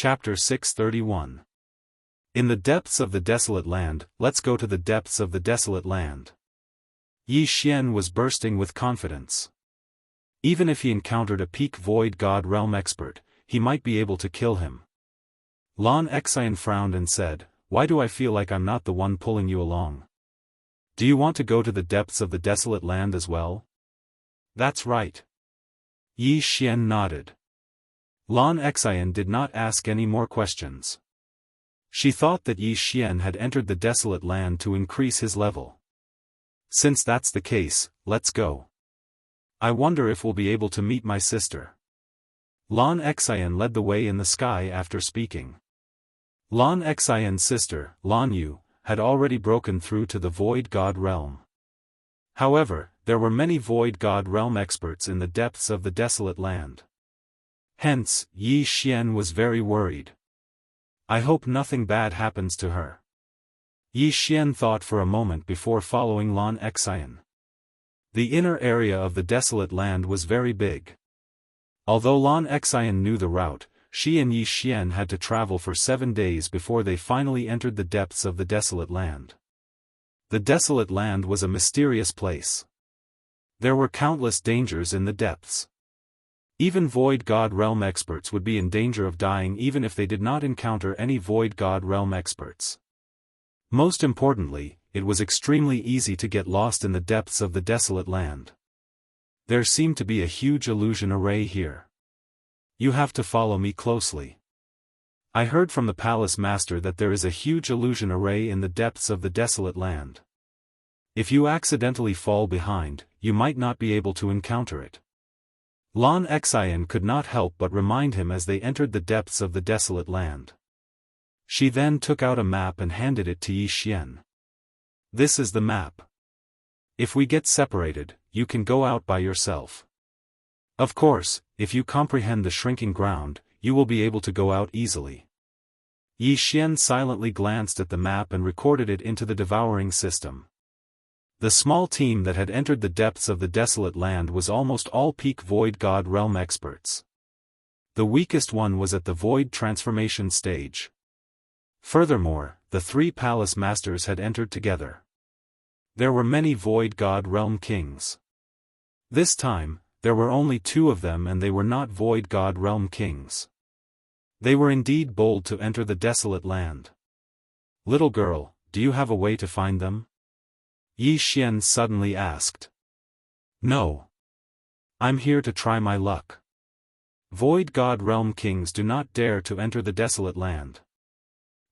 Chapter 631. In the depths of the desolate land, let's go to the depths of the desolate land. Yi Xian was bursting with confidence. Even if he encountered a peak Void God Realm expert, he might be able to kill him. Lan Xian frowned and said, "Why do I feel like I'm not the one pulling you along? Do you want to go to the depths of the desolate land as well?" "That's right." Yi Xian nodded. Lan Xian did not ask any more questions. She thought that Yi Xian had entered the desolate land to increase his level. Since that's the case, let's go. I wonder if we'll be able to meet my sister. Lan Xian led the way in the sky after speaking. Lan Xian's sister, Lan Yu, had already broken through to the Void God Realm. However, there were many Void God Realm experts in the depths of the desolate land. Hence, Yi Xian was very worried. I hope nothing bad happens to her. Yi Xian thought for a moment before following Lan Xian. The inner area of the desolate land was very big. Although Lan Xian knew the route, she and Yi Xian had to travel for 7 days before they finally entered the depths of the desolate land. The desolate land was a mysterious place. There were countless dangers in the depths. Even Void God Realm experts would be in danger of dying even if they did not encounter any Void God Realm experts. Most importantly, it was extremely easy to get lost in the depths of the desolate land. There seemed to be a huge illusion array here. You have to follow me closely. I heard from the palace master that there is a huge illusion array in the depths of the desolate land. If you accidentally fall behind, you might not be able to encounter it. Lan Xian could not help but remind him as they entered the depths of the desolate land. She then took out a map and handed it to Yi Xian. This is the map. If we get separated, you can go out by yourself. Of course, if you comprehend the shrinking ground, you will be able to go out easily. Yi Xian silently glanced at the map and recorded it into the Devouring system. The small team that had entered the depths of the desolate land was almost all peak Void God Realm experts. The weakest one was at the Void transformation stage. Furthermore, the 3 palace masters had entered together. There were many Void God Realm kings. This time, there were only 2 of them and they were not Void God Realm kings. They were indeed bold to enter the desolate land. Little girl, do you have a way to find them? Yi Xian suddenly asked. No. I'm here to try my luck. Void God Realm kings do not dare to enter the desolate land.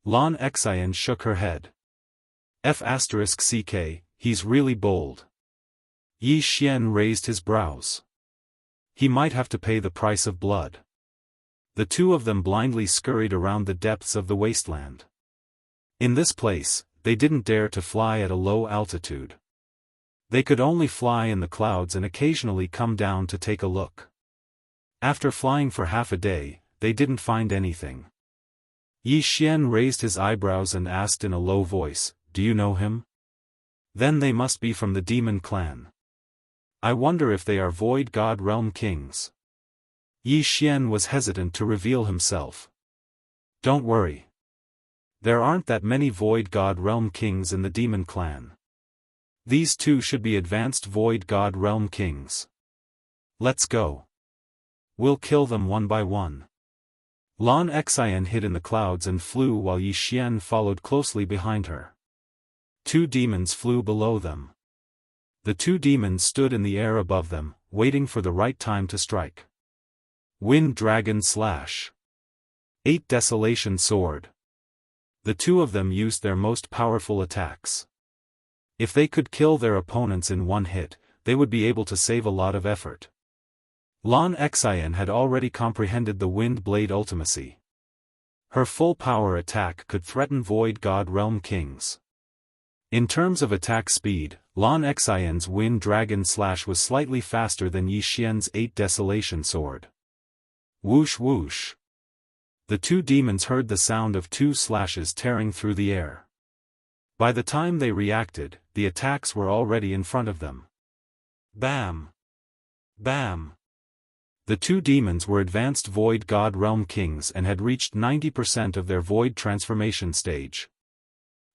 Lan Xian shook her head. F***ck, he's really bold. Yi Xian raised his brows. He might have to pay the price of blood. The 2 of them blindly scurried around the depths of the wasteland. In this place, they didn't dare to fly at a low altitude. They could only fly in the clouds and occasionally come down to take a look. After flying for half a day, they didn't find anything. Yi Xian raised his eyebrows and asked in a low voice, "Do you know him?" Then they must be from the demon clan. I wonder if they are Void God Realm kings. Yi Xian was hesitant to reveal himself. Don't worry. There aren't that many Void God Realm kings in the demon clan. These 2 should be advanced Void God Realm kings. Let's go. We'll kill them one by one. Lan Xian hid in the clouds and flew while Yi Xian followed closely behind her. 2 demons flew below them. The 2 demons stood in the air above them, waiting for the right time to strike. Wind Dragon Slash. 8 Desolation Sword. The 2 of them used their most powerful attacks. If they could kill their opponents in one hit, they would be able to save a lot of effort. Lan Xian had already comprehended the Wind Blade ultimacy. Her full power attack could threaten Void God Realm kings. In terms of attack speed, Lan Xian's Wind Dragon Slash was slightly faster than Yi Xian's 8 Desolation Sword. Whoosh whoosh. The 2 demons heard the sound of 2 slashes tearing through the air. By the time they reacted, the attacks were already in front of them. Bam! Bam! The two demons were advanced Void God Realm Kings and had reached 90% of their Void transformation stage.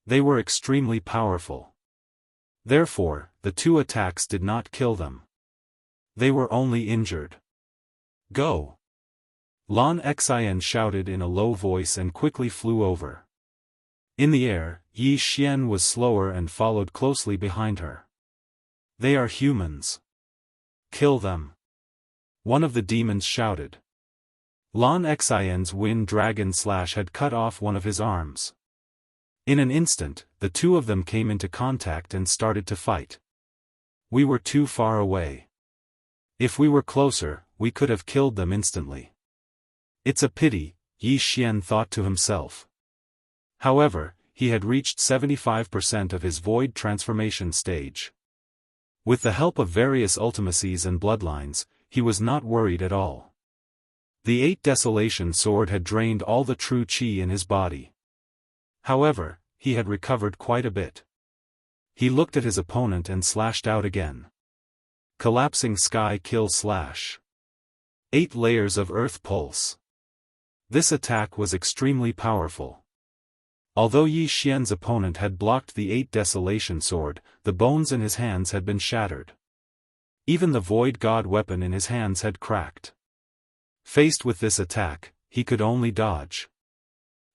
They were extremely powerful. Therefore, the two attacks did not kill them. They were only injured. Go! Lan Xian shouted in a low voice and quickly flew over. In the air, Yi Xian was slower and followed closely behind her. They are humans. Kill them. One of the demons shouted. Lan Xian's wind dragon slash had cut off one of his arms. In an instant, the two of them came into contact and started to fight. We were too far away. If we were closer, we could have killed them instantly. It's a pity, Yi Xian thought to himself. However, he had reached 75% of his Void transformation stage. With the help of various ultimacies and bloodlines, he was not worried at all. The 8 Desolation sword had drained all the true qi in his body. However, he had recovered quite a bit. He looked at his opponent and slashed out again. Collapsing Sky Kill Slash. 8 layers of Earth Pulse. This attack was extremely powerful. Although Yi Xian's opponent had blocked the 8 Desolation sword, the bones in his hands had been shattered. Even the Void God weapon in his hands had cracked. Faced with this attack, he could only dodge.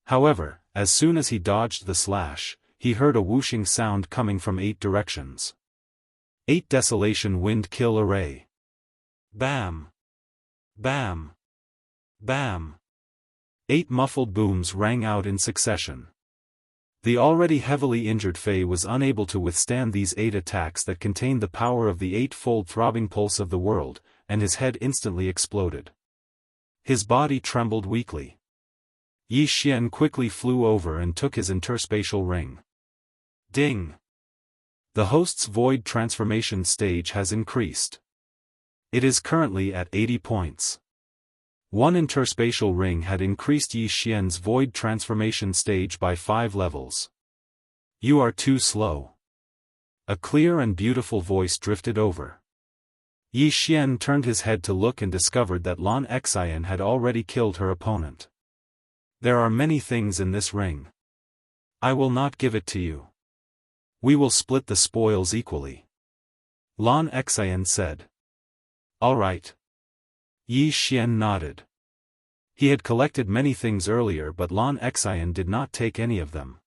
However, as soon as he dodged the slash, he heard a whooshing sound coming from 8 directions. 8 Desolation Wind Kill Array. Bam! Bam! Bam! 8 muffled booms rang out in succession. The already heavily injured Fei was unable to withstand these 8 attacks that contained the power of the 8-fold throbbing pulse of the world, and his head instantly exploded. His body trembled weakly. Yi Xian quickly flew over and took his interspatial ring. Ding! The host's Void transformation stage has increased. It is currently at 80 points. One interspatial ring had increased Yi Xian's Void transformation stage by 5 levels. You are too slow. A clear and beautiful voice drifted over. Yi Xian turned his head to look and discovered that Lan Xian had already killed her opponent. There are many things in this ring. I will not give it to you. We will split the spoils equally. Lan Xian said. All right. Yi Xian nodded. He had collected many things earlier but Lan Xian did not take any of them.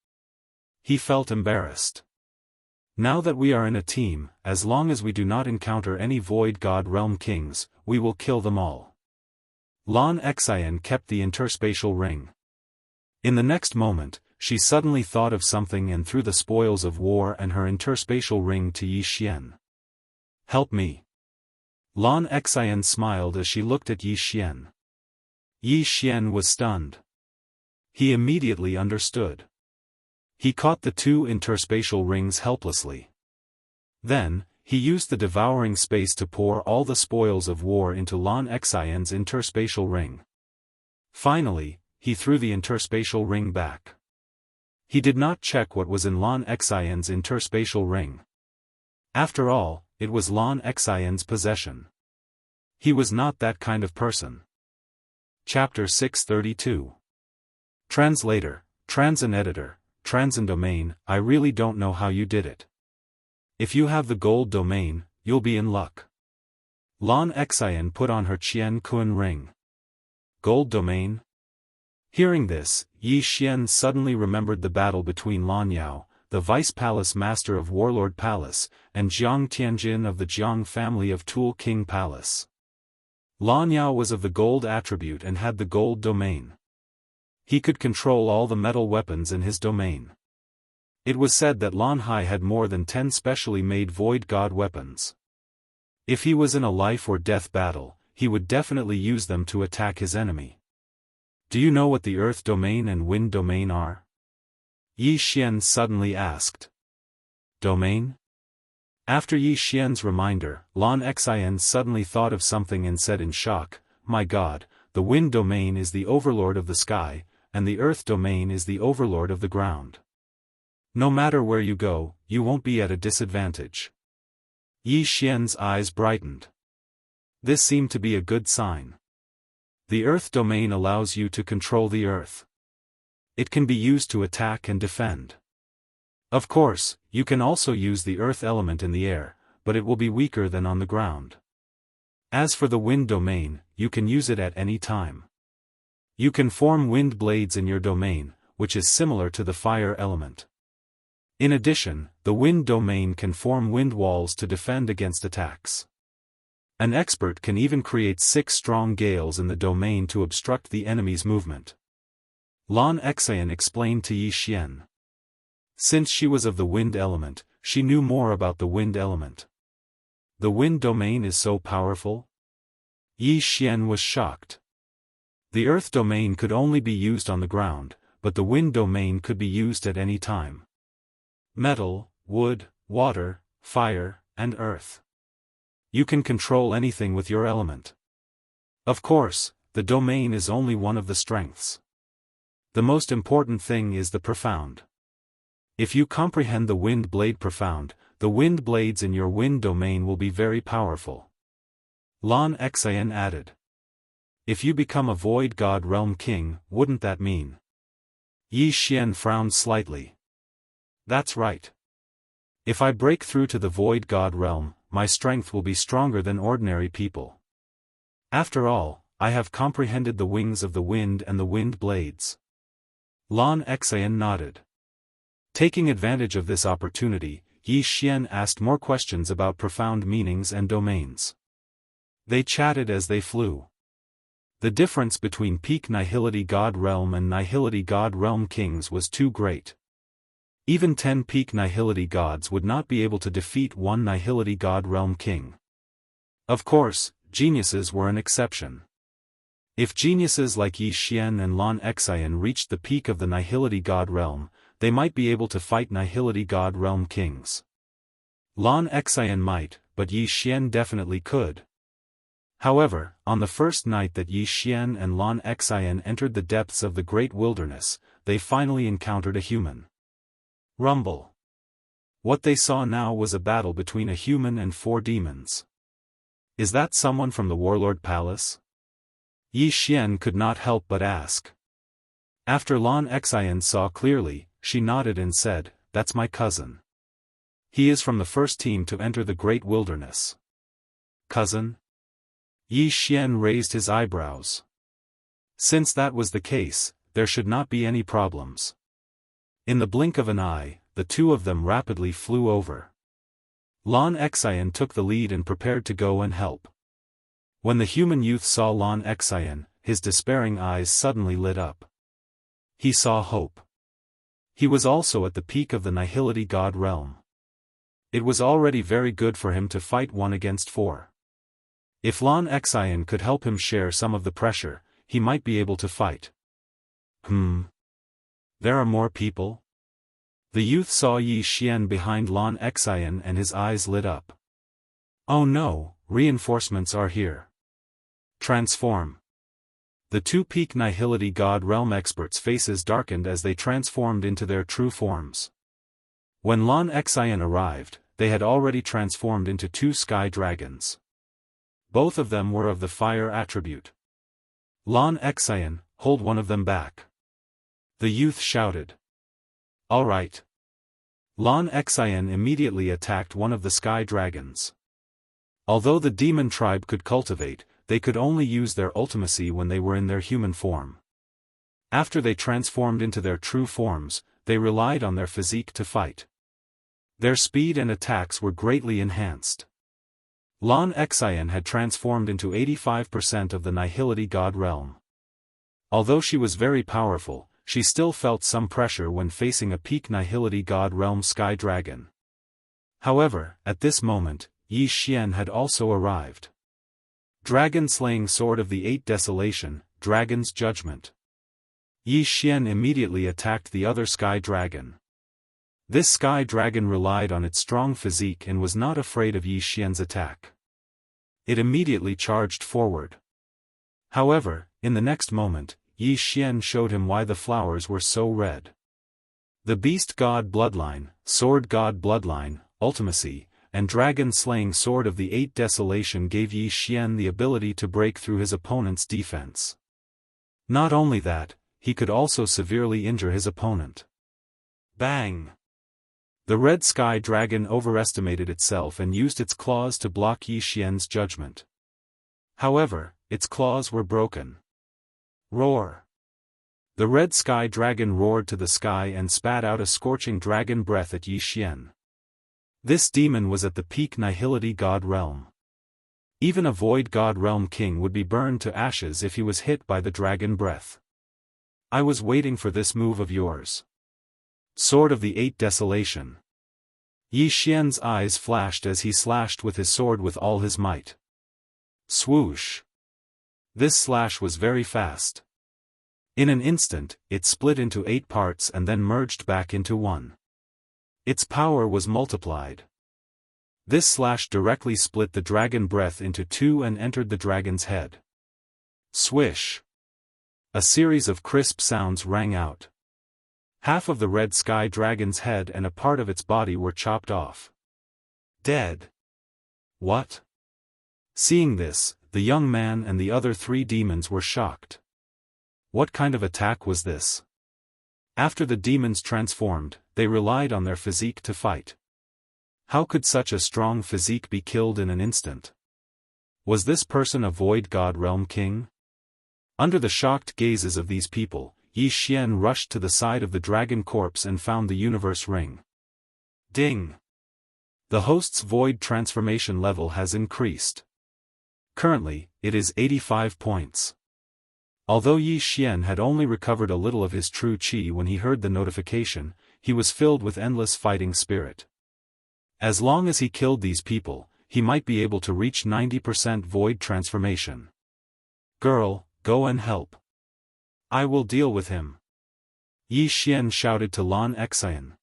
He felt embarrassed. Now that we are in a team, as long as we do not encounter any Void God Realm Kings, we will kill them all. Lan Xian kept the interspatial ring. In the next moment, she suddenly thought of something and threw the spoils of war and her interspatial ring to Yi Xian. Help me. Lan Xian smiled as she looked at Yi Xian. Yi Xian was stunned. He immediately understood. He caught the 2 interspatial rings helplessly. Then, he used the devouring space to pour all the spoils of war into Lan Xian's interspatial ring. Finally, he threw the interspatial ring back. He did not check what was in Lan Xian's interspatial ring. After all, it was Lan Xian's possession. He was not that kind of person. Chapter 632. Translator, Transin Editor, Transin Domain, I really don't know how you did it. If you have the gold domain, you'll be in luck. Lan Xian put on her Qian Kun ring. Gold domain? Hearing this, Yi Xian suddenly remembered the battle between Lan Yao, the Vice Palace Master of Warlord Palace, and Jiang Tianjin of the Jiang family of Tool King Palace. Lan Yao was of the gold attribute and had the gold domain. He could control all the metal weapons in his domain. It was said that Lan Hai had more than 10 specially made Void God weapons. If he was in a life or death battle, he would definitely use them to attack his enemy. Do you know what the Earth domain and Wind domain are? Yi Xian suddenly asked. Domain? After Yi Xian's reminder, Lan Xian suddenly thought of something and said in shock, My God, the Wind domain is the overlord of the sky, and the Earth domain is the overlord of the ground. No matter where you go, you won't be at a disadvantage. Yi Xian's eyes brightened. This seemed to be a good sign. The earth domain allows you to control the earth. It can be used to attack and defend. Of course, you can also use the earth element in the air, but it will be weaker than on the ground. As for the wind domain, you can use it at any time. You can form wind blades in your domain, which is similar to the fire element. In addition, the wind domain can form wind walls to defend against attacks. An expert can even create 6 strong gales in the domain to obstruct the enemy's movement. Lan Xian explained to Yi Xian. Since she was of the wind element, she knew more about the wind element. The wind domain is so powerful? Yi Xian was shocked. The earth domain could only be used on the ground, but the wind domain could be used at any time. Metal, wood, water, fire, and earth. You can control anything with your element. Of course, the domain is only one of the strengths. The most important thing is the profound. If you comprehend the wind blade profound, the wind blades in your wind domain will be very powerful. Lan Xian added. If you become a void god realm king, wouldn't that mean? Yi Xian frowned slightly. That's right. If I break through to the void god realm, my strength will be stronger than ordinary people. After all, I have comprehended the wings of the wind and the wind blades. Lan Xian nodded. Taking advantage of this opportunity, Yi Xian asked more questions about profound meanings and domains. They chatted as they flew. The difference between peak Nihility God Realm and Nihility God Realm Kings was too great. Even 10 peak Nihility gods would not be able to defeat one Nihility God Realm King. Of course, geniuses were an exception. If geniuses like Yi Xian and Lan Xian reached the peak of the Nihility God Realm, they might be able to fight Nihility God Realm Kings. Lan Xian might, but Yi Xian definitely could. However, on the first night that Yi Xian and Lan Xian entered the depths of the great wilderness, they finally encountered a human. Rumble. What they saw now was a battle between a human and 4 demons. Is that someone from the Warlord Palace? Yi Xian could not help but ask. After Lan Xian saw clearly, she nodded and said, "That's my cousin. He is from the first team to enter the great wilderness." Cousin? Yi Xian raised his eyebrows. Since that was the case, there should not be any problems. In the blink of an eye, the two of them rapidly flew over. Lan Xian took the lead and prepared to go and help. When the human youth saw Lan Xian, his despairing eyes suddenly lit up. He saw hope. He was also at the peak of the Nihility God Realm. It was already very good for him to fight 1 against 4. If Lan Xian could help him share some of the pressure, he might be able to fight. There are more people? The youth saw Yi Xian behind Lan Xian and his eyes lit up. Oh no, reinforcements are here. Transform. The 2 peak Nihility God Realm experts' faces darkened as they transformed into their true forms. When Lan Xian arrived, they had already transformed into 2 sky dragons. Both of them were of the fire attribute. Lan Xian, hold one of them back. The youth shouted. All right. Lan Xian immediately attacked one of the sky dragons. Although the demon tribe could cultivate, they could only use their ultimacy when they were in their human form. After they transformed into their true forms, they relied on their physique to fight. Their speed and attacks were greatly enhanced. Lan Xian had transformed into 85% of the Nihility God Realm. Although she was very powerful, she still felt some pressure when facing a peak Nihility God Realm Sky Dragon. However, at this moment, Yi Xian had also arrived. Dragon-slaying sword of the 8 Desolation, Dragon's Judgment. Yi Xian immediately attacked the other Sky Dragon. This Sky Dragon relied on its strong physique and was not afraid of Yi Xian's attack. It immediately charged forward. However, in the next moment, Yi Xian showed him why the flowers were so red. The Beast God Bloodline, Sword God Bloodline, Ultimacy, and dragon-slaying sword of the Eight Desolation gave Yi Xian the ability to break through his opponent's defense. Not only that, he could also severely injure his opponent. Bang! The red sky dragon overestimated itself and used its claws to block Yi Xian's judgment. However, its claws were broken. Roar! The red sky dragon roared to the sky and spat out a scorching dragon breath at Yi Xian. This demon was at the peak nihility god realm. Even a void god realm king would be burned to ashes if he was hit by the dragon breath. I was waiting for this move of yours. Sword of the Eight Desolation. Yi Xian's eyes flashed as he slashed with his sword with all his might. Swoosh! This slash was very fast. In an instant, it split into 8 parts and then merged back into one. Its power was multiplied. This slash directly split the dragon breath into 2 and entered the dragon's head. Swish! A series of crisp sounds rang out. Half of the red sky dragon's head and a part of its body were chopped off. Dead. What? Seeing this, the young man and the other 3 demons were shocked. What kind of attack was this? After the demons transformed, they relied on their physique to fight. How could such a strong physique be killed in an instant? Was this person a void god realm king? Under the shocked gazes of these people, Yi Xian rushed to the side of the dragon corpse and found the universe ring. Ding! The host's void transformation level has increased. Currently, it is 85 points. Although Yi Xian had only recovered a little of his true qi when he heard the notification, he was filled with endless fighting spirit. As long as he killed these people, he might be able to reach 90% void transformation. Girl, go and help. I will deal with him. Yi Xian shouted to Lan Xian.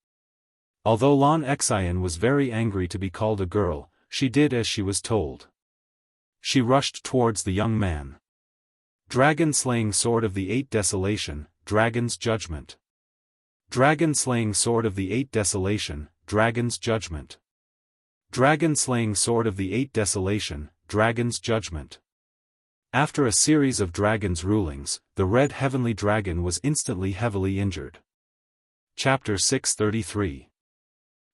Although Lan Xian was very angry to be called a girl, she did as she was told. She rushed towards the young man. Dragon-slaying sword of the Eight Desolation, Dragon's Judgment. Dragon-slaying sword of the Eight Desolation, Dragon's Judgment. Dragon-slaying sword of the Eight Desolation, Dragon's Judgment. After a series of dragons' rulings, the red heavenly dragon was instantly heavily injured. Chapter 633.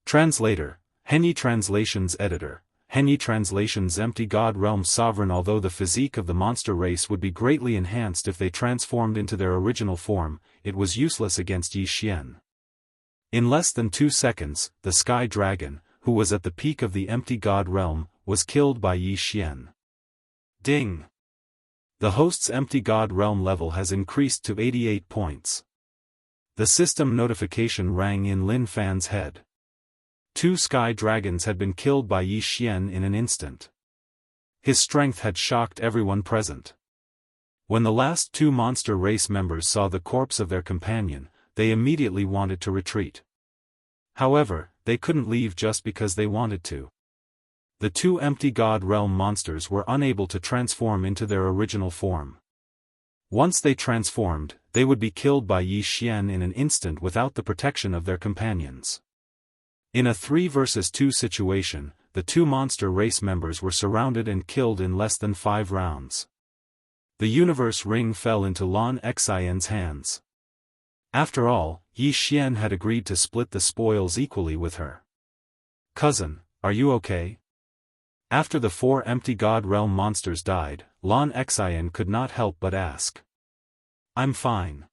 Translator, Henyi Translations Editor. Henyi Translations Empty God Realm Sovereign. Although the physique of the monster race would be greatly enhanced if they transformed into their original form, it was useless against Yi Xian. In less than 2 seconds, the Sky Dragon, who was at the peak of the Empty God Realm, was killed by Yi Xian. Ding! The host's Empty God Realm level has increased to 88 points. The system notification rang in Lin Fan's head. 2 sky dragons had been killed by Yi Xian in an instant. His strength had shocked everyone present. When the last 2 monster race members saw the corpse of their companion, they immediately wanted to retreat. However, they couldn't leave just because they wanted to. The 2 Empty God Realm monsters were unable to transform into their original form. Once they transformed, they would be killed by Yi Xian in an instant without the protection of their companions. In a 3 versus 2 situation, the 2 monster race members were surrounded and killed in less than 5 rounds. The universe ring fell into Lan Xian's hands. After all, Yi Xian had agreed to split the spoils equally with her. Cousin, are you okay? After the 4 Empty God Realm monsters died, Lan Xian could not help but ask. I'm fine.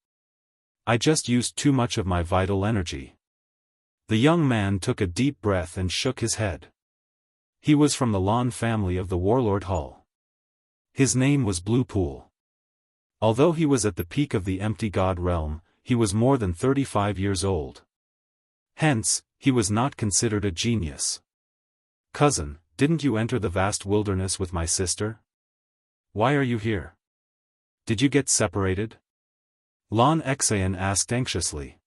I just used too much of my vital energy. The young man took a deep breath and shook his head. He was from the Lan family of the Warlord Hall. His name was Blue Pool. Although he was at the peak of the Empty God Realm, he was more than 35 years old. Hence, he was not considered a genius. Cousin, didn't you enter the vast wilderness with my sister? Why are you here? Did you get separated? Lan Xian asked anxiously.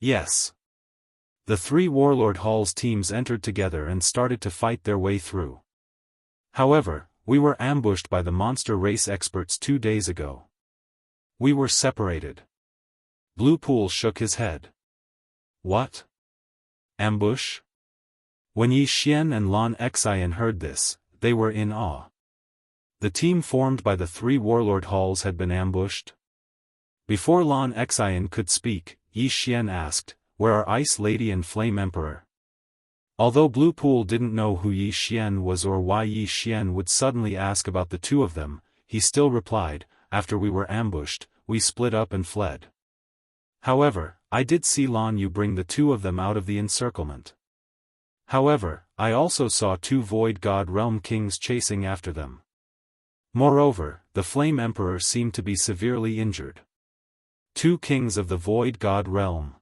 Yes. The 3 Warlord Hall's teams entered together and started to fight their way through. However, we were ambushed by the monster race experts 2 days ago. We were separated. Blue Pool shook his head. What? Ambush? When Yi Xian and Lan Xian heard this, they were in awe. The team formed by the three warlord halls had been ambushed. Before Lan Xian could speak, Yi Xian asked, "Where are Ice Lady and Flame Emperor?" Although Blue Pool didn't know who Yi Xian was or why Yi Xian would suddenly ask about the two of them, he still replied, "After we were ambushed, we split up and fled. However, I did see Lan Yu bring the two of them out of the encirclement. However, I also saw two Void God Realm Kings chasing after them. Moreover, the Flame Emperor seemed to be severely injured. Two kings of the Void God Realm.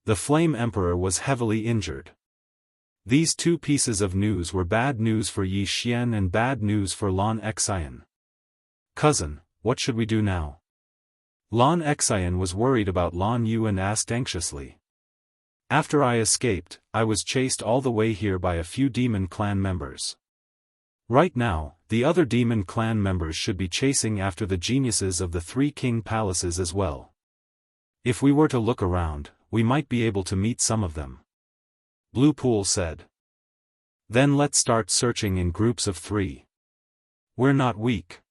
The Flame Emperor was heavily injured." These two pieces of news were bad news for Yi Xian and bad news for Lan Xian. "Cousin, what should we do now?" Lan Xian was worried about Lan Yu and asked anxiously. "After I escaped, I was chased all the way here by a few demon clan members. Right now, the other demon clan members should be chasing after the geniuses of the three king palaces as well. If we were to look around, we might be able to meet some of them," Blue Pool said. "Then let's start searching in groups of 3. We're not weak.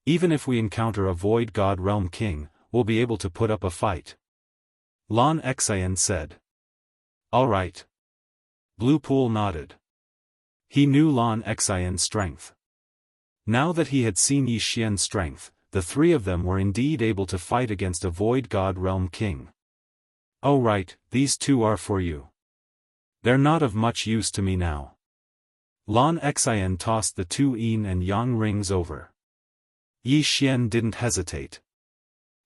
Even if we encounter a Void God Realm King, we'll be able to put up a fight," Lan Xian said. "All right." Blue Pool nodded. He knew Lan Xian's strength. Now that he had seen Yi Xian's strength, the three of them were indeed able to fight against a Void God Realm King. "Oh right, these two are for you. They're not of much use to me now." Lan Xian tossed the 2 yin and yang rings over. Yi Xian didn't hesitate.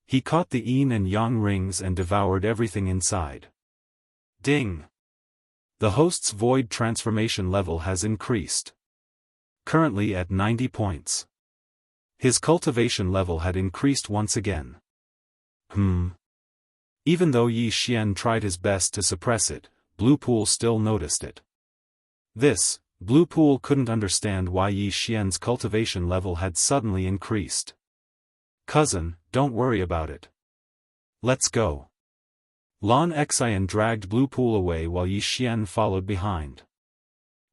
He caught the yin and yang rings and devoured everything inside. Ding! The host's void transformation level has increased. Currently at 90 points. His cultivation level had increased once again. Even though Yi Xian tried his best to suppress it, Blue Pool still noticed it. Blue Pool couldn't understand why Yi Xian's cultivation level had suddenly increased. "Cousin, don't worry about it. Let's go." Lan Xian dragged Blue Pool away while Yi Xian followed behind.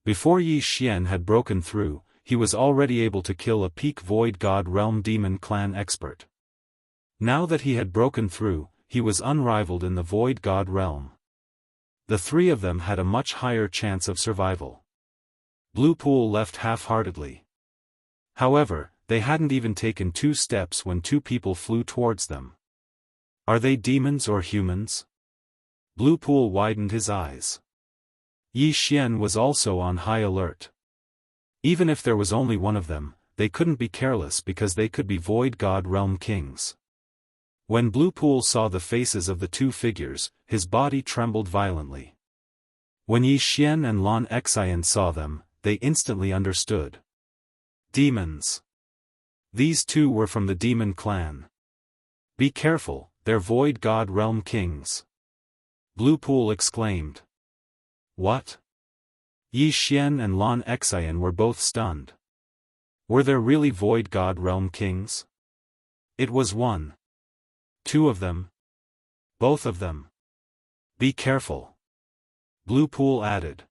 Before Yi Xian had broken through, he was already able to kill a peak Void God Realm Demon Clan expert. Now that he had broken through, he was unrivaled in the Void God Realm. The three of them had a much higher chance of survival. Blue Pool left half-heartedly. However, they hadn't even taken 2 steps when 2 people flew towards them. Are they demons or humans? Blue Pool widened his eyes. Yi Xian was also on high alert. Even if there was only one of them, they couldn't be careless because they could be Void God Realm Kings. When Blue Pool saw the faces of the 2 figures, his body trembled violently. When Yi Xian and Lan Xian saw them, they instantly understood. Demons. These 2 were from the Demon Clan. Be careful, they're Void God Realm Kings. Blue Pool exclaimed. What? Yi Xian and Lan Xian were both stunned. Were there really Void God Realm Kings? It was 1. 2 of them? Both of them? Be careful. Blue Pool added.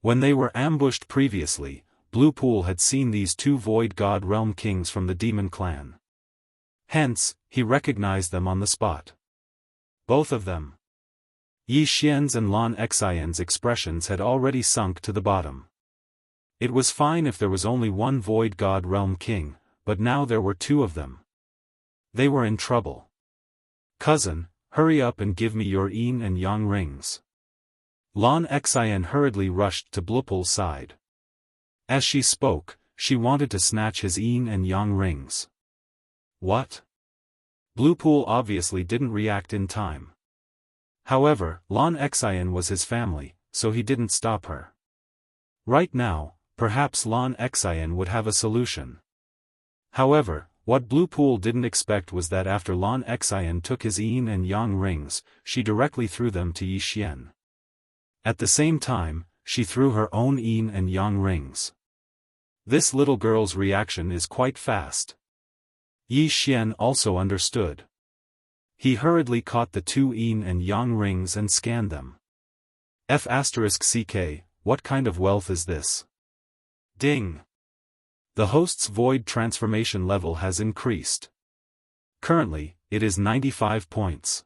When they were ambushed previously, Blue Pool had seen these 2 Void God Realm Kings from the Demon Clan. Hence, he recognized them on the spot. Both of them. Yi Xian's and Lan Xian's expressions had already sunk to the bottom. It was fine if there was only 1 Void God Realm King, but now there were 2 of them. They were in trouble. Cousin, hurry up and give me your yin and yang rings. Lan Xian hurriedly rushed to Blue Pool's side. As she spoke, she wanted to snatch his yin and yang rings. What? Blue Pool obviously didn't react in time. However, Lan Xian was his family, so he didn't stop her. Right now, perhaps Lan Xian would have a solution. However, what Blue Pool didn't expect was that after Lan Xian took his yin and yang rings, she directly threw them to Yi Xian. At the same time, she threw her own yin and yang rings. This little girl's reaction is quite fast. Yi Xian also understood. He hurriedly caught the 2 yin and yang rings and scanned them. F***ck, what kind of wealth is this? Ding! The host's void transformation level has increased. Currently, it is 95 points.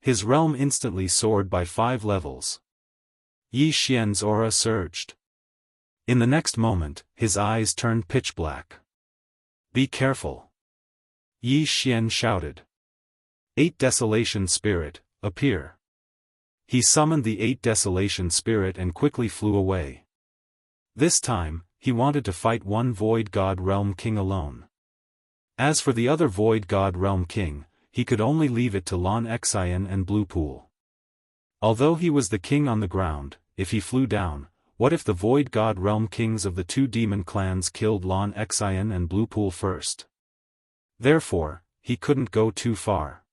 His realm instantly soared by 5 levels. Yi Xian's aura surged. In the next moment, his eyes turned pitch black. Be careful! Yi Xian shouted. 8 Desolation Spirit, appear. He summoned the 8 Desolation Spirit and quickly flew away. This time, he wanted to fight one Void God Realm King alone. As for the other Void God Realm King, he could only leave it to Lan Xian and Blue Pool. Although he was the king on the ground, if he flew down, what if the Void God Realm Kings of the 2 demon clans killed Lan Xian and Blue Pool first? Therefore, he couldn't go too far.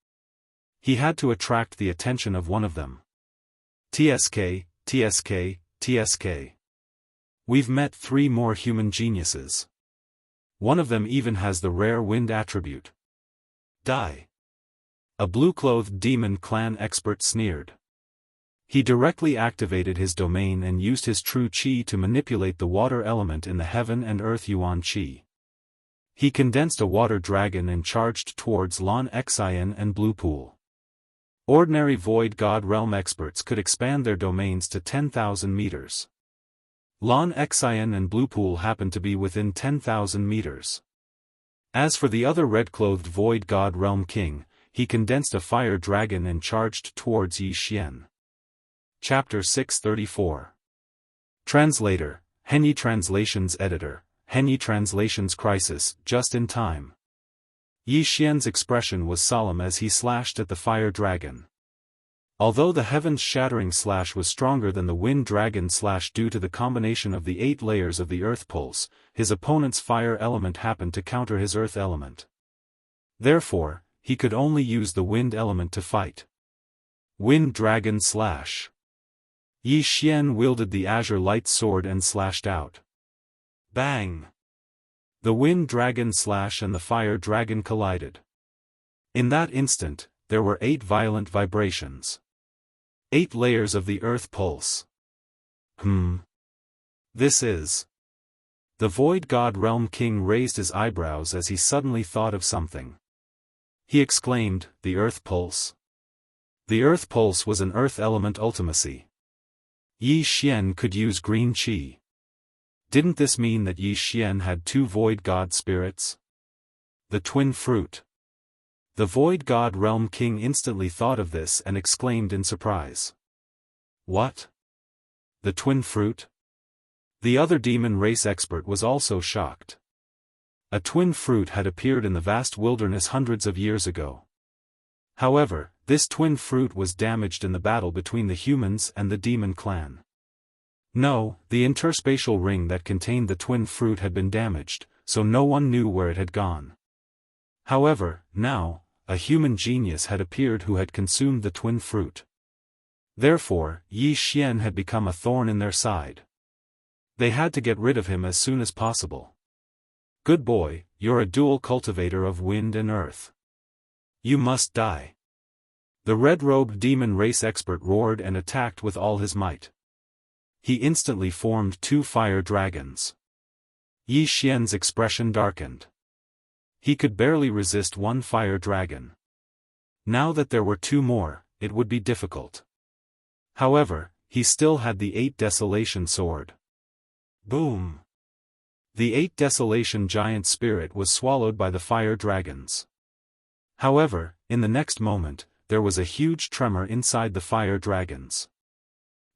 He had to attract the attention of one of them. TSK, TSK, TSK. We've met 3 more human geniuses. One of them even has the rare wind attribute. Die. A blue-clothed demon clan expert sneered. He directly activated his domain and used his true qi to manipulate the water element in the heaven and earth yuan qi. He condensed a water dragon and charged towards Lan Xian and Blue Pool. Ordinary Void God Realm experts could expand their domains to 10,000 meters. Lan Xian and Blue Pool happened to be within 10,000 meters. As for the other red-clothed Void God Realm King, he condensed a fire dragon and charged towards Yi Xian. Chapter 634. Translator, Henyi Translations Editor, Henyi Translations Crisis, just in time. Yi Xian's expression was solemn as he slashed at the fire dragon. Although the heavens shattering slash was stronger than the wind dragon slash due to the combination of the 8 layers of the earth pulse, his opponent's fire element happened to counter his earth element. Therefore, he could only use the wind element to fight. Wind dragon slash. Yi Xian wielded the azure light sword and slashed out. Bang! The wind dragon slash and the fire dragon collided. In that instant, there were 8 violent vibrations. 8 layers of the earth pulse. This is... The Void God Realm King raised his eyebrows as he suddenly thought of something. He exclaimed, the earth pulse. The earth pulse was an earth element ultimacy. Yi Xian could use green qi. Didn't this mean that Yi Xian had 2 Void God spirits? The twin fruit. The Void God Realm King instantly thought of this and exclaimed in surprise. What? The twin fruit? The other demon race expert was also shocked. A twin fruit had appeared in the vast wilderness hundreds of years ago. However, this twin fruit was damaged in the battle between the humans and the demon clan. No, the interspatial ring that contained the twin fruit had been damaged, so no one knew where it had gone. However, now, a human genius had appeared who had consumed the twin fruit. Therefore, Yi Xian had become a thorn in their side. They had to get rid of him as soon as possible. Good boy, you're a dual cultivator of wind and earth. You must die. The red-robed demon race expert roared and attacked with all his might. He instantly formed 2 fire dragons. Yi Xian's expression darkened. He could barely resist 1 fire dragon. Now that there were 2 more, it would be difficult. However, he still had the 8 Desolation Sword. Boom! The 8 Desolation Giant Spirit was swallowed by the fire dragons. However, in the next moment, there was a huge tremor inside the fire dragons.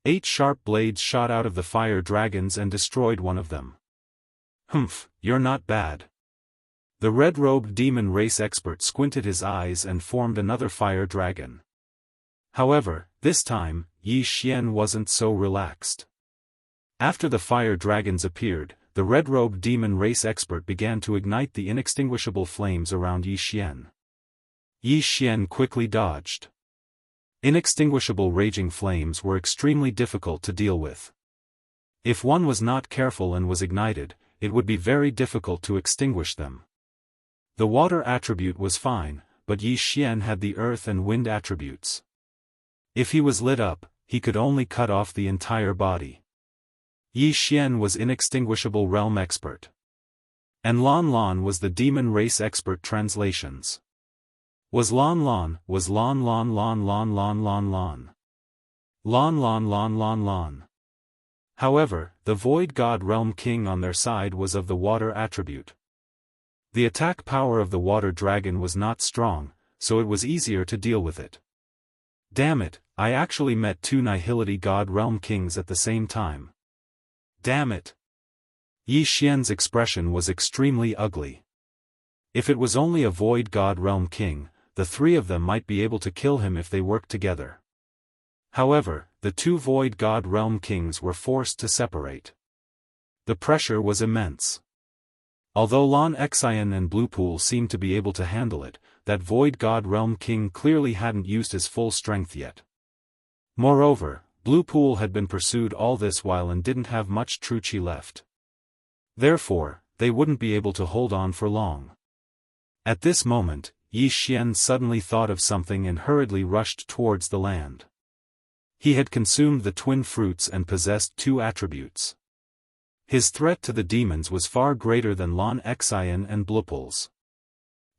8 sharp blades shot out of the fire dragons and destroyed one of them. Humph, you're not bad. The red-robed demon race expert squinted his eyes and formed another fire dragon. However, this time, Yi Xian wasn't so relaxed. After the fire dragons appeared, the red-robed demon race expert began to ignite the inextinguishable flames around Yi Xian. Yi Xian quickly dodged. Inextinguishable raging flames were extremely difficult to deal with. If one was not careful and was ignited, it would be very difficult to extinguish them. The water attribute was fine, but Yi Xian had the earth and wind attributes. If he was lit up, he could only cut off the entire body. Yi Xian was inextinguishable realm expert. And Lan Lan was the demon race expert. Translations. Was Lan Lan, was Lan Lan Lan Lan Lan Lan Lan. Lan Lan Lan Lan Lan. However, the Void God Realm King on their side was of the water attribute. The attack power of the water dragon was not strong, so it was easier to deal with it. Damn it, I actually met two Nihility God Realm Kings at the same time. Damn it. Yi Xian's expression was extremely ugly. If it was only a Void God Realm King, the three of them might be able to kill him if they worked together. However, the two Void God Realm Kings were forced to separate. The pressure was immense. Although Lan Xian and Blue Pool seemed to be able to handle it, that Void God Realm King clearly hadn't used his full strength yet. Moreover, Blue Pool had been pursued all this while and didn't have much true chi left. Therefore, they wouldn't be able to hold on for long. At this moment, Yi Xian suddenly thought of something and hurriedly rushed towards the land. He had consumed the twin fruits and possessed two attributes. His threat to the demons was far greater than Lan Xian and Blue Pool's.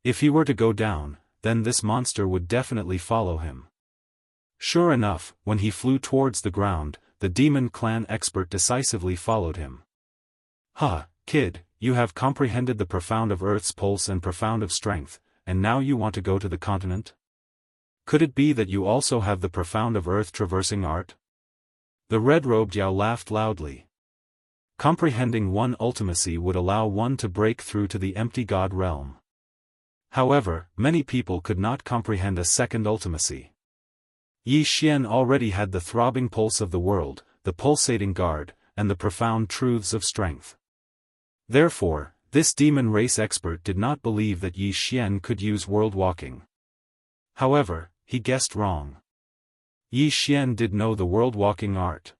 If he were to go down, then this monster would definitely follow him. Sure enough, when he flew towards the ground, the demon clan expert decisively followed him. "Ha, kid, you have comprehended the profound of Earth's pulse and profound of strength, and now you want to go to the continent? Could it be that you also have the profound of Earth traversing art?" The red-robed Yao laughed loudly. Comprehending one ultimacy would allow one to break through to the empty God realm. However, many people could not comprehend a second ultimacy. Yi Xian already had the throbbing pulse of the world, the pulsating guard, and the profound truths of strength. Therefore, this demon race expert did not believe that Yi Xian could use world walking. However, he guessed wrong. Yi Xian did know the world walking art.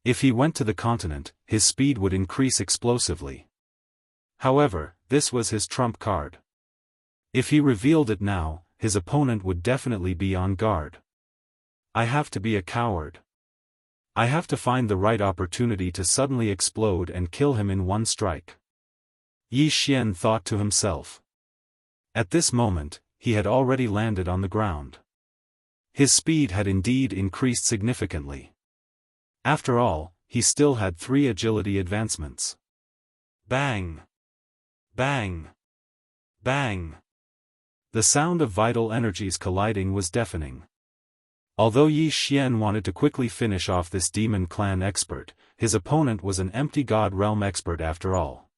If he went to the continent, his speed would increase explosively. However, this was his trump card. If he revealed it now, his opponent would definitely be on guard. I have to be a coward. I have to find the right opportunity to suddenly explode and kill him in one strike. Yi Xian thought to himself. At this moment, he had already landed on the ground. His speed had indeed increased significantly. After all, he still had 3 agility advancements. Bang! Bang! Bang! The sound of vital energies colliding was deafening. Although Yi Xian wanted to quickly finish off this demon clan expert, his opponent was an empty God realm expert after all.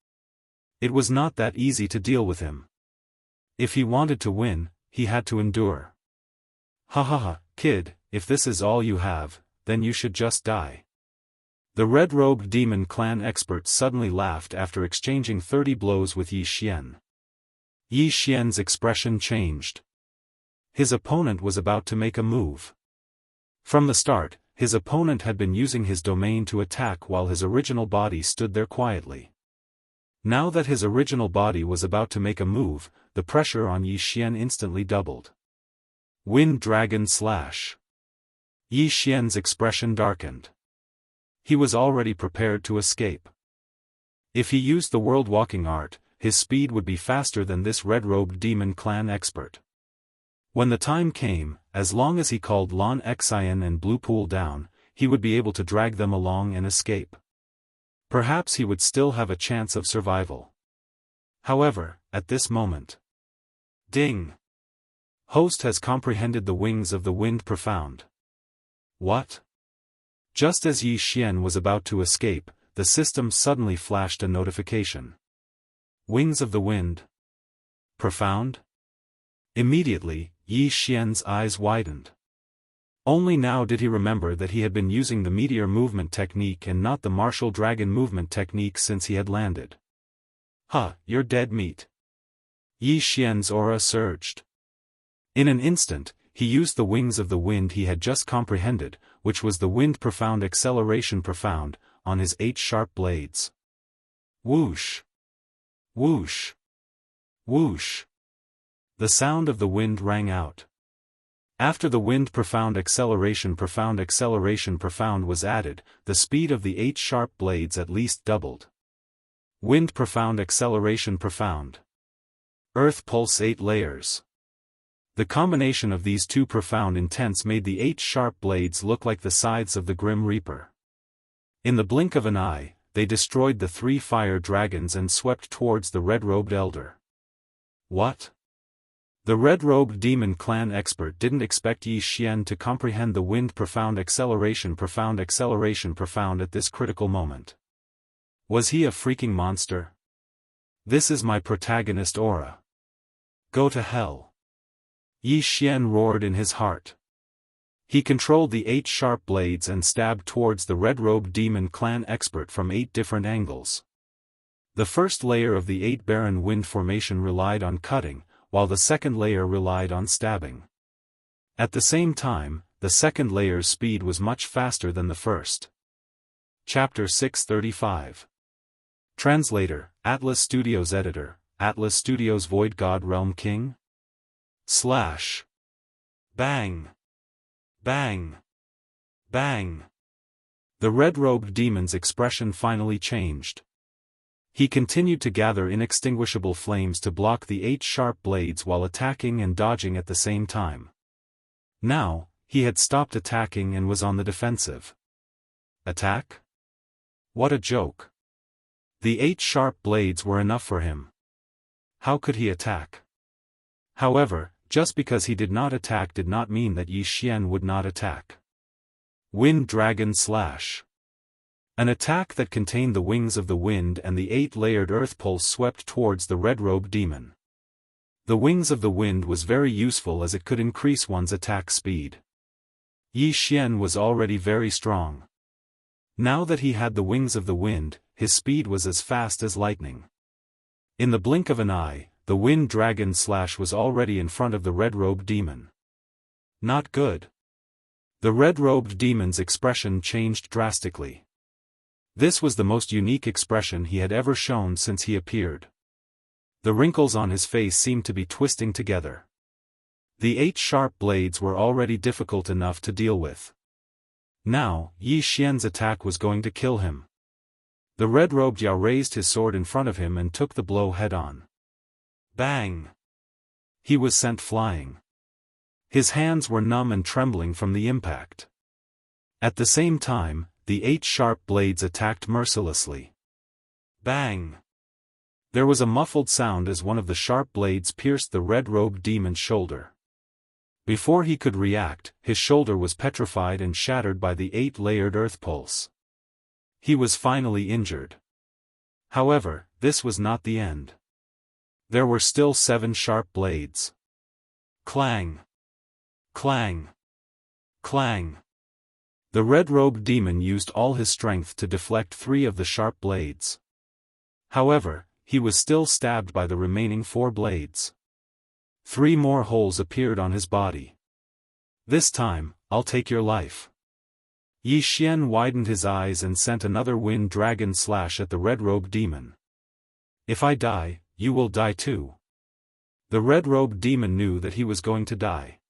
It was not that easy to deal with him. If he wanted to win, he had to endure. Ha ha ha, kid, if this is all you have, then you should just die. The red-robed demon clan expert suddenly laughed after exchanging 30 blows with Yi Xian. Yi Xian's expression changed. His opponent was about to make a move. From the start, his opponent had been using his domain to attack while his original body stood there quietly. Now that his original body was about to make a move, the pressure on Yi Xian instantly doubled. Wind Dragon Slash. Yi Xian's expression darkened. He was already prepared to escape. If he used the world walking art, his speed would be faster than this red-robed demon clan expert. When the time came, as long as he called Lan Xian and Blue Pool down, he would be able to drag them along and escape. Perhaps he would still have a chance of survival. However, at this moment. Ding! Host has comprehended the wings of the wind profound. What? Just as Yi Xian was about to escape, the system suddenly flashed a notification. Wings of the wind. Profound? Immediately, Yi Xian's eyes widened. Only now did he remember that he had been using the meteor movement technique and not the martial dragon movement technique since he had landed. Ha, you're dead meat. Yi Xian's aura surged. In an instant, he used the wings of the wind he had just comprehended, which was the wind profound acceleration profound, on his 8 sharp blades. Whoosh! Whoosh! Whoosh! The sound of the wind rang out. After the wind profound acceleration was added, the speed of the 8 sharp blades at least doubled. Wind profound acceleration profound. Earth pulse 8 layers. The combination of these two profound intents made the 8 sharp blades look like the scythes of the Grim Reaper. In the blink of an eye, they destroyed the 3 fire dragons and swept towards the red-robed elder. What? The red-robed demon clan expert didn't expect Yi Xian to comprehend the wind profound acceleration at this critical moment. Was he a freaking monster? This is my protagonist aura. Go to hell. Yi Xian roared in his heart. He controlled the 8 sharp blades and stabbed towards the red-robed demon clan expert from 8 different angles. The first layer of the 8 barren wind formation relied on cutting, while the second layer relied on stabbing. At the same time, the second layer's speed was much faster than the first. Chapter 635. Translator, Atlas Studios Editor, Atlas Studios Void God Realm King? / Bang! Bang! Bang! The red-robed demon's expression finally changed. He continued to gather inextinguishable flames to block the 8 sharp blades while attacking and dodging at the same time. Now, he had stopped attacking and was on the defensive. Attack? What a joke. The 8 sharp blades were enough for him. How could he attack? However, just because he did not attack did not mean that Yi Xian would not attack. Wind Dragon Slash. An attack that contained the wings of the wind and the 8-layered earth pulse swept towards the red-robed demon. The wings of the wind was very useful as it could increase one's attack speed. Yi Xian was already very strong. Now that he had the wings of the wind, his speed was as fast as lightning. In the blink of an eye, the Wind Dragon Slash was already in front of the red-robed demon. Not good. The red-robed demon's expression changed drastically. This was the most unique expression he had ever shown since he appeared. The wrinkles on his face seemed to be twisting together. The 8 sharp blades were already difficult enough to deal with. Now, Yi Xian's attack was going to kill him. The red-robed Yao raised his sword in front of him and took the blow head-on. Bang! He was sent flying. His hands were numb and trembling from the impact. At the same time, the 8 sharp blades attacked mercilessly. Bang! There was a muffled sound as one of the sharp blades pierced the red-robed demon's shoulder. Before he could react, his shoulder was petrified and shattered by the 8-layered earth pulse. He was finally injured. However, this was not the end. There were still 7 sharp blades. Clang! Clang! Clang! The red-robed demon used all his strength to deflect 3 of the sharp blades. However, he was still stabbed by the remaining 4 blades. 3 more holes appeared on his body. This time, I'll take your life. Yi Xian widened his eyes and sent another Wind Dragon Slash at the red-robed demon. If I die, you will die too. The red-robed demon knew that he was going to die.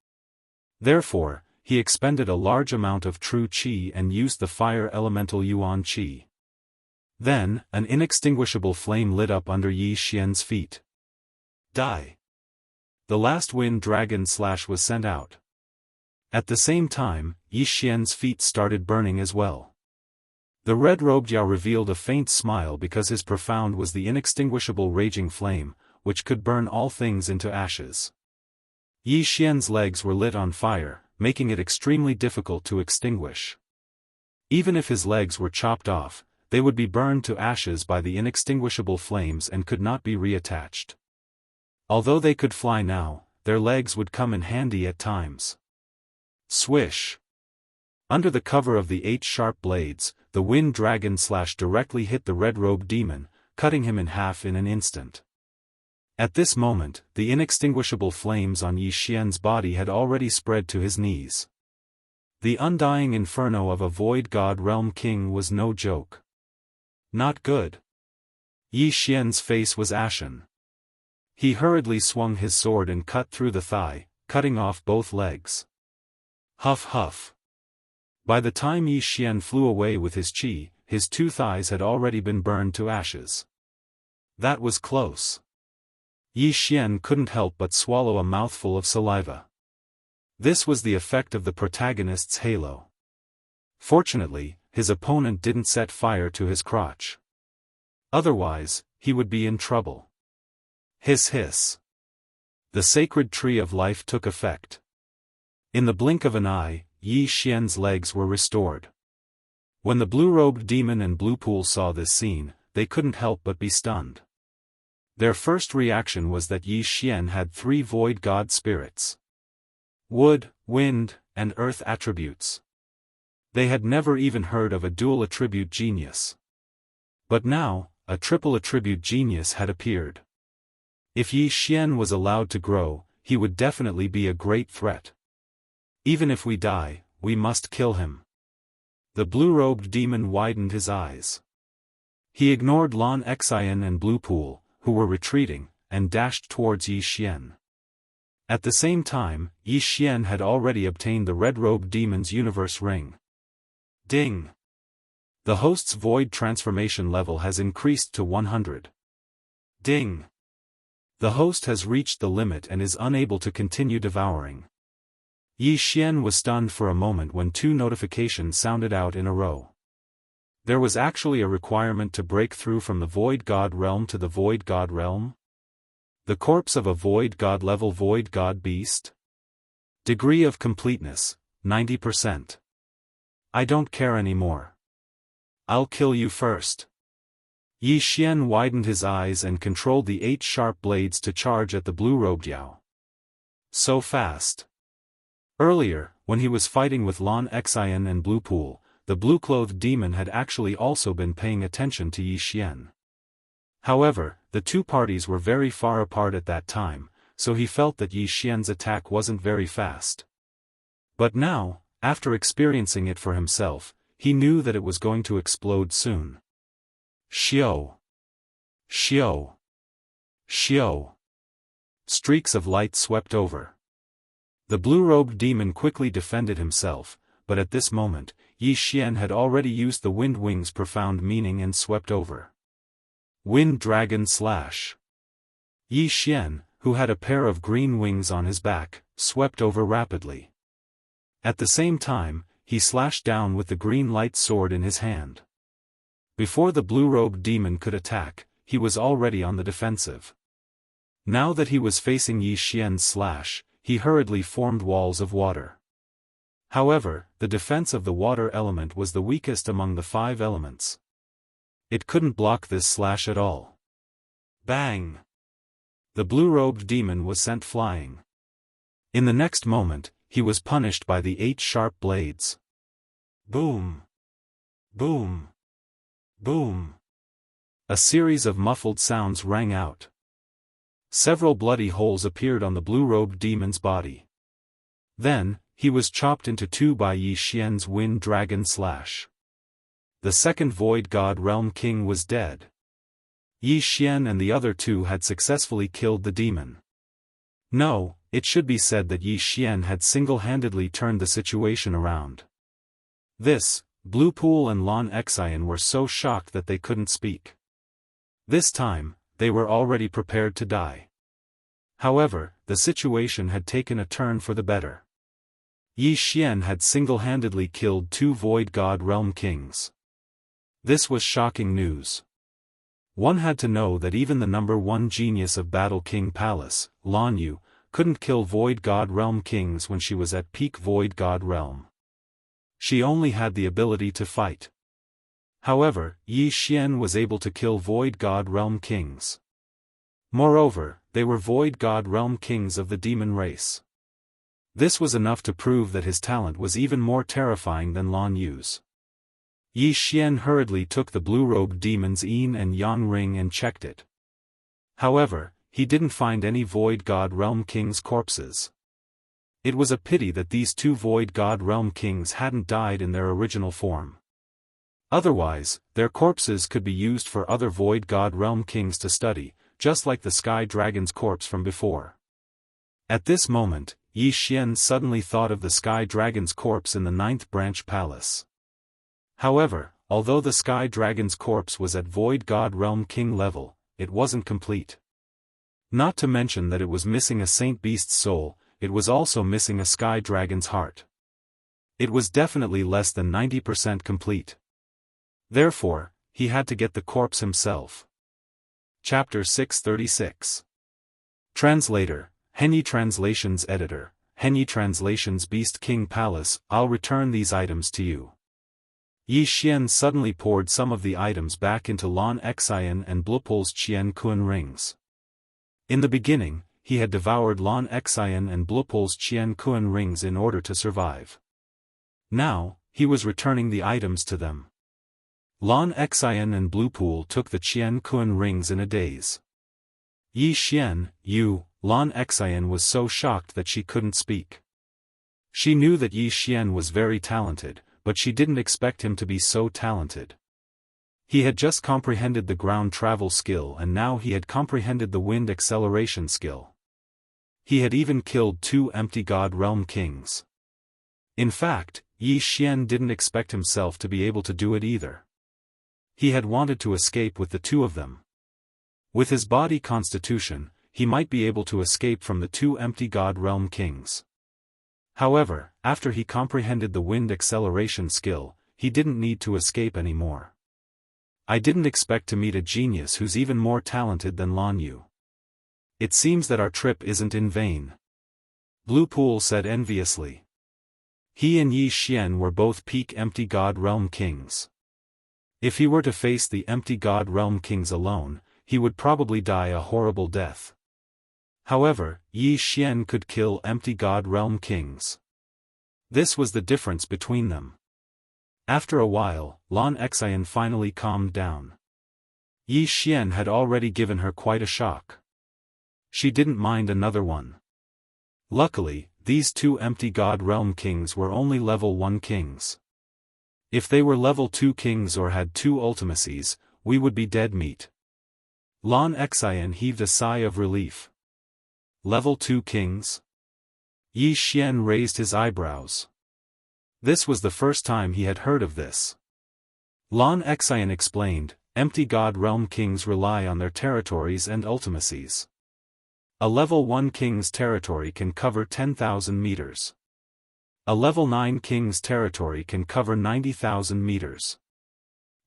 Therefore, he expended a large amount of true qi and used the fire elemental Yuan qi. Then, an inextinguishable flame lit up under Yi Xian's feet. Die. The last Wind Dragon Slash was sent out. At the same time, Yi Xian's feet started burning as well. The red-robed Yao revealed a faint smile because his profound was the inextinguishable raging flame, which could burn all things into ashes. Yi Xian's legs were lit on fire, making it extremely difficult to extinguish. Even if his legs were chopped off, they would be burned to ashes by the inextinguishable flames and could not be reattached. Although they could fly now, their legs would come in handy at times. Swish! Under the cover of the 8 sharp blades, the Wind Dragon Slash directly hit the red-robed demon, cutting him in half in an instant. At this moment, the inextinguishable flames on Yi Xian's body had already spread to his knees. The undying inferno of a Void God Realm King was no joke. Not good. Yi Xian's face was ashen. He hurriedly swung his sword and cut through the thigh, cutting off both legs. Huff huff. By the time Yi Xian flew away with his qi, his 2 thighs had already been burned to ashes. That was close. Yi Xian couldn't help but swallow a mouthful of saliva. This was the effect of the protagonist's halo. Fortunately, his opponent didn't set fire to his crotch. Otherwise, he would be in trouble. Hiss hiss. The sacred tree of life took effect. In the blink of an eye, Yi Xian's legs were restored. When the blue-robed demon and Blue Pool saw this scene, they couldn't help but be stunned. Their first reaction was that Yi Xian had 3 void god spirits. Wood, wind, and earth attributes. They had never even heard of a dual attribute genius. But now, a triple attribute genius had appeared. If Yi Xian was allowed to grow, he would definitely be a great threat. Even if we die, we must kill him. The blue-robed demon widened his eyes. He ignored Lan Xian and Blue Pool, who were retreating, and dashed towards Yi Xian. At the same time, Yi Xian had already obtained the red-robed demon's universe ring. Ding! The host's void transformation level has increased to 100. Ding! The host has reached the limit and is unable to continue devouring. Yi Xian was stunned for a moment when 2 notifications sounded out in a row. There was actually a requirement to break through from the Void God realm to the Void God realm? The corpse of a Void God level Void God beast? Degree of completeness, 90%. I don't care anymore. I'll kill you first. Yi Xian widened his eyes and controlled the 8 sharp blades to charge at the blue-robed Yao. So fast. Earlier, when he was fighting with Lan Xian and Blue Pool, the blue-clothed demon had actually also been paying attention to Yi Xian. However, the 2 parties were very far apart at that time, so he felt that Yi Xian's attack wasn't very fast. But now, after experiencing it for himself, he knew that it was going to explode soon. Xiao! Xiao! Xiao! Streaks of light swept over. The blue-robed demon quickly defended himself, but at this moment, Yi Xian had already used the wind wing's profound meaning and swept over. Wind Dragon Slash. Yi Xian, who had a pair of green wings on his back, swept over rapidly. At the same time, he slashed down with the green light sword in his hand. Before the blue-robed demon could attack, he was already on the defensive. Now that he was facing Yi Xian's slash, he hurriedly formed walls of water. However, the defense of the water element was the weakest among the 5 elements. It couldn't block this slash at all. Bang! The blue-robed demon was sent flying. In the next moment, he was punished by the 8 sharp blades. Boom! Boom! Boom! A series of muffled sounds rang out. Several bloody holes appeared on the blue-robed demon's body. Then, he was chopped into 2 by Yi Xian's Wind Dragon Slash. The second Void God Realm King was dead. Yi Xian and the other 2 had successfully killed the demon. No, it should be said that Yi Xian had single-handedly turned the situation around. This, Blue Pool and Lan Xian were so shocked that they couldn't speak. This time, they were already prepared to die. However, the situation had taken a turn for the better. Yi Xian had single-handedly killed 2 Void God Realm Kings. This was shocking news. One had to know that even the number 1 genius of Battle King Palace, Lan Yu, couldn't kill Void God Realm Kings when she was at peak Void God Realm. She only had the ability to fight. However, Yi Xian was able to kill Void God Realm Kings. Moreover, they were Void God Realm Kings of the demon race. This was enough to prove that his talent was even more terrifying than Lan Yu's. Yi Xian hurriedly took the blue-robed demon's yin and yang ring and checked it. However, he didn't find any Void God Realm Kings' corpses. It was a pity that these 2 Void God Realm Kings hadn't died in their original form. Otherwise, their corpses could be used for other Void God Realm Kings to study, just like the Sky Dragon's corpse from before. At this moment, Yi Xian suddenly thought of the Sky Dragon's corpse in the 9th Branch Palace. However, although the Sky Dragon's corpse was at Void God Realm King level, it wasn't complete. Not to mention that it was missing a Saint Beast's soul, it was also missing a Sky Dragon's heart. It was definitely less than 90% complete. Therefore, he had to get the corpse himself. Chapter 636. Translator, Henyi Translations Editor, Henyi Translations Beast King Palace, I'll return these items to you. Yi Xian suddenly poured some of the items back into Lan Xian and Blupul's Qian Kun rings. In the beginning, he had devoured Lan Xian and Blupul's Qian Kun rings in order to survive. Now, he was returning the items to them. Lan Xian and Blupul took the Qian Kun rings in a daze. Yi Xian, Lan Xian was so shocked that she couldn't speak. She knew that Yi Xian was very talented, but she didn't expect him to be so talented. He had just comprehended the ground travel skill and now he had comprehended the wind acceleration skill. He had even killed 2 empty God Realm Kings. In fact, Yi Xian didn't expect himself to be able to do it either. He had wanted to escape with the 2 of them. With his body constitution, he might be able to escape from the 2 empty God Realm Kings. However, after he comprehended the wind acceleration skill, he didn't need to escape anymore. I didn't expect to meet a genius who's even more talented than Lan Yu. It seems that our trip isn't in vain. Blupul said enviously. He and Yi Xian were both peak empty God Realm Kings. If he were to face the empty God Realm Kings alone, he would probably die a horrible death. However, Yi Xian could kill empty God Realm Kings. This was the difference between them. After a while, Lan Xian finally calmed down. Yi Xian had already given her quite a shock. She didn't mind another one. Luckily, these 2 empty God Realm Kings were only level 1 kings. If they were level 2 kings or had 2 ultimacies, we would be dead meat. Lan Xian heaved a sigh of relief. Level 2 kings? Yi Xian raised his eyebrows. This was the first time he had heard of this. Lan Xian explained, empty God Realm Kings rely on their territories and ultimacies. A level 1 king's territory can cover 10,000 meters. A level 9 king's territory can cover 90,000 meters.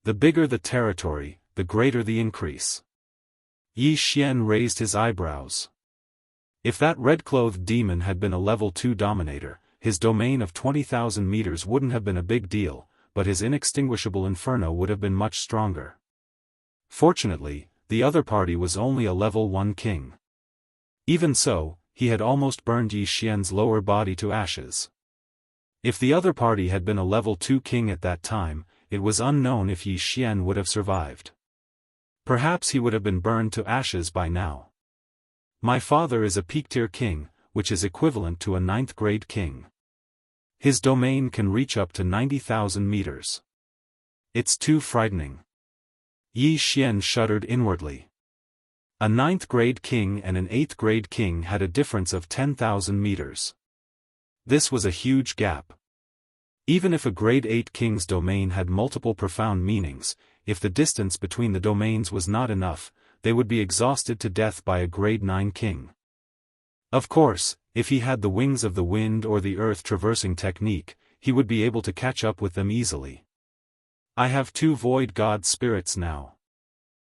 The bigger the territory, the greater the increase. Yi Xian raised his eyebrows. If that red-clothed demon had been a level 2 dominator, his domain of 20,000 meters wouldn't have been a big deal, but his inextinguishable inferno would have been much stronger. Fortunately, the other party was only a level 1 king. Even so, he had almost burned Yi Xian's lower body to ashes. If the other party had been a level 2 king at that time, it was unknown if Yi Xian would have survived. Perhaps he would have been burned to ashes by now. My father is a peak-tier king, which is equivalent to a 9th grade king. His domain can reach up to 90,000 meters. It's too frightening. Yi Xian shuddered inwardly. A 9th grade king and an 8th grade king had a difference of 10,000 meters. This was a huge gap. Even if a grade 8 king's domain had multiple profound meanings, if the distance between the domains was not enough, they would be exhausted to death by a grade 9 king. Of course, if he had the wings of the wind or the earth traversing technique, he would be able to catch up with them easily. I have 2 void god spirits now.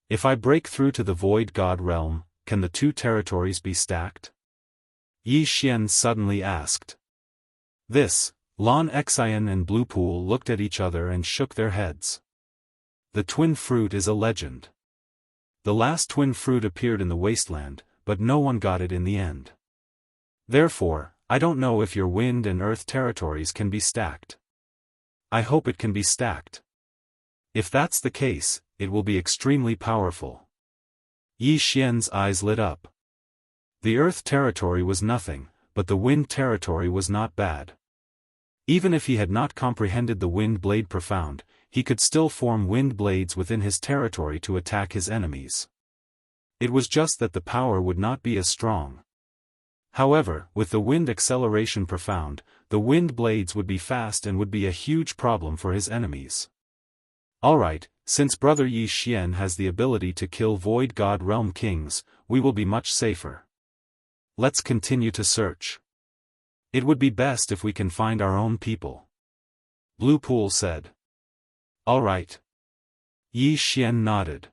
If I break through to the void god realm, can the 2 territories be stacked? Yi Xian suddenly asked. This, Lan Xian and Blupul looked at each other and shook their heads. The twin fruit is a legend. The last twin fruit appeared in the wasteland, but no one got it in the end. Therefore, I don't know if your wind and earth territories can be stacked. I hope it can be stacked. If that's the case, it will be extremely powerful. Yi Xian's eyes lit up. The earth territory was nothing, but the wind territory was not bad. Even if he had not comprehended the wind blade profound, he could still form wind blades within his territory to attack his enemies. It was just that the power would not be as strong. However, with the wind acceleration profound, the wind blades would be fast and would be a huge problem for his enemies. Alright, since Brother Yi Xian has the ability to kill Void God Realm Kings, we will be much safer. Let's continue to search. It would be best if we can find our own people. Blue Pool said. Alright. Yi Xian nodded.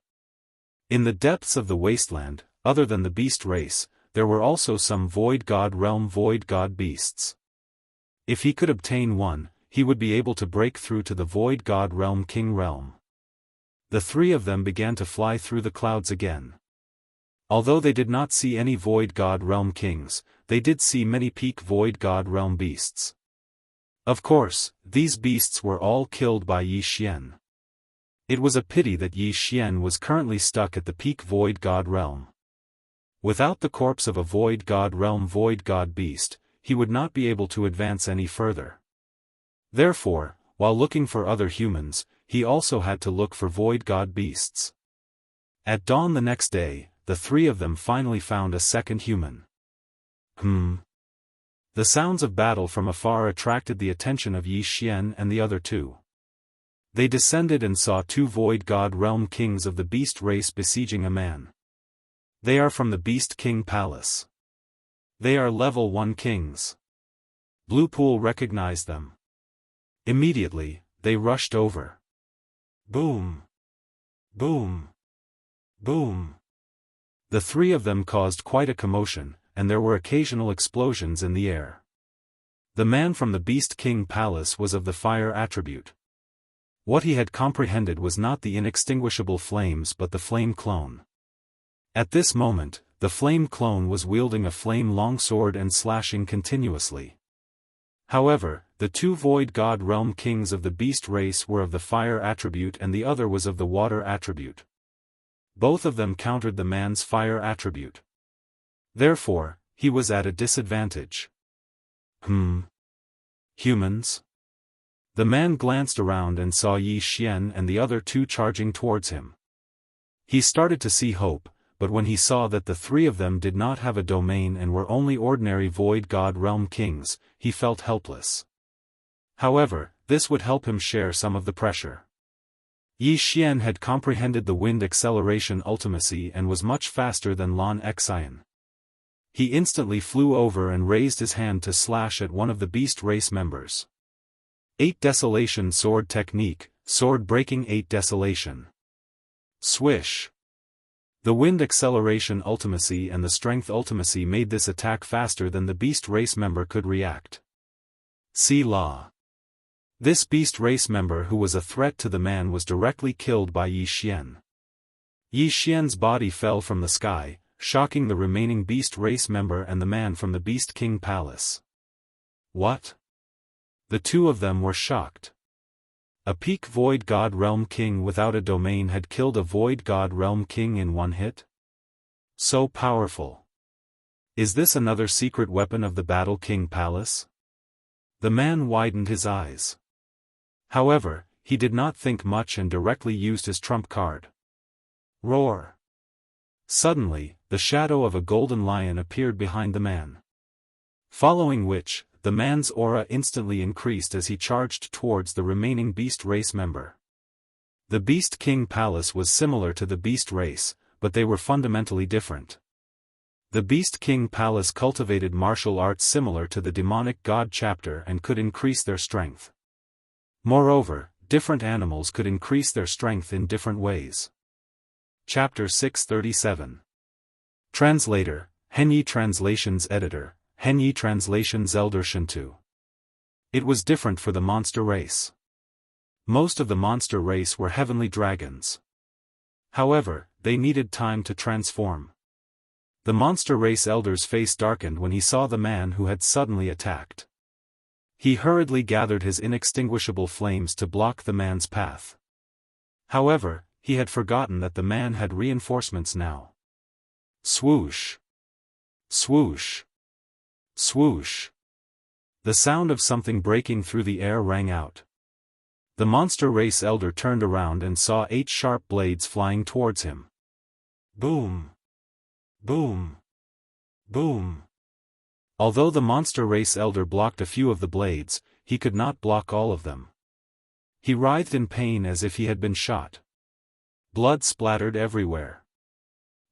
In the depths of the wasteland, other than the beast race, there were also some Void God Realm Void God beasts. If he could obtain one, he would be able to break through to the Void God Realm King realm. The three of them began to fly through the clouds again. Although they did not see any Void God Realm Kings, they did see many peak Void God Realm beasts. Of course, these beasts were all killed by Yi Xian. It was a pity that Yi Xian was currently stuck at the peak Void God Realm. Without the corpse of a Void God Realm Void God beast, he would not be able to advance any further. Therefore, while looking for other humans, he also had to look for Void God beasts. At dawn the next day, the three of them finally found a second human. The sounds of battle from afar attracted the attention of Yi Xian and the other two. They descended and saw two Void God Realm Kings of the beast race besieging a man. They are from the Beast King Palace. They are level 1 kings. Blue Pool recognized them. Immediately, they rushed over. Boom! Boom! Boom! The three of them caused quite a commotion, and there were occasional explosions in the air. The man from the Beast King Palace was of the fire attribute. What he had comprehended was not the inextinguishable flames but the flame clone. At this moment, the flame clone was wielding a flame longsword and slashing continuously. However, the two Void God Realm Kings of the beast race were of the fire attribute and the other was of the water attribute. Both of them countered the man's fire attribute. Therefore, he was at a disadvantage. Humans? The man glanced around and saw Yi Xian and the other two charging towards him. He started to see hope, but when he saw that the three of them did not have a domain and were only ordinary Void God Realm Kings, he felt helpless. However, this would help him share some of the pressure. Yi Xian had comprehended the wind acceleration ultimacy and was much faster than Lan Xian. He instantly flew over and raised his hand to slash at one of the beast race members. 8 Desolation Sword Technique, Sword Breaking 8 Desolation. Swish! The wind acceleration ultimacy and the strength ultimacy made this attack faster than the beast race member could react. See Law. This beast race member who was a threat to the man was directly killed by Yi Xian. Yi Xian's body fell from the sky, shocking the remaining beast race member and the man from the Beast King Palace. What? The two of them were shocked. A peak Void God Realm King without a domain had killed a Void God Realm King in one hit? So powerful. Is this another secret weapon of the Battle King Palace? The man widened his eyes. However, he did not think much and directly used his trump card. Roar! Suddenly, the shadow of a golden lion appeared behind the man. Following which, the man's aura instantly increased as he charged towards the remaining beast race member. The Beast King Palace was similar to the beast race, but they were fundamentally different. The Beast King Palace cultivated martial arts similar to the demonic god chapter and could increase their strength. Moreover, different animals could increase their strength in different ways. Chapter 637. Translator, Henyi Translations Editor, Henyi Translations Elder Shintu. It was different for the monster race. Most of the monster race were heavenly dragons. However, they needed time to transform. The monster race elder's face darkened when he saw the man who had suddenly attacked. He hurriedly gathered his inextinguishable flames to block the man's path. However, he had forgotten that the man had reinforcements now. Swoosh! Swoosh! Swoosh! The sound of something breaking through the air rang out. The monster race elder turned around and saw 8 sharp blades flying towards him. Boom! Boom! Boom! Although the monster race elder blocked a few of the blades, he could not block all of them. He writhed in pain as if he had been shot. Blood splattered everywhere.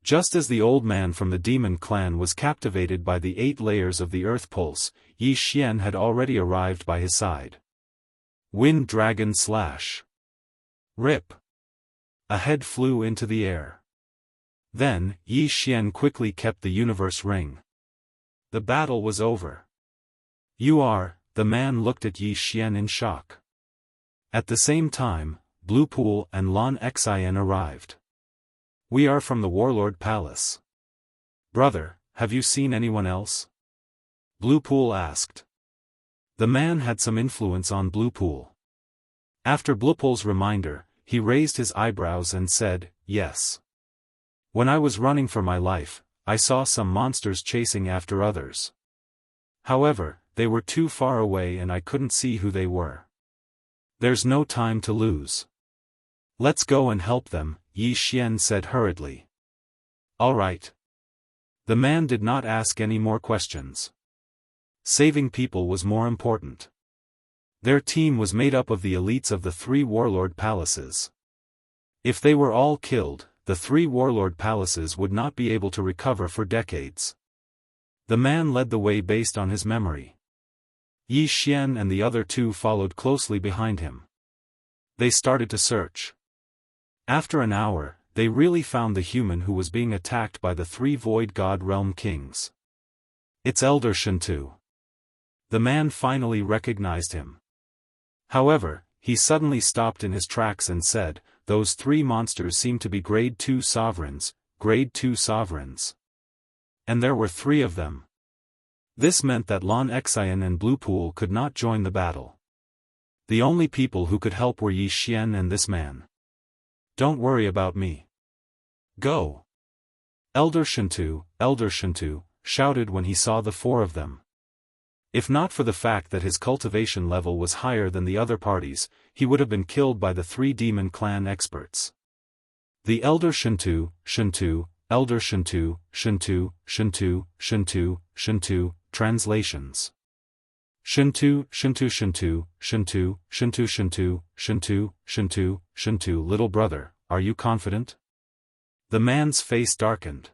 Just as the old man from the demon clan was captivated by the 8 layers of the earth pulse, Yi Xian had already arrived by his side. Wind Dragon Slash. Rip. A head flew into the air. Then, Yi Xian quickly kept the universe ring. The battle was over. The man looked at Yi Xian in shock. At the same time, Blue Pool and Lan Xian arrived. We are from the Warlord Palace. Brother, have you seen anyone else? Blue Pool asked. The man had some influence on Blue Pool. After Blue Pool's reminder, he raised his eyebrows and said, yes. When I was running for my life, I saw some monsters chasing after others. However, they were too far away and I couldn't see who they were. There's no time to lose. Let's go and help them, Yi Xian said hurriedly. All right. The man did not ask any more questions. Saving people was more important. Their team was made up of the elites of the 3 warlord palaces. If they were all killed, the 3 warlord palaces would not be able to recover for decades. The man led the way based on his memory. Yi Xian and the other 2 followed closely behind him. They started to search. After an hour, they really found the human who was being attacked by the 3 Void God Realm Kings. It's Elder Shintu. The man finally recognized him. However, he suddenly stopped in his tracks and said, those 3 monsters seem to be Grade 2 sovereigns, Grade 2 sovereigns. And there were 3 of them. This meant that Lan Xian and Blue Pool could not join the battle. The only people who could help were Yi Xian and this man. Don't worry about me. Go! Elder Shintu, shouted when he saw the 4 of them. If not for the fact that his cultivation level was higher than the other parties, he would have been killed by the 3 demon clan experts. The Elder Shintu, Elder Shintu, translations. Shintu, little brother, are you confident? The man's face darkened.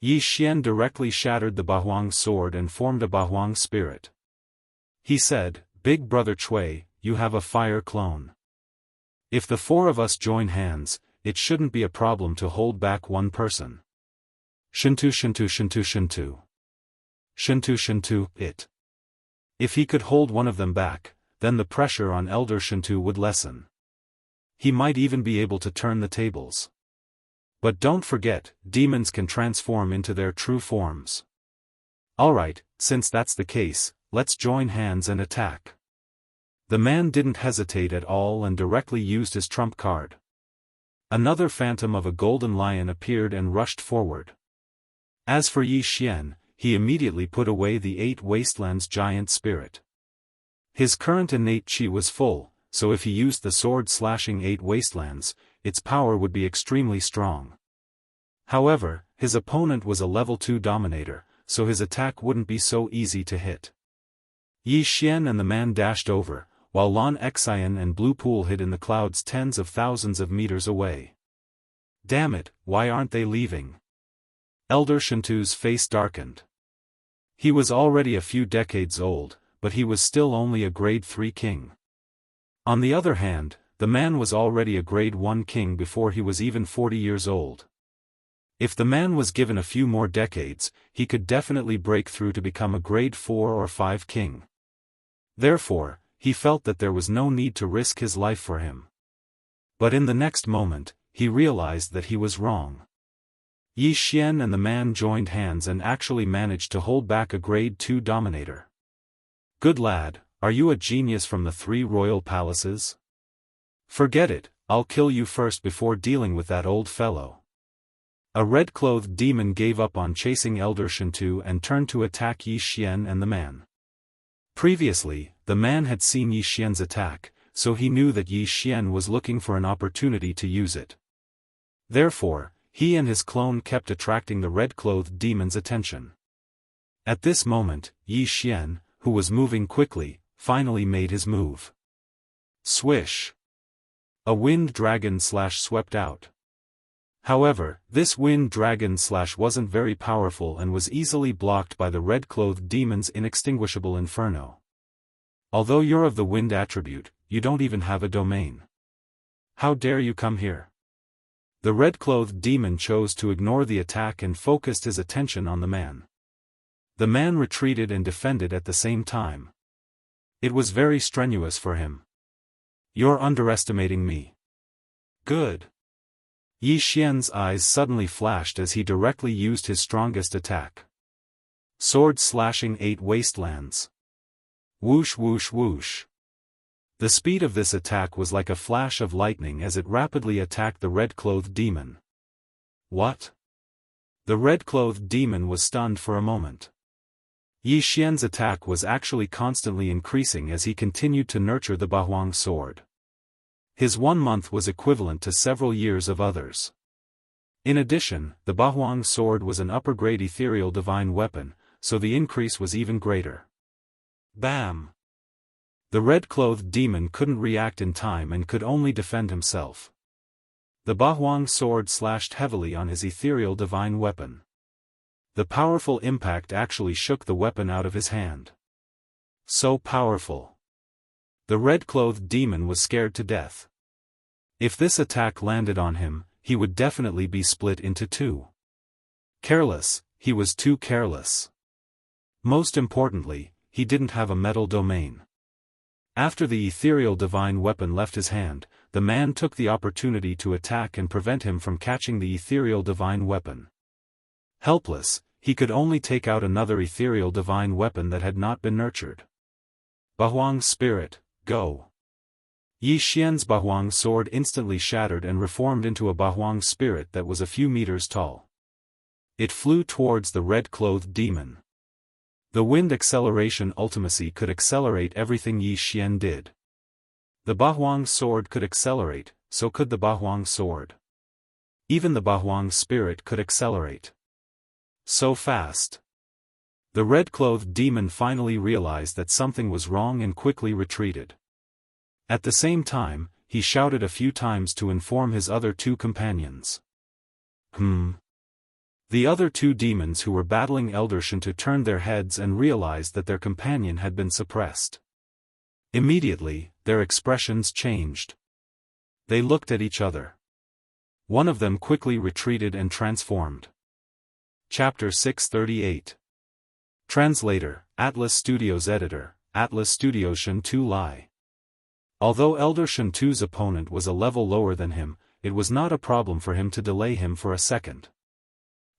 Yi Xian directly shattered the Bahuang sword and formed a Bahuang spirit. He said, Big brother Chui, you have a fire clone. If the 4 of us join hands, it shouldn't be a problem to hold back one person. Shintu, it. If he could hold one of them back, then the pressure on Elder Shintu would lessen. He might even be able to turn the tables. But don't forget, demons can transform into their true forms. Alright, since that's the case, let's join hands and attack. The man didn't hesitate at all and directly used his trump card. Another phantom of a golden lion appeared and rushed forward. As for Yi Xian, he immediately put away the 8 Wastelands giant spirit. His current innate chi was full, so if he used the sword slashing 8 Wastelands, its power would be extremely strong. However, his opponent was a level 2 dominator, so his attack wouldn't be so easy to hit. Yi Xian and the man dashed over, while Lan Xian and Blue Pool hid in the clouds tens of thousands of meters away. Damn it, why aren't they leaving? Elder Shintu's face darkened. He was already a few decades old, but he was still only a Grade 3 king. On the other hand, the man was already a Grade 1 king before he was even 40 years old. If the man was given a few more decades, he could definitely break through to become a Grade 4 or 5 king. Therefore, he felt that there was no need to risk his life for him. But in the next moment, he realized that he was wrong. Yi Xian and the man joined hands and actually managed to hold back a Grade 2 dominator. Good lad, are you a genius from the 3 royal palaces? Forget it, I'll kill you first before dealing with that old fellow. A red-clothed demon gave up on chasing Elder Shintu and turned to attack Yi Xian and the man. Previously, the man had seen Yi Xian's attack, so he knew that Yi Xian was looking for an opportunity to use it. Therefore, he and his clone kept attracting the red-clothed demon's attention. At this moment, Yi Xian, who was moving quickly, finally made his move. Swish! A wind dragon slash swept out. However, this wind dragon slash wasn't very powerful and was easily blocked by the red-clothed demon's inextinguishable inferno. Although you're of the wind attribute, you don't even have a domain. How dare you come here? The red-clothed demon chose to ignore the attack and focused his attention on the man. The man retreated and defended at the same time. It was very strenuous for him. You're underestimating me. Good. Yi Xian's eyes suddenly flashed as he directly used his strongest attack. Sword slashing 8 wastelands. Whoosh whoosh whoosh. The speed of this attack was like a flash of lightning as it rapidly attacked the red-clothed demon. What? The red-clothed demon was stunned for a moment. Yi Xian's attack was actually constantly increasing as he continued to nurture the Bahuang sword. His 1 month was equivalent to several years of others. In addition, the Bahuang sword was an upper-grade ethereal divine weapon, so the increase was even greater. Bam! The red-clothed demon couldn't react in time and could only defend himself. The Bahuang sword slashed heavily on his ethereal divine weapon. The powerful impact actually shook the weapon out of his hand. So powerful. The red-clothed demon was scared to death. If this attack landed on him, he would definitely be split into 2. Careless, he was too careless. Most importantly, he didn't have a metal domain. After the ethereal divine weapon left his hand, the man took the opportunity to attack and prevent him from catching the ethereal divine weapon. Helpless, he could only take out another ethereal divine weapon that had not been nurtured. Bahuang spirit, go! Yi Xian's Bahuang sword instantly shattered and reformed into a Bahuang spirit that was a few meters tall. It flew towards the red-clothed demon. The wind acceleration ultimacy could accelerate everything Yi Xian did. The Bahuang sword could accelerate, so could the Bahuang sword. Even the Bahuang spirit could accelerate. So fast. The red-clothed demon finally realized that something was wrong and quickly retreated. At the same time, he shouted a few times to inform his other 2 companions. The other 2 demons who were battling Elder Shinto turned their heads and realized that their companion had been suppressed. Immediately, their expressions changed. They looked at each other. One of them quickly retreated and transformed. Chapter 638. Translator, Atlas Studios Editor, Atlas Studios Shinto Lai. Although Elder Shinto's opponent was a level lower than him, it was not a problem for him to delay him for a second.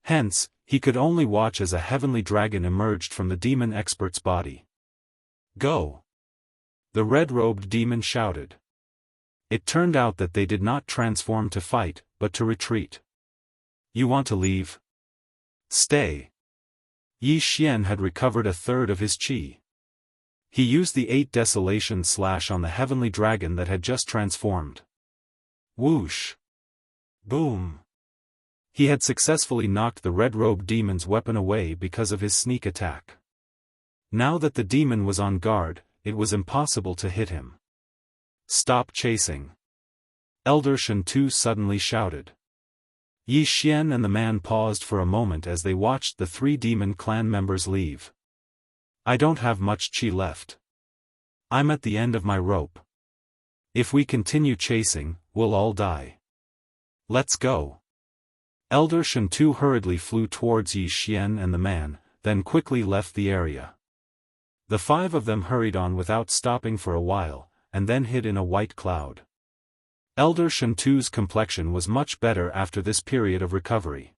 Hence, he could only watch as a heavenly dragon emerged from the demon expert's body. Go! The red-robed demon shouted. It turned out that they did not transform to fight, but to retreat. You want to leave? Stay. Yi Xian had recovered 1/3 of his qi. He used the 8 desolation slash on the heavenly dragon that had just transformed. Whoosh! Boom! He had successfully knocked the red-robed demon's weapon away because of his sneak attack. Now that the demon was on guard, it was impossible to hit him. Stop chasing! Elder Shinto suddenly shouted. Yi Xian and the man paused for a moment as they watched the 3 demon clan members leave. I don't have much qi left. I'm at the end of my rope. If we continue chasing, we'll all die. Let's go. Elder Shinto hurriedly flew towards Yi Xian and the man, then quickly left the area. The 5 of them hurried on without stopping for a while, and then hid in a white cloud. Elder Shinto's complexion was much better after this period of recovery.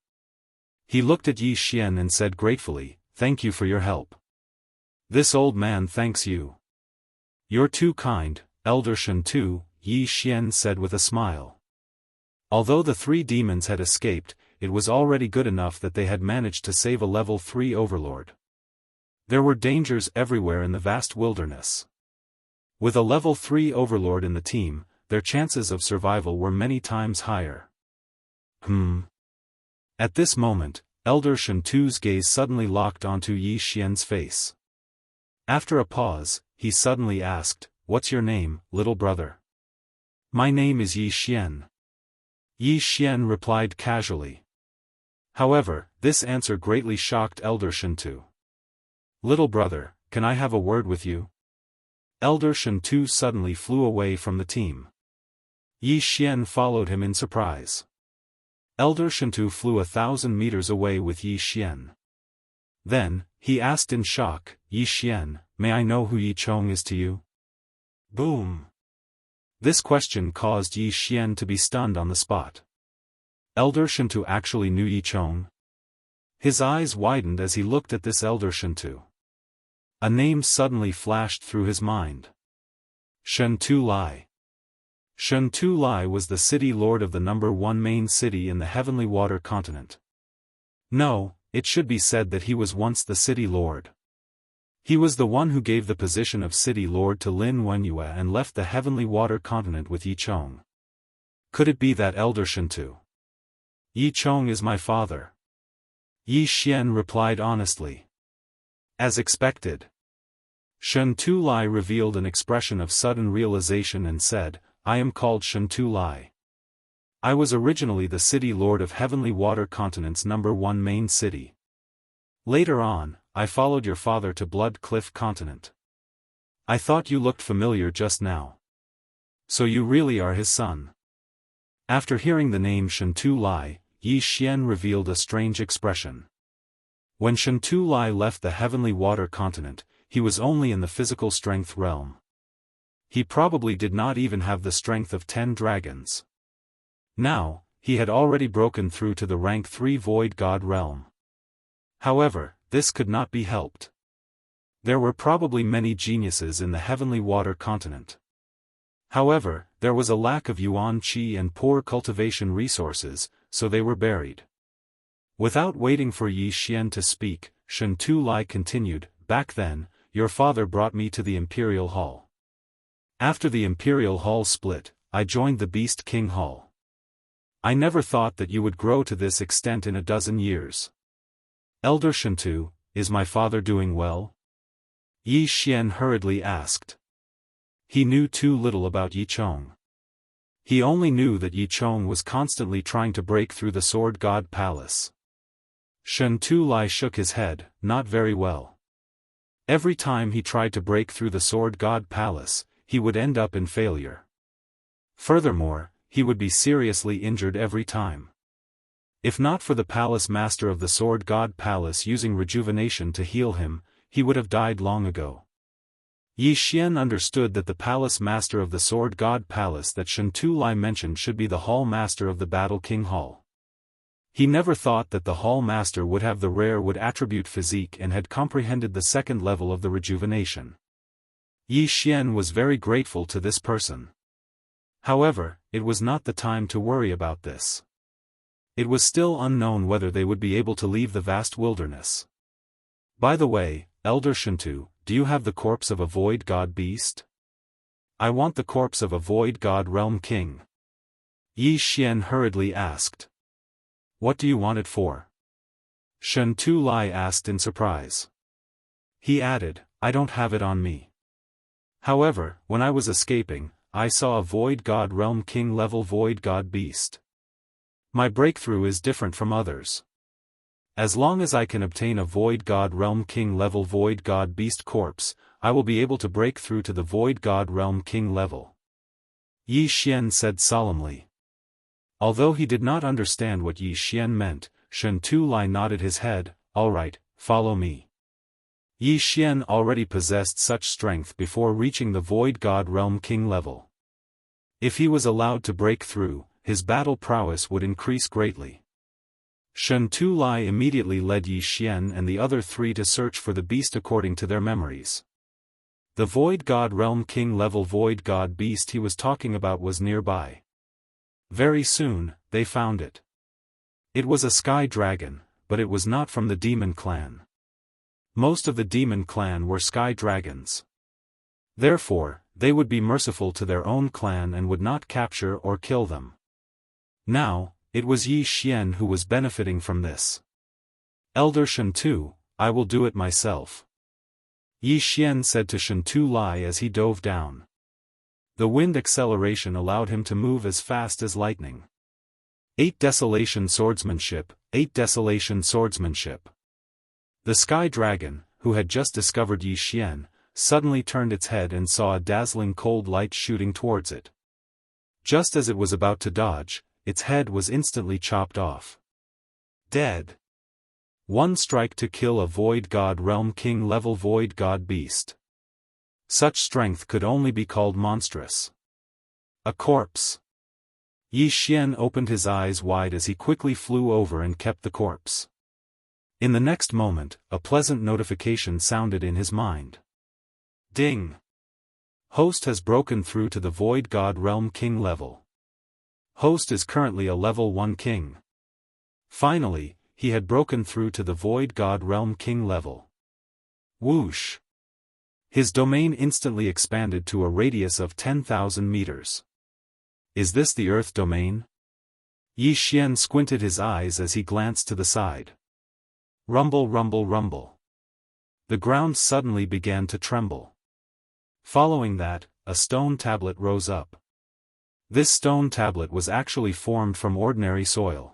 He looked at Yi Xian and said gratefully, "Thank you for your help." "This old man thanks you." "You're too kind, Elder Shinto," Yi Xian said with a smile. Although the 3 demons had escaped, it was already good enough that they had managed to save a level 3 overlord. There were dangers everywhere in the vast wilderness. With a level 3 overlord in the team, their chances of survival were many times higher. At this moment, Elder Shentu's gaze suddenly locked onto Yi Xian's face. After a pause, he suddenly asked, "What's your name, little brother?" "My name is Yi Xian." Yi Xian replied casually. However, this answer greatly shocked Elder Shentu. "Little brother, can I have a word with you?" Elder Shentu suddenly flew away from the team. Yi Xian followed him in surprise. Elder Shentu flew 1,000 meters away with Yi Xian. Then, he asked in shock, "Yi Xian, may I know who Yi Chong is to you?" Boom! This question caused Yi Xian to be stunned on the spot. Elder Shentu actually knew Yi Chong? His eyes widened as he looked at this Elder Shentu. A name suddenly flashed through his mind. Shentu Lai. Shentu Lai was the city lord of the #1 main city in the Heavenly Water continent. No, it should be said that he was once the city lord. He was the one who gave the position of city lord to Lin Wenyue and left the Heavenly Water continent with Yi Chong. Could it be that Elder Shentu? "Yi Chong is my father." Yi Xian replied honestly. As expected. Shentu Lai revealed an expression of sudden realization and said, "I am called Shentu Lai. I was originally the city lord of Heavenly Water continent's #1 main city. Later on, I followed your father to Blood Cliff continent. I thought you looked familiar just now. So you really are his son." After hearing the name Shentu Lai, Yi Xian revealed a strange expression. When Shentu Lai left the Heavenly Water continent, he was only in the physical strength realm. He probably did not even have the strength of 10 dragons. Now, he had already broken through to the rank 3 Void God realm. However, this could not be helped. There were probably many geniuses in the Heavenly Water continent. However, there was a lack of yuan qi and poor cultivation resources, so they were buried. Without waiting for Yi Xian to speak, Shentu Lai continued, "Back then, your father brought me to the Imperial Hall. After the Imperial Hall split, I joined the Beast King Hall. I never thought that you would grow to this extent in a dozen years. Elder Shentu, is my father doing well?" Yi Xian hurriedly asked. He knew too little about Yi Chong. He only knew that Yi Chong was constantly trying to break through the Sword God Palace. Shentu Lai shook his head, "Not very well. Every time he tried to break through the Sword God Palace, he would end up in failure. Furthermore, he would be seriously injured every time. If not for the Palace Master of the Sword God Palace using rejuvenation to heal him, he would have died long ago." Yi Xian understood that the Palace Master of the Sword God Palace that Shentu Lai mentioned should be the Hall Master of the Battle King Hall. He never thought that the Hall Master would have the rare wood attribute physique and had comprehended the second level of the rejuvenation. Yi Xian was very grateful to this person. However, it was not the time to worry about this. It was still unknown whether they would be able to leave the vast wilderness. "By the way, Elder Shentu, do you have the corpse of a Void God beast?" "I want the corpse of a Void God realm king." Yi Xian hurriedly asked. "What do you want it for?" Shentu Lai asked in surprise. He added, "I don't have it on me. However, when I was escaping, I saw a Void God realm king level Void God beast. My breakthrough is different from others. As long as I can obtain a Void God realm king level Void God beast corpse, I will be able to break through to the Void God realm king level," Yi Xian said solemnly. Although he did not understand what Yi Xian meant, Shentu Lai nodded his head, "All right, follow me." Yi Xian already possessed such strength before reaching the Void God realm king level. If he was allowed to break through, his battle prowess would increase greatly. Shentu Lai immediately led Yi Xian and the other 3 to search for the beast according to their memories. The Void God realm king level Void God beast he was talking about was nearby. Very soon, they found it. It was a sky dragon, but it was not from the demon clan. Most of the demon clan were sky dragons. Therefore, they would be merciful to their own clan and would not capture or kill them. Now, it was Yi Xian who was benefiting from this. Elder Shentu, I will do it myself. Yi Xian said to Shentu Lai as he dove down. The wind acceleration allowed him to move as fast as lightning. 8 Desolation Swordsmanship, 8 Desolation Swordsmanship. The Sky Dragon, who had just discovered Yi Xian, suddenly turned its head and saw a dazzling cold light shooting towards it. Just as it was about to dodge, its head was instantly chopped off. Dead. One strike to kill a Void God Realm King level Void God Beast. Such strength could only be called monstrous. A corpse. Yi Xian opened his eyes wide as he quickly flew over and kept the corpse. In the next moment, a pleasant notification sounded in his mind. Ding! Host has broken through to the Void God Realm King level. Host is currently a level 1 king. Finally, he had broken through to the Void God Realm King level. Whoosh! His domain instantly expanded to a radius of 10,000 meters. Is this the Earth domain? Yi Xian squinted his eyes as he glanced to the side. Rumble, rumble, rumble. The ground suddenly began to tremble. Following that, a stone tablet rose up. This stone tablet was actually formed from ordinary soil.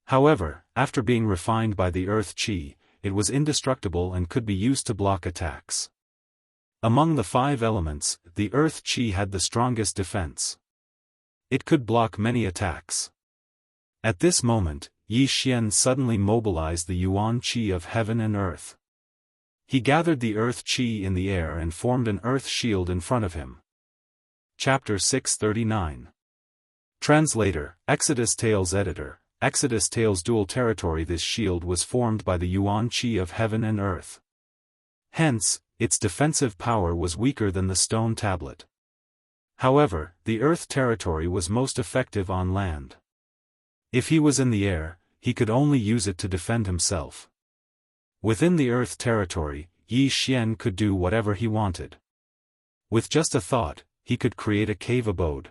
However, after being refined by the Earth Qi, it was indestructible and could be used to block attacks. Among the 5 elements, the Earth Qi had the strongest defense. It could block many attacks. At this moment, Yi Xian suddenly mobilized the Yuan Qi of heaven and earth. He gathered the Earth Qi in the air and formed an earth shield in front of him. Chapter 639. Translator, Exodus Tales Editor, Exodus Tales Dual Territory. This shield was formed by the Yuan Qi of heaven and earth. Hence, its defensive power was weaker than the stone tablet. However, the earth territory was most effective on land. If he was in the air, he could only use it to defend himself. Within the earth territory, Yi Xian could do whatever he wanted. With just a thought, he could create a cave abode.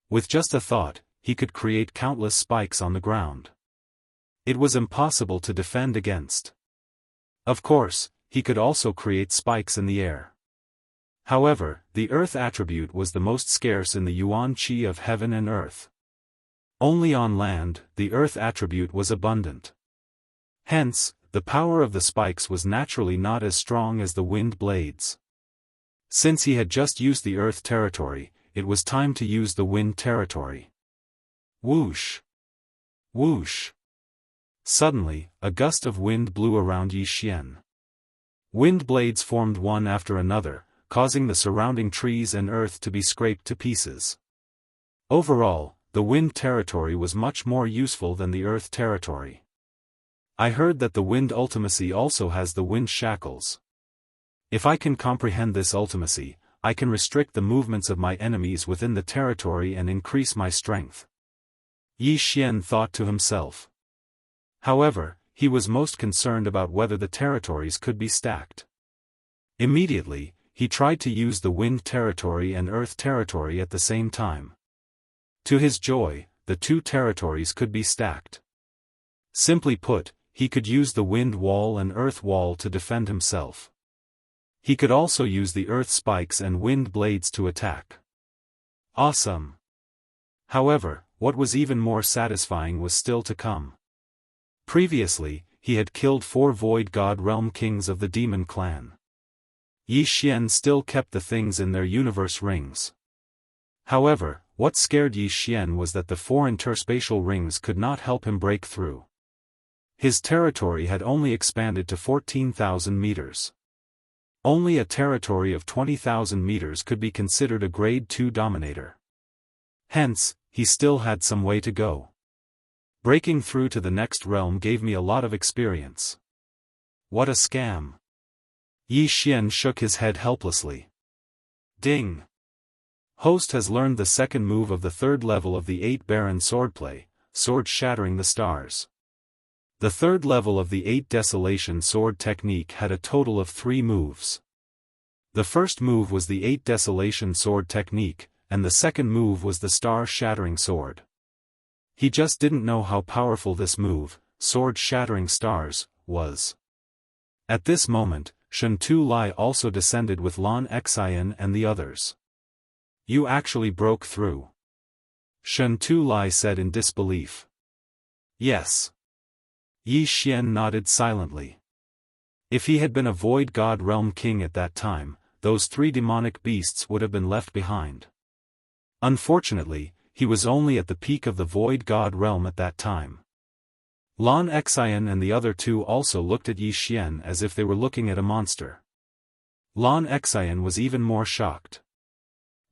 With just a thought, he could create countless spikes on the ground. It was impossible to defend against. Of course, he could also create spikes in the air. However, the earth attribute was the most scarce in the Yuan Qi of heaven and earth. Only on land, the earth attribute was abundant. Hence, the power of the spikes was naturally not as strong as the wind blades. Since he had just used the earth territory, it was time to use the wind territory. Whoosh! Whoosh! Suddenly, a gust of wind blew around Yi Xian. Wind blades formed one after another, causing the surrounding trees and earth to be scraped to pieces. Overall, the wind territory was much more useful than the earth territory. I heard that the wind ultimacy also has the wind shackles. If I can comprehend this ultimacy, I can restrict the movements of my enemies within the territory and increase my strength. Yi Xian thought to himself. However, he was most concerned about whether the territories could be stacked. Immediately, he tried to use the wind territory and earth territory at the same time. To his joy, the 2 territories could be stacked. Simply put, he could use the wind wall and earth wall to defend himself. He could also use the earth spikes and wind blades to attack. Awesome! However, what was even more satisfying was still to come. Previously, he had killed 4 Void God Realm Kings of the Demon Clan. Yi Xian still kept the things in their universe rings. However, what scared Yi Xian was that the 4 interspatial rings could not help him break through. His territory had only expanded to 14,000 meters. Only a territory of 20,000 meters could be considered a Grade 2 dominator. Hence, he still had some way to go. Breaking through to the next realm gave me a lot of experience. What a scam! Yi Xian shook his head helplessly. Ding! Host has learned the second move of the 3rd level of the 8 Baron swordplay, Sword Shattering the Stars. The 3rd level of the 8 Desolation sword technique had a total of 3 moves. The first move was the 8 Desolation sword technique, and the second move was the Star Shattering sword. He just didn't know how powerful this move, sword-shattering stars, was. At this moment, Shen Tu Lai also descended with Lan Xian and the others. You actually broke through. Shen Tu Lai said in disbelief. Yes. Yi Xian nodded silently. If he had been a Void God Realm King at that time, those 3 demonic beasts would have been left behind. Unfortunately, he was only at the peak of the Void God Realm at that time. Lan Xian and the other 2 also looked at Yi Xian as if they were looking at a monster. Lan Xian was even more shocked.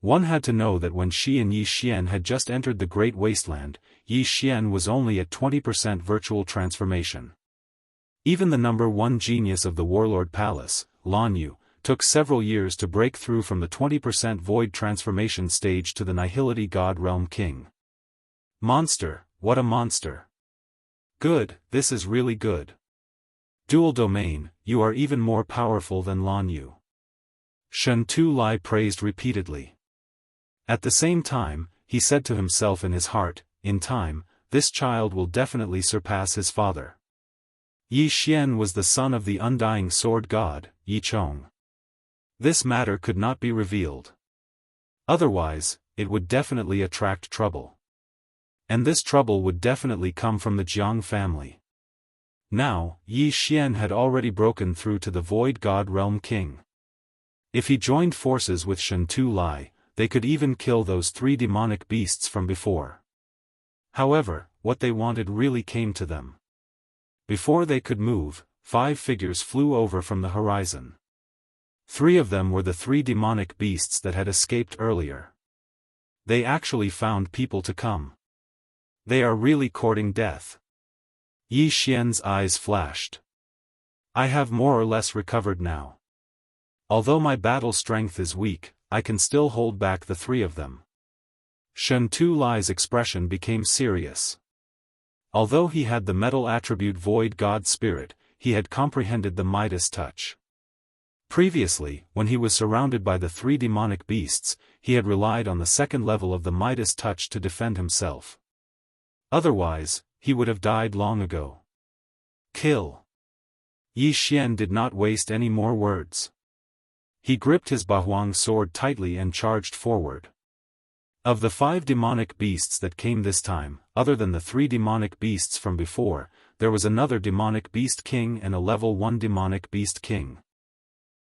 One had to know that when she and Yi Xian had just entered the Great Wasteland, Yi Xian was only at 20% virtual transformation. Even the number 1 genius of the Warlord Palace, Lan Yu, took several years to break through from the 20% void transformation stage to the Nihility God Realm King. Monster, what a monster. Good, this is really good. Dual domain, you are even more powerful than Lan Yu. Shen Tu Lai praised repeatedly. At the same time, he said to himself in his heart, in time, this child will definitely surpass his father. Yi Xian was the son of the undying sword god, Yi Chong. This matter could not be revealed. Otherwise, it would definitely attract trouble. And this trouble would definitely come from the Jianghu family. Now, Yi Xian had already broken through to the Void God Realm King. If he joined forces with Shen Tu Lai, they could even kill those 3 demonic beasts from before. However, what they wanted really came to them. Before they could move, 5 figures flew over from the horizon. 3 of them were the 3 demonic beasts that had escaped earlier. They actually found people to come. They are really courting death. Yi Xian's eyes flashed. I have more or less recovered now. Although my battle strength is weak, I can still hold back the 3 of them. Shen Tu Lai's expression became serious. Although he had the metal attribute Void God Spirit, he had comprehended the Midas touch. Previously, when he was surrounded by the 3 demonic beasts, he had relied on the 2nd level of the Midas touch to defend himself. Otherwise, he would have died long ago. Kill. Yi Xian did not waste any more words. He gripped his Bahuang sword tightly and charged forward. Of the 5 demonic beasts that came this time, other than the 3 demonic beasts from before, there was another demonic beast king and a level 1 demonic beast king.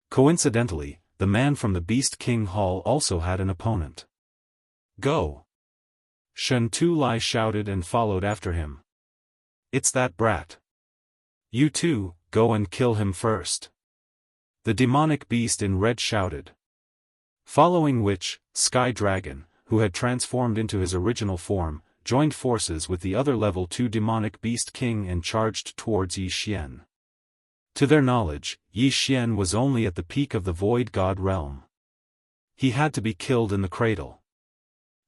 Coincidentally, the man from the Beast King Hall also had an opponent. Go! Shen Tu Lai shouted and followed after him. It's that brat. You two, go and kill him first. The demonic beast in red shouted. Following which, Sky Dragon, who had transformed into his original form, joined forces with the other level 2 demonic beast king and charged towards Yi Xian. To their knowledge, Yi Xian was only at the peak of the Void God realm. He had to be killed in the cradle.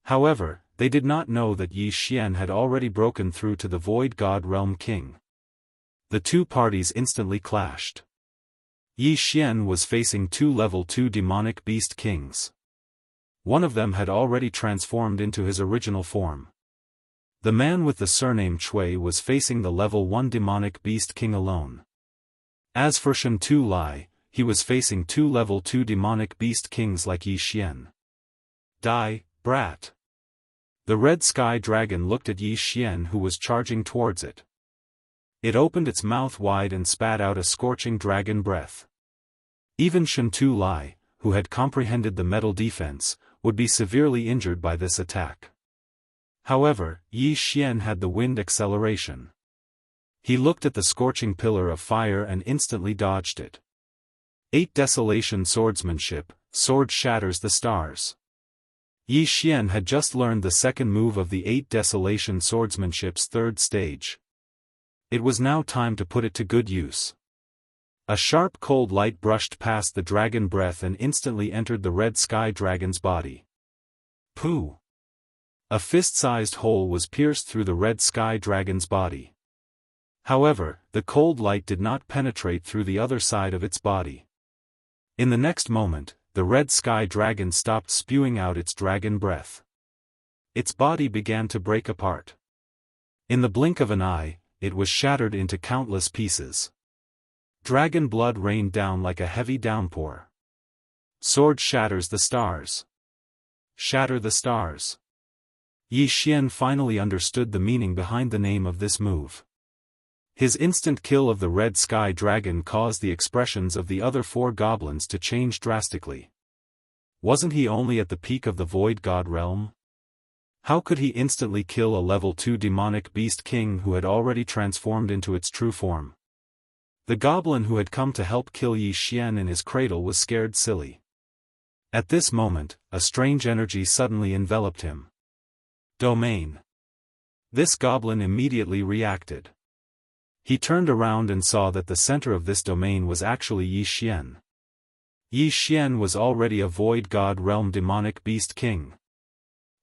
However, they did not know that Yi Xian had already broken through to the Void God Realm King. The 2 parties instantly clashed. Yi Xian was facing 2 level 2 demonic beast kings. One of them had already transformed into his original form. The man with the surname Chui was facing the level 1 demonic beast king alone. As for Shen Tu Lai, he was facing 2 level 2 demonic beast kings like Yi Xian. Die, brat! The red sky dragon looked at Yi Xian who was charging towards it. It opened its mouth wide and spat out a scorching dragon breath. Even Shen Tu Lai, who had comprehended the metal defense, would be severely injured by this attack. However, Yi Xian had the wind acceleration. He looked at the scorching pillar of fire and instantly dodged it. 8 Desolation Swordsmanship, sword shatters the stars. Yi Xian had just learned the 2nd move of the 8 Desolation Swordsmanship's 3rd stage. It was now time to put it to good use. A sharp cold light brushed past the dragon breath and instantly entered the red sky dragon's body. Pooh! A fist-sized hole was pierced through the red sky dragon's body. However, the cold light did not penetrate through the other side of its body. In the next moment, the red sky dragon stopped spewing out its dragon breath. Its body began to break apart. In the blink of an eye, it was shattered into countless pieces. Dragon blood rained down like a heavy downpour. Sword shatters the stars. Shatter the stars. Yi Xian finally understood the meaning behind the name of this move. His instant kill of the red sky dragon caused the expressions of the other 4 goblins to change drastically. Wasn't he only at the peak of the Void God realm? How could he instantly kill a level 2 demonic beast king who had already transformed into its true form? The goblin who had come to help kill Yi Xian in his cradle was scared silly. At this moment, a strange energy suddenly enveloped him. Domain. This goblin immediately reacted. He turned around and saw that the center of this domain was actually Yi Xian. Yi Xian was already a Void God realm demonic beast king.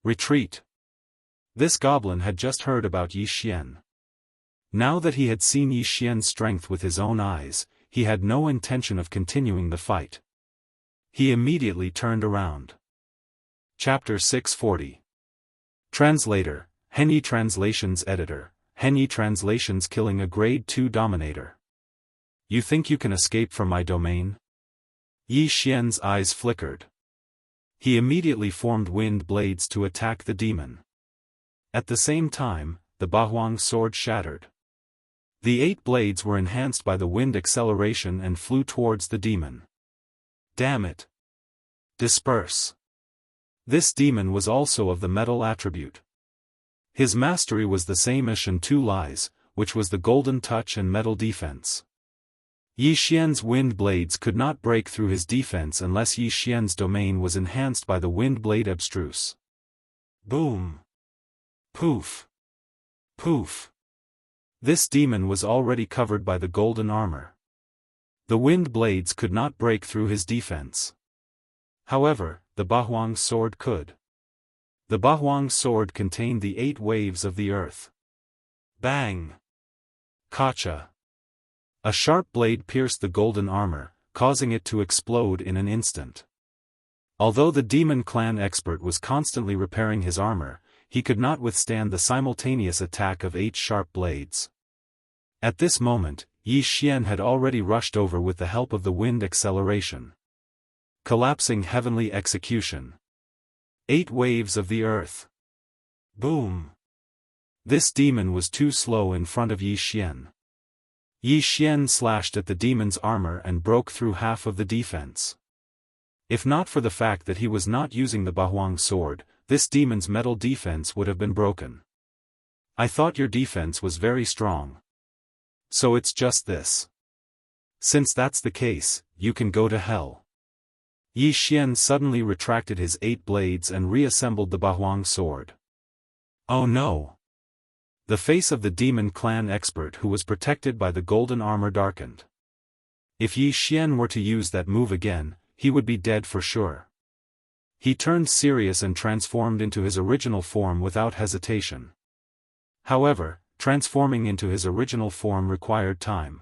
Retreat. This goblin had just heard about Yi Xian. Now that he had seen Yi Xian's strength with his own eyes, he had no intention of continuing the fight. He immediately turned around. Chapter 640. Translator, Henyi Translations Editor, Henyi Translations killing a Grade 2 Dominator. You think you can escape from my domain? Yi Xian's eyes flickered. He immediately formed wind blades to attack the demon. At the same time, the Bahuang sword shattered. The 8 blades were enhanced by the wind acceleration and flew towards the demon. Damn it! Disperse. This demon was also of the metal attribute. His mastery was the same as Shen Tu Lai's, which was the golden touch and metal defense. Yi Xian's wind blades could not break through his defense unless Yi Xian's domain was enhanced by the wind blade abstruse. Boom! Poof! Poof! This demon was already covered by the golden armor. The wind blades could not break through his defense. However, the Bahuang sword could. The Bahuang sword contained the 8 waves of the earth. Bang! Kacha! A sharp blade pierced the golden armor, causing it to explode in an instant. Although the demon clan expert was constantly repairing his armor, he could not withstand the simultaneous attack of 8 sharp blades. At this moment, Yi Xian had already rushed over with the help of the wind acceleration. Collapsing heavenly execution. 8 waves of the earth. Boom! This demon was too slow in front of Yi Xian. Yi Xian slashed at the demon's armor and broke through half of the defense. If not for the fact that he was not using the Bahuang sword, this demon's metal defense would have been broken. I thought your defense was very strong. So it's just this. Since that's the case, you can go to hell. Yi Xian suddenly retracted his 8 blades and reassembled the Bahuang sword. Oh no! The face of the demon clan expert who was protected by the golden armor darkened. If Yi Xian were to use that move again, he would be dead for sure. He turned serious and transformed into his original form without hesitation. However, transforming into his original form required time.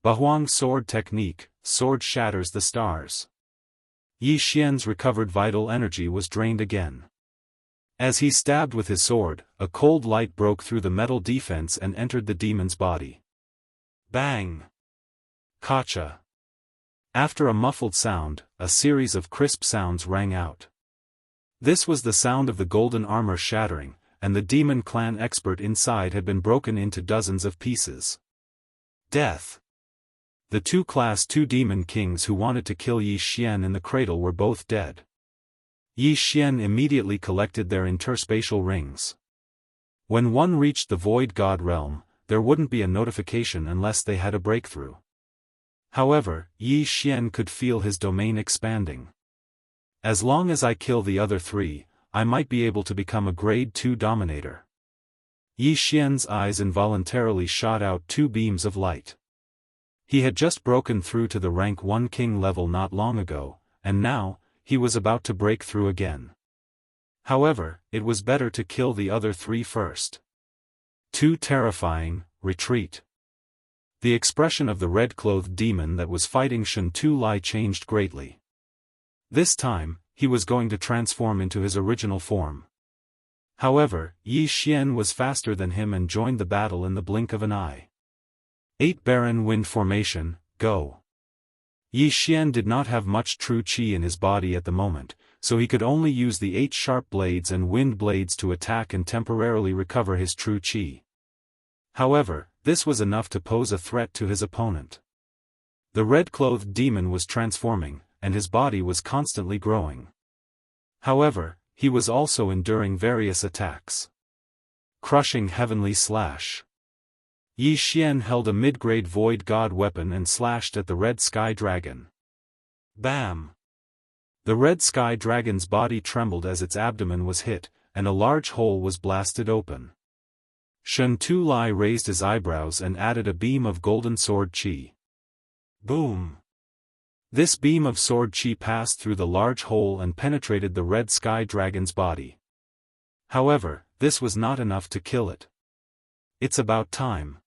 Bahuang sword technique, sword shatters the stars. Yi Xian's recovered vital energy was drained again. As he stabbed with his sword, a cold light broke through the metal defense and entered the demon's body. Bang! Kacha! After a muffled sound, a series of crisp sounds rang out. This was the sound of the golden armor shattering, and the demon clan expert inside had been broken into dozens of pieces. Death! The 2 Class 2 demon kings who wanted to kill Yi Xian in the cradle were both dead. Yi Xian immediately collected their interspatial rings. When one reached the Void God realm, there wouldn't be a notification unless they had a breakthrough. However, Yi Xian could feel his domain expanding. As long as I kill the other 3, I might be able to become a Grade 2 Dominator. Yi Xian's eyes involuntarily shot out 2 beams of light. He had just broken through to the rank 1 king level not long ago, and now, he was about to break through again. However, it was better to kill the other 3 first. Too terrifying, retreat. The expression of the red-clothed demon that was fighting Shen Tu Lai changed greatly. This time, he was going to transform into his original form. However, Yi Xian was faster than him and joined the battle in the blink of an eye. 8 Baron Wind Formation, go. Yi Xian did not have much true qi in his body at the moment, so he could only use the 8 sharp blades and wind blades to attack and temporarily recover his true qi. However, this was enough to pose a threat to his opponent. The red-clothed demon was transforming, and his body was constantly growing. However, he was also enduring various attacks. Crushing Heavenly Slash. Yi Xian held a mid-grade Void God weapon and slashed at the Red Sky Dragon. Bam! The Red Sky Dragon's body trembled as its abdomen was hit, and a large hole was blasted open. Shen Tu Lai raised his eyebrows and added a beam of golden sword qi. Boom! This beam of sword qi passed through the large hole and penetrated the Red Sky Dragon's body. However, this was not enough to kill it. It's about time.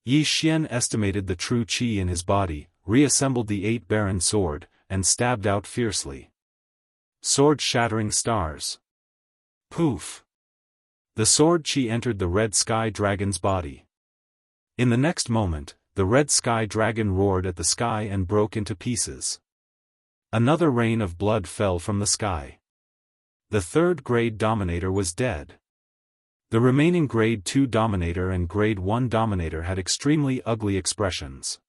Yi Xian estimated the true qi in his body, reassembled the 8 Baron sword, and stabbed out fiercely. Sword-shattering stars. Poof! The sword qi entered the Red Sky Dragon's body. In the next moment, the Red Sky Dragon roared at the sky and broke into pieces. Another rain of blood fell from the sky. The 3rd grade Dominator was dead. The remaining Grade 2 Dominator and Grade 1 Dominator had extremely ugly expressions.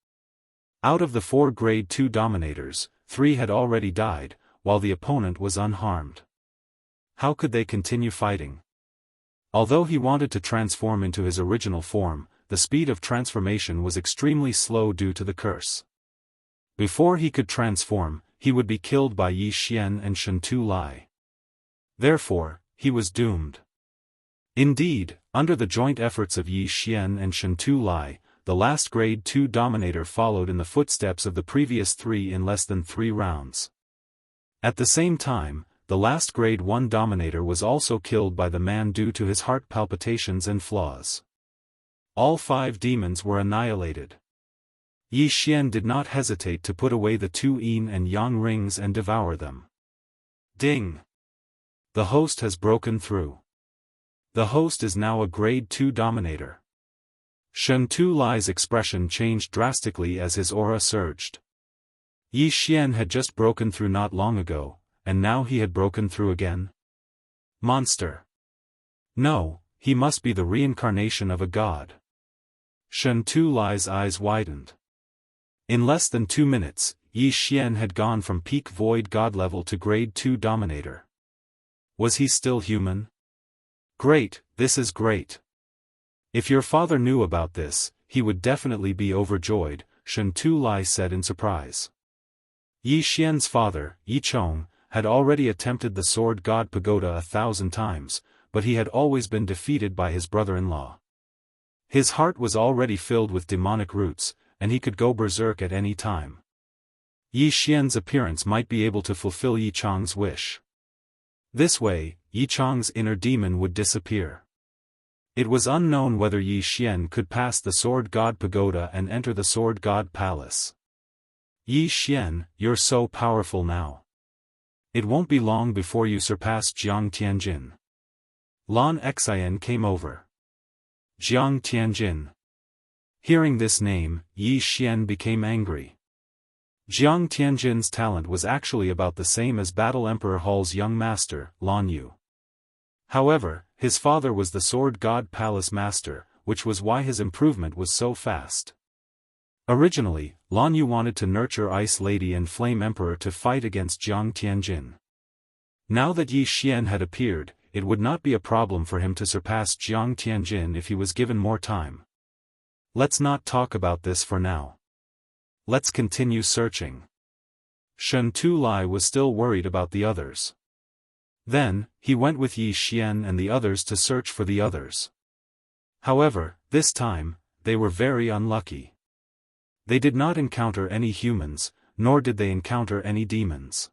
Out of the 4 Grade 2 Dominators, 3 had already died, while the opponent was unharmed. How could they continue fighting? Although he wanted to transform into his original form, the speed of transformation was extremely slow due to the curse. Before he could transform, he would be killed by Yi Xian and Shen Tu Lai. Therefore, he was doomed. Indeed, under the joint efforts of Yi Xian and Shen Tu Lai, the last Grade 2 Dominator followed in the footsteps of the previous 3 in less than 3 rounds. At the same time, the last Grade 1 Dominator was also killed by the man due to his heart palpitations and flaws. All 5 demons were annihilated. Yi Xian did not hesitate to put away the 2 yin and yang rings and devour them. Ding! The host has broken through. The host is now a Grade 2 Dominator. Shen Tu Lai's expression changed drastically as his aura surged. Yi Xian had just broken through not long ago, and now he had broken through again? Monster! No, he must be the reincarnation of a god. Shen Tu Lai's eyes widened. In less than 2 minutes, Yi Xian had gone from peak Void God level to Grade 2 Dominator. Was he still human? Great, this is great. If your father knew about this, he would definitely be overjoyed, Shen Tu Lai said in surprise. Yi Xian's father, Yi Chong, had already attempted the Sword God Pagoda 1,000 times, but he had always been defeated by his brother-in-law. His heart was already filled with demonic roots, and he could go berserk at any time. Yi Xian's appearance might be able to fulfill Yi Chong's wish. This way, Yi Chong's inner demon would disappear. It was unknown whether Yi Xian could pass the Sword God Pagoda and enter the Sword God Palace. Yi Xian, you're so powerful now. It won't be long before you surpass Jiang Tianjin. Lan Xian came over. Jiang Tianjin. Hearing this name, Yi Xian became angry. Jiang Tianjin's talent was actually about the same as Battle Emperor Hall's young master, Lan Yu. However, his father was the Sword God Palace master, which was why his improvement was so fast. Originally, Lan Yu wanted to nurture Ice Lady and Flame Emperor to fight against Jiang Tianjin. Now that Yi Xian had appeared, it would not be a problem for him to surpass Jiang Tianjin if he was given more time. Let's not talk about this for now. Let's continue searching. Shen Tu Lai was still worried about the others. Then, he went with Yi Xian and the others to search for the others. However, this time, they were very unlucky. They did not encounter any humans, nor did they encounter any demons.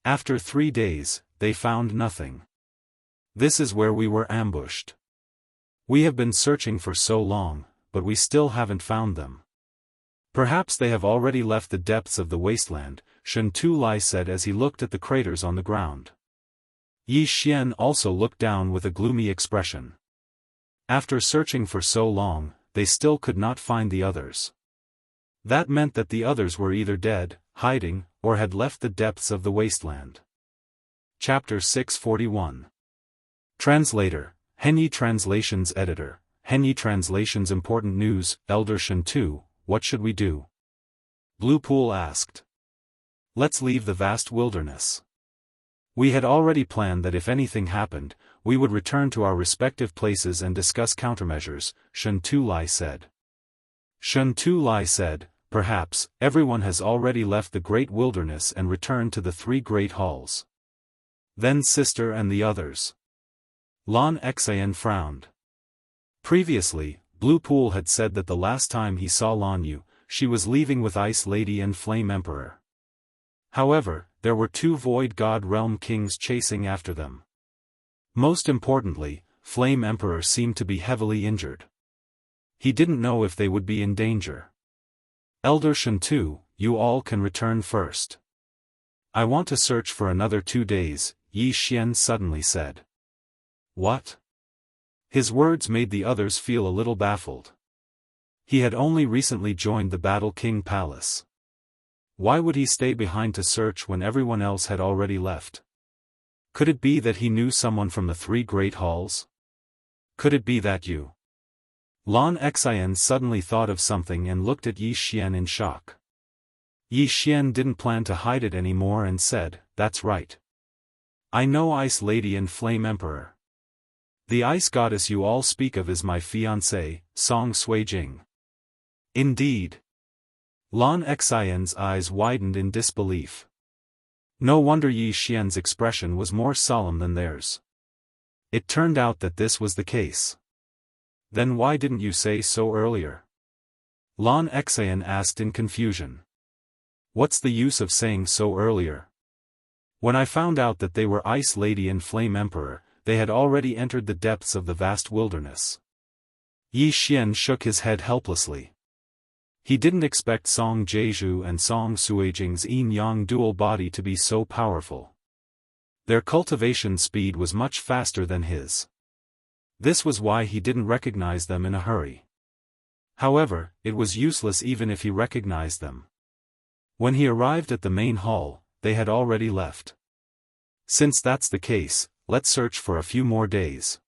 After 3 days, they found nothing. This is where we were ambushed. We have been searching for so long, but we still haven't found them. Perhaps they have already left the depths of the wasteland, Shen Tu Lai said as he looked at the craters on the ground. Yi Xian also looked down with a gloomy expression. After searching for so long, they still could not find the others. That meant that the others were either dead, hiding, or had left the depths of the wasteland. Chapter 641. Translator, Henyi Translations Editor, Henyi Translations Important News, Elder Shen, what should we do? Blue Pool asked. Let's leave the vast wilderness. We had already planned that if anything happened, we would return to our respective places and discuss countermeasures, Shen Tulai said. Shen Tulai said, perhaps, everyone has already left the great wilderness and returned to the three great halls. Then Sister and the others. Lan Xian frowned. Previously, Blue Pool had said that the last time he saw Lan Yu, she was leaving with Ice Lady and Flame Emperor. However, there were two Void God Realm Kings chasing after them. Most importantly, Flame Emperor seemed to be heavily injured. He didn't know if they would be in danger. Elder Shen, you all can return first. I want to search for another 2 days, Yi Xian suddenly said. What? His words made the others feel a little baffled. He had only recently joined the Battle King Palace. Why would he stay behind to search when everyone else had already left? Could it be that he knew someone from the three great halls? Could it be that you? Lan Xian suddenly thought of something and looked at Yi Xian in shock. Yi Xian didn't plan to hide it anymore and said, that's right. I know Ice Lady and Flame Emperor. The ice goddess you all speak of is my fiancée, Song Suijing. Indeed. Lan Xian's eyes widened in disbelief. No wonder Yi Xian's expression was more solemn than theirs. It turned out that this was the case. Then why didn't you say so earlier? Lan Xian asked in confusion. What's the use of saying so earlier? When I found out that they were Ice Lady and Flame Emperor, they had already entered the depths of the vast wilderness. Yi Xian shook his head helplessly. He didn't expect Song Jeju and Song Suijing's yin-yang dual body to be so powerful. Their cultivation speed was much faster than his. This was why he didn't recognize them in a hurry. However, it was useless even if he recognized them. When he arrived at the main hall, they had already left. Since that's the case, let's search for a few more days.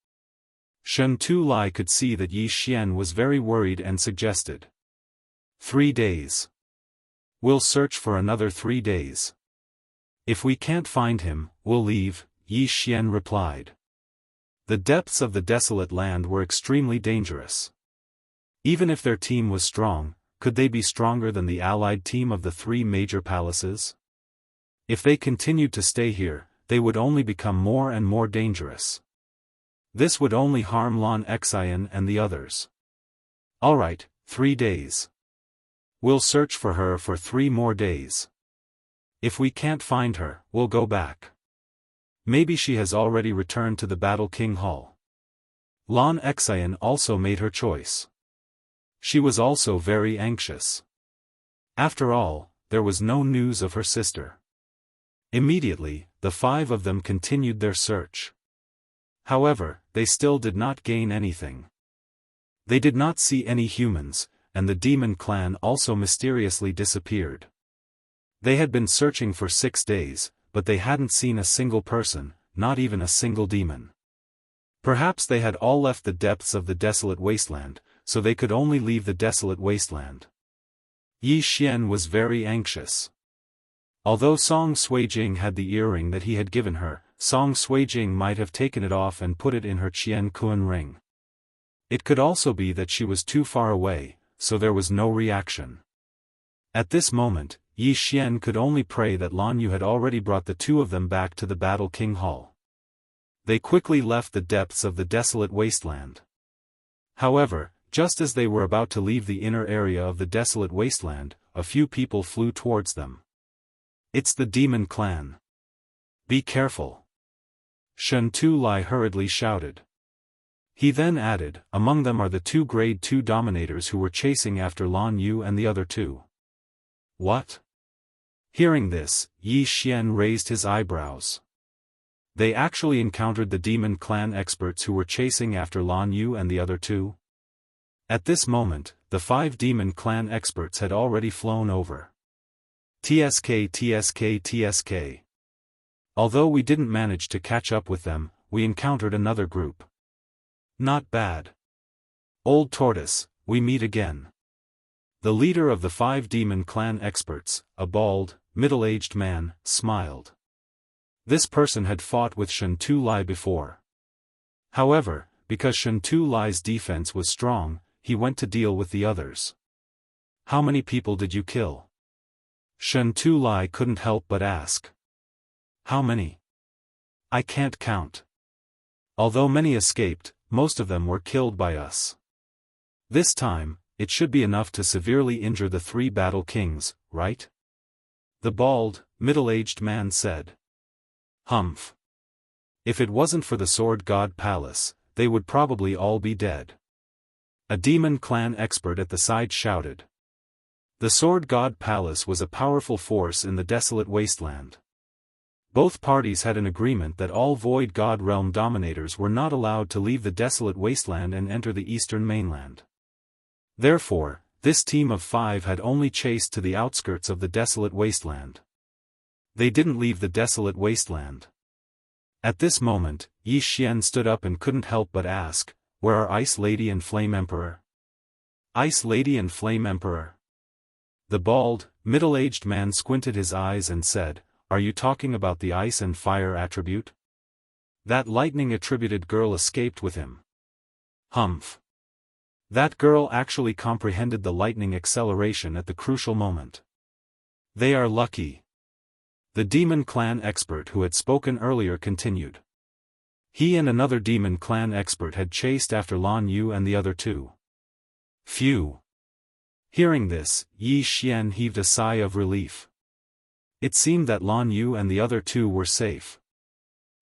Shen Tulai could see that Yi Xian was very worried and suggested. 3 days. We'll search for another 3 days. If we can't find him, we'll leave, Yi Xian replied. The depths of the desolate land were extremely dangerous. Even if their team was strong, could they be stronger than the allied team of the three major palaces? If they continued to stay here, they would only become more and more dangerous. This would only harm Lan Xian and the others. Alright, 3 days. We'll search for her for 3 more days. If we can't find her, we'll go back. Maybe she has already returned to the Battle King Hall. Lan Xian also made her choice. She was also very anxious. After all, there was no news of her sister. Immediately, the 5 of them continued their search. However, they still did not gain anything. They did not see any humans, and the demon clan also mysteriously disappeared. They had been searching for 6 days, but they hadn't seen a single person, not even a single demon. Perhaps they had all left the depths of the desolate wasteland, so they could only leave the desolate wasteland. Yi Xian was very anxious. Although Song Suijing had the earring that he had given her, Song Suijing might have taken it off and put it in her Qian Kun ring. It could also be that she was too far away, so there was no reaction. At this moment, Yi Xian could only pray that Lan Yu had already brought the 2 of them back to the Battle King Hall. They quickly left the depths of the desolate wasteland. However, just as they were about to leave the inner area of the desolate wasteland, a few people flew towards them. It's the demon clan. Be careful. Shen Tulai hurriedly shouted. He then added, among them are the 2 grade 2 dominators who were chasing after Lan Yu and the other 2. What? Hearing this, Yi Xian raised his eyebrows. They actually encountered the demon clan experts who were chasing after Lan Yu and the other two. At this moment, the 5 demon clan experts had already flown over. TSK TSK TSK. Although we didn't manage to catch up with them, we encountered another group. Not bad. Old Tortoise, we meet again. The leader of the 5 demon clan experts, a bald, middle-aged man, smiled. This person had fought with Shen Tu Lai before. However, because Shen Tu Lai's defense was strong, he went to deal with the others. How many people did you kill? Shen Tu Lai couldn't help but ask. How many? I can't count. Although many escaped, most of them were killed by us. This time, it should be enough to severely injure the 3 battle kings, right? The bald, middle-aged man said. Humph. If it wasn't for the Sword God Palace, they would probably all be dead. A demon clan expert at the side shouted. The Sword God Palace was a powerful force in the desolate wasteland. Both parties had an agreement that all Void God Realm dominators were not allowed to leave the desolate wasteland and enter the eastern mainland. Therefore, this team of 5 had only chased to the outskirts of the desolate wasteland. They didn't leave the desolate wasteland. At this moment, Yi Xian stood up and couldn't help but ask, where are Ice Lady and Flame Emperor? Ice Lady and Flame Emperor? The bald, middle-aged man squinted his eyes and said, are you talking about the ice and fire attribute? That lightning-attributed girl escaped with him. Humph. That girl actually comprehended the lightning acceleration at the crucial moment. They are lucky. The demon clan expert who had spoken earlier continued. He and another demon clan expert had chased after Lan Yu and the other 2. Phew. Hearing this, Yi Xian heaved a sigh of relief. It seemed that Lan Yu and the other 2 were safe.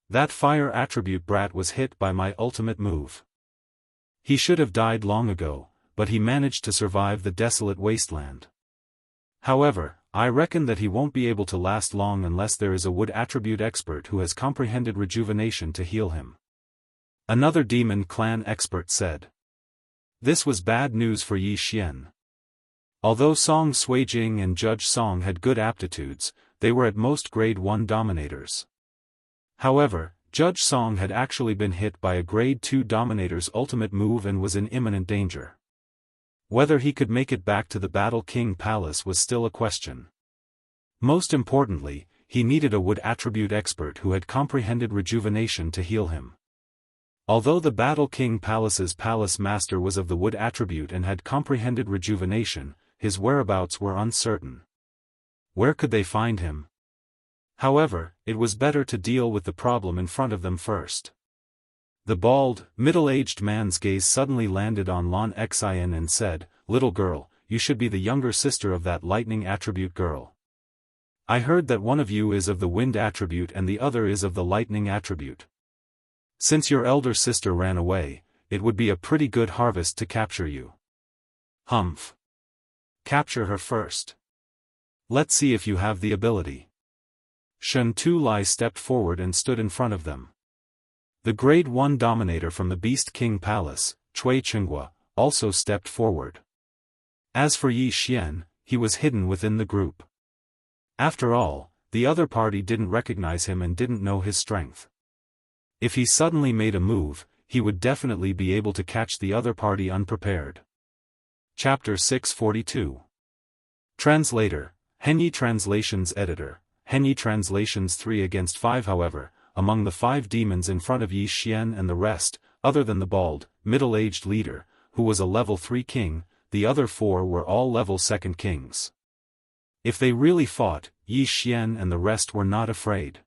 That fire attribute brat was hit by my ultimate move. He should have died long ago, but he managed to survive the desolate wasteland. However, I reckon that he won't be able to last long unless there is a wood attribute expert who has comprehended rejuvenation to heal him. Another demon clan expert said. This was bad news for Yi Xian. Although Song Suijing and Judge Song had good aptitudes, they were at most grade 1 dominators. However, Judge Song had actually been hit by a grade 2 dominator's ultimate move and was in imminent danger. Whether he could make it back to the Battle King Palace was still a question. Most importantly, he needed a wood attribute expert who had comprehended rejuvenation to heal him. Although the Battle King Palace's palace master was of the wood attribute and had comprehended rejuvenation, his whereabouts were uncertain. Where could they find him? However, it was better to deal with the problem in front of them first. The bald, middle-aged man's gaze suddenly landed on Lan Xian and said, little girl, you should be the younger sister of that lightning attribute girl. I heard that one of you is of the wind attribute and the other is of the lightning attribute. Since your elder sister ran away, it would be a pretty good harvest to capture you. Humph. Capture her first. Let's see if you have the ability. Shen Tu Lai stepped forward and stood in front of them. The grade 1 dominator from the Beast King Palace, Cui Chenghua, also stepped forward. As for Yi Xian, he was hidden within the group. After all, the other party didn't recognize him and didn't know his strength. If he suddenly made a move, he would definitely be able to catch the other party unprepared. Chapter 642. Translator, Henyi Translations Editor, Henyi Translations 3 against 5. However, among the 5 demons in front of Yi Xian and the rest, other than the bald, middle-aged leader, who was a level 3 king, the other 4 were all level 2nd kings. If they really fought, Yi Xian and the rest were not afraid.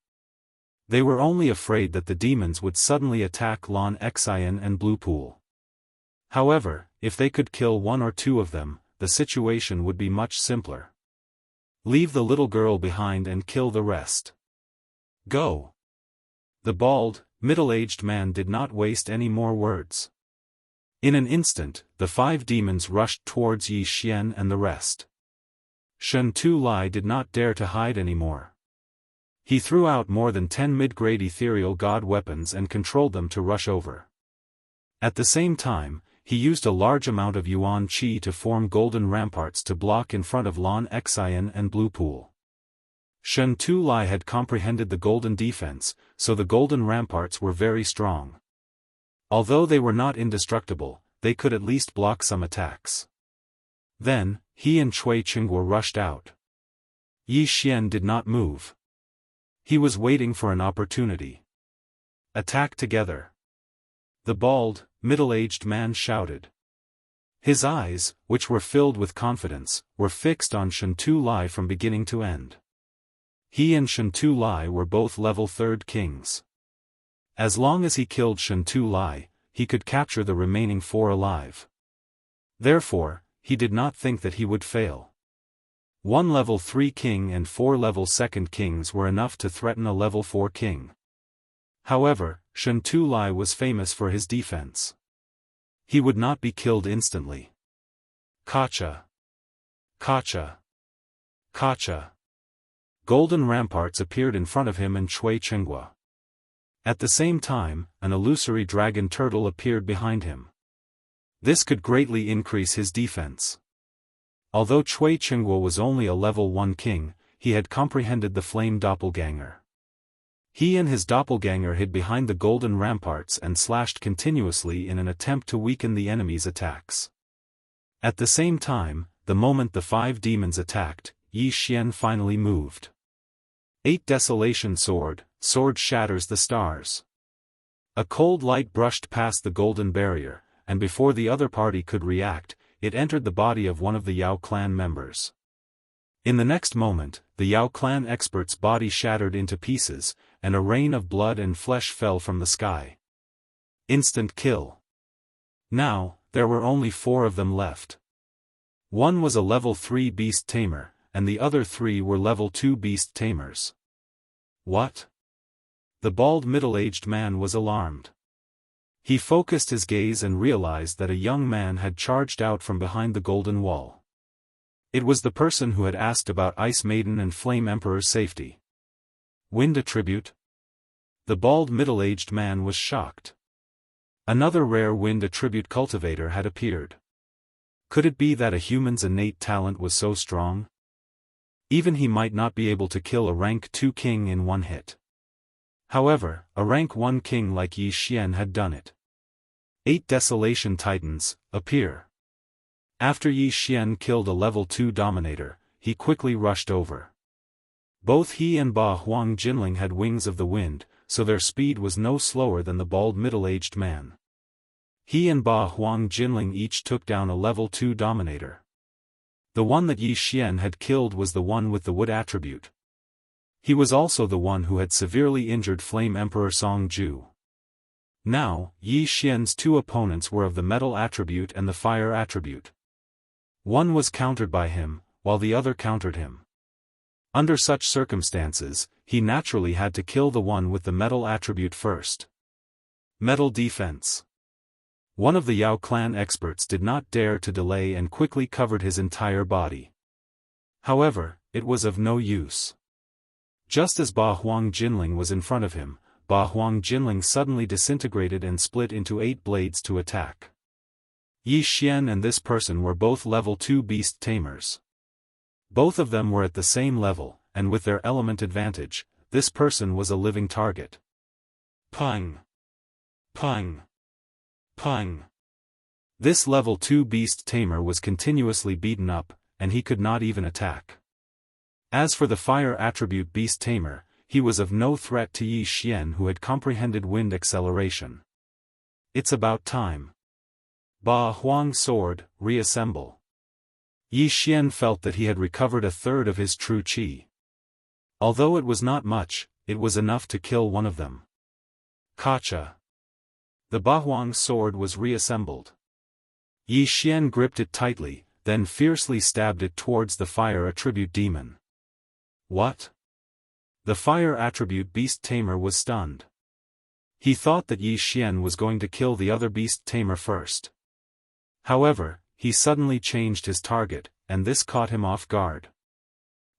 They were only afraid that the demons would suddenly attack Lan Xian and Blue Pool. However, if they could kill 1 or 2 of them, the situation would be much simpler. Leave the little girl behind and kill the rest. Go! The bald, middle-aged man did not waste any more words. In an instant, the 5 demons rushed towards Yi Xian and the rest. Shen Tu Lai did not dare to hide anymore. He threw out more than 10 mid-grade ethereal god weapons and controlled them to rush over. At the same time, he used a large amount of Yuan Qi to form golden ramparts to block in front of Lan Xian and Blue Pool. Shen Tu Lai had comprehended the golden defense, so the golden ramparts were very strong. Although they were not indestructible, they could at least block some attacks. Then, he and Cui Qingguo rushed out. Yi Xian did not move. He was waiting for an opportunity. Attack together. The bald, middle-aged man shouted. His eyes, which were filled with confidence, were fixed on Shen Tu Lai from beginning to end. He and Shen Tu Lai were both level 3rd kings. As long as he killed Shen Tu Lai, he could capture the remaining 4 alive. Therefore, he did not think that he would fail. 1 level 3 king and 4 level 2nd kings were enough to threaten a level 4 king. However, Shen Tu Lai was famous for his defense. He would not be killed instantly. Kacha. Kacha. Kacha. Golden ramparts appeared in front of him and Cui Qingguo. At the same time, an illusory dragon turtle appeared behind him. This could greatly increase his defense. Although Cui Qingguo was only a level 1 king, he had comprehended the flame doppelganger. He and his doppelganger hid behind the golden ramparts and slashed continuously in an attempt to weaken the enemy's attacks. At the same time, the moment the 5 demons attacked, Yi Xian finally moved. 8 Desolation Sword shatters the stars. A cold light brushed past the golden barrier, and before the other party could react, it entered the body of one of the Yao clan members. In the next moment, the Yao clan expert's body shattered into pieces, and a rain of blood and flesh fell from the sky. Instant kill. Now, there were only 4 of them left. One was a level 3 beast tamer, and the other 3 were level 2 beast tamers. What? The bald middle-aged man was alarmed. He focused his gaze and realized that a young man had charged out from behind the golden wall. It was the person who had asked about Ice Maiden and Flame Emperor's safety. Wind attribute? The bald middle-aged man was shocked. Another rare wind attribute cultivator had appeared. Could it be that a human's innate talent was so strong? Even he might not be able to kill a rank 2 king in 1 hit. However, a rank 1 king like Yi Xian had done it. 8 Desolation Titans appear. After Yi Xian killed a level 2 dominator, he quickly rushed over. Both he and Ba Huang Jinling had wings of the wind, so their speed was no slower than the bald middle-aged man. He and Ba Huang Jinling each took down a level 2 dominator. The one that Yi Xian had killed was the one with the wood attribute. He was also the one who had severely injured Flame Emperor Song Ju. Now, Yi Xian's 2 opponents were of the metal attribute and the fire attribute. One was countered by him, while the other countered him. Under such circumstances, he naturally had to kill the one with the metal attribute first. Metal defense. One of the Yao clan experts did not dare to delay and quickly covered his entire body. However, it was of no use. Just as Ba Huang Jinling was in front of him, Ba Huang Jinling suddenly disintegrated and split into 8 blades to attack. Yi Xian and this person were both level 2 beast tamers. Both of them were at the same level, and with their element advantage, this person was a living target. Pung! Pung! Pung! This level 2 beast tamer was continuously beaten up, and he could not even attack. As for the fire attribute beast tamer, he was of no threat to Yi Xian who had comprehended wind acceleration. It's about time. Ba Huang sword, reassemble. Yi Xian felt that he had recovered a third of his true qi. Although it was not much, it was enough to kill one of them. Kacha. The Ba Huang sword was reassembled. Yi Xian gripped it tightly, then fiercely stabbed it towards the fire attribute demon. What? The fire attribute beast tamer was stunned. He thought that Yi Xian was going to kill the other beast tamer first. However, he suddenly changed his target, and this caught him off guard.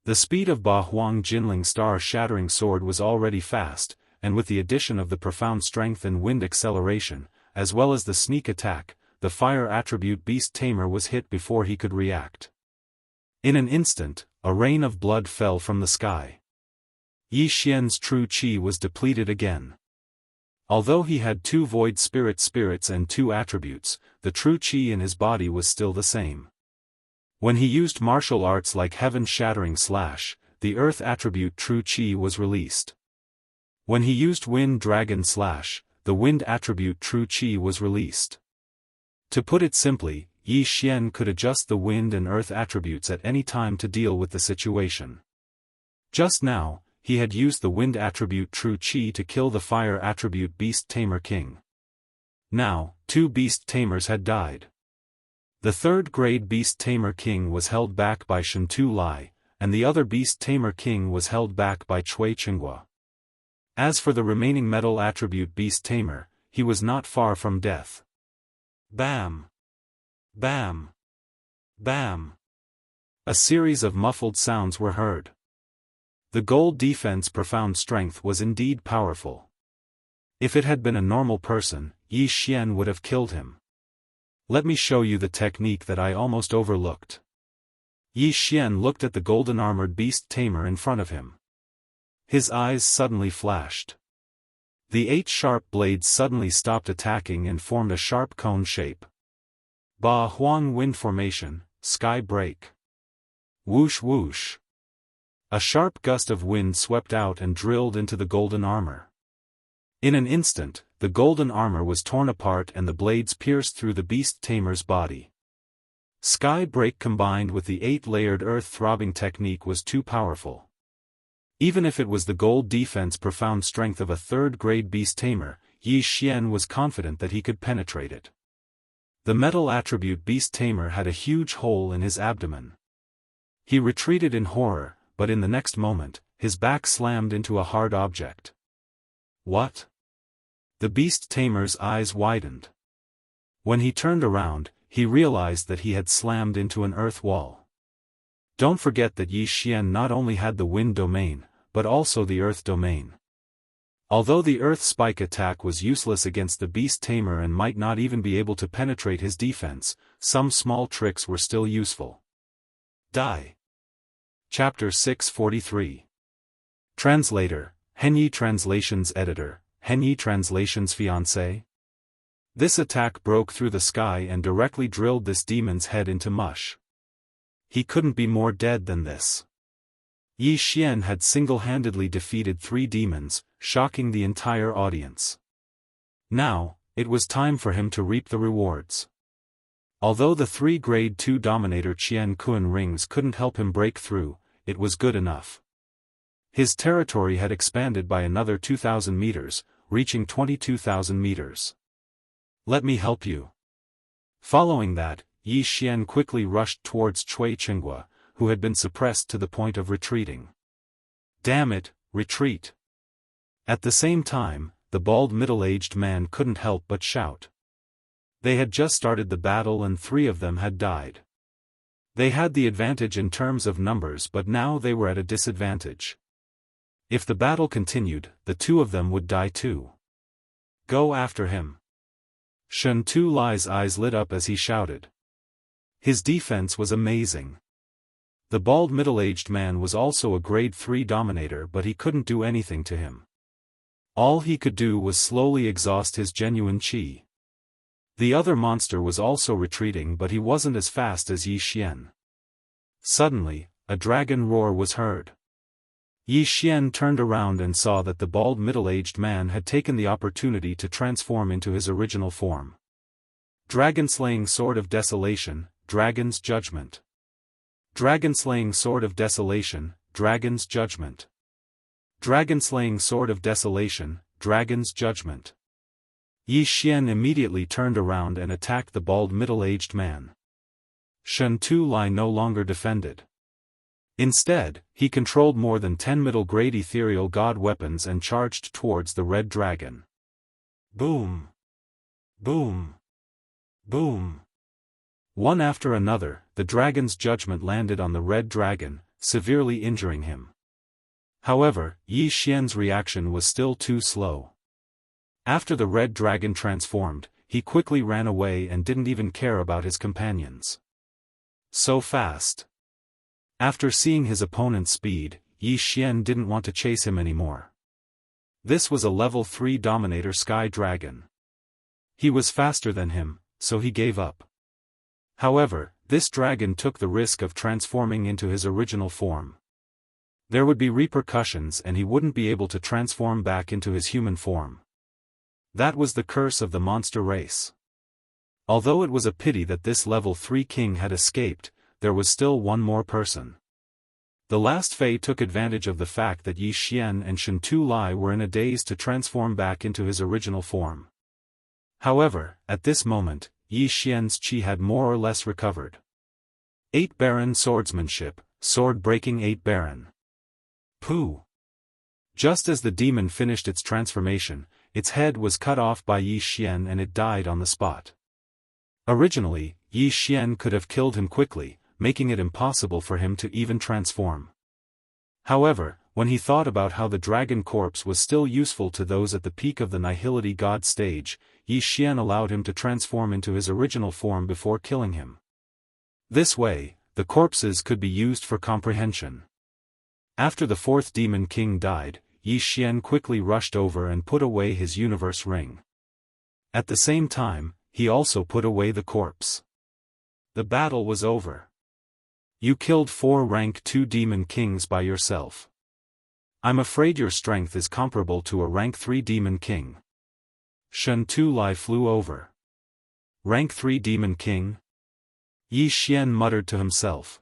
The speed of Ba Huang Jinling's star-shattering sword was already fast, and with the addition of the profound strength and wind acceleration, as well as the sneak attack, the fire attribute beast tamer was hit before he could react. In an instant, a rain of blood fell from the sky. Yi Xian's true qi was depleted again. Although he had 2 void spirits and 2 attributes, the true qi in his body was still the same. When he used martial arts like heaven-shattering slash, the earth attribute true qi was released. When he used wind dragon slash, the wind attribute true qi was released. To put it simply, Yi Xian could adjust the wind and earth attributes at any time to deal with the situation. Just now, he had used the wind attribute true qi to kill the fire attribute beast tamer king. Now, 2 beast tamers had died. The 3rd grade beast tamer king was held back by Shen Tu Lai, and the other beast tamer king was held back by Cui Qinghua. As for the remaining metal attribute beast tamer, he was not far from death. Bam! Bam! Bam! A series of muffled sounds were heard. The gold defense profound strength was indeed powerful. If it had been a normal person, Yi Xian would have killed him. Let me show you the technique that I almost overlooked. Yi Xian looked at the golden-armored beast tamer in front of him. His eyes suddenly flashed. The 8 sharp blades suddenly stopped attacking and formed a sharp cone shape. Ba Huang wind formation, sky break. Whoosh whoosh. A sharp gust of wind swept out and drilled into the golden armor. In an instant, the golden armor was torn apart and the blades pierced through the beast tamer's body. Sky break combined with the 8-layered earth-throbbing technique was too powerful. Even if it was the gold defense profound strength of a 3rd-grade beast tamer, Yi Xian was confident that he could penetrate it. The metal attribute beast tamer had a huge hole in his abdomen. He retreated in horror, but in the next moment, his back slammed into a hard object. What? The beast tamer's eyes widened. When he turned around, he realized that he had slammed into an earth wall. Don't forget that Yi Xian not only had the wind domain, but also the earth domain. Although the earth spike attack was useless against the beast tamer and might not even be able to penetrate his defense, some small tricks were still useful. Die. Chapter 643. Translator, Henyi Translations Editor, Henyi Translations Fiancé. This attack broke through the sky and directly drilled this demon's head into mush. He couldn't be more dead than this. Yi Xian had single-handedly defeated 3 demons, shocking the entire audience. Now, it was time for him to reap the rewards. Although the 3 grade 2 Dominator Qian Kun rings couldn't help him break through, it was good enough. His territory had expanded by another 2,000 meters, reaching 22,000 meters. Let me help you. Following that, Yi Xian quickly rushed towards Cui Qinghua, who had been suppressed to the point of retreating. Damn it, retreat! At the same time, the bald middle-aged man couldn't help but shout. They had just started the battle and 3 of them had died. They had the advantage in terms of numbers, but now they were at a disadvantage. If the battle continued, the 2 of them would die too. Go after him. Shen Tu Lai's eyes lit up as he shouted. His defense was amazing. The bald middle-aged man was also a grade 3 dominator, but he couldn't do anything to him. All he could do was slowly exhaust his genuine qi. The other monster was also retreating, but he wasn't as fast as Yi Xian. Suddenly, a dragon roar was heard. Yi Xian turned around and saw that the bald middle-aged man had taken the opportunity to transform into his original form. Dragon-slaying sword of desolation, dragon's judgment. Dragon-slaying sword of desolation, dragon's judgment. Dragon-slaying sword of desolation, dragon's judgment. Yi Xian immediately turned around and attacked the bald middle-aged man. Shen Tu Lai no longer defended. Instead, he controlled more than 10 middle-grade ethereal god weapons and charged towards the red dragon. Boom! Boom! Boom! One after another, the dragon's judgment landed on the red dragon, severely injuring him. However, Yi Xian's reaction was still too slow. After the red dragon transformed, he quickly ran away and didn't even care about his companions. So fast. After seeing his opponent's speed, Yi Xian didn't want to chase him anymore. This was a level 3 Dominator Sky Dragon. He was faster than him, so he gave up. However, this dragon took the risk of transforming into his original form. There would be repercussions and he wouldn't be able to transform back into his human form. That was the curse of the monster race. Although it was a pity that this level 3 king had escaped, there was still one more person. The last Fei took advantage of the fact that Yi Xian and Shen Tulai were in a daze to transform back into his original form. However, at this moment, Yi Xian's qi had more or less recovered. 8 Baron Swordsmanship, Sword Breaking 8 Baron. Pooh! Just as the demon finished its transformation, its head was cut off by Yi Xian and it died on the spot. Originally, Yi Xian could have killed him quickly, making it impossible for him to even transform. However, when he thought about how the dragon corpse was still useful to those at the peak of the Nihility God stage, Yi Xian allowed him to transform into his original form before killing him. This way, the corpses could be used for comprehension. After the 4th Demon King died, Yi Xian quickly rushed over and put away his universe ring. At the same time, he also put away the corpse. The battle was over. You killed 4 rank 2 Demon Kings by yourself. I'm afraid your strength is comparable to a rank 3 Demon King. Shen Tulai flew over. Rank 3 Demon King? Yi Xian muttered to himself.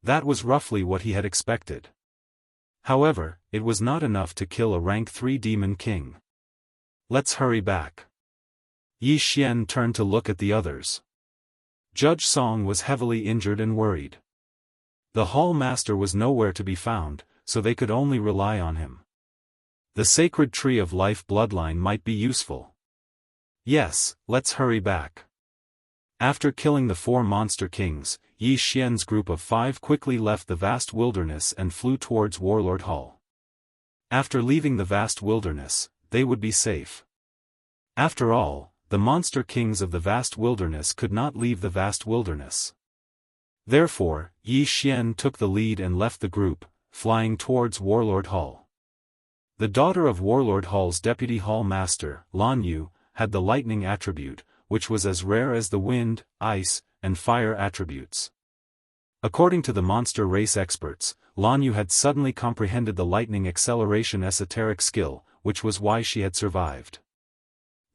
That was roughly what he had expected. However, it was not enough to kill a rank 3 Demon King. Let's hurry back. Yi Xian turned to look at the others. Judge Song was heavily injured and worried. The Hall Master was nowhere to be found, so they could only rely on him. The Sacred Tree of Life bloodline might be useful. Yes, let's hurry back. After killing the 4 monster kings, Yi Xian's group of 5 quickly left the vast wilderness and flew towards Warlord Hall. After leaving the vast wilderness, they would be safe. After all, the monster kings of the vast wilderness could not leave the vast wilderness. Therefore, Yi Xian took the lead and left the group, flying towards Warlord Hall. The daughter of Warlord Hall's deputy hall master, Lan Yu, had the lightning attribute, which was as rare as the wind, ice, and fire attributes. According to the monster race experts, Lan Yu had suddenly comprehended the lightning acceleration esoteric skill, which was why she had survived.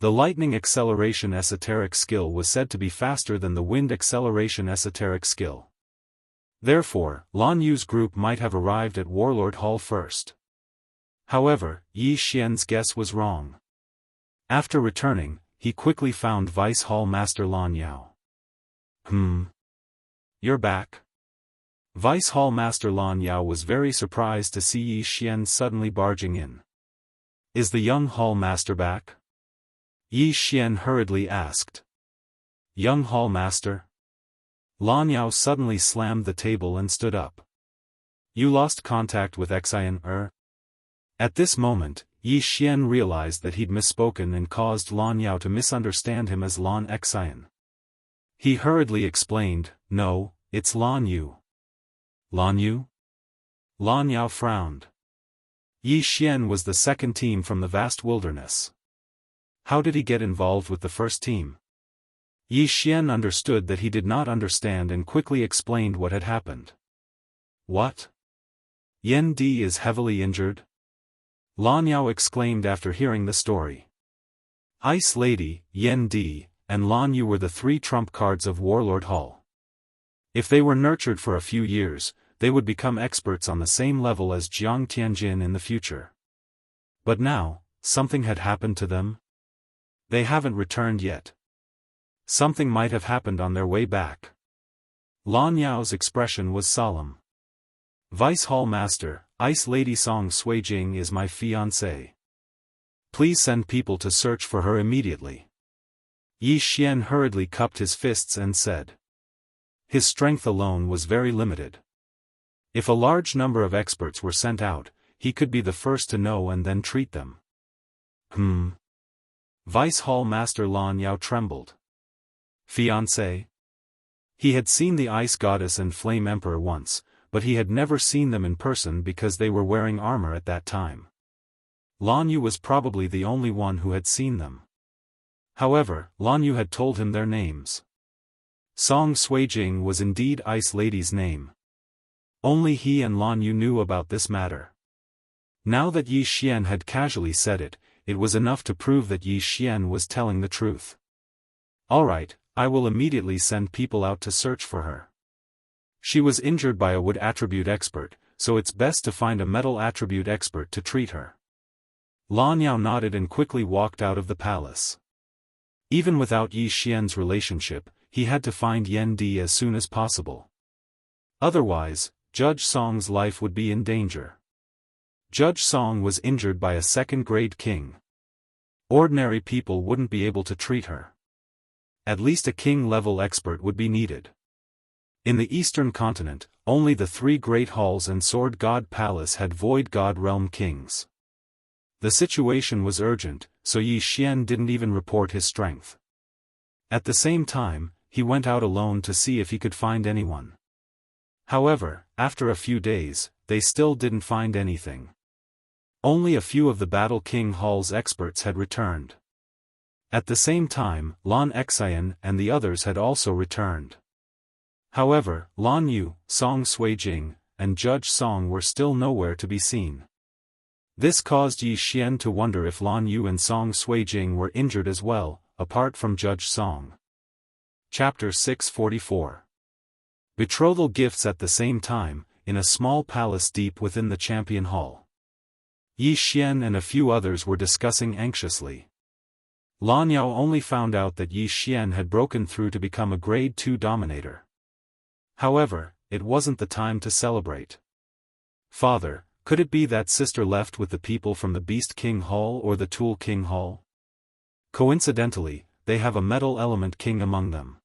The lightning acceleration esoteric skill was said to be faster than the wind acceleration esoteric skill. Therefore, Lan Yu's group might have arrived at Warlord Hall first. However, Yi Xian's guess was wrong. After returning, he quickly found Vice Hall Master Lan Yao. You're back? Vice Hall Master Lan Yao was very surprised to see Yi Xian suddenly barging in. Is the young Hall Master back? Yi Xian hurriedly asked. Young Hall Master? Lan Yao suddenly slammed the table and stood up. You lost contact with Xian? At this moment, Yi Xian realized that he'd misspoken and caused Lan Yao to misunderstand him as Lan Xian. He hurriedly explained, no, it's Lan Yu. Lan Yu? Lan Yao frowned. Yi Xian was the second team from the vast wilderness. How did he get involved with the first team? Yi Xian understood that he did not understand and quickly explained what had happened. What? Yan Di is heavily injured? Lan Yao exclaimed after hearing the story. Ice Lady, Yan Di, and Lan Yu were the 3 trump cards of Warlord Hall. If they were nurtured for a few years, they would become experts on the same level as Jiang Tianjin in the future. But now, something had happened to them? They haven't returned yet. Something might have happened on their way back. Lan Yao's expression was solemn. Vice Hall Master, Ice Lady Song Suijing is my fiancée. Please send people to search for her immediately. Yi Xian hurriedly cupped his fists and said. His strength alone was very limited. If a large number of experts were sent out, he could be the first to know and then treat them. Vice Hall Master Lan Yao trembled. Fiancé? He had seen the Ice Goddess and Flame Emperor once, but he had never seen them in person because they were wearing armor at that time. Lan Yu was probably the only one who had seen them. However, Lan Yu had told him their names. Song Suijing was indeed Ice Lady's name. Only he and Lan Yu knew about this matter. Now that Yi Xian had casually said it, it was enough to prove that Yi Xian was telling the truth. Alright, I will immediately send people out to search for her. She was injured by a wood attribute expert, so it's best to find a metal attribute expert to treat her. Lan Yao nodded and quickly walked out of the palace. Even without Yi Xian's relationship, he had to find Yan Di as soon as possible. Otherwise, Judge Song's life would be in danger. Judge Song was injured by a second-grade king. Ordinary people wouldn't be able to treat her. At least a king-level expert would be needed. In the Eastern continent, only the 3 Great Halls and Sword God Palace had Void God Realm kings. The situation was urgent, so Yi Xian didn't even report his strength. At the same time, he went out alone to see if he could find anyone. However, after a few days, they still didn't find anything. Only a few of the Battle King Hall's experts had returned. At the same time, Lan Xian and the others had also returned. However, Lan Yu, Song Suijing, and Judge Song were still nowhere to be seen. This caused Yi Xian to wonder if Lan Yu and Song Suijing were injured as well, apart from Judge Song. Chapter 644. Betrothal gifts. At the same time, in a small palace deep within the Champion Hall, Yi Xian and a few others were discussing anxiously. Lan Yao only found out that Yi Xian had broken through to become a Grade 2 Dominator. However, it wasn't the time to celebrate. Father, could it be that sister left with the people from the Beast King Hall or the Tool King Hall? Coincidentally, they have a metal element king among them.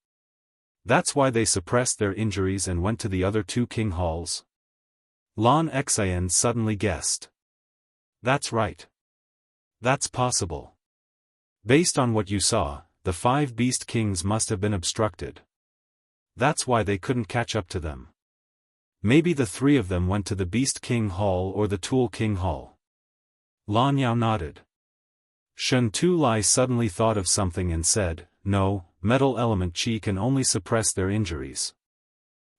That's why they suppressed their injuries and went to the other 2 king halls? Lan Xian suddenly guessed. That's right. That's possible. Based on what you saw, the 5 beast kings must have been obstructed. That's why they couldn't catch up to them. Maybe the 3 of them went to the Beast King Hall or the Tool King Hall. Lan Yao nodded. Shen Tu-Lai suddenly thought of something and said, no, metal element chi can only suppress their injuries.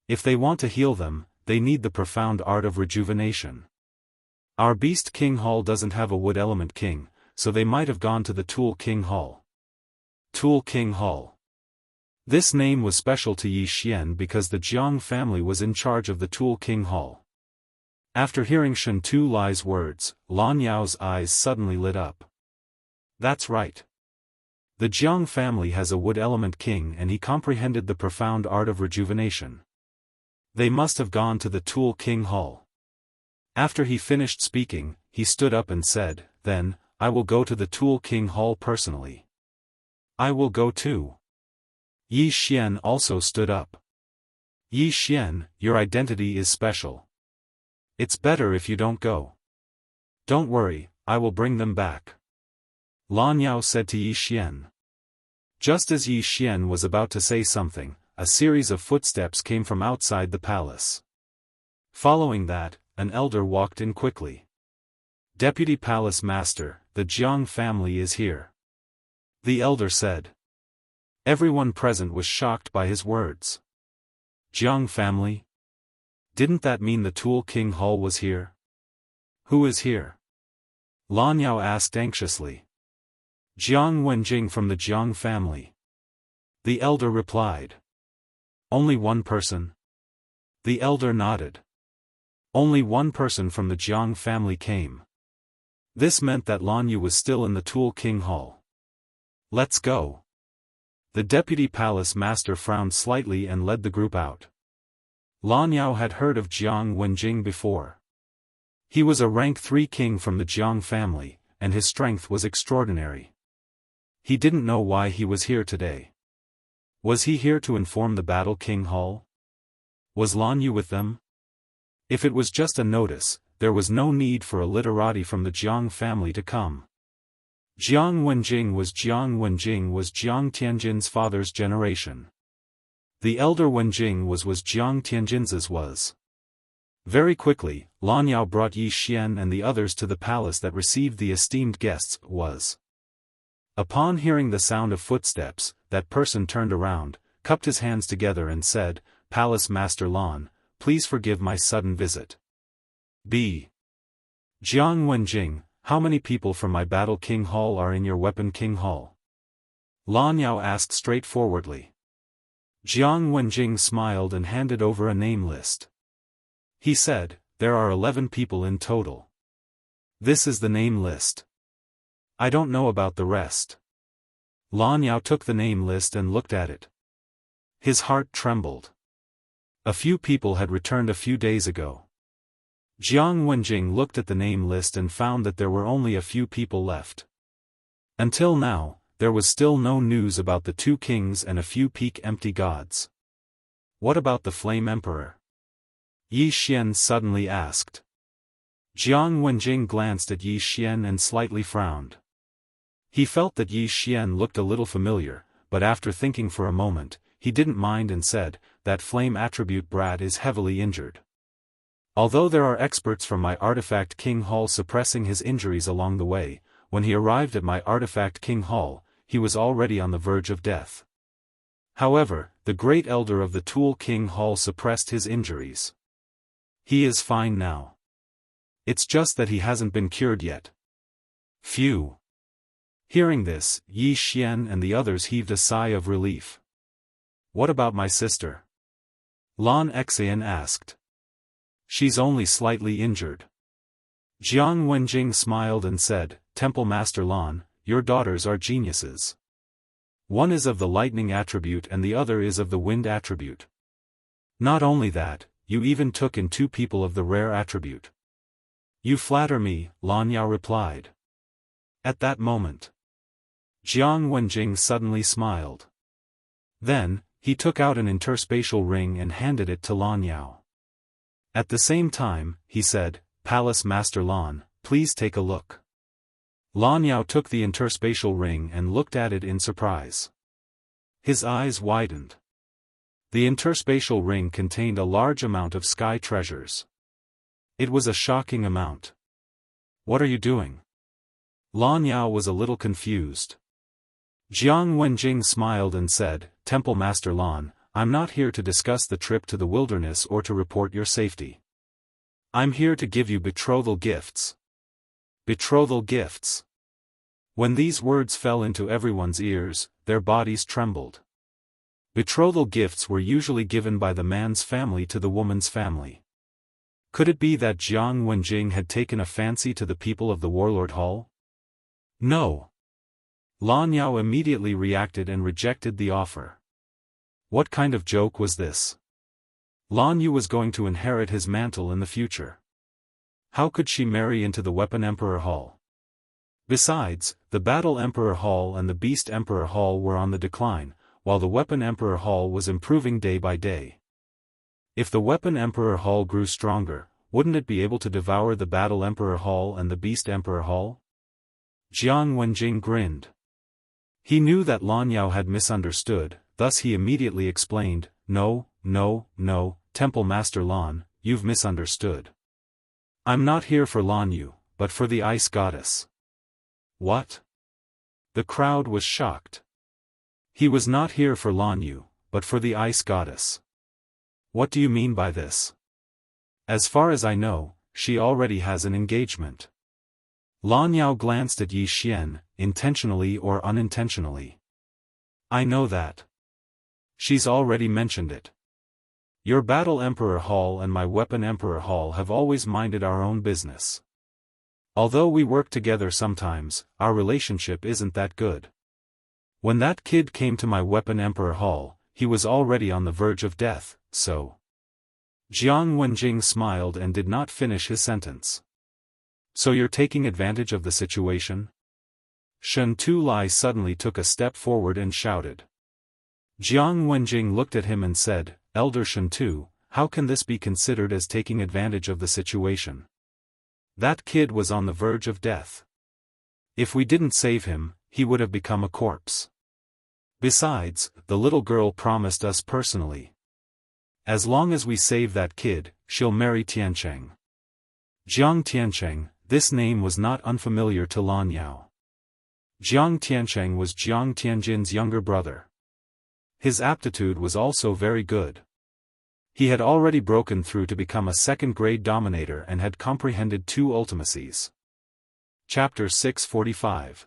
If they want to heal them, they need the profound art of rejuvenation. Our Beast King Hall doesn't have a wood element king, so they might have gone to the Tool King Hall. Tool King Hall. This name was special to Yi Xian because the Jianghu family was in charge of the Tool King Hall. After hearing Shen Tu-Lai's words, Lan Yao's eyes suddenly lit up. That's right. The Jianghu family has a wood element king and he comprehended the profound art of rejuvenation. They must have gone to the Tool King Hall. After he finished speaking, he stood up and said, then, I will go to the Tool King Hall personally. I will go too. Yi Xian also stood up. Yi Xian, your identity is special. It's better if you don't go. Don't worry, I will bring them back. Lan Yao said to Yi Xian. Just as Yi Xian was about to say something, a series of footsteps came from outside the palace. Following that, an elder walked in quickly. Deputy Palace Master, the Jianghu family is here. The elder said. Everyone present was shocked by his words. Jianghu family? Didn't that mean the Tool King Hall was here? Who is here? Lan Yao asked anxiously. Jiang Wenjing from the Jianghu family. The elder replied. Only one person? The elder nodded. Only one person from the Jianghu family came. This meant that Lan Yu was still in the Tool King Hall. Let's go. The deputy palace master frowned slightly and led the group out. Lan Yao had heard of Jiang Wenjing before. He was a rank 3 king from the Jianghu family, and his strength was extraordinary. He didn't know why he was here today. Was he here to inform the Battle King Hall? Was Lan Yu with them? If it was just a notice, there was no need for a literati from the Jiang family to come. Jiang Wenjing was Jiang Tianjin's father's generation. The elder Wenjing was Jiang Tianjin's was. Very quickly, Lan Yao brought Yi Xian and the others to the palace that received the esteemed guests was. Upon hearing the sound of footsteps, that person turned around, cupped his hands together and said, "Palace Master Lan, please forgive my sudden visit." B. Jiang Wenjing, how many people from my Battle King Hall are in your Weapon King Hall? Lan Yao asked straightforwardly. Jiang Wenjing smiled and handed over a name list. He said, "There are 11 people in total. This is the name list. I don't know about the rest." Lan Yao took the name list and looked at it. His heart trembled. A few people had returned a few days ago. Jiang Wenjing looked at the name list and found that there were only a few people left. Until now, there was still no news about the 2 kings and a few peak empty gods. What about the Flame Emperor? Yi Xian suddenly asked. Jiang Wenjing glanced at Yi Xian and slightly frowned. He felt that Yi Xian looked a little familiar, but after thinking for a moment, he didn't mind and said, "That flame attribute brat is heavily injured. Although there are experts from my Artifact King Hall suppressing his injuries along the way, when he arrived at my Artifact King Hall, he was already on the verge of death. However, the great elder of the Tool King Hall suppressed his injuries. He is fine now. It's just that he hasn't been cured yet." Phew. Hearing this, Yi Xian and the others heaved a sigh of relief. "What about my sister?" Lan Xian asked. "She's only slightly injured." Jiang Wenjing smiled and said, "Temple Master Lan, your daughters are geniuses. One is of the lightning attribute and the other is of the wind attribute. Not only that, you even took in 2 people of the rare attribute." "You flatter me," Lan Yao replied. At that moment, Jiang Wenjing suddenly smiled. Then, he took out an interspatial ring and handed it to Lan Yao. At the same time, he said, "Palace Master Lan, please take a look." Lan Yao took the interspatial ring and looked at it in surprise. His eyes widened. The interspatial ring contained a large amount of sky treasures. It was a shocking amount. "What are you doing?" Lan Yao was a little confused. Jiang Wenjing smiled and said, "Temple Master Lan, I'm not here to discuss the trip to the wilderness or to report your safety. I'm here to give you betrothal gifts." Betrothal gifts. When these words fell into everyone's ears, their bodies trembled. Betrothal gifts were usually given by the man's family to the woman's family. Could it be that Jiang Wenjing had taken a fancy to the people of the Warlord Hall? No. Lan Yao immediately reacted and rejected the offer. What kind of joke was this? Lan Yu was going to inherit his mantle in the future. How could she marry into the Weapon Emperor Hall? Besides, the Battle Emperor Hall and the Beast Emperor Hall were on the decline, while the Weapon Emperor Hall was improving day by day. If the Weapon Emperor Hall grew stronger, wouldn't it be able to devour the Battle Emperor Hall and the Beast Emperor Hall? Jiang Wenjing grinned. He knew that Lan Yao had misunderstood, thus he immediately explained, No, Temple Master Lan, you've misunderstood. I'm not here for Lan Yu, but for the Ice Goddess." What? The crowd was shocked. He was not here for Lan Yu, but for the Ice Goddess. What do you mean by this? As far as I know, she already has an engagement. Lan Yao glanced at Yi Xian, intentionally or unintentionally. I know that. She's already mentioned it. Your Battle Emperor Hall and my Weapon Emperor Hall have always minded our own business. Although we work together sometimes, our relationship isn't that good. When that kid came to my Weapon Emperor Hall, he was already on the verge of death, so. Jiang Wenjing smiled and did not finish his sentence. So you're taking advantage of the situation? Shen Tu Lai suddenly took a step forward and shouted. Jiang Wenjing looked at him and said, Elder Shen Tu, how can this be considered as taking advantage of the situation? That kid was on the verge of death. If we didn't save him, he would have become a corpse. Besides, the little girl promised us personally. As long as we save that kid, she'll marry Tiancheng. Jiang Tiancheng, this name was not unfamiliar to Lan Yao. Jiang Tiancheng was Jiang Tianjin's younger brother. His aptitude was also very good. He had already broken through to become a second-grade dominator and had comprehended 2 ultimacies. Chapter 645.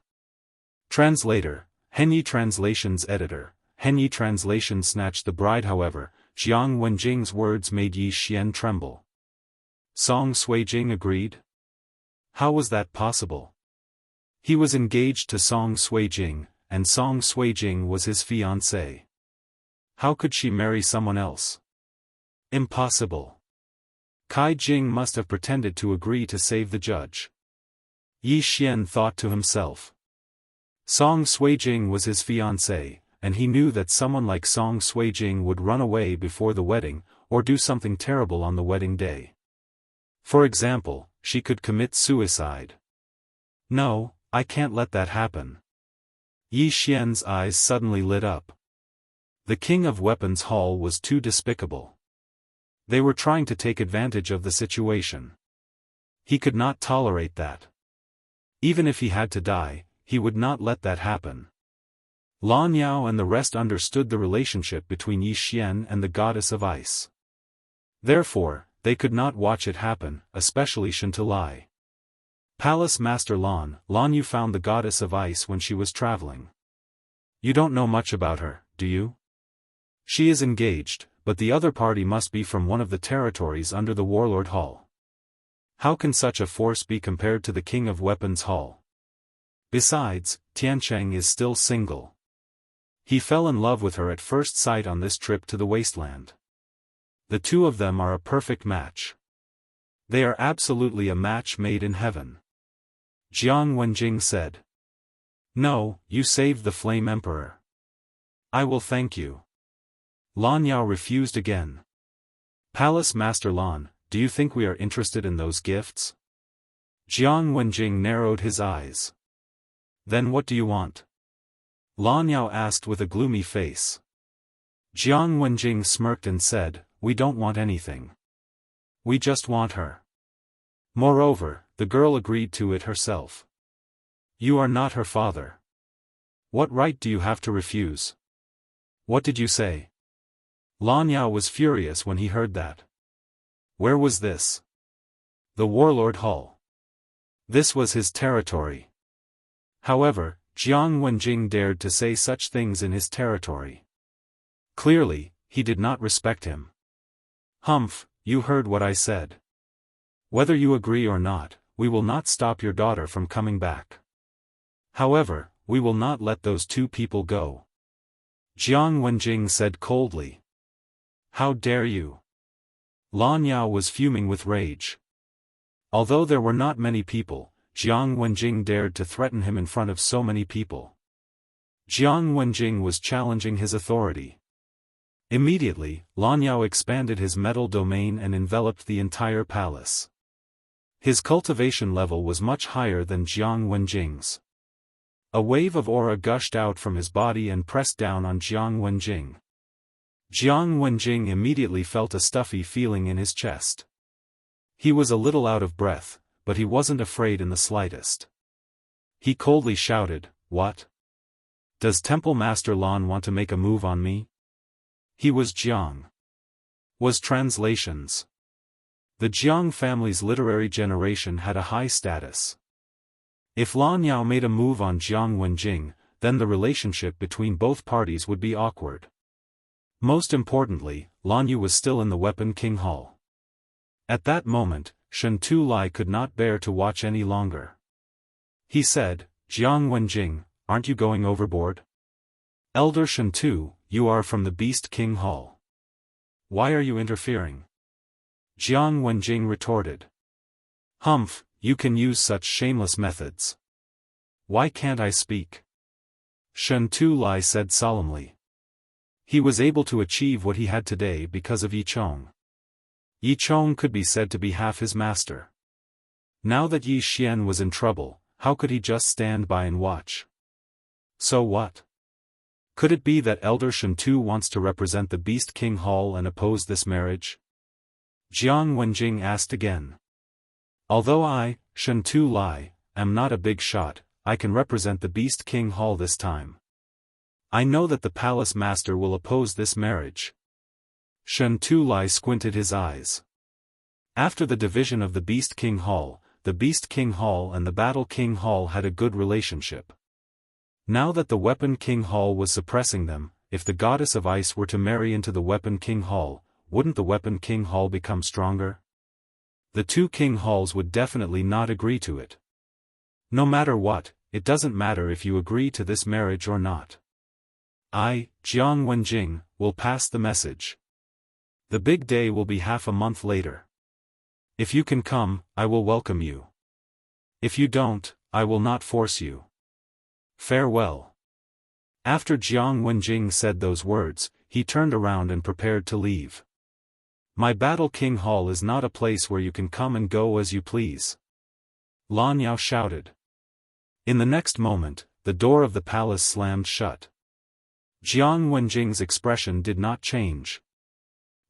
Translator, Henyi Translations Editor, Henyi Translation snatched the bride. However, Jiang Wenjing's words made Yi Xian tremble. Song Suijing agreed? How was that possible? He was engaged to Song Suijing, and Song Suijing was his fiancée. How could she marry someone else? Impossible. Kai Jing must have pretended to agree to save the judge. Yi Xian thought to himself. Song Suijing was his fiancée, and he knew that someone like Song Suijing would run away before the wedding, or do something terrible on the wedding day. For example, she could commit suicide. No, I can't let that happen. Yi Xian's eyes suddenly lit up. The King of Weapons Hall was too despicable. They were trying to take advantage of the situation. He could not tolerate that. Even if he had to die, he would not let that happen. Lan Yao and the rest understood the relationship between Yi Xian and the goddess of ice. Therefore, they could not watch it happen, especially Shantulai. Palace Master Lan Yu found the goddess of ice when she was traveling. You don't know much about her, do you? She is engaged, but the other party must be from one of the territories under the Warlord Hall. How can such a force be compared to the King of Weapons Hall? Besides, Tiancheng is still single. He fell in love with her at first sight on this trip to the wasteland. The 2 of them are a perfect match. They are absolutely a match made in heaven. Jiang Wenjing said. No, you saved the Flame Emperor. I will thank you. Lan Yao refused again. Palace Master Lan, do you think we are interested in those gifts? Jiang Wenjing narrowed his eyes. Then what do you want? Lan Yao asked with a gloomy face. Jiang Wenjing smirked and said, we don't want anything. We just want her. Moreover, the girl agreed to it herself. You are not her father. What right do you have to refuse? What did you say? Lan Yao was furious when he heard that. Where was this? The Warlord Hall. This was his territory. However, Jiang Wenjing dared to say such things in his territory. Clearly, he did not respect him. Humph, you heard what I said. Whether you agree or not, we will not stop your daughter from coming back. However, we will not let those 2 people go. Jiang Wenjing said coldly. How dare you? Lan Yao was fuming with rage. Although there were not many people, Jiang Wenjing dared to threaten him in front of so many people. Jiang Wenjing was challenging his authority. Immediately, Lan Yao expanded his metal domain and enveloped the entire palace. His cultivation level was much higher than Jiang Wenjing's. A wave of aura gushed out from his body and pressed down on Jiang Wenjing. Jiang Wenjing immediately felt a stuffy feeling in his chest. He was a little out of breath, but he wasn't afraid in the slightest. He coldly shouted, What? Does Temple Master Lan want to make a move on me? He was Jiang. Was translations. The Jiang family's literary generation had a high status. If Lan Yao made a move on Jiang Wenjing, then the relationship between both parties would be awkward. Most importantly, Lan Yu was still in the Weapon King Hall. At that moment, Shen Tu Lai could not bear to watch any longer. He said, Jiang Wenjing, aren't you going overboard? Elder Shen Tu, you are from the Beast King Hall. Why are you interfering? Jiang Wenjing retorted. Humph, you can use such shameless methods. Why can't I speak? Shen Tu Lai said solemnly. He was able to achieve what he had today because of Yi Chong. Yi Chong could be said to be half his master. Now that Yi Xian was in trouble, how could he just stand by and watch? So what? Could it be that Elder Shen Tu wants to represent the Beast King Hall and oppose this marriage? Jiang Wenjing asked again. Although I, Shen Tu Lai, am not a big shot, I can represent the Beast King Hall this time. I know that the palace master will oppose this marriage. Shen Tu Lai squinted his eyes. After the division of the Beast King Hall, the Beast King Hall and the Battle King Hall had a good relationship. Now that the Weapon King Hall was suppressing them, if the Goddess of Ice were to marry into the Weapon King Hall, wouldn't the Weapon King Hall become stronger? The two King Halls would definitely not agree to it. No matter what, it doesn't matter if you agree to this marriage or not. I, Jiang Wenjing, will pass the message. The big day will be half a month later. If you can come, I will welcome you. If you don't, I will not force you. Farewell. After Jiang Wenjing said those words, he turned around and prepared to leave. My Battle King Hall is not a place where you can come and go as you please. Lan Yao shouted. In the next moment, the door of the palace slammed shut. Jiang Wenjing's expression did not change.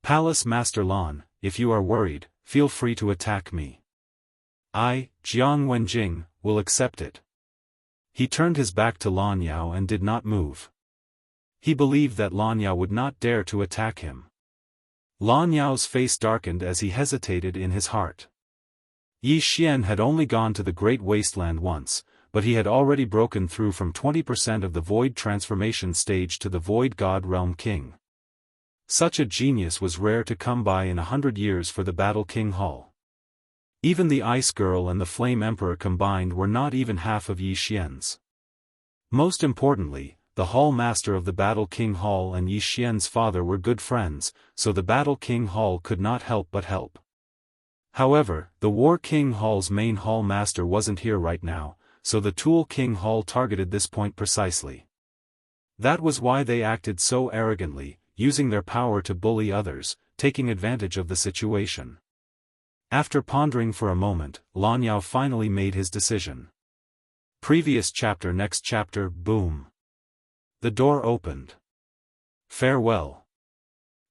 Palace Master Lan, if you are worried, feel free to attack me. I, Jiang Wenjing, will accept it. He turned his back to Lan Yao and did not move. He believed that Lan Yao would not dare to attack him. Lan Yao's face darkened as he hesitated in his heart. Yi Xian had only gone to the Great Wasteland once, but he had already broken through from 20% of the Void Transformation stage to the Void God Realm King. Such a genius was rare to come by in 100 years for the Battle King Hall. Even the Ice Girl and the Flame Emperor combined were not even half of Yi Xian's. Most importantly, the Hall Master of the Battle King Hall and Yi Xian's father were good friends, so the Battle King Hall could not help but help. However, the War King Hall's main Hall Master wasn't here right now, so the Tool King Hall targeted this point precisely. That was why they acted so arrogantly, using their power to bully others, taking advantage of the situation. After pondering for a moment, Lan Yao finally made his decision. Previous chapter. Next chapter. Boom. The door opened. Farewell.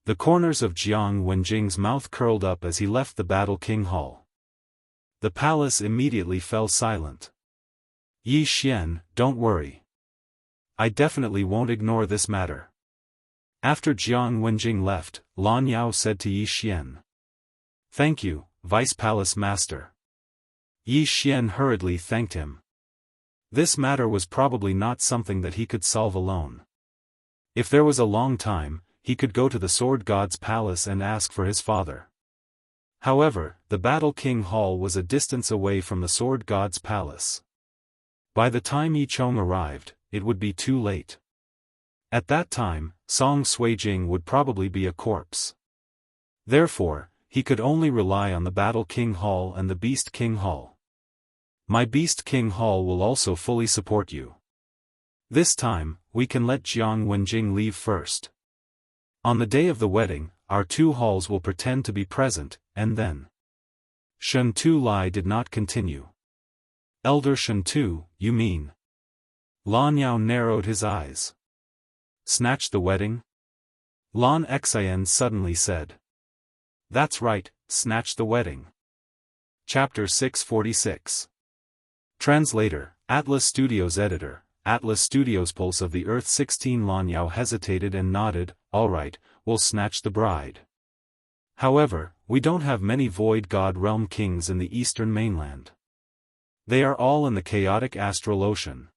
The corners of Jiang Wenjing's mouth curled up as he left the Battle King Hall. The palace immediately fell silent. Yi Xian, don't worry. I definitely won't ignore this matter. After Jiang Wenjing left, Lan Yao said to Yi Xian. Thank you, Vice Palace Master. Yi Xian hurriedly thanked him. This matter was probably not something that he could solve alone. If there was a long time, he could go to the Sword God's palace and ask for his father. However, the Battle King Hall was a distance away from the Sword God's palace. By the time Yi Chong arrived, it would be too late. At that time, Song Suijing would probably be a corpse. Therefore, he could only rely on the Battle King Hall and the Beast King Hall. My Beast King Hall will also fully support you. This time, we can let Jiang Wenjing leave first. On the day of the wedding, our two halls will pretend to be present, and then. Shen Tu Lai did not continue. Elder Shen Tu, you mean? Lan Yao narrowed his eyes. Snatch the wedding? Lan Xian suddenly said. That's right, snatch the wedding. Chapter 646. Translator, Atlas Studios Editor, Atlas Studios. Pulse of the Earth 16. Lan Yao hesitated and nodded. Alright, we'll snatch the bride. However, we don't have many Void God Realm Kings in the Eastern Mainland. They are all in the chaotic astral ocean.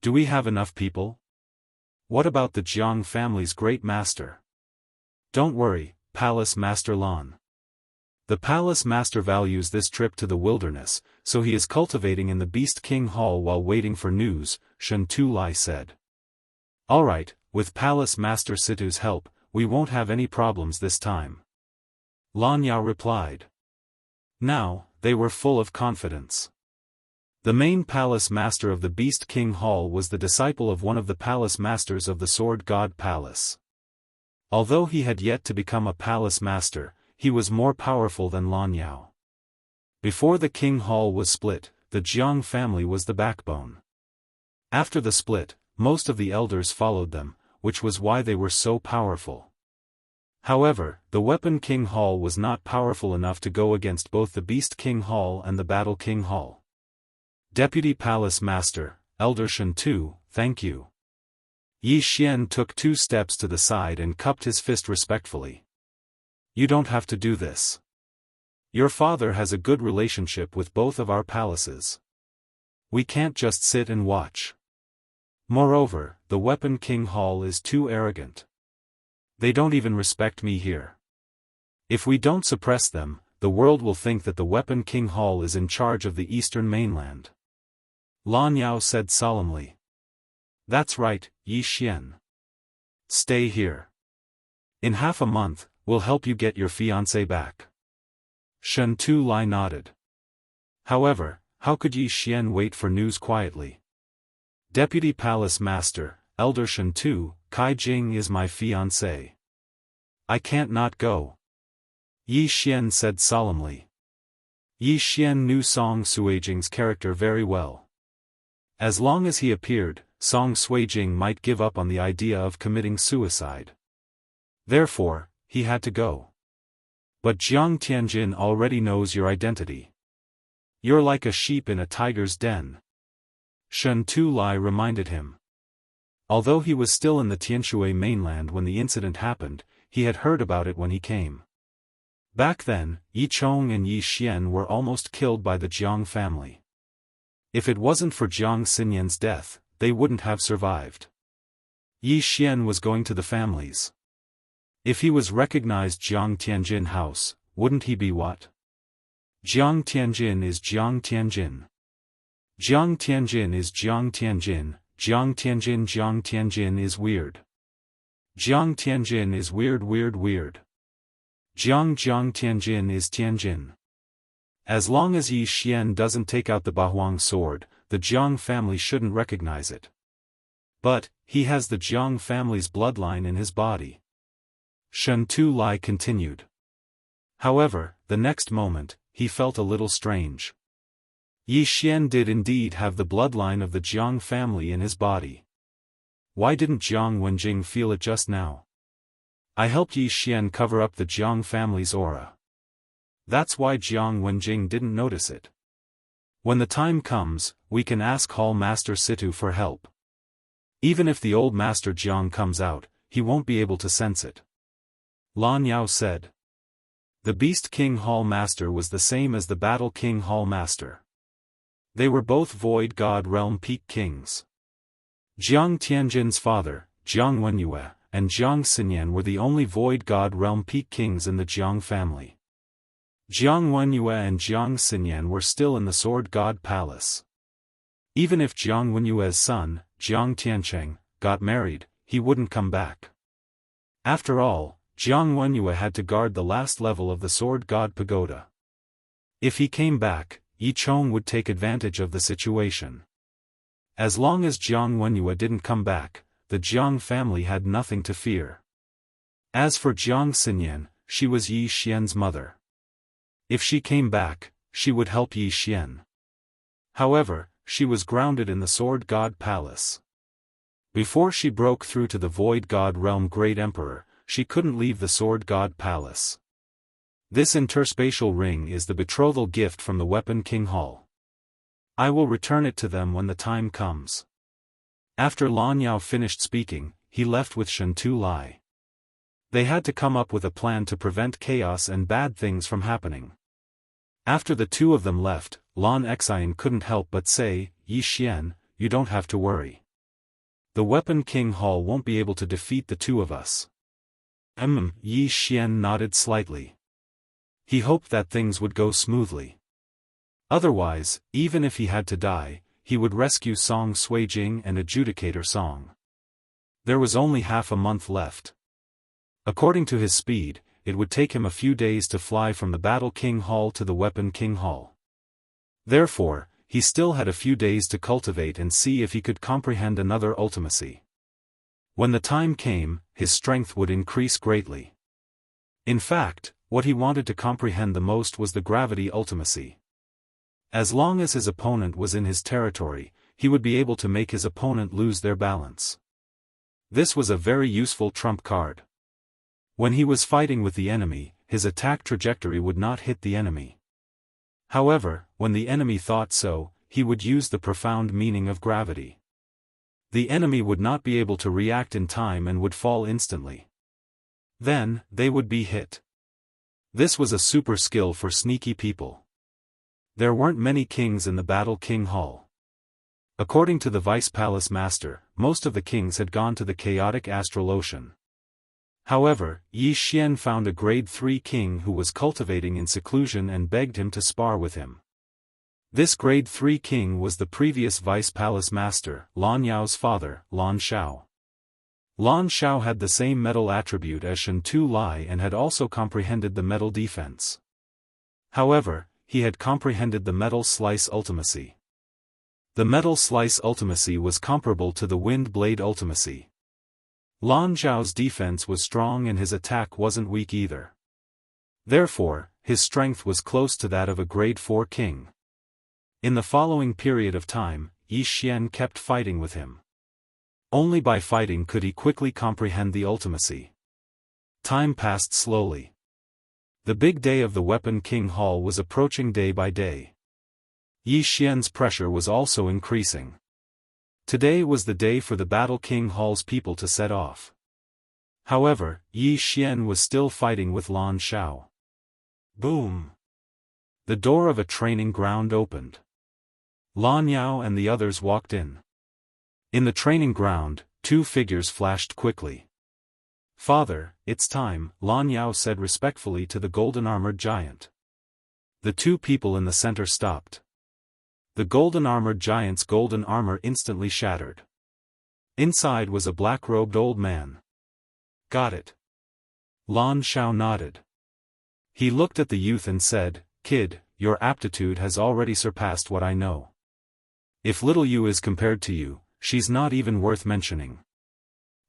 Do we have enough people? What about the Jiang family's great master? Don't worry, Palace Master Lan. The Palace Master values this trip to the wilderness, so he is cultivating in the Beast King Hall while waiting for news, Shen Tu Lai said. Alright, with Palace Master Situ's help, we won't have any problems this time. Lan Yao replied. Now, they were full of confidence. The main Palace Master of the Beast King Hall was the disciple of one of the Palace Masters of the Sword God Palace. Although he had yet to become a Palace Master, he was more powerful than Lan Yao. Before the King Hall was split, the Jiang family was the backbone. After the split, most of the elders followed them, which was why they were so powerful. However, the Weapon King Hall was not powerful enough to go against both the Beast King Hall and the Battle King Hall. Deputy Palace Master, Elder Shen Tu, thank you. Yi Xian took 2 steps to the side and cupped his fist respectfully. You don't have to do this. Your father has a good relationship with both of our palaces. We can't just sit and watch. Moreover, the Weapon King Hall is too arrogant. They don't even respect me here. If we don't suppress them, the world will think that the Weapon King Hall is in charge of the eastern mainland. Lan Yao said solemnly. That's right, Yi Xian. Stay here. In half a month, we'll help you get your fiancé back. Shen Tu Lai nodded. However, how could Yi Xian wait for news quietly? Deputy Palace Master, Elder Shen Tu, Kai Jing is my fiancé. I can't not go. Yi Xian said solemnly. Yi Xian knew Song Suijing's character very well. As long as he appeared, Song Suijing might give up on the idea of committing suicide. Therefore, he had to go. But Jiang Tianjin already knows your identity. You're like a sheep in a tiger's den. Shen Tu Lai reminded him. Although he was still in the Tianshui mainland when the incident happened, he had heard about it when he came. Back then, Yi Chong and Yi Xian were almost killed by the Jiang family. If it wasn't for Jiang Xinyan's death, they wouldn't have survived. Yi Xian was going to the families. If he was recognized Jiang Tianjin house, wouldn't he be what? Jiang Tianjin is Jiang Tianjin. Jiang Tianjin is Jiang Tianjin, Jiang Tianjin is weird. Jiang Tianjin is weird. Jiang Tianjin is Tianjin. As long as Yi Xian doesn't take out the Bahuang sword, the Jiang family shouldn't recognize it. But, he has the Jiang family's bloodline in his body. Shen Tu Lai continued. However, the next moment, he felt a little strange. Yi Xian did indeed have the bloodline of the Jiang family in his body. Why didn't Jiang Wenjing feel it just now? I helped Yi Xian cover up the Jiang family's aura. That's why Jiang Wenjing didn't notice it. When the time comes, we can ask Hall Master Situ for help. Even if the old Master Jiang comes out, he won't be able to sense it. Lan Yao said. The Beast King Hall Master was the same as the Battle King Hall Master. They were both Void God Realm Peak Kings. Jiang Tianjin's father, Jiang Wenyue, and Jiang Xinyan were the only Void God Realm Peak Kings in the Jiang family. Jiang Wenyue and Jiang Xinyan were still in the Sword God Palace. Even if Jiang Wenyue's son, Jiang Tiancheng, got married, he wouldn't come back. After all, Jiang Wenyue had to guard the last level of the Sword God Pagoda. If he came back, Yi Chong would take advantage of the situation. As long as Jiang Wenyue didn't come back, the Jiang family had nothing to fear. As for Jiang Xinyan, she was Yi Xian's mother. If she came back, she would help Yi Xian. However, she was grounded in the Sword God Palace. Before she broke through to the Void God Realm Great Emperor, she couldn't leave the Sword God Palace. This interspatial ring is the betrothal gift from the Weapon King Hall. I will return it to them when the time comes. After Lan Yao finished speaking, he left with Shen Tu Lai. They had to come up with a plan to prevent chaos and bad things from happening. After the two of them left, Lan Xian couldn't help but say, Yi Xian, you don't have to worry. The Weapon King Hall won't be able to defeat the two of us. Yi Xian nodded slightly. He hoped that things would go smoothly. Otherwise, even if he had to die, he would rescue Song Suijing and Adjudicator Song. There was only half a month left. According to his speed, it would take him a few days to fly from the Battle King Hall to the Weapon King Hall. Therefore, he still had a few days to cultivate and see if he could comprehend another ultimacy. When the time came, his strength would increase greatly. In fact, what he wanted to comprehend the most was the gravity ultimacy. As long as his opponent was in his territory, he would be able to make his opponent lose their balance. This was a very useful trump card. When he was fighting with the enemy, his attack trajectory would not hit the enemy. However, when the enemy thought so, he would use the profound meaning of gravity. The enemy would not be able to react in time and would fall instantly. Then, they would be hit. This was a super skill for sneaky people. There weren't many kings in the Battle King Hall. According to the Vice Palace Master, most of the kings had gone to the chaotic astral ocean. However, Yi Xian found a grade 3 king who was cultivating in seclusion and begged him to spar with him. This grade 3 king was the previous Vice Palace Master, Lan Yao's father, Lan Shao. Lan Shao had the same metal attribute as Shen Tu Lai and had also comprehended the metal defense. However, he had comprehended the metal slice ultimacy. The metal slice ultimacy was comparable to the wind blade ultimacy. Lan Zhao's defense was strong and his attack wasn't weak either. Therefore, his strength was close to that of a grade 4 king. In the following period of time, Yi Xian kept fighting with him. Only by fighting could he quickly comprehend the ultimacy. Time passed slowly. The big day of the Weapon King Hall was approaching day by day. Yi Xian's pressure was also increasing. Today was the day for the Battle King Hall's people to set off. However, Yi Xian was still fighting with Lan Shao. Boom! The door of a training ground opened. Lan Yao and the others walked in. In the training ground, two figures flashed quickly. "Father, it's time," Lan Yao said respectfully to the golden-armored giant. The two people in the center stopped. The golden-armored giant's golden armor instantly shattered. Inside was a black-robed old man. "Got it." Lan Shao nodded. He looked at the youth and said, "Kid, your aptitude has already surpassed what I know. If little you is compared to you, she's not even worth mentioning.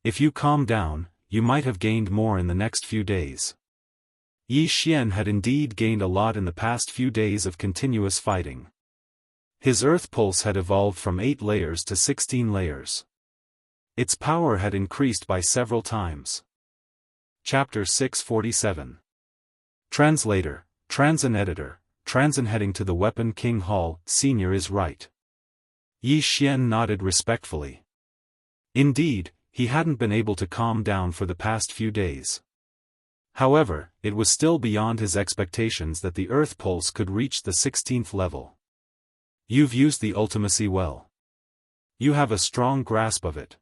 If you calm down, you might have gained more in the next few days." Yi Xian had indeed gained a lot in the past few days of continuous fighting. His earth pulse had evolved from 8 layers to 16 layers. Its power had increased by several times. Chapter 647. Translator, Transin Editor, Transin heading to the Weapon King Hall, Senior is right. Yi Xian nodded respectfully. Indeed, he hadn't been able to calm down for the past few days. However, it was still beyond his expectations that the earth pulse could reach the 16th level. You've used the ultimacy well. You have a strong grasp of it.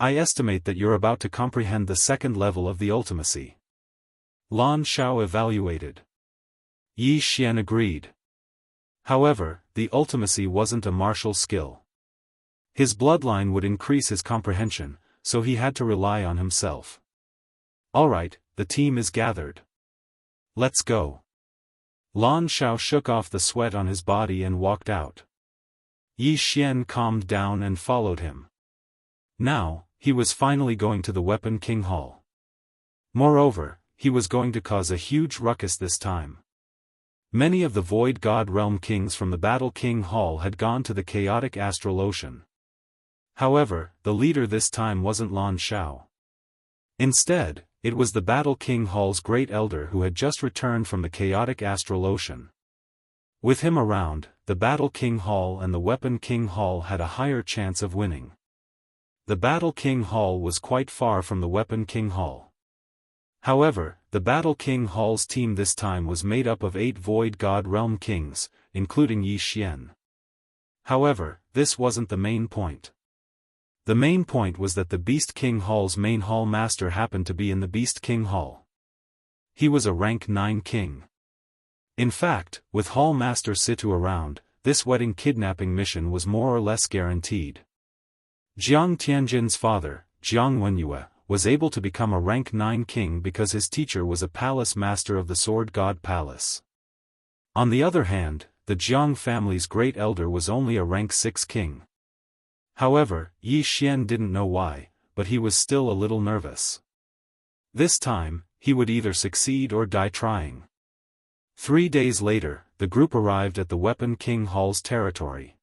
I estimate that you're about to comprehend the second level of the ultimacy. Lan Shao evaluated. Yi Xian agreed. However, the ultimacy wasn't a martial skill. His bloodline would increase his comprehension, so he had to rely on himself. Alright, the team is gathered. Let's go. Lan Shao shook off the sweat on his body and walked out. Yi Xian calmed down and followed him. Now, he was finally going to the Weapon King Hall. Moreover, he was going to cause a huge ruckus this time. Many of the Void God Realm kings from the Battle King Hall had gone to the chaotic astral ocean. However, the leader this time wasn't Lan Shao. Instead, it was the Battle King Hall's Great Elder who had just returned from the chaotic astral ocean. With him around, the Battle King Hall and the Weapon King Hall had a higher chance of winning. The Battle King Hall was quite far from the Weapon King Hall. However, the Battle King Hall's team this time was made up of 8 Void God Realm kings, including Yi Xian. However, this wasn't the main point. The main point was that the Beast King Hall's main hall master happened to be in the Beast King Hall. He was a rank 9 king. In fact, with Hall Master Situ around, this wedding kidnapping mission was more or less guaranteed. Jiang Tianjin's father, Jiang Wenyue, was able to become a rank 9 king because his teacher was a palace master of the Sword God Palace. On the other hand, the Jiang family's great elder was only a rank 6 king. However, Yi Xian didn't know why, but he was still a little nervous. This time, he would either succeed or die trying. 3 days later, the group arrived at the Weapon King Hall's territory.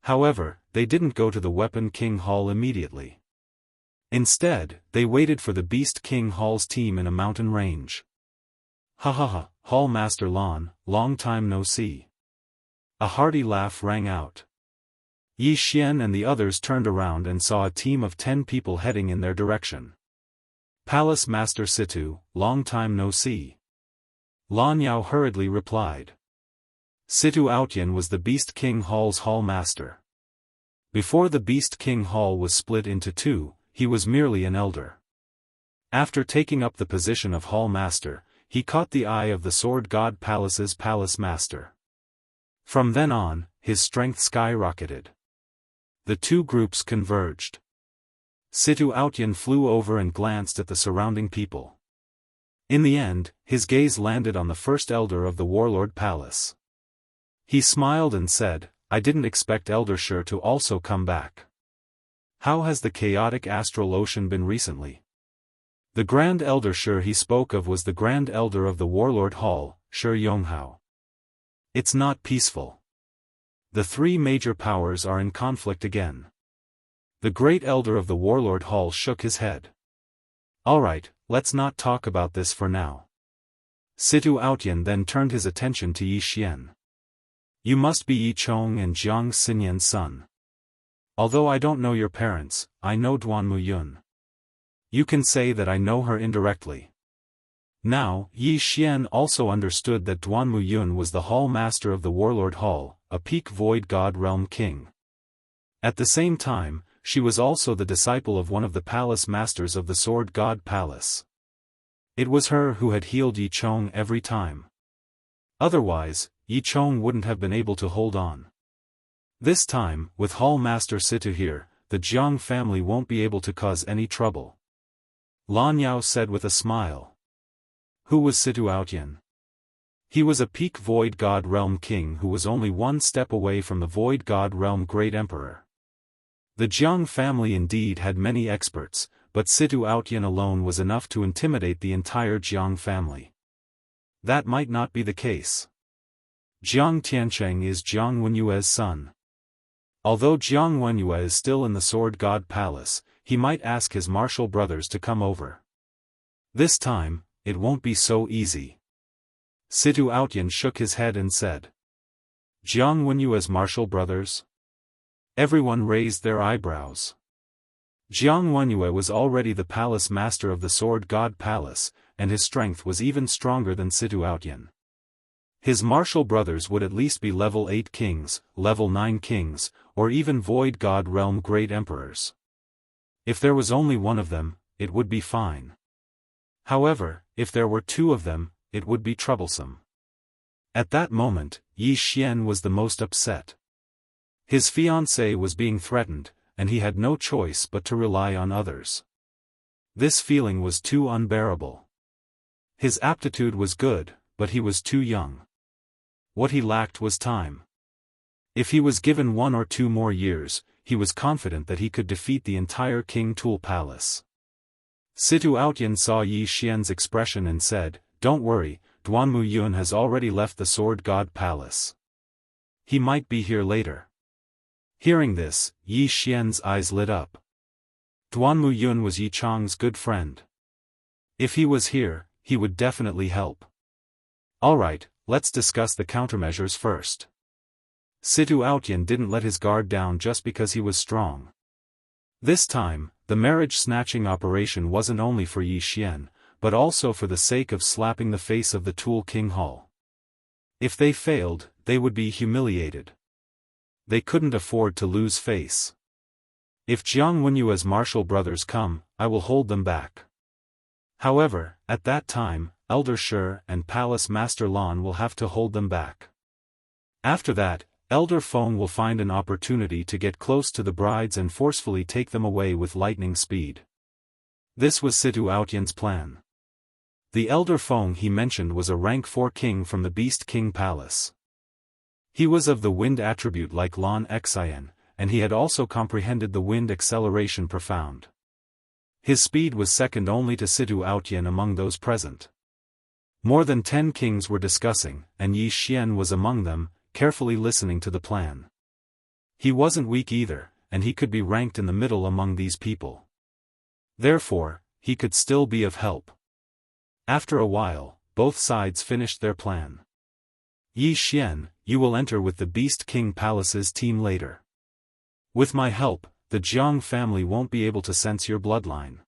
However, they didn't go to the Weapon King Hall immediately. Instead, they waited for the Beast King Hall's team in a mountain range. Ha ha ha, Hall Master Lon, long time no see. A hearty laugh rang out. Yi Xian and the others turned around and saw a team of 10 people heading in their direction. Palace Master Situ, long time no see. Lan Yao hurriedly replied. Situ Outyan was the Beast King Hall's Hall Master. Before the Beast King Hall was split into two, he was merely an elder. After taking up the position of Hall Master, he caught the eye of the Sword God Palace's Palace Master. From then on, his strength skyrocketed. The two groups converged. Situ Outyan flew over and glanced at the surrounding people. In the end, his gaze landed on the first elder of the Warlord Palace. He smiled and said, I didn't expect Elder Shi to also come back. How has the chaotic astral ocean been recently? The Grand Elder Shi he spoke of was the Grand Elder of the Warlord Hall, Shi Yonghao. It's not peaceful. The three major powers are in conflict again. The Great Elder of the Warlord Hall shook his head. Alright, let's not talk about this for now. Situ Outyan then turned his attention to Yi Xian. You must be Yi Chong and Jiang Xinyan's son. Although I don't know your parents, I know Duanmu Yun. You can say that I know her indirectly. Now, Yi Xian also understood that Duanmu Yun was the Hall Master of the Warlord Hall, a peak Void God Realm King. At the same time, she was also the disciple of one of the Palace Masters of the Sword God Palace. It was her who had healed Yi Chong every time. Otherwise, Yi Chong wouldn't have been able to hold on. This time, with Hall Master Situ here, the Jiang family won't be able to cause any trouble. Lan Yao said with a smile. Who was Situ Outyan? He was a peak Void God Realm King who was only one step away from the Void God Realm Great Emperor. The Jiang family indeed had many experts, but Situ Outyan alone was enough to intimidate the entire Jiang family. That might not be the case. Jiang Tiancheng is Jiang Wenyue's son. Although Jiang Wenyue is still in the Sword God Palace, he might ask his martial brothers to come over. This time, it won't be so easy. Situ Outyan shook his head and said. Jiang Wenyue's martial brothers? Everyone raised their eyebrows. Jiang Wenyue was already the palace master of the Sword God Palace, and his strength was even stronger than Situ Outyan. His martial brothers would at least be level 8 kings, level 9 kings, or even Void God Realm Great Emperors. If there was only one of them, it would be fine. However, if there were two of them, it would be troublesome. At that moment, Yi Xian was the most upset. His fiancée was being threatened, and he had no choice but to rely on others. This feeling was too unbearable. His aptitude was good, but he was too young. What he lacked was time. If he was given 1 or 2 more years, he was confident that he could defeat the entire King Tool Palace. Situ Outyan saw Yi Xian's expression and said, Don't worry, Duanmu Yun has already left the Sword God Palace. He might be here later. Hearing this, Yi Xian's eyes lit up. Duanmu Yun was Yi Chong's good friend. If he was here, he would definitely help. Alright, let's discuss the countermeasures first. Situ Outyan didn't let his guard down just because he was strong. This time, the marriage-snatching operation wasn't only for Yi Xian, but also for the sake of slapping the face of the Tool King Hall. If they failed, they would be humiliated. They couldn't afford to lose face. If Jiang Wenyue's martial brothers come, I will hold them back. However, at that time, Elder Shi and Palace Master Lan will have to hold them back. After that, Elder Feng will find an opportunity to get close to the brides and forcefully take them away with lightning speed. This was Situ Outyan's plan. The Elder Feng he mentioned was a rank 4 king from the Beast King Palace. He was of the wind attribute like Lan Xian, and he had also comprehended the wind acceleration profound. His speed was second only to Situaotian among those present. More than 10 kings were discussing, and Yi Xian was among them, carefully listening to the plan. He wasn't weak either, and he could be ranked in the middle among these people. Therefore, he could still be of help. After a while, both sides finished their plan. Yi Xian, you will enter with the Beast King Palace's team later. With my help, the Jiang family won't be able to sense your bloodline.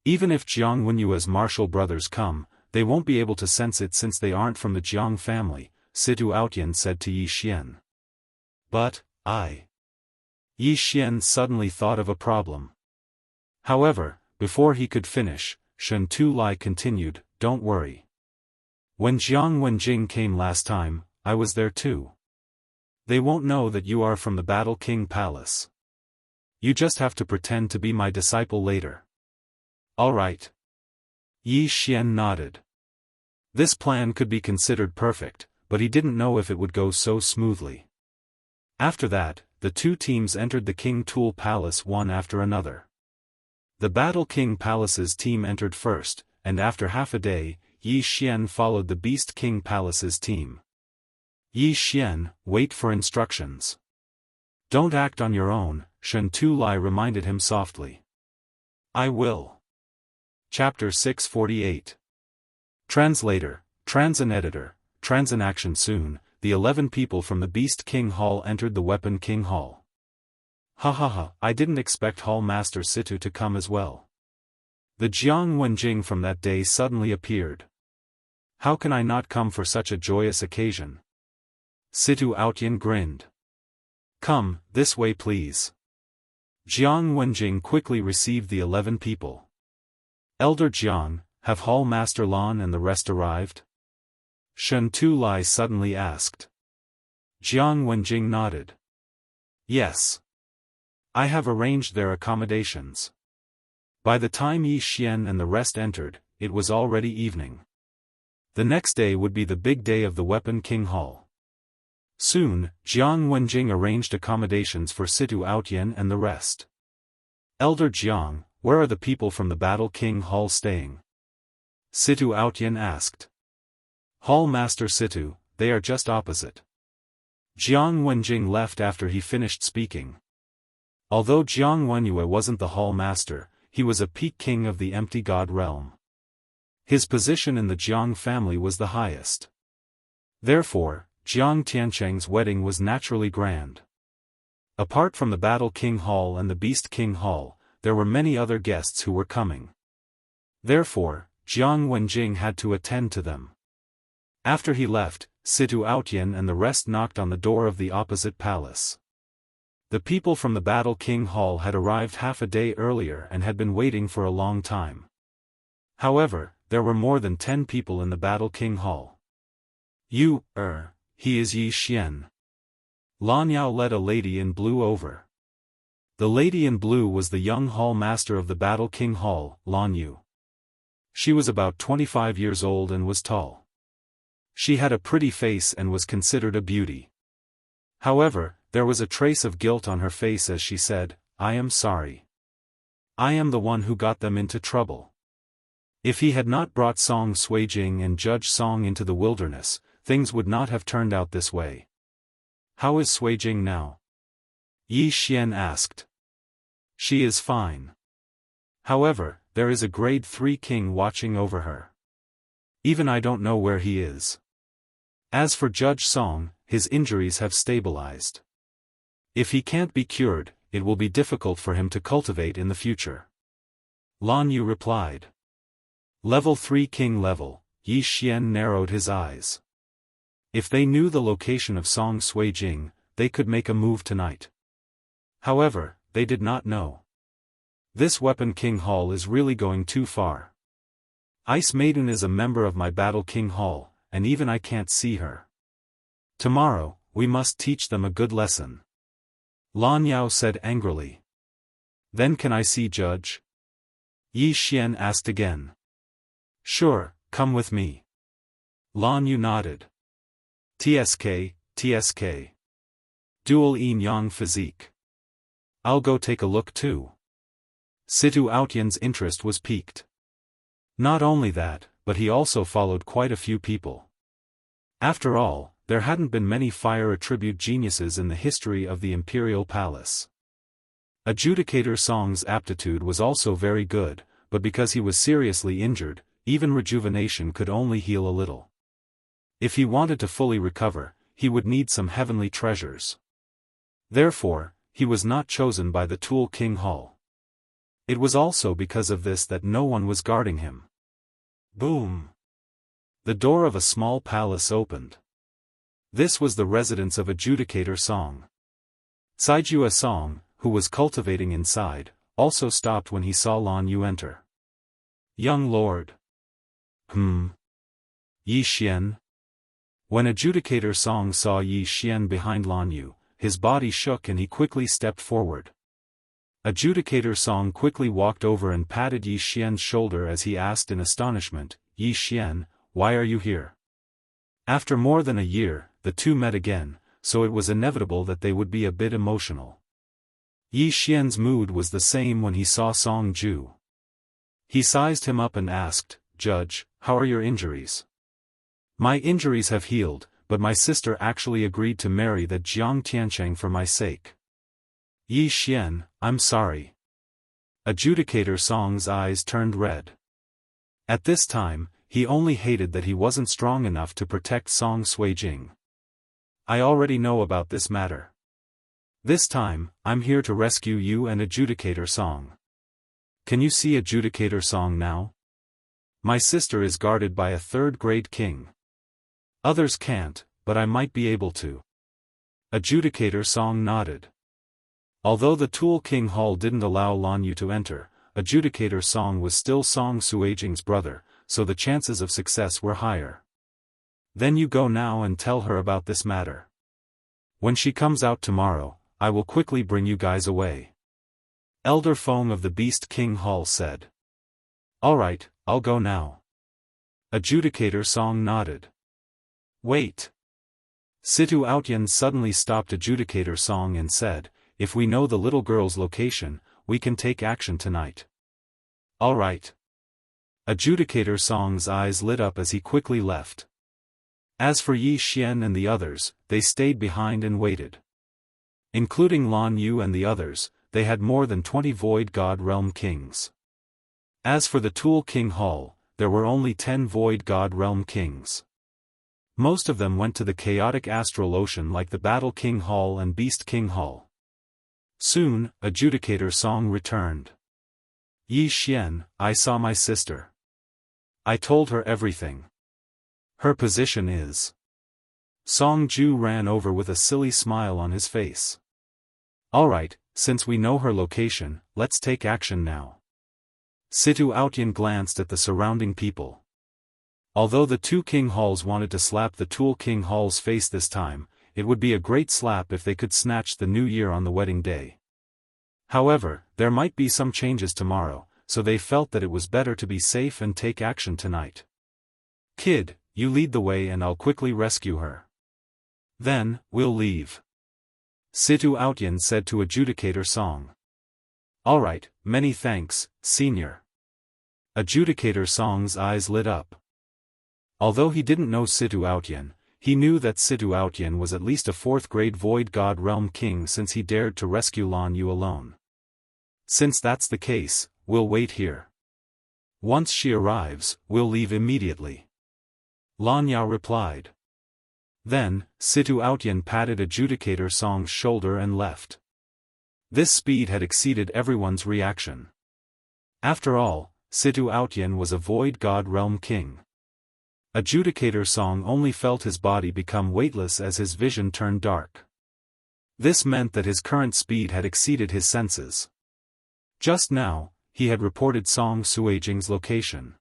Even if Jiang Wenyua's martial brothers come, they won't be able to sense it since they aren't from the Jiang family, Situaotian said to Yi Xian. But, Yi Xian suddenly thought of a problem. However, before he could finish, Shen Tulai continued, don't worry. When Jiang Wenjing came last time, I was there too. They won't know that you are from the Battle King Palace. You just have to pretend to be my disciple later. All right. Yi Xian nodded. This plan could be considered perfect, but he didn't know if it would go so smoothly. After that, the two teams entered the King Tool Palace one after another. The Battle King Palace's team entered first, and after half a day, Yi Xian followed the Beast King Palace's team. Yi Xian, wait for instructions. Don't act on your own, Shen Tulai reminded him softly. I will. Chapter 648. Translator, Transin Editor, Transin Action. Soon, the 11 people from the Beast King Hall entered the Weapon King Hall. Ha ha ha, I didn't expect Hall Master Situ to come as well. The Jiang Wenjing from that day suddenly appeared. How can I not come for such a joyous occasion? Situaotian grinned. Come, this way please. Jiang Wenjing quickly received the 11 people. Elder Jiang, have Hall Master Lan and the rest arrived? Shen Tulai suddenly asked. Jiang Wenjing nodded. Yes. I have arranged their accommodations. By the time Yi Xian and the rest entered, it was already evening. The next day would be the big day of the Weapon King Hall. Soon, Jiang Wenjing arranged accommodations for Situaotian and the rest. Elder Jiang, where are the people from the Battle King Hall staying? Situaotian asked. Hall Master Situ, they are just opposite. Jiang Wenjing left after he finished speaking. Although Jiang Wenyue wasn't the Hall Master, he was a peak king of the Empty God realm. His position in the Jiang family was the highest. Therefore, Jiang Tiancheng's wedding was naturally grand. Apart from the Battle King Hall and the Beast King Hall, there were many other guests who were coming. Therefore, Jiang Wenjing had to attend to them. After he left, Situaotian and the rest knocked on the door of the opposite palace. The people from the Battle King Hall had arrived half a day earlier and had been waiting for a long time. However, there were more than 10 people in the Battle King Hall. He is Yi Xian. Lan Yao led a lady in blue over. The lady in blue was the young Hall Master of the Battle King Hall, Lan Yu. She was about 25 years old and was tall. She had a pretty face and was considered a beauty. However, there was a trace of guilt on her face as she said, I am sorry. I am the one who got them into trouble. If he had not brought Song Suijing and Judge Song into the wilderness, things would not have turned out this way. How is Suijing now? Yi Xian asked. She is fine. However, there is a grade 3 king watching over her. Even I don't know where he is. As for Judge Song, his injuries have stabilized. If he can't be cured, it will be difficult for him to cultivate in the future. Lan Yu replied. Level 3 king level, Yi Xian narrowed his eyes. If they knew the location of Song Suijing, they could make a move tonight. However, they did not know. This Weapon King Hall is really going too far. Ice Maiden is a member of my Battle King Hall, and even I can't see her. Tomorrow, we must teach them a good lesson. Lan Yao said angrily. Then can I see Judge? Yi Xian asked again. Sure, come with me. Lan Yu nodded. TSK. Dual yin yang physique. I'll go take a look too. Situ Aotian's interest was piqued. Not only that, but he also followed quite a few people. After all, there hadn't been many fire attribute geniuses in the history of the imperial palace. Adjudicator Song's aptitude was also very good, but because he was seriously injured, even rejuvenation could only heal a little. If he wanted to fully recover, he would need some heavenly treasures. Therefore, he was not chosen by the Tool King Hall. It was also because of this that no one was guarding him. Boom! The door of a small palace opened. This was the residence of Adjudicator Song. Caijua Song, who was cultivating inside, also stopped when he saw Lan Yu enter. Young lord. Yi Xian. When Adjudicator Song saw Yi Xian behind Lan Yu, his body shook and he quickly stepped forward. Adjudicator Song quickly walked over and patted Yi Xian's shoulder as he asked in astonishment, Yi Xian, why are you here? After more than a year, the two met again, so it was inevitable that they would be a bit emotional. Yi Xian's mood was the same when he saw Song Ju. He sized him up and asked, Judge, how are your injuries? My injuries have healed, but my sister actually agreed to marry that Jiang Tiancheng for my sake. Yi Xian, I'm sorry. Adjudicator Song's eyes turned red. At this time, he only hated that he wasn't strong enough to protect Song Suijing. I already know about this matter. This time, I'm here to rescue you and Adjudicator Song. Can you see Adjudicator Song now? My sister is guarded by a third-grade king. Others can't, but I might be able to. Adjudicator Song nodded. Although the Tool King Hall didn't allow Lan Yu to enter, Adjudicator Song was still Song Suijing's brother, so the chances of success were higher. Then you go now and tell her about this matter. When she comes out tomorrow, I will quickly bring you guys away. Elder Feng of the Beast King Hall said. Alright, I'll go now. Adjudicator Song nodded. Wait. Situ Aotian suddenly stopped Adjudicator Song and said, if we know the little girl's location, we can take action tonight. Alright. Adjudicator Song's eyes lit up as he quickly left. As for Yi Xian and the others, they stayed behind and waited. Including Lan Yu and the others, they had more than 20 Void God Realm Kings. As for the Tool King Hall, there were only 10 Void God Realm Kings. Most of them went to the chaotic astral ocean like the Battle King Hall and Beast King Hall. Soon, Adjudicator Song returned. Yi Xian, I saw my sister. I told her everything. Her position is. Song Ju ran over with a silly smile on his face. Alright, since we know her location, let's take action now. Situ Aotian glanced at the surrounding people. Although the two King Halls wanted to slap the Tool King Hall's face this time, it would be a great slap if they could snatch the new year on the wedding day. However, there might be some changes tomorrow, so they felt that it was better to be safe and take action tonight. Kid, you lead the way and I'll quickly rescue her. Then, we'll leave. Situ Aotian said to Adjudicator Song. Alright, many thanks, Senior. Adjudicator Song's eyes lit up. Although he didn't know Situ Aotian, he knew that Situ Aotian was at least a 4th-grade Void God Realm King since he dared to rescue Lan Yu alone. Since that's the case, we'll wait here. Once she arrives, we'll leave immediately. Lan Yao replied. Then, Situ Aotian patted Adjudicator Song's shoulder and left. This speed had exceeded everyone's reaction. After all, Situ Aotian was a Void God Realm King. Adjudicator Song only felt his body become weightless as his vision turned dark. This meant that his current speed had exceeded his senses. Just now, he had reported Song Suijing's location.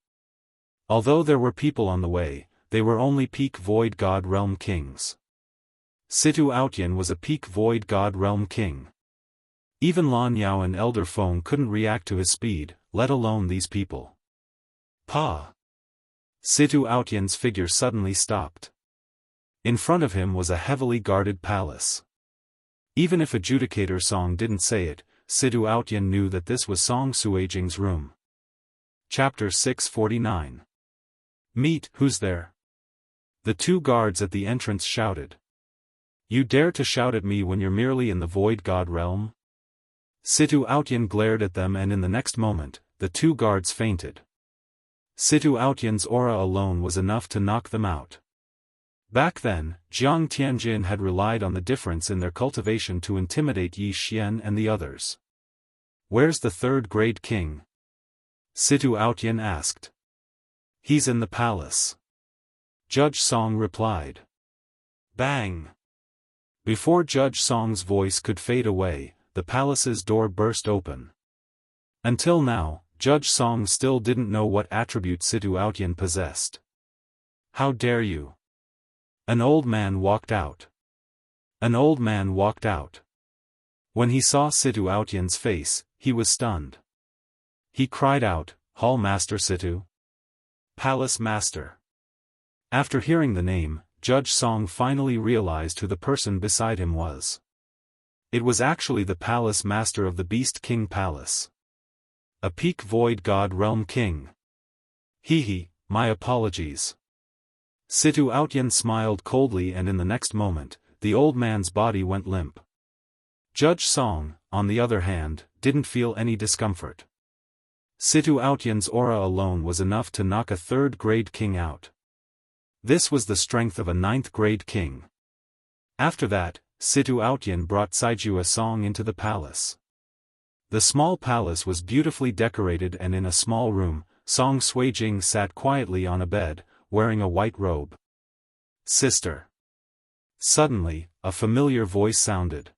Although there were people on the way, they were only peak Void God Realm Kings. Situ Aotian was a peak Void God Realm King. Even Lan Yao and Elder Feng couldn't react to his speed, let alone these people. Pa! Situ Aotian's figure suddenly stopped. In front of him was a heavily guarded palace. Even if Adjudicator Song didn't say it, Situ Outyan knew that this was Song Suijing's room. Chapter 649. Meet, who's there? The two guards at the entrance shouted. You dare to shout at me when you're merely in the void god realm? Situ Outyan glared at them, and in the next moment, the two guards fainted. Situ Outyan's aura alone was enough to knock them out. Back then, Jiang Tianjin had relied on the difference in their cultivation to intimidate Yi Xian and the others. Where's the third-grade king? Situ Outyan asked. He's in the palace. Judge Song replied. Bang! Before Judge Song's voice could fade away, the palace's door burst open. Until now, Judge Song still didn't know what attribute Situ Outyan possessed. How dare you? An old man walked out. An old man walked out. When he saw Situ Outyan's face, he was stunned. He cried out, Hall Master Situ? Palace Master. After hearing the name, Judge Song finally realized who the person beside him was. It was actually the Palace Master of the Beast King Palace. A peak void god realm king. Hee, my apologies. Situ Outyan smiled coldly, and in the next moment, the old man's body went limp. Judge Song, on the other hand, didn't feel any discomfort. Situ Outyan's aura alone was enough to knock a third-grade king out. This was the strength of a ninth-grade king. After that, Situ Outyan brought Saijua Song into the palace. The small palace was beautifully decorated, and in a small room, Song Suijing sat quietly on a bed, wearing a white robe. Sister. Suddenly, a familiar voice sounded.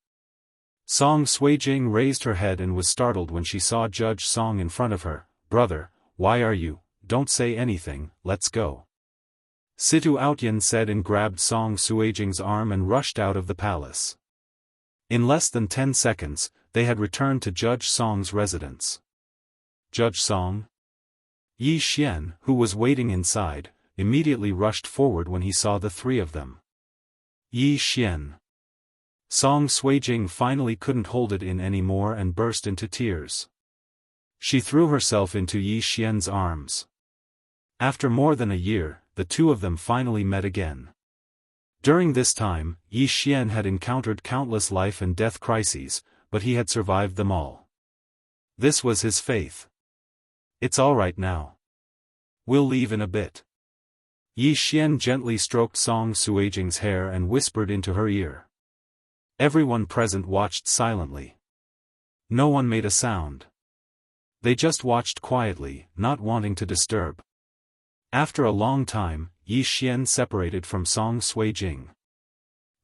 Song Suijing raised her head and was startled when she saw Judge Song in front of her. Brother, why are you? Don't say anything, let's go. Situ Outyan said and grabbed Song Suijing's arm and rushed out of the palace. In less than 10 seconds, they had returned to Judge Song's residence. Judge Song? Yi Xian, who was waiting inside, immediately rushed forward when he saw the three of them. Yi Xian. Song Suijing finally couldn't hold it in anymore and burst into tears. She threw herself into Yi Xian's arms. After more than a year, the two of them finally met again. During this time, Yi Xian had encountered countless life and death crises, but he had survived them all. This was his faith. It's all right now. We'll leave in a bit. Yi Xian gently stroked Song Suijing's hair and whispered into her ear. Everyone present watched silently. No one made a sound. They just watched quietly, not wanting to disturb. After a long time, Yi Xian separated from Song Suijing.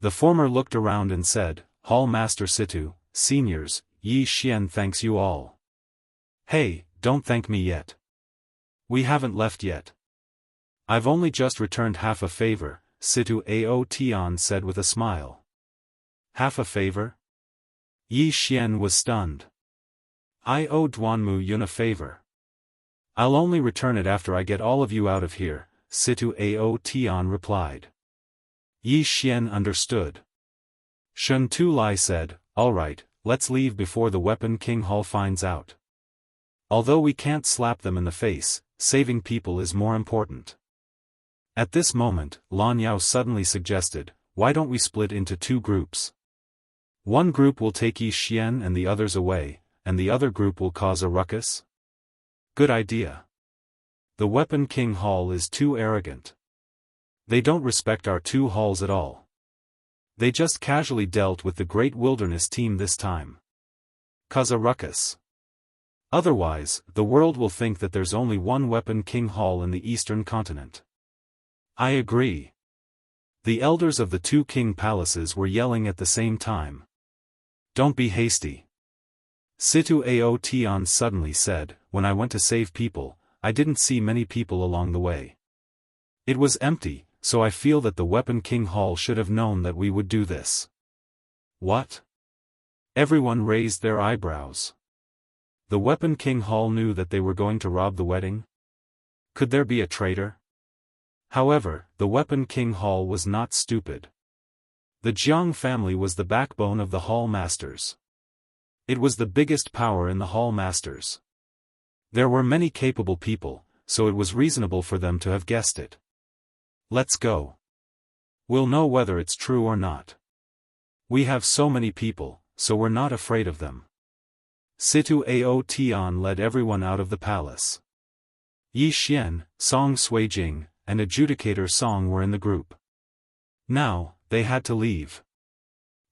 The former looked around and said, Hall Master Situ, seniors, Yi Xian thanks you all. Hey, don't thank me yet. We haven't left yet. I've only just returned half a favor, Situ Ao Tian said with a smile. Half a favor? Yi Xian was stunned. I owe Duanmu Yun a favor. I'll only return it after I get all of you out of here, Situ Ao Tian replied. Yi Xian understood. Shun Tu Lai said, all right, let's leave before the Weapon King Hall finds out. Although we can't slap them in the face, saving people is more important. At this moment, Lan Yao suddenly suggested, why don't we split into two groups? One group will take Yi Xian and the others away, and the other group will cause a ruckus? Good idea. The Weapon King Hall is too arrogant. They don't respect our two halls at all. They just casually dealt with the Great Wilderness team this time. Cause a ruckus. Otherwise, the world will think that there's only one Weapon King Hall in the Eastern continent. I agree. The elders of the two king palaces were yelling at the same time. Don't be hasty. Situ Ao Tian suddenly said, when I went to save people, I didn't see many people along the way. It was empty, so I feel that the Weapon King Hall should have known that we would do this. What? Everyone raised their eyebrows. The Weapon King Hall knew that they were going to rob the wedding? Could there be a traitor? However, the Weapon King Hall was not stupid. The Jiang family was the backbone of the Hall Masters. It was the biggest power in the Hall Masters. There were many capable people, so it was reasonable for them to have guessed it. Let's go. We'll know whether it's true or not. We have so many people, so we're not afraid of them. Situ Ao Tian led everyone out of the palace. Yi Xian, Song Suijing, and Adjudicator Song were in the group. Now, they had to leave.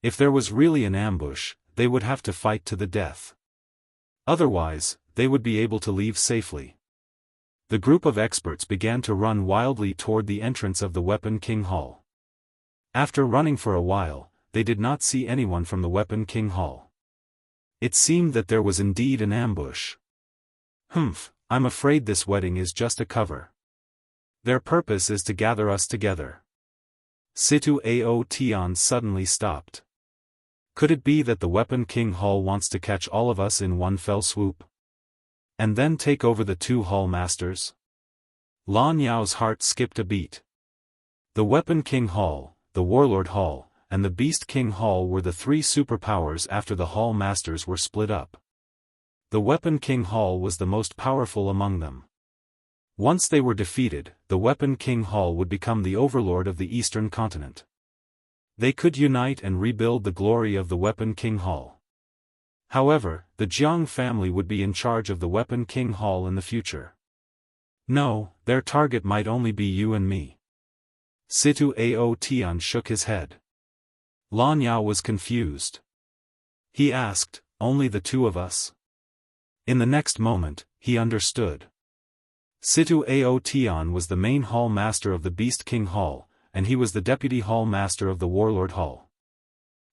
If there was really an ambush, they would have to fight to the death. Otherwise, they would be able to leave safely. The group of experts began to run wildly toward the entrance of the Weapon King Hall. After running for a while, they did not see anyone from the Weapon King Hall. It seemed that there was indeed an ambush. I'm afraid this wedding is just a cover. Their purpose is to gather us together. Situ Ao Tian suddenly stopped. Could it be that the Weapon King Hall wants to catch all of us in one fell swoop? And then take over the two Hall Masters? Lan Yao's heart skipped a beat. The Weapon King Hall, the Warlord Hall, and the Beast King Hall were the three superpowers after the Hall Masters were split up. The Weapon King Hall was the most powerful among them. Once they were defeated, the Weapon King Hall would become the overlord of the Eastern continent. They could unite and rebuild the glory of the Weapon King Hall. However, the Jiang family would be in charge of the Weapon King Hall in the future. No, their target might only be you and me. Situ Ao Tian shook his head. Lan Yao was confused. He asked, only the two of us? In the next moment, he understood. Situ Ao Tian was the main Hall Master of the Beast King Hall, and he was the Deputy Hall Master of the Warlord Hall.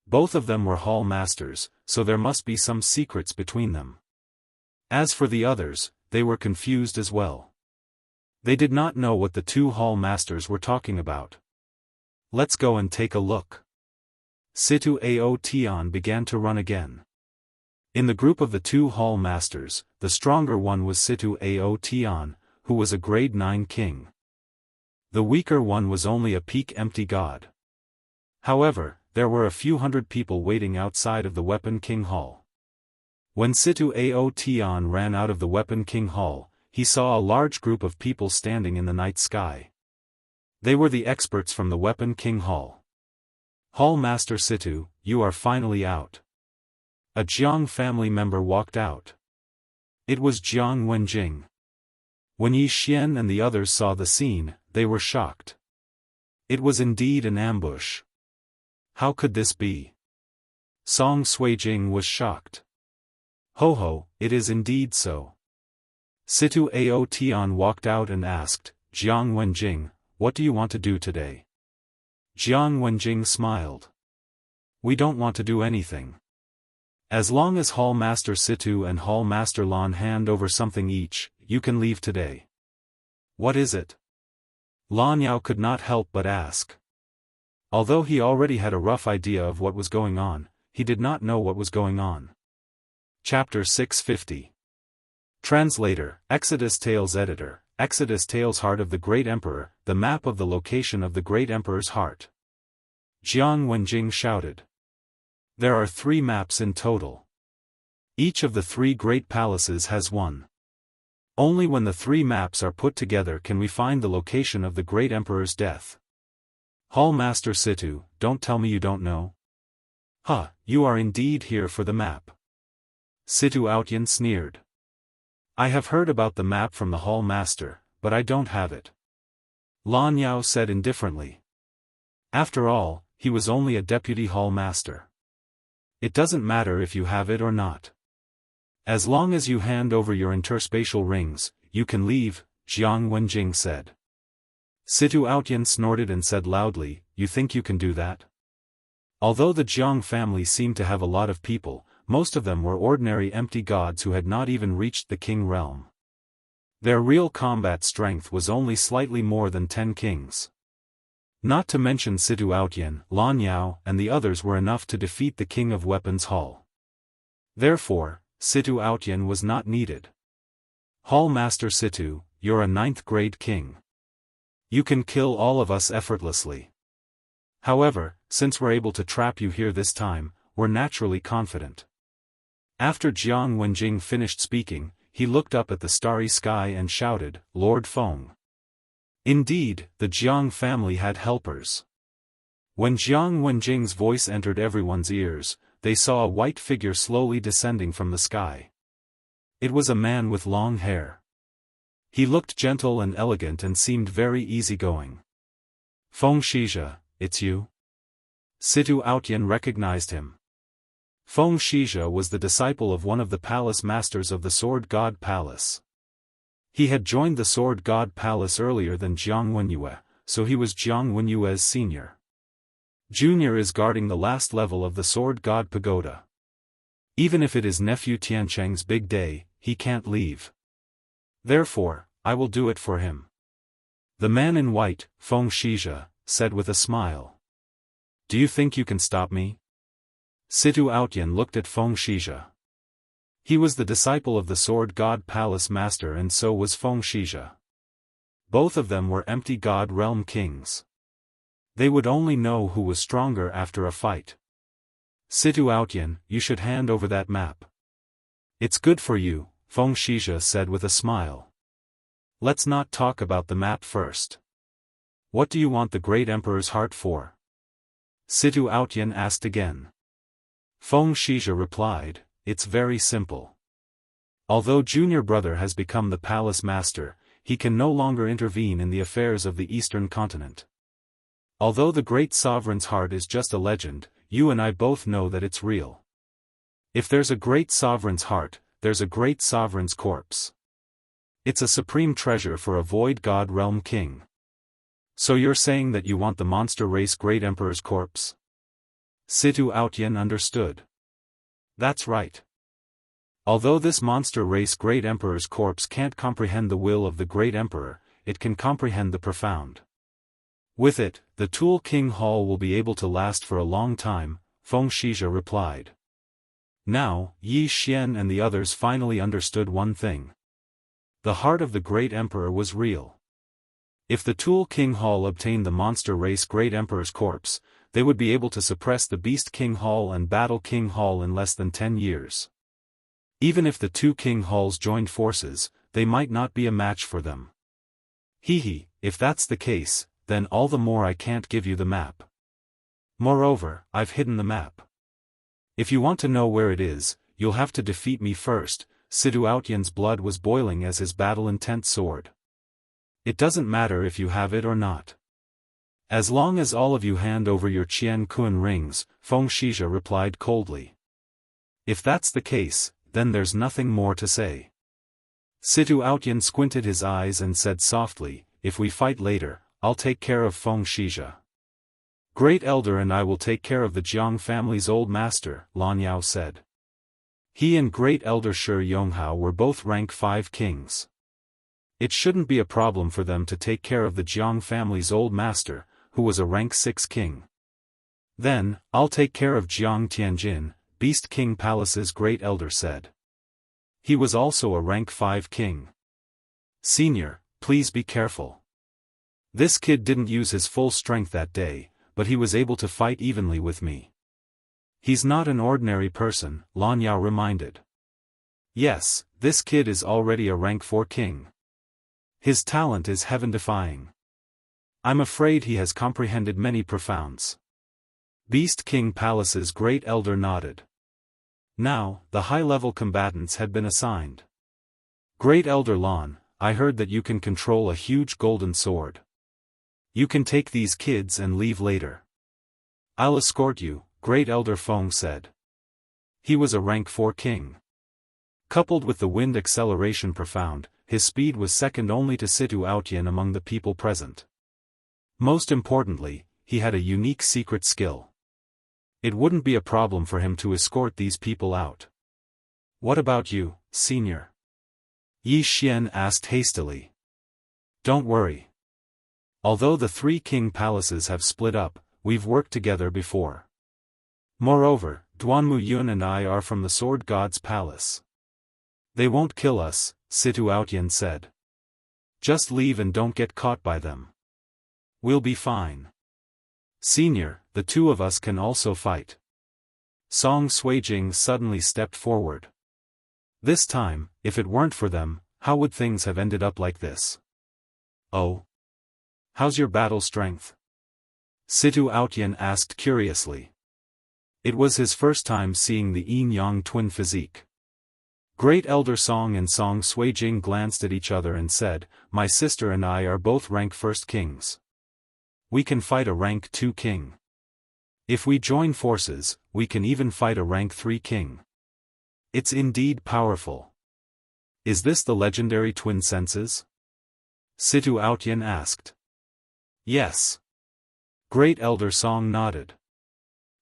Both of them were Hall Masters, so there must be some secrets between them. As for the others, they were confused as well. They did not know what the two Hall Masters were talking about. Let's go and take a look. Situ Ao Tian began to run again. In the group of the two Hall Masters, the stronger one was Situ Ao Tian, who was a grade 9 king. The weaker one was only a peak empty god. However, there were a few hundred people waiting outside of the Weapon King Hall. When Situ Ao Tian ran out of the Weapon King Hall, he saw a large group of people standing in the night sky. They were the experts from the Weapon King Hall. Hall Master Situ, you are finally out. A Jiang family member walked out. It was Jiang Wenjing. When Yi Xian and the others saw the scene, they were shocked. It was indeed an ambush. How could this be? Song Suijing was shocked. Ho, it is indeed so. Situ Ao Tian walked out and asked, Jiang Wenjing, what do you want to do today? Jiang Wenjing smiled. We don't want to do anything. As long as Hall Master Situ and Hall Master Lan hand over something each, you can leave today. What is it? Lan Yao could not help but ask. Although he already had a rough idea of what was going on, he did not know what was going on. Chapter 650. Translator, Exodus Tales Editor, Exodus Tales Heart of the Great Emperor, the map of the location of the Great Emperor's heart. Jiang Wenjing shouted. There are 3 maps in total. Each of the 3 great palaces has one. Only when the 3 maps are put together can we find the location of the Great Emperor's death. Hall Master Situ, don't tell me you don't know. You are indeed here for the map. Situ Outyan sneered. I have heard about the map from the Hall Master, but I don't have it. Lan Yao said indifferently. After all, he was only a Deputy Hall Master. It doesn't matter if you have it or not. As long as you hand over your interspatial rings, you can leave, Jiang Wenjing said. Situ Outyan snorted and said loudly, you think you can do that? Although the Jiang family seemed to have a lot of people, most of them were ordinary empty gods who had not even reached the king realm. Their real combat strength was only slightly more than 10 kings. Not to mention Situ Outyan, Lan Yao, and the others were enough to defeat the King of Weapons Hall. Therefore, Situ Outyan was not needed. Hall Master Situ, you're a 9th grade king. You can kill all of us effortlessly. However, since we're able to trap you here this time, we're naturally confident. After Jiang Wenjing finished speaking, he looked up at the starry sky and shouted, "Lord Feng." Indeed, the Jiang family had helpers. When Jiang Wenjing's voice entered everyone's ears, they saw a white figure slowly descending from the sky. It was a man with long hair. He looked gentle and elegant and seemed very easygoing. "Feng Shizhe, it's you?" Situ Outyan recognized him. Feng Shizhe was the disciple of one of the palace masters of the Sword God Palace. He had joined the Sword God Palace earlier than Jiang Wenyue, so he was Jiang Wenyue's senior. Junior is guarding the last level of the Sword God Pagoda. Even if it is nephew Tiancheng's big day, he can't leave. Therefore, I will do it for him. The man in white, Feng Shizhe, said with a smile. "Do you think you can stop me?" Situ Outyan looked at Feng Shizhe. He was the disciple of the Sword God Palace Master and so was Feng Shizhe. Both of them were empty God Realm kings. They would only know who was stronger after a fight. "Situ Outyan, you should hand over that map." "It's good for you," Feng Shizhe said with a smile. "Let's not talk about the map first. What do you want the great emperor's heart for?" Situ Outyan asked again. Feng Shizhe replied, "It's very simple. Although junior brother has become the palace master, he can no longer intervene in the affairs of the eastern continent. Although the great sovereign's heart is just a legend, you and I both know that it's real. If there's a great sovereign's heart, there's a great sovereign's corpse. It's a supreme treasure for a void god realm king. So you're saying that you want the monster race great emperor's corpse?" Situ Outyan understood. "That's right. Although this monster race great emperor's corpse can't comprehend the will of the great emperor, it can comprehend the profound. With it, the Tool King Hall will be able to last for a long time," Feng Shizhe replied. Now, Yi Xian and the others finally understood one thing. The heart of the great emperor was real. If the Tool King Hall obtained the monster race great emperor's corpse, they would be able to suppress the Beast King Hall and Battle King Hall in less than 10 years. Even if the two King Halls joined forces, they might not be a match for them. Hee, if that's the case, then all the more I can't give you the map. Moreover, I've hidden the map. If you want to know where it is, you'll have to defeat me first." Situ Outyan's blood was boiling as his battle-intent soared. "It doesn't matter if you have it or not. As long as all of you hand over your Qian Kun rings," Feng Shizhe replied coldly. "If that's the case, then there's nothing more to say." Situ Outyan squinted his eyes and said softly, "If we fight later, I'll take care of Feng Shizhe. Great Elder and I will take care of the Jiang family's old master," Lan Yao said. He and Great Elder Shi Yonghao were both rank 5 kings. It shouldn't be a problem for them to take care of the Jiang family's old master, who was a rank 6 king. "Then, I'll take care of Jiang Tianjin," Beast King Palace's Great Elder said. He was also a rank 5 king. "Senior, please be careful. This kid didn't use his full strength that day, but he was able to fight evenly with me. He's not an ordinary person," Lan Yao reminded. "Yes, this kid is already a rank 4 king. His talent is heaven-defying. I'm afraid he has comprehended many profounds." Beast King Palace's Great Elder nodded. Now, the high-level combatants had been assigned. "Great Elder Lan, I heard that you can control a huge golden sword. You can take these kids and leave later." "I'll escort you," Great Elder Feng said. He was a rank 4 king. Coupled with the wind acceleration profound, his speed was second only to Situ Outyan among the people present. Most importantly, he had a unique secret skill. It wouldn't be a problem for him to escort these people out. "What about you, senior?" Yi Xian asked hastily. "Don't worry. Although the 3 king palaces have split up, we've worked together before. Moreover, Duanmu Yun and I are from the Sword God's palace. They won't kill us," Situ Outyan said. "Just leave and don't get caught by them. We'll be fine. Senior, the two of us can also fight." Song Suijing suddenly stepped forward. This time, if it weren't for them, how would things have ended up like this? Oh? How's your battle strength? Situ Aotian asked curiously. It was his first time seeing the yin-yang twin physique. Great Elder Song and Song Suijing glanced at each other and said, "My sister and I are both rank 1st kings. We can fight a rank 2 king. If we join forces, we can even fight a rank 3 king. It's indeed powerful." Is this the legendary twin senses? Situ Aotian asked. Yes. Great Elder Song nodded.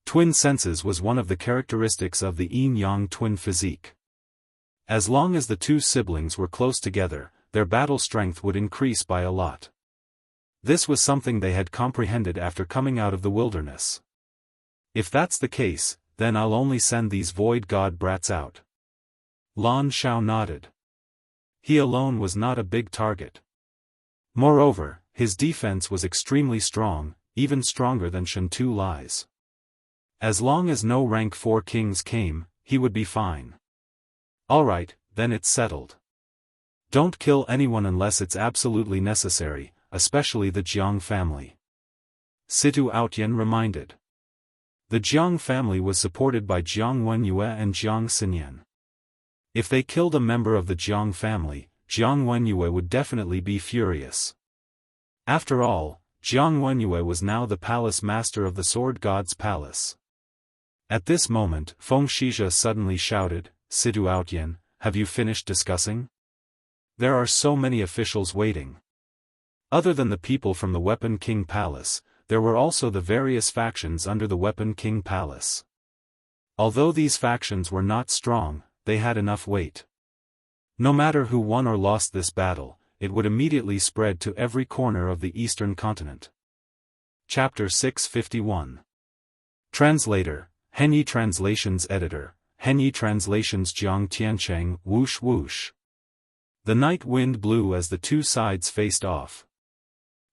Twin senses was one of the characteristics of the yin-yang twin physique. As long as the two siblings were close together, their battle strength would increase by a lot. This was something they had comprehended after coming out of the wilderness. If that's the case, then I'll only send these void god brats out. Lan Shao nodded. He alone was not a big target. Moreover, his defense was extremely strong, even stronger than Shantu Lai's. As long as no rank 4 kings came, he would be fine. Alright, then it's settled. Don't kill anyone unless it's absolutely necessary, especially the Jiang family. Situ Aotian reminded. The Jiang family was supported by Jiang Wenyue and Jiang Xinyan. If they killed a member of the Jiang family, Jiang Wenyue would definitely be furious. After all, Jiang Wenyue was now the palace master of the sword god's palace. At this moment, Feng Shizhe suddenly shouted, "Situ Aotian, have you finished discussing? There are so many officials waiting." Other than the people from the Weapon King Palace, there were also the various factions under the Weapon King Palace. Although these factions were not strong, they had enough weight. No matter who won or lost this battle, it would immediately spread to every corner of the eastern continent. Chapter 651. Translator, Henyi Translations Editor, Henyi Translations Jiang Tiancheng, whoosh whoosh. The night wind blew as the two sides faced off.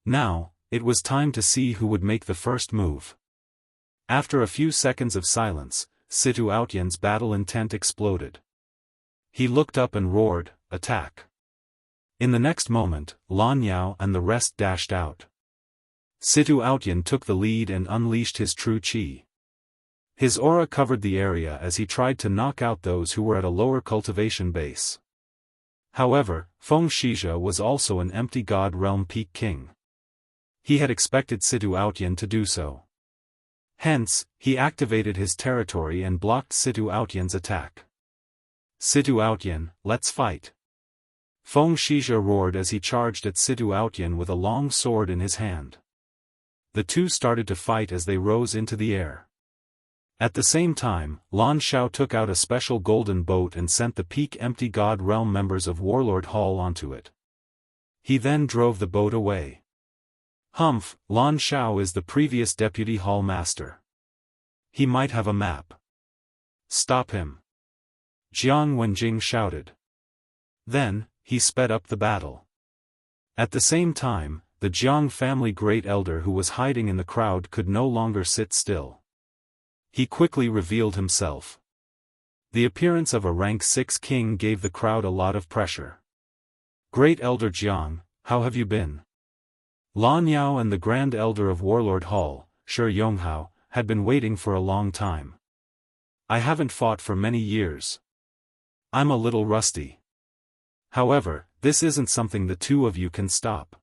Now, it was time to see who would make the first move. After a few seconds of silence, Situ Aotian's battle intent exploded. He looked up and roared, "Attack!" In the next moment, Lan Yao and the rest dashed out. Situ Aotian took the lead and unleashed his true qi. His aura covered the area as he tried to knock out those who were at a lower cultivation base. However, Feng Shizhe was also an empty god realm peak king. He had expected Situ Aotian to do so. Hence, he activated his territory and blocked Situ Aotian's attack. "Situ Aotian, let's fight!" Feng Shizhe roared as he charged at Situ Aotian with a long sword in his hand. The two started to fight as they rose into the air. At the same time, Lan Shao took out a special golden boat and sent the peak empty god realm members of Warlord Hall onto it. He then drove the boat away. Humph, Lan Shao is the previous deputy hall master. He might have a map. Stop him! Jiang Wenjing shouted. Then, he sped up the battle. At the same time, the Jiang family great elder who was hiding in the crowd could no longer sit still. He quickly revealed himself. The appearance of a rank 6 king gave the crowd a lot of pressure. "Great Elder Jiang, how have you been?" Lan Yao and the Grand Elder of Warlord Hall, Shi Yonghao, had been waiting for a long time. "I haven't fought for many years. I'm a little rusty. However, this isn't something the two of you can stop."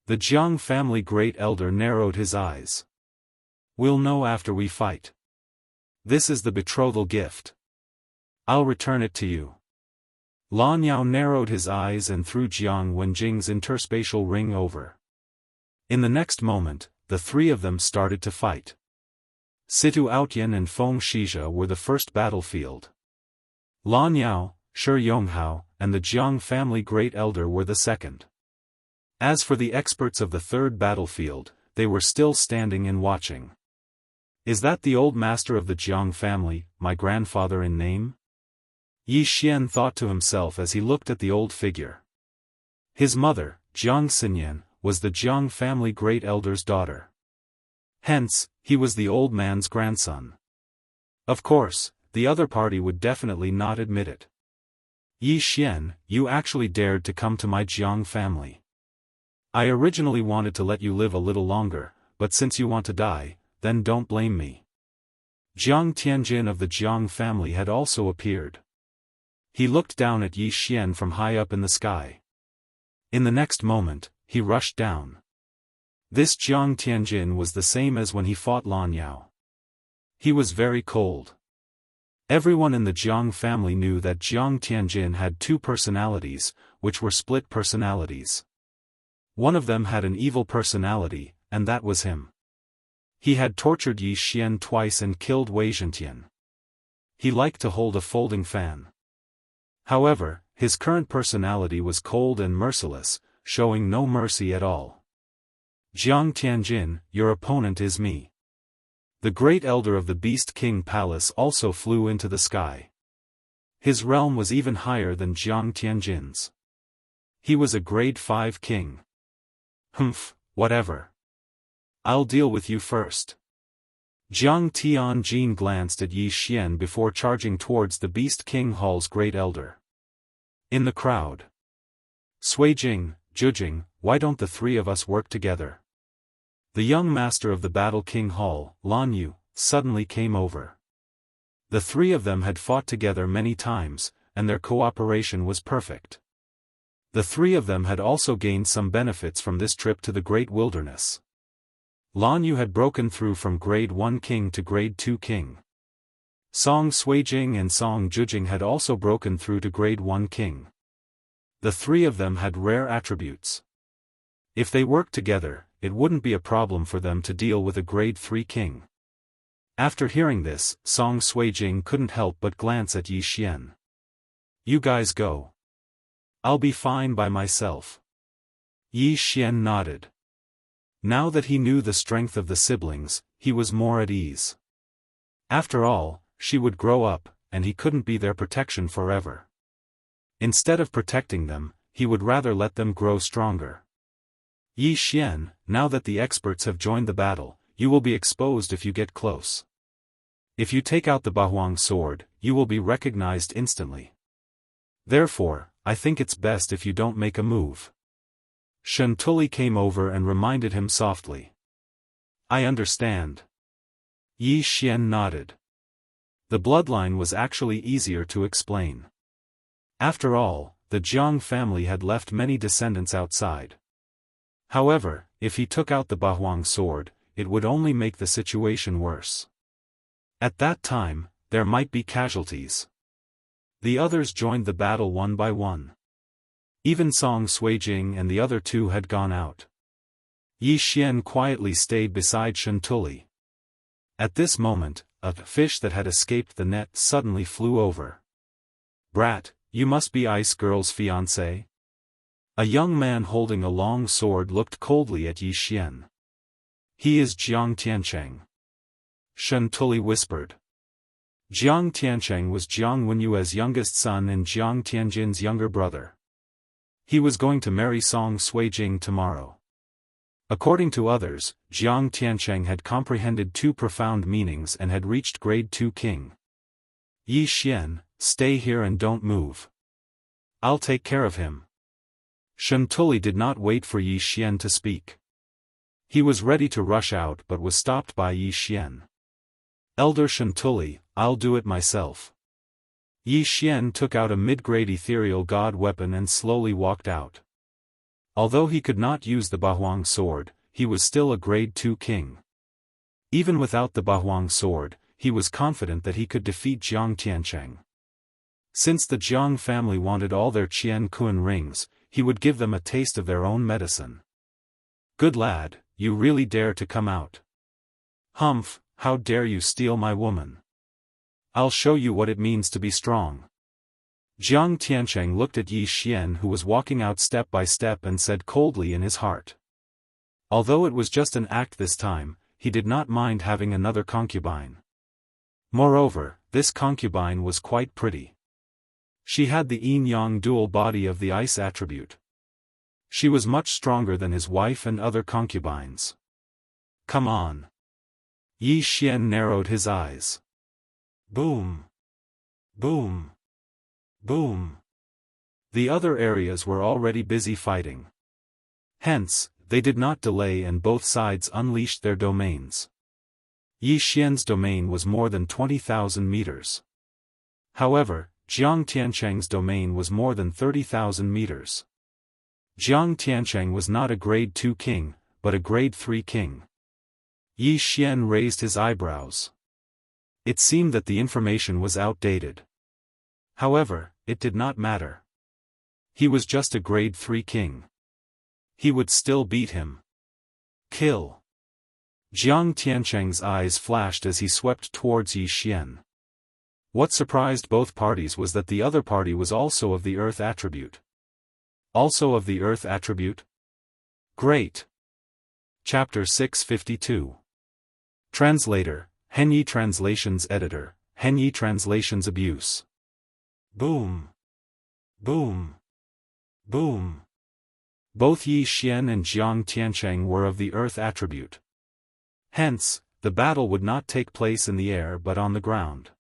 The Jiang family great elder narrowed his eyes. "We'll know after we fight. This is the betrothal gift. I'll return it to you." Lan Yao narrowed his eyes and threw Jiang Wenjing's interspatial ring over. In the next moment, the three of them started to fight. Situ Aotian and Feng Shizhe were the first battlefield. Lan Yao, Shi Yonghao, and the Jiang family great elder were the second. As for the experts of the third battlefield, they were still standing and watching. "Is that the old master of the Jiang family, my grandfather in name?" Yi Xian thought to himself as he looked at the old figure. His mother, Jiang Xinyan, was the Jiang family great elder's daughter. Hence, he was the old man's grandson. Of course, the other party would definitely not admit it. Yi Xian, you actually dared to come to my Jiang family. I originally wanted to let you live a little longer, but since you want to die, then don't blame me. Jiang Tianjin of the Jiang family had also appeared. He looked down at Yi Xian from high up in the sky. In the next moment, he rushed down. This Jiang Tianjin was the same as when he fought Lan Yao. He was very cold. Everyone in the Jiang family knew that Jiang Tianjin had two personalities, which were split personalities. One of them had an evil personality, and that was him. He had tortured Yi Xian twice and killed Wei Zhentian. He liked to hold a folding fan. However, his current personality was cold and merciless, showing no mercy at all. Jiang Tianjin, your opponent is me. The great elder of the Beast King Palace also flew into the sky. His realm was even higher than Jiang Tianjin's. He was a grade 5 king. Humph, whatever. I'll deal with you first. Jiang Tianjin glanced at Yi Xian before charging towards the Beast King Hall's great elder. In the crowd. Suijing, Zhujing, why don't the three of us work together? The young master of the Battle King Hall, Lan Yu, suddenly came over. The three of them had fought together many times, and their cooperation was perfect. The three of them had also gained some benefits from this trip to the Great Wilderness. Lan Yu had broken through from Grade 1 King to Grade 2 King. Song Suijing and Song Zhujing had also broken through to Grade 1 King. The three of them had rare attributes. If they worked together, it wouldn't be a problem for them to deal with a Grade 3 King. After hearing this, Song Suijing couldn't help but glance at Yi Xian. You guys go. I'll be fine by myself. Yi Xian nodded. Now that he knew the strength of the siblings, he was more at ease. After all, she would grow up, and he couldn't be their protection forever. Instead of protecting them, he would rather let them grow stronger. Yi Xian, now that the experts have joined the battle, you will be exposed if you get close. If you take out the Bahuang sword, you will be recognized instantly. Therefore, I think it's best if you don't make a move. Shen Tuli came over and reminded him softly. I understand. Yi Xian nodded. The bloodline was actually easier to explain. After all, the Jiang family had left many descendants outside. However, if he took out the Bahuang sword, it would only make the situation worse. At that time, there might be casualties. The others joined the battle one by one. Even Song Suijing and the other two had gone out. Yi Xian quietly stayed beside Shen Tuli. At this moment, a fish that had escaped the net suddenly flew over. Brat, you must be Ice Girl's fiancé? A young man holding a long sword looked coldly at Yi Xian. He is Jiang Tiancheng. Shen Tuli whispered. Jiang Tiancheng was Jiang Wenyue's youngest son and Jiang Tianjin's younger brother. He was going to marry Song Suijing tomorrow. According to others, Jiang Tiancheng had comprehended two profound meanings and had reached Grade 2 King. Yi Xian, stay here and don't move. I'll take care of him. Shen Tuli did not wait for Yi Xian to speak. He was ready to rush out but was stopped by Yi Xian. Elder Shen Tuli, I'll do it myself. Yi Xian took out a mid-grade ethereal god weapon and slowly walked out. Although he could not use the Bahuang sword, he was still a Grade 2 king. Even without the Bahuang sword, he was confident that he could defeat Jiang Tiancheng. Since the Jiang family wanted all their Qian Kun rings, he would give them a taste of their own medicine. Good lad, you really dare to come out. Humph, how dare you steal my woman? I'll show you what it means to be strong. Jiang Tiancheng looked at Yi Xian who was walking out step by step and said coldly in his heart. Although it was just an act this time, he did not mind having another concubine. Moreover, this concubine was quite pretty. She had the yin-yang dual body of the ice attribute. She was much stronger than his wife and other concubines. Come on. Yi Xian narrowed his eyes. Boom! Boom! Boom! The other areas were already busy fighting. Hence, they did not delay and both sides unleashed their domains. Yi Xian's domain was more than 20,000 meters. However, Jiang Tiancheng's domain was more than 30,000 meters. Jiang Tiancheng was not a grade 2 king, but a grade 3 king. Yi Xian raised his eyebrows. It seemed that the information was outdated. However, it did not matter. He was just a grade 3 king. He would still beat him. Kill! Jiang Tiancheng's eyes flashed as he swept towards Yi Xian. What surprised both parties was that the other party was also of the earth attribute. Also of the earth attribute? Great! Chapter 652. Translator, Henyi Translations Editor, Henyi Translations Abuse. Boom! Boom! Boom! Both Yi Xian and Jiang Tiancheng were of the earth attribute. Hence, the battle would not take place in the air but on the ground.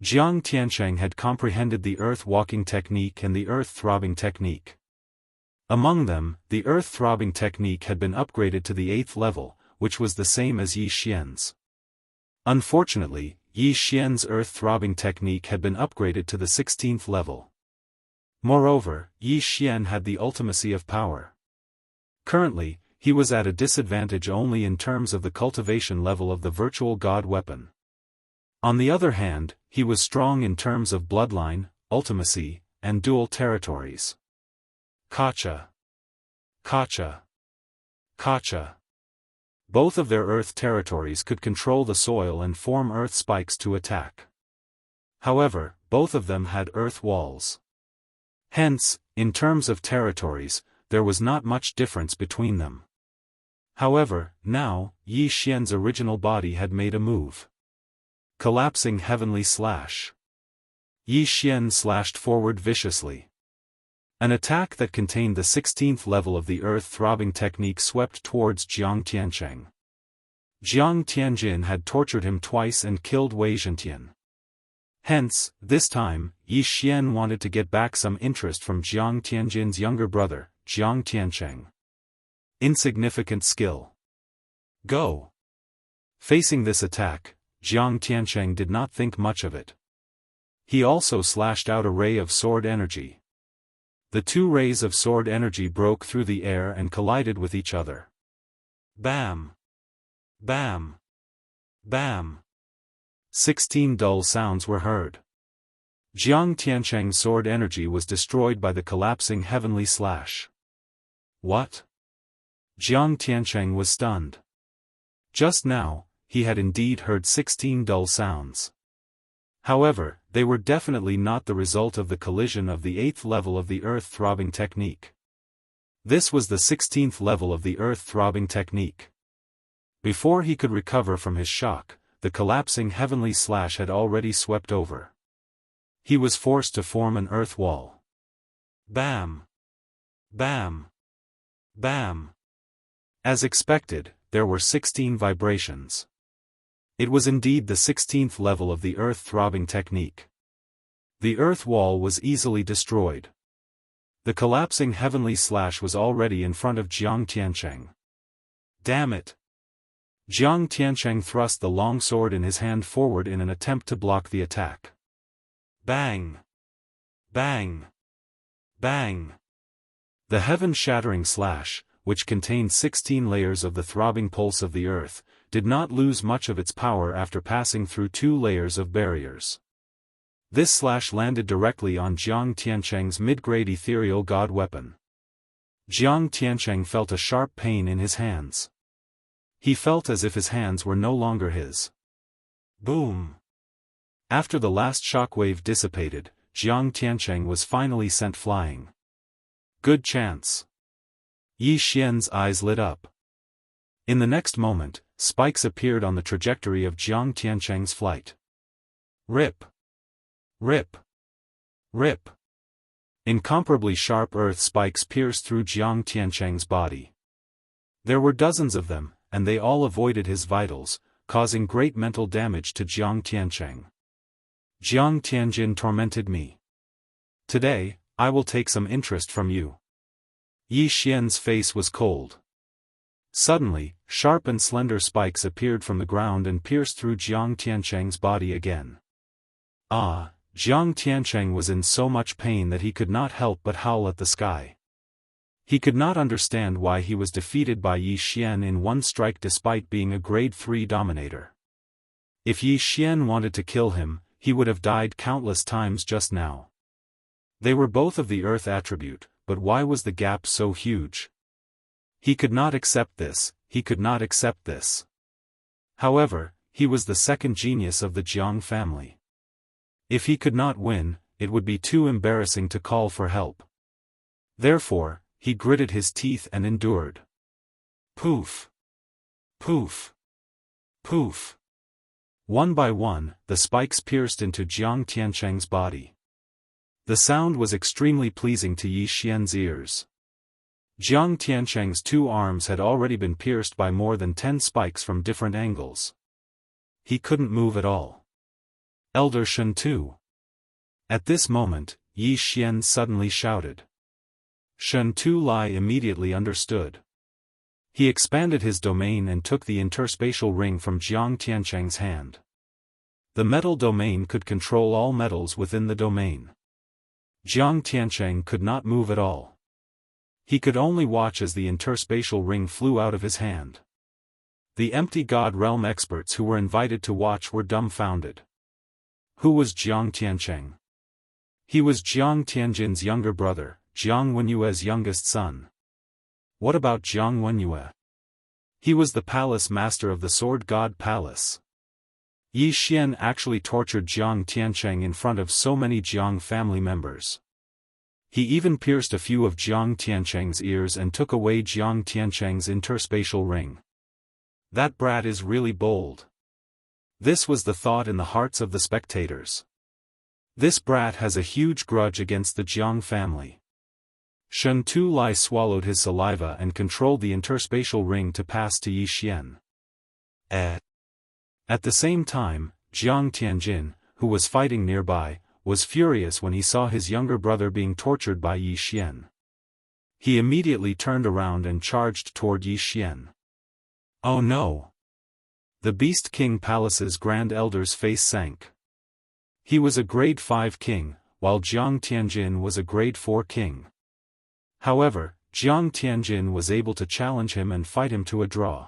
Jiang Tiancheng had comprehended the earth-walking technique and the earth-throbbing technique. Among them, the earth-throbbing technique had been upgraded to the 8th level, which was the same as Yi Xian's. Unfortunately, Yi Xian's earth-throbbing technique had been upgraded to the 16th level. Moreover, Yi Xian had the ultimacy of power. Currently, he was at a disadvantage only in terms of the cultivation level of the virtual god weapon. On the other hand, he was strong in terms of bloodline, ultimacy, and dual territories. Kacha! Kacha! Kacha! Both of their earth territories could control the soil and form earth spikes to attack. However, both of them had earth walls. Hence, in terms of territories, there was not much difference between them. However, now, Yi Xian's original body had made a move. Collapsing heavenly slash. Yi Xian slashed forward viciously. An attack that contained the 16th level of the earth-throbbing technique swept towards Jiang Tiancheng. Jiang Tianjin had tortured him twice and killed Wei Zhentian. Hence, this time, Yi Xian wanted to get back some interest from Jiang Tianjin's younger brother, Jiang Tiancheng. Insignificant skill. Go! Facing this attack, Jiang Tiancheng did not think much of it. He also slashed out a ray of sword energy. The two rays of sword energy broke through the air and collided with each other. Bam! Bam! Bam! 16 dull sounds were heard. Jiang Tiancheng's sword energy was destroyed by the collapsing heavenly slash. What? Jiang Tiancheng was stunned. Just now, he had indeed heard 16 dull sounds. However, they were definitely not the result of the collision of the 8th level of the earth-throbbing technique. This was the 16th level of the earth-throbbing technique. Before he could recover from his shock, the collapsing heavenly slash had already swept over. He was forced to form an earth wall. Bam! Bam! Bam! As expected, there were 16 vibrations. It was indeed the 16th level of the earth-throbbing technique. The earth wall was easily destroyed. The collapsing heavenly slash was already in front of Jiang Tiancheng. Damn it! Jiang Tiancheng thrust the long sword in his hand forward in an attempt to block the attack. Bang! Bang! Bang! The heaven-shattering slash, which contained 16 layers of the throbbing pulse of the earth, did not lose much of its power after passing through 2 layers of barriers. This slash landed directly on Jiang Tiancheng's mid-grade ethereal god weapon. Jiang Tiancheng felt a sharp pain in his hands. He felt as if his hands were no longer his. Boom! After the last shockwave dissipated, Jiang Tiancheng was finally sent flying. Good chance. Yi Xian's eyes lit up. In the next moment, spikes appeared on the trajectory of Jiang Tiancheng's flight. Rip! Rip! Rip! Incomparably sharp earth spikes pierced through Jiang Tiancheng's body. There were dozens of them, and they all avoided his vitals, causing great mental damage to Jiang Tiancheng. Jiang Tianjin tormented me. Today, I will take some interest from you. Yi Xian's face was cold. Suddenly, sharp and slender spikes appeared from the ground and pierced through Jiang Tiancheng's body again. Ah, Jiang Tiancheng was in so much pain that he could not help but howl at the sky. He could not understand why he was defeated by Yi Xian in one strike despite being a grade 3 dominator. If Yi Xian wanted to kill him, he would have died countless times just now. They were both of the earth attribute, but why was the gap so huge? He could not accept this, he could not accept this. However, he was the second genius of the Jiang family. If he could not win, it would be too embarrassing to call for help. Therefore, he gritted his teeth and endured. Poof! Poof! Poof! One by one, the spikes pierced into Jiang Tiancheng's body. The sound was extremely pleasing to Yi Xian's ears. Jiang Tiancheng's 2 arms had already been pierced by more than 10 spikes from different angles. He couldn't move at all. Elder Shen Tu. At this moment, Yi Xian suddenly shouted. Shen Tu Lai immediately understood. He expanded his domain and took the interspatial ring from Jiang Tiancheng's hand. The metal domain could control all metals within the domain. Jiang Tiancheng could not move at all. He could only watch as the interspatial ring flew out of his hand. The empty God realm experts who were invited to watch were dumbfounded. Who was Jiang Tiancheng? He was Jiang Tianjin's younger brother, Jiang Wenyue's youngest son. What about Jiang Wenyue? He was the palace master of the Sword God Palace. Yi Xian actually tortured Jiang Tiancheng in front of so many Jiang family members. He even pierced a few of Jiang Tiancheng's ears and took away Jiang Tiancheng's interspatial ring. That brat is really bold. This was the thought in the hearts of the spectators. This brat has a huge grudge against the Jiang family. Shen Tu Lai swallowed his saliva and controlled the interspatial ring to pass to Yi Xian. At the same time, Jiang Tianjin, who was fighting nearby, was furious when he saw his younger brother being tortured by Yi Xian. He immediately turned around and charged toward Yi Xian. Oh no! The Beast King Palace's Grand Elder's face sank. He was a grade 5 king, while Jiang Tianjin was a grade 4 king. However, Jiang Tianjin was able to challenge him and fight him to a draw.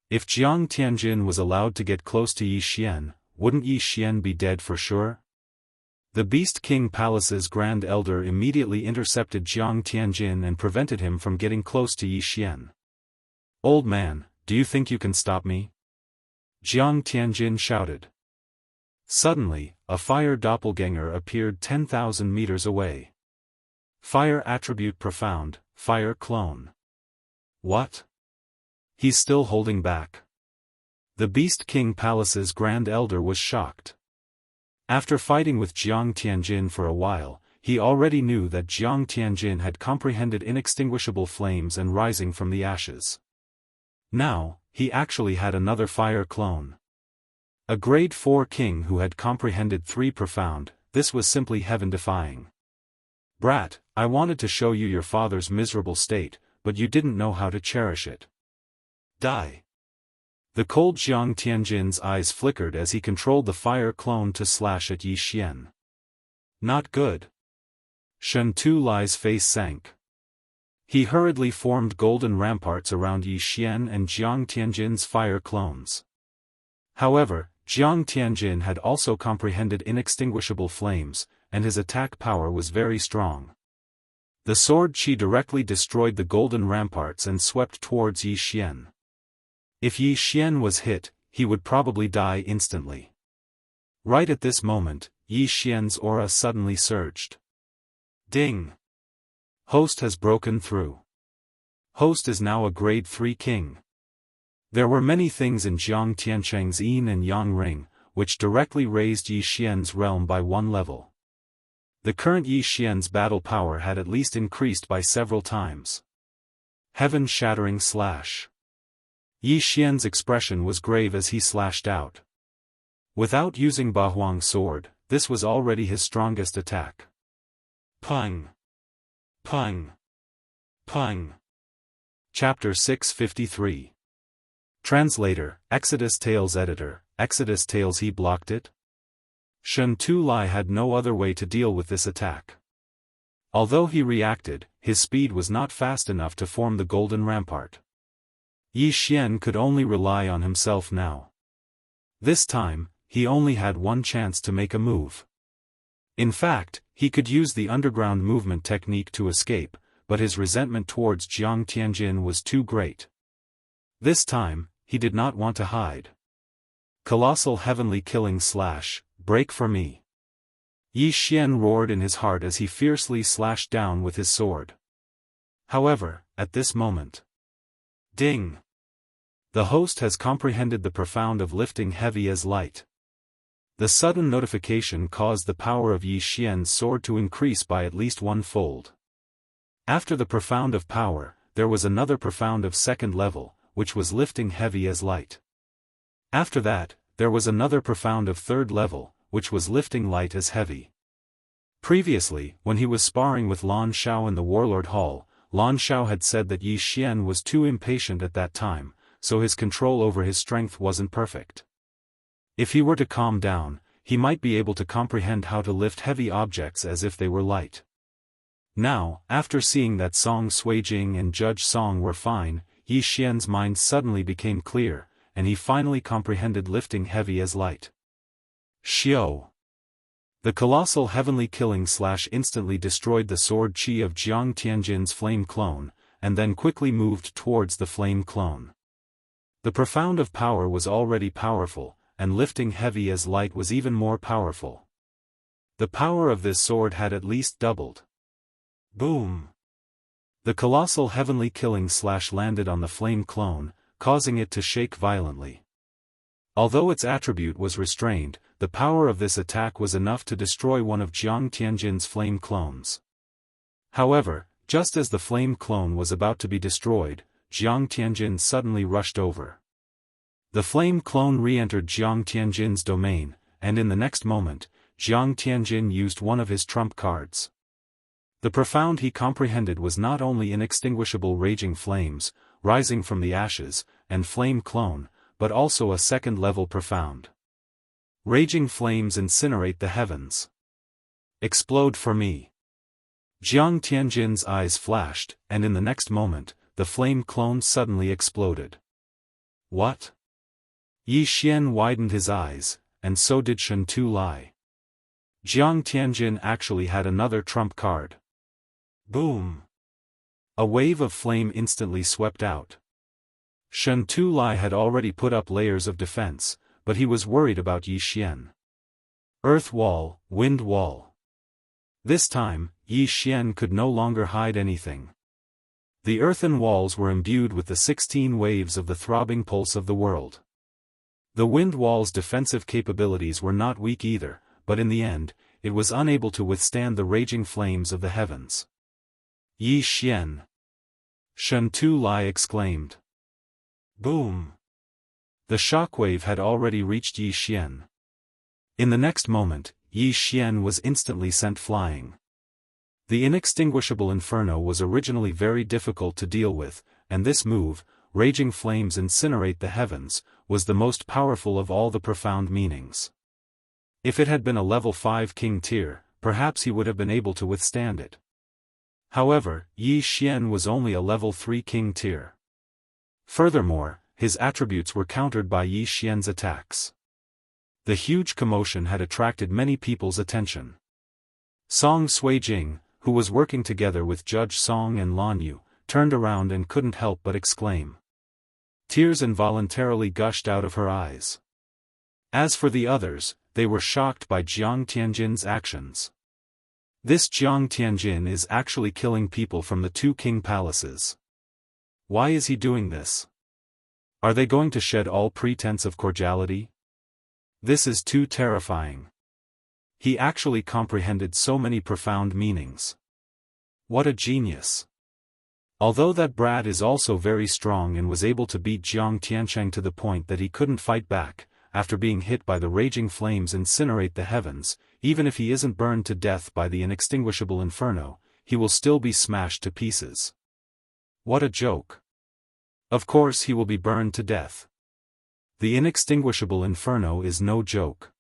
If Jiang Tianjin was allowed to get close to Yi Xian, wouldn't Yi Xian be dead for sure? The Beast King Palace's Grand Elder immediately intercepted Jiang Tianjin and prevented him from getting close to Yi Xian. Old man, do you think you can stop me? Jiang Tianjin shouted. Suddenly, a fire doppelganger appeared 10,000 meters away. Fire attribute profound, fire clone. What? He's still holding back. The Beast King Palace's Grand Elder was shocked. After fighting with Jiang Tianjin for a while, he already knew that Jiang Tianjin had comprehended inextinguishable flames and rising from the ashes. Now, he actually had another fire clone. A grade 4 king who had comprehended 3 profound, this was simply heaven-defying. Brat, I wanted to show you your father's miserable state, but you didn't know how to cherish it. Die. The cold Jiang Tianjin's eyes flickered as he controlled the fire clone to slash at Yi Xian. Not good. Shen Tu Lai's face sank. He hurriedly formed golden ramparts around Yi Xian and Jiang Tianjin's fire clones. However, Jiang Tianjin had also comprehended inextinguishable flames, and his attack power was very strong. The sword qi directly destroyed the golden ramparts and swept towards Yi Xian. If Yi Xian was hit, he would probably die instantly. Right at this moment, Yi Xian's aura suddenly surged. Ding! Host has broken through. Host is now a grade 3 king. There were many things in Jiang Tiancheng's Yin and Yang ring, which directly raised Yi Xian's realm by 1 level. The current Yi Xian's battle power had at least increased by several times. Heaven-shattering slash. Yi Xian's expression was grave as he slashed out. Without using Bahuang's sword, this was already his strongest attack. Pung! Pung! Pung! Chapter 653. Translator, Exodus Tales Editor, Exodus Tales. He blocked it? Shun Tu Lai had no other way to deal with this attack. Although he reacted, his speed was not fast enough to form the golden rampart. Yi Xian could only rely on himself now. This time, he only had one chance to make a move. In fact, he could use the underground movement technique to escape, but his resentment towards Jiang Tianjin was too great. This time, he did not want to hide. Colossal heavenly killing slash, break for me. Yi Xian roared in his heart as he fiercely slashed down with his sword. However, at this moment. Ding! The host has comprehended the profound of lifting heavy as light. The sudden notification caused the power of Yi Xian's sword to increase by at least 1-fold. After the profound of power, there was another profound of second level, which was lifting heavy as light. After that, there was another profound of third level, which was lifting light as heavy. Previously, when he was sparring with Lan Shao in the Warlord Hall, Lan Shao had said that Yi Xian was too impatient at that time, so his control over his strength wasn't perfect. If he were to calm down, he might be able to comprehend how to lift heavy objects as if they were light. Now, after seeing that Song Suijing and Judge Song were fine, Yi Xian's mind suddenly became clear, and he finally comprehended lifting heavy as light. Xiao! The colossal heavenly killing slash instantly destroyed the sword chi of Jiang Tianjin's flame clone, and then quickly moved towards the flame clone. The profound of power was already powerful, and lifting heavy as light was even more powerful. The power of this sword had at least doubled. Boom! The colossal heavenly killing slash landed on the flame clone, causing it to shake violently. Although its attribute was restrained, the power of this attack was enough to destroy one of Jiang Tianjin's flame clones. However, just as the flame clone was about to be destroyed, Jiang Tianjin suddenly rushed over. The flame clone re-entered Jiang Tianjin's domain, and in the next moment, Jiang Tianjin used one of his trump cards. The profound he comprehended was not only inextinguishable raging flames, rising from the ashes, and flame clone, but also a second-level profound. Raging flames incinerate the heavens. Explode for me. Jiang Tianjin's eyes flashed, and in the next moment, the flame clone suddenly exploded. What? Yi Xian widened his eyes, and so did Shun Tu Lai. Jiang Tianjin actually had another trump card. Boom! A wave of flame instantly swept out. Shun Tu Lai had already put up layers of defense, but he was worried about Yi Xian. Earth wall, wind wall. This time, Yi Xian could no longer hide anything. The earthen walls were imbued with the 16 waves of the throbbing pulse of the world. The wind wall's defensive capabilities were not weak either, but in the end, it was unable to withstand the raging flames of the heavens. Yi Xian! Shun Tu Lai exclaimed. Boom! The shockwave had already reached Yi Xian. In the next moment, Yi Xian was instantly sent flying. The inextinguishable inferno was originally very difficult to deal with, and this move, raging flames incinerate the heavens, was the most powerful of all the profound meanings. If it had been a level 5 king tier, perhaps he would have been able to withstand it. However, Yi Xian was only a level 3 king tier. Furthermore, his attributes were countered by Yi Xian's attacks. The huge commotion had attracted many people's attention. Song Suijing, who was working together with Judge Song and Lan Yu, turned around and couldn't help but exclaim. Tears involuntarily gushed out of her eyes. As for the others, they were shocked by Jiang Tianjin's actions. This Jiang Tianjin is actually killing people from the 2 king palaces. Why is he doing this? Are they going to shed all pretense of cordiality? This is too terrifying. He actually comprehended so many profound meanings. What a genius. Although that brat is also very strong and was able to beat Jiang Tiancheng to the point that he couldn't fight back, after being hit by the raging flames incinerate the heavens, even if he isn't burned to death by the inextinguishable inferno, he will still be smashed to pieces. What a joke. Of course he will be burned to death. The inextinguishable inferno is no joke.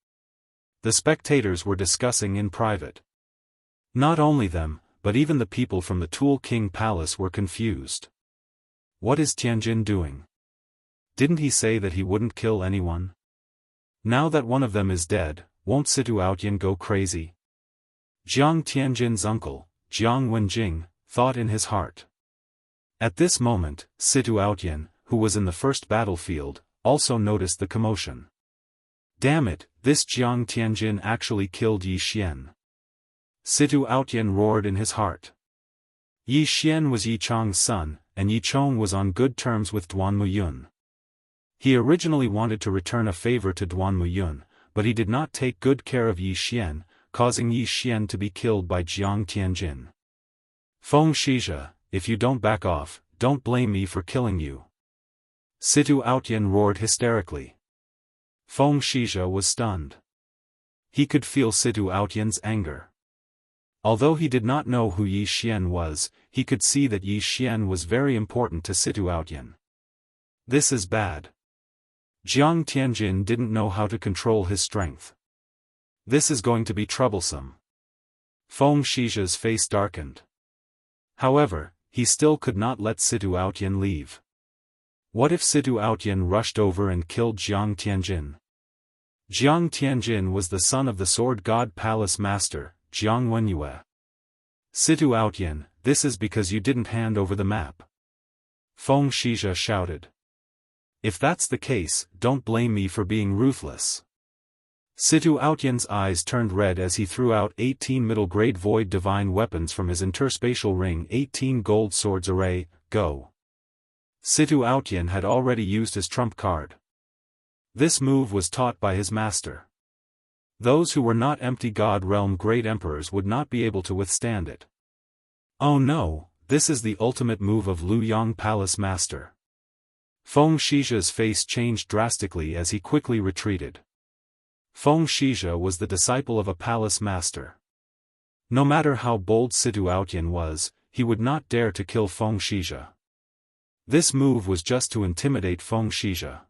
The spectators were discussing in private. Not only them, but even the people from the Tool King Palace were confused. What is Tianjin doing? Didn't he say that he wouldn't kill anyone? Now that one of them is dead, won't Situ Outyan go crazy? Jiang Tianjin's uncle, Jiang Wenjing, thought in his heart. At this moment, Situ Outyan, who was in the first battlefield, also noticed the commotion. Damn it, this Jiang Tianjin actually killed Yi Xian. Situ Outyan roared in his heart. Yi Xian was Yi Chong's son, and Yi Chong was on good terms with Duan Muyun. He originally wanted to return a favor to Duan Muyun, but he did not take good care of Yi Xian, causing Yi Xian to be killed by Jiang Tianjin. Feng Shizhe, if you don't back off, don't blame me for killing you. Situ Outyan roared hysterically. Feng Shizhe was stunned. He could feel Situ Outyan's anger. Although he did not know who Yi Xian was, he could see that Yi Xian was very important to Situ Outyan. This is bad. Jiang Tianjin didn't know how to control his strength. This is going to be troublesome. Feng Shizhe's face darkened. However, he still could not let Situ Outyan leave. What if Situ Outyan rushed over and killed Jiang Tianjin? Jiang Tianjin was the son of the Sword God Palace Master, Jiang Wenyue. Situ Outyan, this is because you didn't hand over the map. Feng Shizhe shouted. If that's the case, don't blame me for being ruthless. Situ Outyan's eyes turned red as he threw out 18 middle-grade void divine weapons from his interspatial ring. 18 gold swords array, go. Situ Outyan had already used his trump card. This move was taught by his master. Those who were not empty God Realm Great Emperors would not be able to withstand it. Oh no, this is the ultimate move of Lu Yong Palace Master. Feng Shizhe's face changed drastically as he quickly retreated. Feng Shizhe was the disciple of a palace master. No matter how bold Situ Outyan was, he would not dare to kill Feng Shizhe. This move was just to intimidate Feng Shizhe.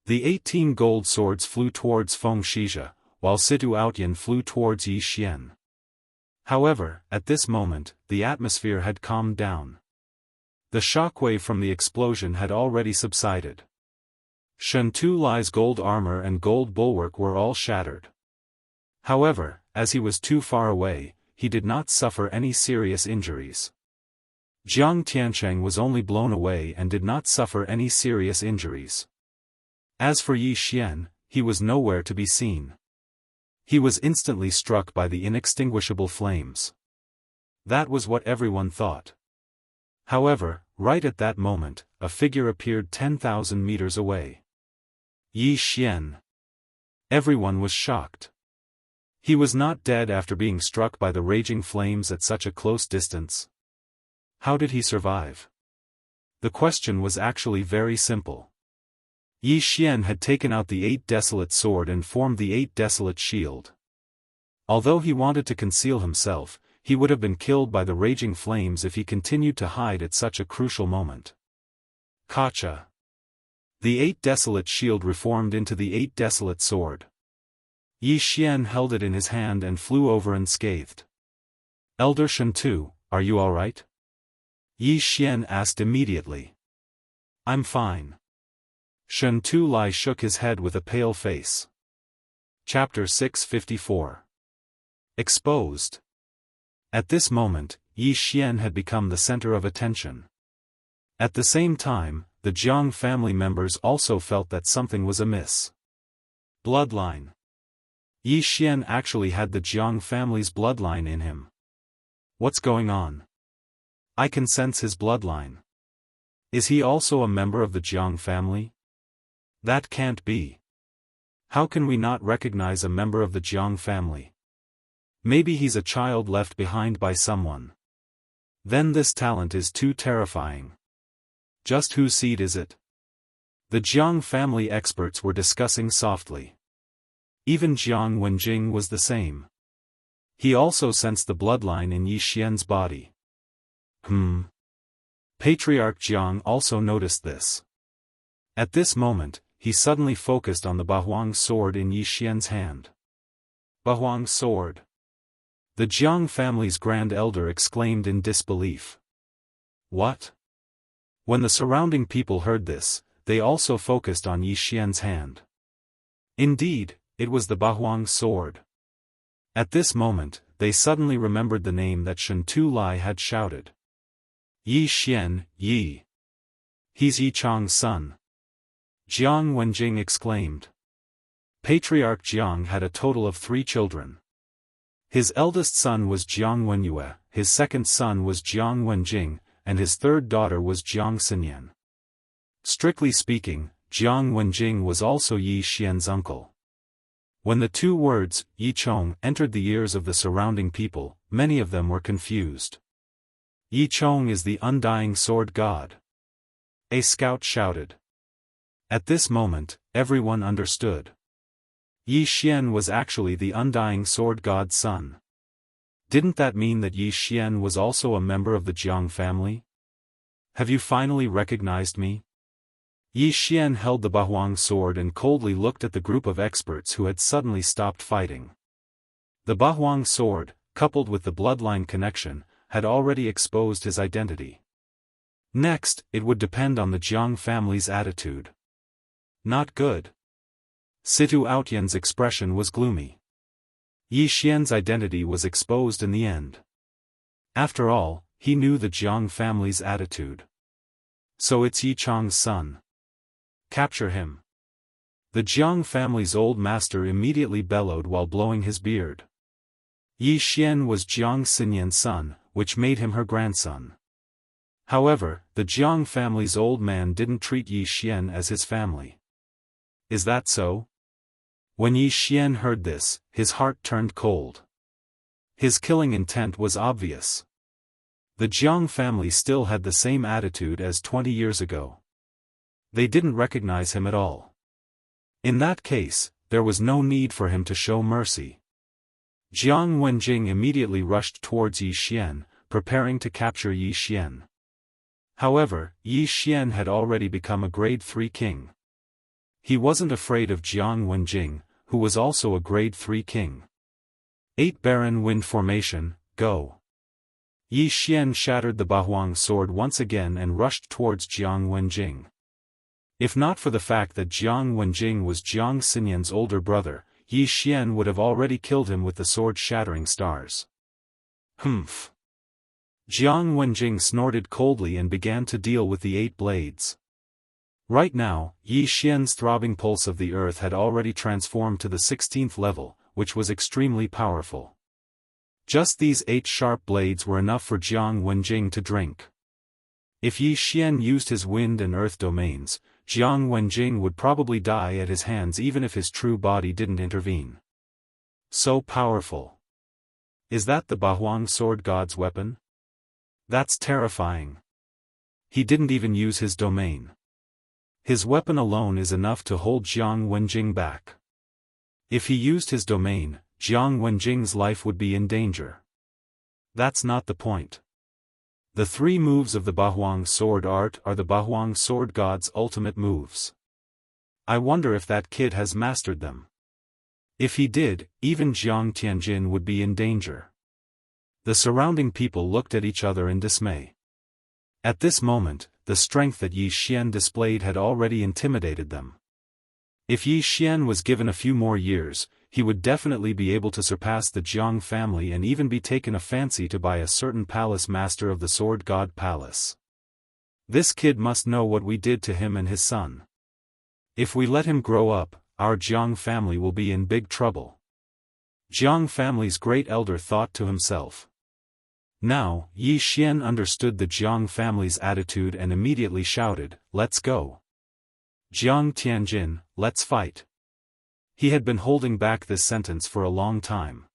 The 18 gold swords flew towards Feng Shizhe, while Situ Outyan flew towards Yi Xian. However, at this moment, the atmosphere had calmed down. The shockwave from the explosion had already subsided. Shen Tu Lai's gold armor and gold bulwark were all shattered. However, as he was too far away, he did not suffer any serious injuries. Jiang Tiancheng was only blown away and did not suffer any serious injuries. As for Yi Xian, he was nowhere to be seen. He was instantly struck by the inextinguishable flames. That was what everyone thought. However, right at that moment, a figure appeared 10,000 meters away. Yi Xian. Everyone was shocked. He was not dead after being struck by the raging flames at such a close distance. How did he survive? The question was actually very simple. Yi Xian had taken out the 8 desolate sword and formed the 8 desolate shield. Although he wanted to conceal himself, he would have been killed by the raging flames if he continued to hide at such a crucial moment. Kacha. The 8 desolate shield reformed into the 8 desolate sword. Yi Xian held it in his hand and flew over unscathed. Elder Shen Tu, are you alright? Yi Xian asked immediately. I'm fine. Shen Tu Lai shook his head with a pale face. Chapter 654. Exposed. At this moment, Yi Xian had become the center of attention. At the same time, the Jiang family members also felt that something was amiss. Bloodline. Yi Xian actually had the Jiang family's bloodline in him. What's going on? I can sense his bloodline. Is he also a member of the Jiang family? That can't be. How can we not recognize a member of the Jiang family? Maybe he's a child left behind by someone. Then this talent is too terrifying. Just whose seed is it? The Jiang family experts were discussing softly. Even Jiang Wenjing was the same. He also sensed the bloodline in Yi Xian's body. Patriarch Jiang also noticed this. At this moment, he suddenly focused on the Bahuang sword in Yi Xian's hand. Bahuang sword. The Jiang family's grand elder exclaimed in disbelief. What? When the surrounding people heard this, they also focused on Yi Xian's hand. Indeed, it was the Bahuang sword. At this moment, they suddenly remembered the name that Shen Tu Lai had shouted. Yi Xian, Yi. He's Yi Chang's son. Jiang Wenjing exclaimed. Patriarch Jiang had a total of 3 children. His eldest son was Jiang Wenyue, his second son was Jiang Wenjing, and his third daughter was Jiang Xinyan. Strictly speaking, Jiang Wenjing was also Yi Xian's uncle. When the 2 words, Yi Chong, entered the ears of the surrounding people, many of them were confused. Yi Chong is the undying sword god. A scout shouted. At this moment, everyone understood. Yi Xian was actually the undying sword god's son. Didn't that mean that Yi Xian was also a member of the Jiang family? Have you finally recognized me? Yi Xian held the Bahuang sword and coldly looked at the group of experts who had suddenly stopped fighting. The Bahuang sword, coupled with the bloodline connection, had already exposed his identity. Next, it would depend on the Jiang family's attitude. Not good. Situ Outyan's expression was gloomy. Yi Xian's identity was exposed in the end. After all, he knew the Jiang family's attitude. So it's Yi Chang's son. Capture him. The Jiang family's old master immediately bellowed while blowing his beard. Yi Xian was Jiang Xinyan's son, which made him her grandson. However, the Jiang family's old man didn't treat Yi Xian as his family. Is that so? When Yi Xian heard this, his heart turned cold. His killing intent was obvious. The Jiang family still had the same attitude as 20 years ago. They didn't recognize him at all. In that case, there was no need for him to show mercy. Jiang Wenjing immediately rushed towards Yi Xian, preparing to capture Yi Xian. However, Yi Xian had already become a grade 3 king. He wasn't afraid of Jiang Wenjing, who was also a grade 3 king. 8 Baron Wind Formation, go. Yi Xian shattered the Bahuang sword once again and rushed towards Jiang Wenjing. If not for the fact that Jiang Wenjing was Jiang Xinyan's older brother, Yi Xian would have already killed him with the sword-shattering stars. Humph. Jiang Wenjing snorted coldly and began to deal with the 8 blades. Right now, Yi Xian's throbbing pulse of the earth had already transformed to the 16th level, which was extremely powerful. Just these 8 sharp blades were enough for Jiang Wenjing to drink. If Yi Xian used his wind and earth domains, Jiang Wenjing would probably die at his hands even if his true body didn't intervene. So powerful. Is that the Bahuang sword god's weapon? That's terrifying. He didn't even use his domain. His weapon alone is enough to hold Jiang Wenjing back. If he used his domain, Jiang Wenjing's life would be in danger. That's not the point. The 3 moves of the Bahuang sword art are the Bahuang sword god's ultimate moves. I wonder if that kid has mastered them. If he did, even Jiang Tianjin would be in danger. The surrounding people looked at each other in dismay. At this moment, the strength that Yi Xian displayed had already intimidated them. If Yi Xian was given a few more years, he would definitely be able to surpass the Jiang family and even be taken a fancy to by a certain palace master of the Sword God Palace. This kid must know what we did to him and his son. If we let him grow up, our Jiang family will be in big trouble. Jiang family's great elder thought to himself. Now, Yi Xian understood the Jiang family's attitude and immediately shouted, "Let's go. Jiang Tianjin, let's fight." He had been holding back this sentence for a long time.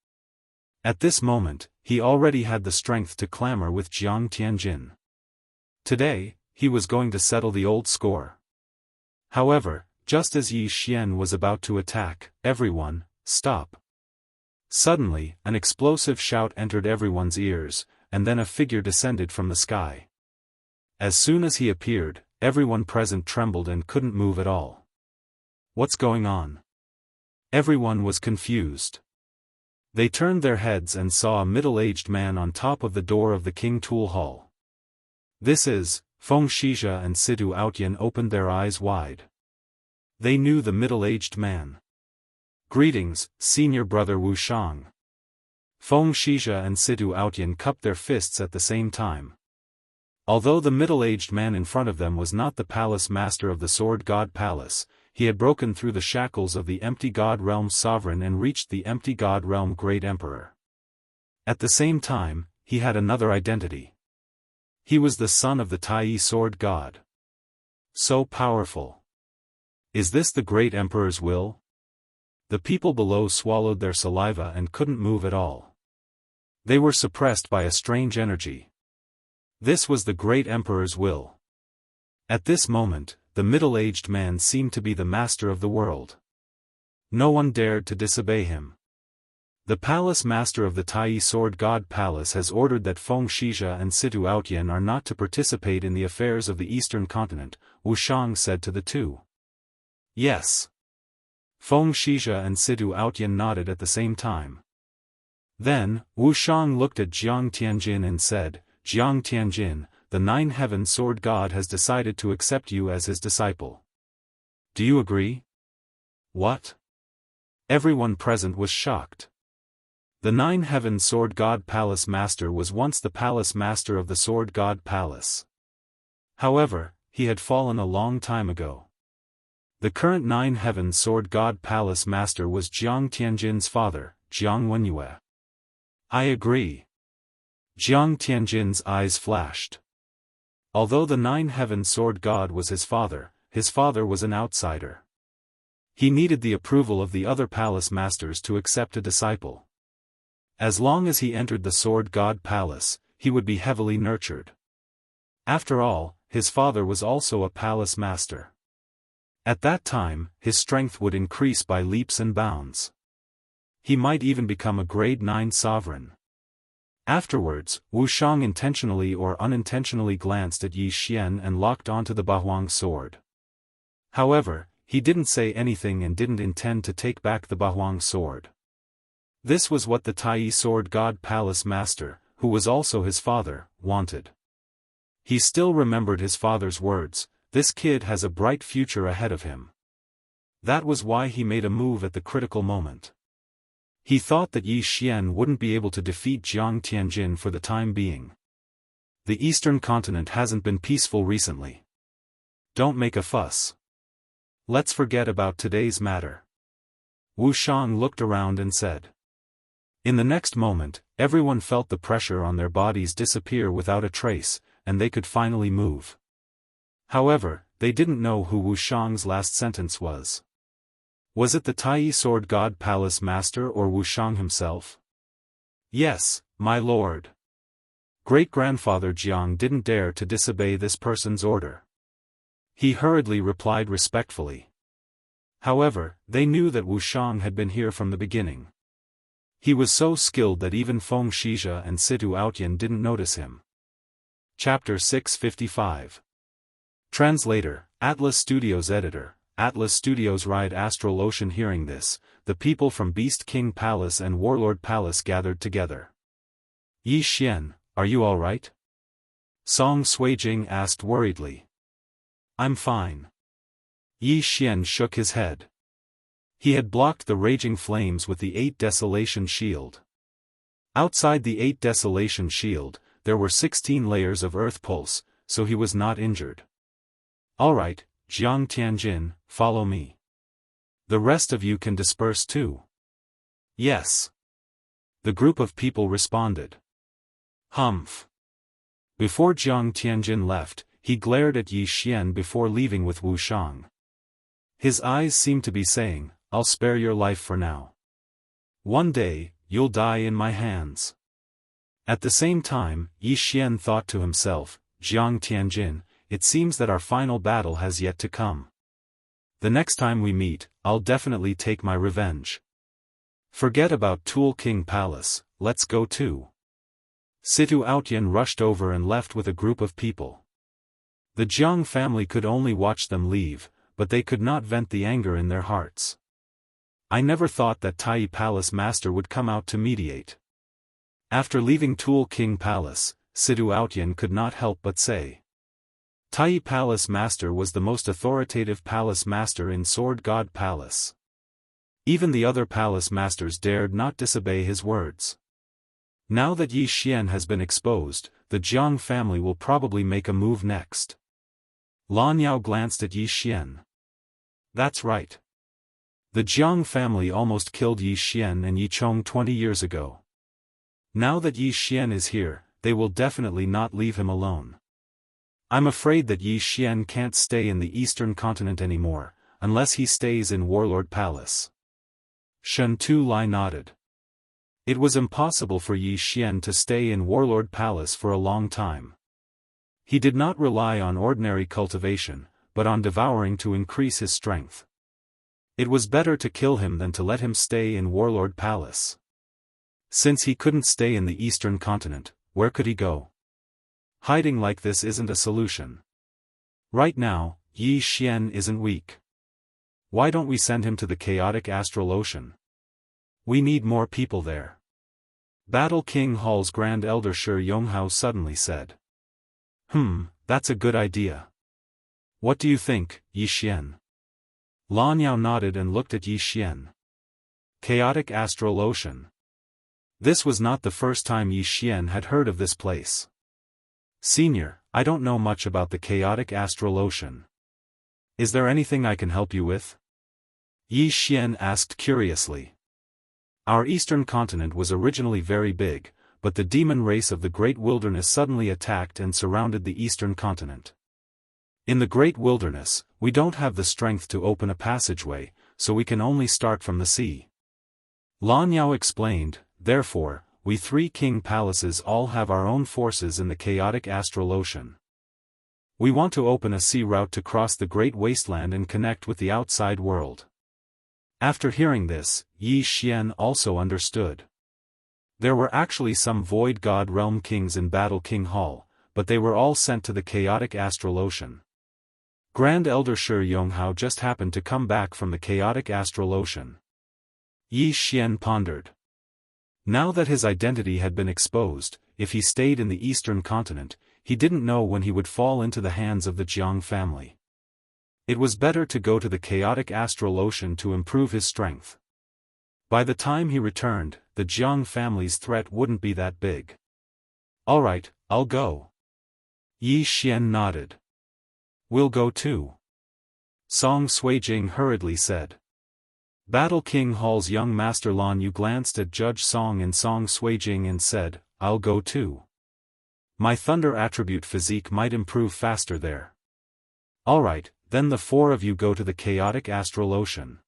At this moment, he already had the strength to clamor with Jiang Tianjin. Today, he was going to settle the old score. However, just as Yi Xian was about to attack, everyone, stop. Suddenly, an explosive shout entered everyone's ears, and then a figure descended from the sky. As soon as he appeared, everyone present trembled and couldn't move at all. What's going on? Everyone was confused. They turned their heads and saw a middle-aged man on top of the door of the King Tool Hall. This is, Feng Shizhe and Sidu Outyan opened their eyes wide. They knew the middle-aged man. Greetings, senior brother Wu Shang. Feng Shizhe and Sidu Outyan cupped their fists at the same time. Although the middle-aged man in front of them was not the palace master of the Sword God Palace, he had broken through the shackles of the Empty God Realm sovereign and reached the Empty God Realm Great Emperor. At the same time, he had another identity. He was the son of the Tai Sword God. So powerful. Is this the Great Emperor's will? The people below swallowed their saliva and couldn't move at all. They were suppressed by a strange energy. This was the Great Emperor's will. At this moment, the middle-aged man seemed to be the master of the world. No one dared to disobey him. The palace master of the Tai Sword God Palace has ordered that Feng Shizhe and Sidu Outyan are not to participate in the affairs of the Eastern Continent, Wu Shang said to the two. Yes. Feng Shizhe and Sidu Outyan nodded at the same time. Then, Wu Shang looked at Jiang Tianjin and said, Jiang Tianjin, the Nine-Heaven Sword God has decided to accept you as his disciple. Do you agree? What? Everyone present was shocked. The Nine-Heaven Sword God Palace Master was once the Palace Master of the Sword God Palace. However, he had fallen a long time ago. The current Nine-Heaven Sword God Palace Master was Jiang Tianjin's father, Jiang Wenyue. I agree. Jiang Tianjin's eyes flashed. Although the Nine-Heaven Sword God was his father was an outsider. He needed the approval of the other palace masters to accept a disciple. As long as he entered the Sword God Palace, he would be heavily nurtured. After all, his father was also a palace master. At that time, his strength would increase by leaps and bounds. He might even become a grade 9 sovereign. Afterwards, Wu Shang intentionally or unintentionally glanced at Yi Xian and locked onto the Bahuang sword. However, he didn't say anything and didn't intend to take back the Bahuang sword. This was what the Tai Sword God Palace Master, who was also his father, wanted. He still remembered his father's words, this kid has a bright future ahead of him. That was why he made a move at the critical moment. He thought that Yi Xian wouldn't be able to defeat Jiang Tianjin for the time being. The Eastern Continent hasn't been peaceful recently. Don't make a fuss. Let's forget about today's matter. Wu Shang looked around and said. In the next moment, everyone felt the pressure on their bodies disappear without a trace, and they could finally move. However, they didn't know who Wu Shang's last sentence was. Was it the Tai Sword God Palace Master or Wu Shang himself? Yes, my lord. Great-grandfather Jiang didn't dare to disobey this person's order. He hurriedly replied respectfully. However, they knew that Wu Shang had been here from the beginning. He was so skilled that even Feng Shizhe and Sidu Outyan didn't notice him. Chapter 655. Translator, Atlas Studios Editor, Atlas Studios Ride Astral Ocean. Hearing this, the people from Beast King Palace and Warlord Palace gathered together. Yi Xian, are you all right? Song Suijing asked worriedly. I'm fine. Yi Xian shook his head. He had blocked the raging flames with the 8 Desolation Shield. Outside the 8 Desolation Shield, there were 16 layers of Earth Pulse, so he was not injured. Alright, Jiang Tianjin, follow me. The rest of you can disperse too. Yes. The group of people responded. Humph. Before Jiang Tianjin left, he glared at Yi Xian before leaving with Wu Shang. His eyes seemed to be saying, I'll spare your life for now. One day, you'll die in my hands. At the same time, Yi Xian thought to himself, Jiang Tianjin, it seems that our final battle has yet to come. The next time we meet, I'll definitely take my revenge. Forget about Tool King Palace, let's go too. Situ Outyan rushed over and left with a group of people. The Jiang family could only watch them leave, but they could not vent the anger in their hearts. I never thought that Tai Palace Master would come out to mediate. After leaving Tool King Palace, Situ Outyan could not help but say. Tai Palace Master was the most authoritative palace master in Sword God Palace. Even the other palace masters dared not disobey his words. Now that Yi Xian has been exposed, the Jiang family will probably make a move next. Lan Yao glanced at Yi Xian. That's right. The Jiang family almost killed Yi Xian and Yi Chong 20 years ago. Now that Yi Xian is here, they will definitely not leave him alone. I'm afraid that Yi Xian can't stay in the eastern continent anymore, unless he stays in Warlord Palace. Shen Tu Lai nodded. It was impossible for Yi Xian to stay in Warlord Palace for a long time. He did not rely on ordinary cultivation, but on devouring to increase his strength. It was better to kill him than to let him stay in Warlord Palace. Since he couldn't stay in the eastern continent, where could he go? Hiding like this isn't a solution. Right now, Yi Xian isn't weak. Why don't we send him to the chaotic astral ocean? We need more people there. Battle King Hall's Grand Elder Shi Yonghao suddenly said. That's a good idea. What do you think, Yi Xian? Lan Yao nodded and looked at Yi Xian. Chaotic Astral Ocean. This was not the first time Yi Xian had heard of this place. Senior, I don't know much about the chaotic astral ocean. Is there anything I can help you with? Yi Xian asked curiously. Our eastern continent was originally very big, but the demon race of the Great Wilderness suddenly attacked and surrounded the eastern continent. In the Great Wilderness, we don't have the strength to open a passageway, so we can only start from the sea. Lan Yao explained, therefore, we three king palaces all have our own forces in the chaotic astral ocean. We want to open a sea route to cross the great wasteland and connect with the outside world. After hearing this, Yi Xian also understood. There were actually some Void God Realm kings in Battle King Hall, but they were all sent to the chaotic astral ocean. Grand Elder Shi Yonghao just happened to come back from the chaotic astral ocean. Yi Xian pondered. Now that his identity had been exposed, if he stayed in the eastern continent, he didn't know when he would fall into the hands of the Jiang family. It was better to go to the chaotic astral ocean to improve his strength. By the time he returned, the Jiang family's threat wouldn't be that big. Alright, I'll go. Yi Xian nodded. We'll go too. Song Suijing hurriedly said. Battle King Hall's young master Lan Yu glanced at Judge Song and Song Suijing and said, I'll go too. My thunder attribute physique might improve faster there. Alright, then the four of you go to the chaotic astral ocean.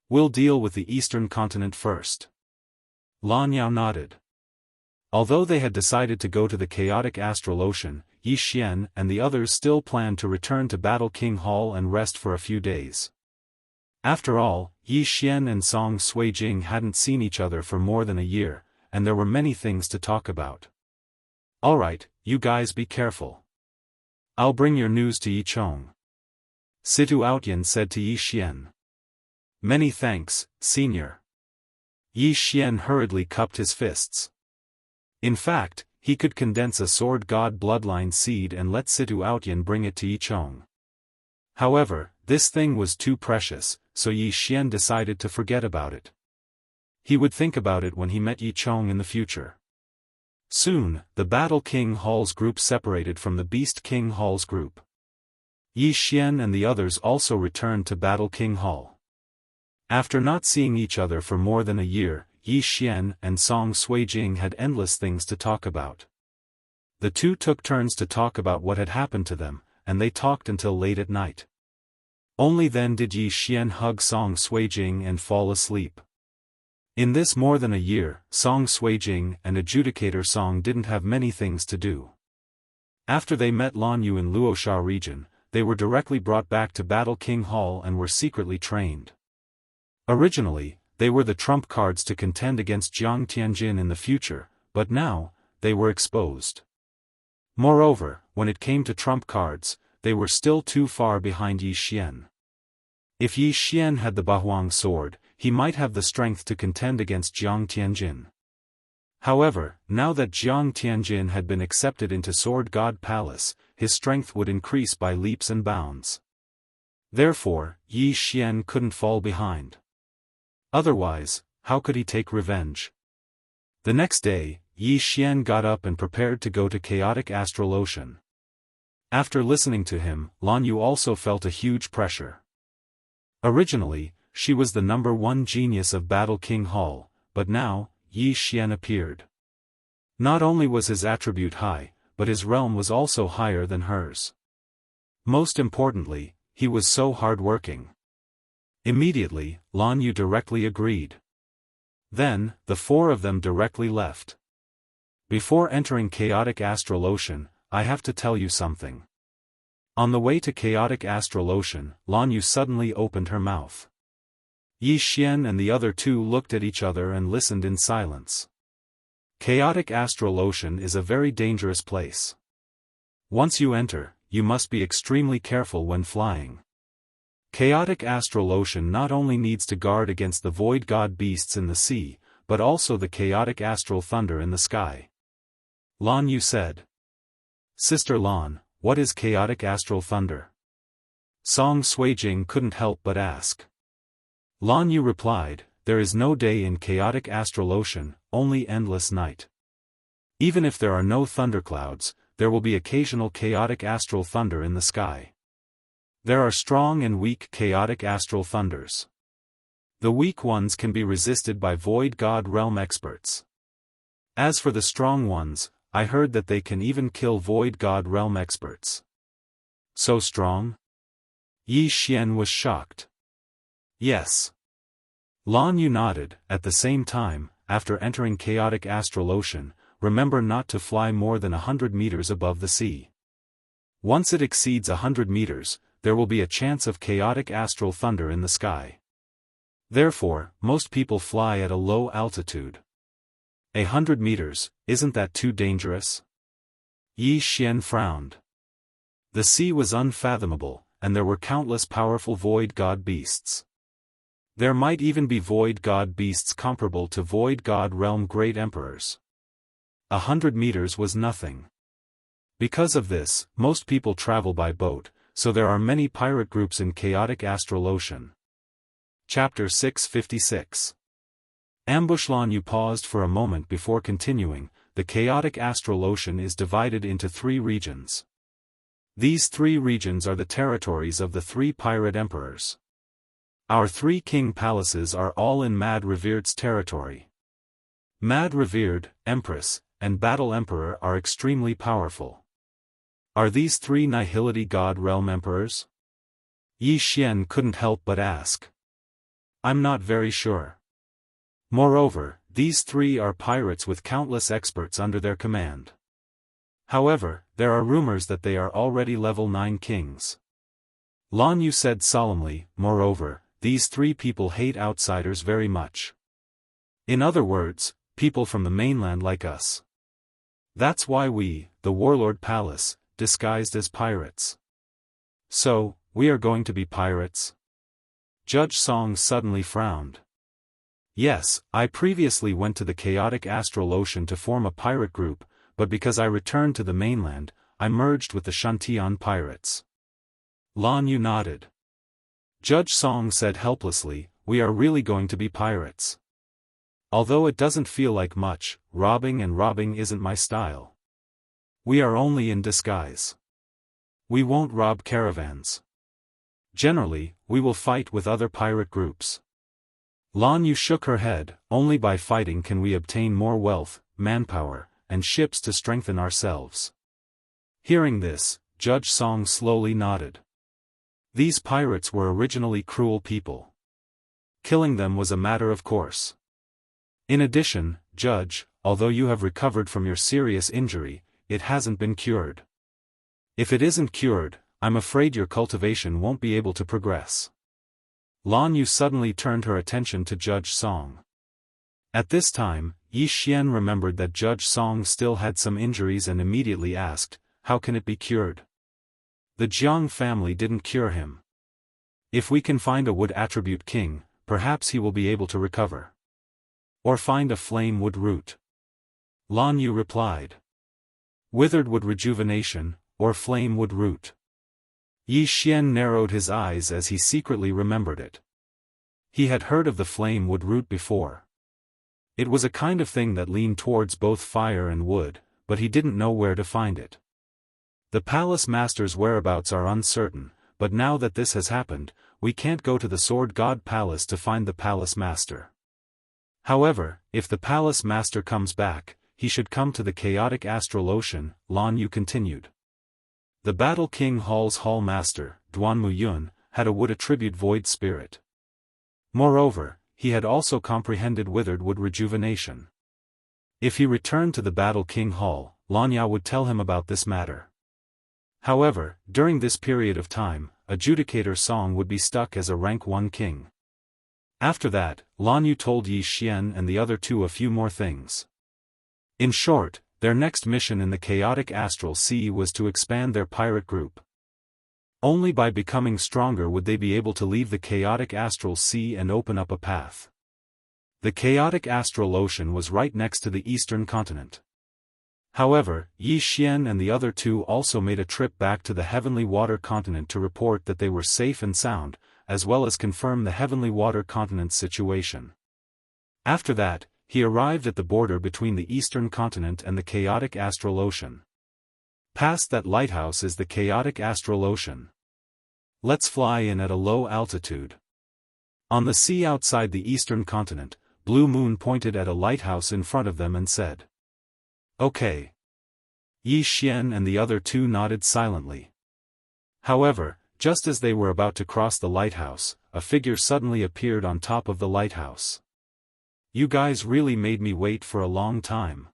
We'll deal with the eastern continent first. Lan Yao nodded. Although they had decided to go to the chaotic astral ocean, Yi Xian and the others still planned to return to Battle King Hall and rest for a few days. After all, Yi Xian and Song Suijing hadn't seen each other for more than a year, and there were many things to talk about. Alright, you guys be careful. I'll bring your news to Yi Chong. Situ Outyan said to Yi Xian. Many thanks, senior. Yi Xian hurriedly cupped his fists. In fact, he could condense a sword god bloodline seed and let Situ Outyan bring it to Yi Chong. However, this thing was too precious, so Yi Xian decided to forget about it. He would think about it when he met Yi Chong in the future. Soon, the Battle King Hall's group separated from the Beast King Hall's group. Yi Xian and the others also returned to Battle King Hall. After not seeing each other for more than a year, Yi Xian and Song Suijing had endless things to talk about. The two took turns to talk about what had happened to them, and they talked until late at night. Only then did Yi Xian hug Song Suijing and fall asleep. In this more than a year, Song Suijing and Adjudicator Song didn't have many things to do. After they met Lan Yu in Luosha region, they were directly brought back to Battle King Hall and were secretly trained. Originally, they were the trump cards to contend against Jiang Tianjin in the future, but now, they were exposed. Moreover, when it came to trump cards, they were still too far behind Yi Xian. If Yi Xian had the Bahuang sword, he might have the strength to contend against Jiang Tianjin. However, now that Jiang Tianjin had been accepted into Sword God Palace, his strength would increase by leaps and bounds. Therefore, Yi Xian couldn't fall behind. Otherwise, how could he take revenge? The next day, Yi Xian got up and prepared to go to chaotic astral ocean. After listening to him, Lan Yu also felt a huge pressure. Originally, she was the #1 genius of Battle King Hall, but now, Yi Xian appeared. Not only was his attribute high, but his realm was also higher than hers. Most importantly, he was so hard-working. Immediately, Lan Yu directly agreed. Then, the four of them directly left. Before entering chaotic astral ocean, I have to tell you something. On the way to chaotic astral ocean, Lan Yu suddenly opened her mouth. Yi Xian and the other two looked at each other and listened in silence. Chaotic astral ocean is a very dangerous place. Once you enter, you must be extremely careful when flying. Chaotic astral ocean not only needs to guard against the void god beasts in the sea, but also the chaotic astral thunder in the sky. Lan Yu said. Sister Lan, what is chaotic astral thunder? Song Suijing couldn't help but ask. Lan Yu replied, there is no day in chaotic astral ocean, only endless night. Even if there are no thunderclouds, there will be occasional chaotic astral thunder in the sky. There are strong and weak chaotic astral thunders. The weak ones can be resisted by void god realm experts. As for the strong ones, I heard that they can even kill void god realm experts. So strong? Yi Xian was shocked. Yes. Lan Yu nodded. At the same time, after entering chaotic astral ocean, remember not to fly more than 100 meters above the sea. Once it exceeds 100 meters, there will be a chance of chaotic astral thunder in the sky. Therefore, most people fly at a low altitude. 100 meters, isn't that too dangerous? Yi Xian frowned. The sea was unfathomable, and there were countless powerful void god beasts. There might even be void god beasts comparable to void god realm great emperors. 100 meters was nothing. Because of this, most people travel by boat, so there are many pirate groups in chaotic astral ocean. Chapter 656. Ambush. Lan Yu paused for a moment before continuing. The chaotic astral ocean is divided into 3 regions. These 3 regions are the territories of the 3 pirate emperors. Our 3 king palaces are all in Mad Revered's territory. Mad Revered, Empress, and Battle Emperor are extremely powerful. Are these 3 Nihility God Realm Emperors? Yi Xian couldn't help but ask. I'm not very sure. Moreover, these 3 are pirates with countless experts under their command. However, there are rumors that they are already level 9 kings. Lan Yu said solemnly. Moreover, these 3 people hate outsiders very much. In other words, people from the mainland like us. That's why we, the Warlord Palace, disguised as pirates. So, we are going to be pirates? Judge Song suddenly frowned. Yes, I previously went to the chaotic astral ocean to form a pirate group, but because I returned to the mainland, I merged with the Shantian pirates. Lan Yu nodded. Judge Song said helplessly, we are really going to be pirates. Although it doesn't feel like much, robbing isn't my style. We are only in disguise. We won't rob caravans. Generally, we will fight with other pirate groups. Lan Yu shook her head. Only by fighting can we obtain more wealth, manpower, and ships to strengthen ourselves. Hearing this, Judge Song slowly nodded. These pirates were originally cruel people. Killing them was a matter of course. In addition, Judge, although you have recovered from your serious injury, it hasn't been cured. If it isn't cured, I'm afraid your cultivation won't be able to progress. Lan Yu suddenly turned her attention to Judge Song. At this time, Yi Xian remembered that Judge Song still had some injuries and immediately asked, how can it be cured? The Jiang family didn't cure him. If we can find a wood attribute king, perhaps he will be able to recover. Or find a flame wood root. Lan Yu replied. Withered wood rejuvenation, or flame wood root. Yi Xian narrowed his eyes as he secretly remembered it. He had heard of the flame wood root before. It was a kind of thing that leaned towards both fire and wood, but he didn't know where to find it. The palace master's whereabouts are uncertain, but now that this has happened, we can't go to the Sword God Palace to find the palace master. However, if the palace master comes back, he should come to the chaotic astral ocean, Lan Yu continued. The Battle King Hall's hall master, Duanmu Yun, had a wood attribute void spirit. Moreover, he had also comprehended withered wood rejuvenation. If he returned to the Battle King Hall, Lan Yu would tell him about this matter. However, during this period of time, Adjudicator Song would be stuck as a rank 1 king. After that, Lan Yu told Yi Xian and the other two a few more things. In short, their next mission in the chaotic astral sea was to expand their pirate group. Only by becoming stronger would they be able to leave the chaotic astral sea and open up a path. The chaotic astral ocean was right next to the eastern continent. However, Yi Xian and the other two also made a trip back to the Heavenly Water Continent to report that they were safe and sound, as well as confirm the Heavenly Water Continent's situation. After that, he arrived at the border between the Eastern Continent and the chaotic astral ocean. Past that lighthouse is the chaotic astral ocean. Let's fly in at a low altitude. On the sea outside the Eastern Continent, Blue Moon pointed at a lighthouse in front of them and said, Okay. Yi Xian and the other two nodded silently. However, just as they were about to cross the lighthouse, a figure suddenly appeared on top of the lighthouse. You guys really made me wait for a long time.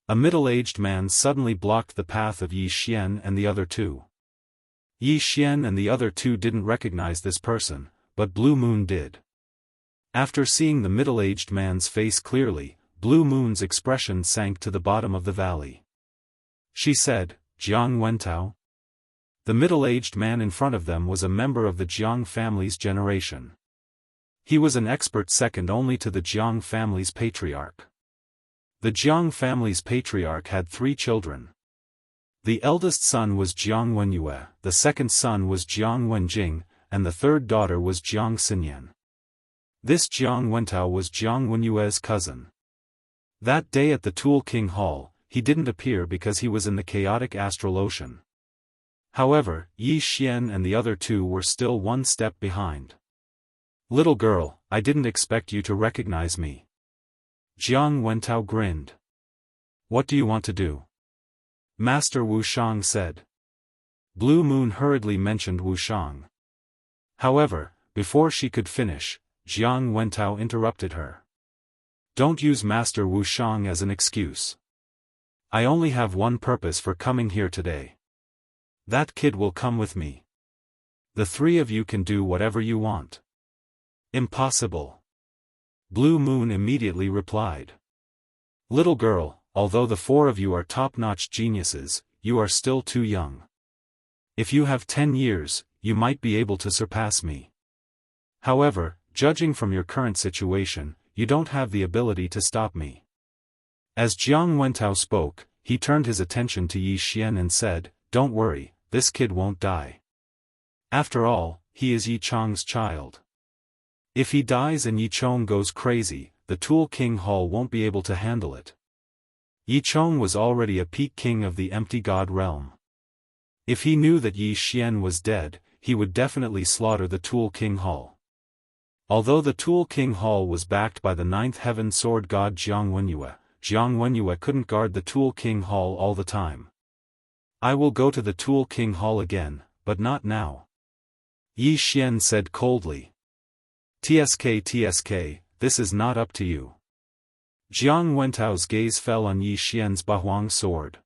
A middle-aged man suddenly blocked the path of Yi Xian and the other two. Yi Xian and the other two didn't recognize this person, but Blue Moon did. After seeing the middle-aged man's face clearly, Blue Moon's expression sank to the bottom of the valley. She said, Jiang Wentao? The middle-aged man in front of them was a member of the Jiang family's generation. He was an expert second only to the Jiang family's patriarch. The Jiang family's patriarch had 3 children. The eldest son was Jiang Wenyue, the second son was Jiang Wenjing, and the third daughter was Jiang Xinyan. This Jiang Wentao was Jiang Wenyue's cousin. That day at the Tool King Hall, he didn't appear because he was in the chaotic astral ocean. However, Yi Xian and the other two were still one step behind. Little girl, I didn't expect you to recognize me. Jiang Wentao grinned. What do you want to do? Master Wu Shang said. Blue Moon hurriedly mentioned Wu Shang. However, before she could finish, Jiang Wentao interrupted her. Don't use Master Wu Shang as an excuse. I only have one purpose for coming here today. That kid will come with me. The 3 of you can do whatever you want. Impossible. Blue Moon immediately replied. Little girl, although the 4 of you are top-notch geniuses, you are still too young. If you have 10 years, you might be able to surpass me. However, judging from your current situation, you don't have the ability to stop me. As Jiang Wentao spoke, he turned his attention to Yi Xian and said, Don't worry, this kid won't die. After all, he is Yi Chong's child. If he dies and Yi Chong goes crazy, the Tool King Hall won't be able to handle it. Yi Chong was already a peak king of the empty god realm. If he knew that Yi Xian was dead, he would definitely slaughter the Tool King Hall. Although the Tool King Hall was backed by the 9th heaven sword god Jiang Wenyue couldn't guard the Tool King Hall all the time. I will go to the Tool King Hall again, but not now. Yi Xian said coldly. TSK, this is not up to you. Jiang Wentao's gaze fell on Yi Xian's Bahuang sword.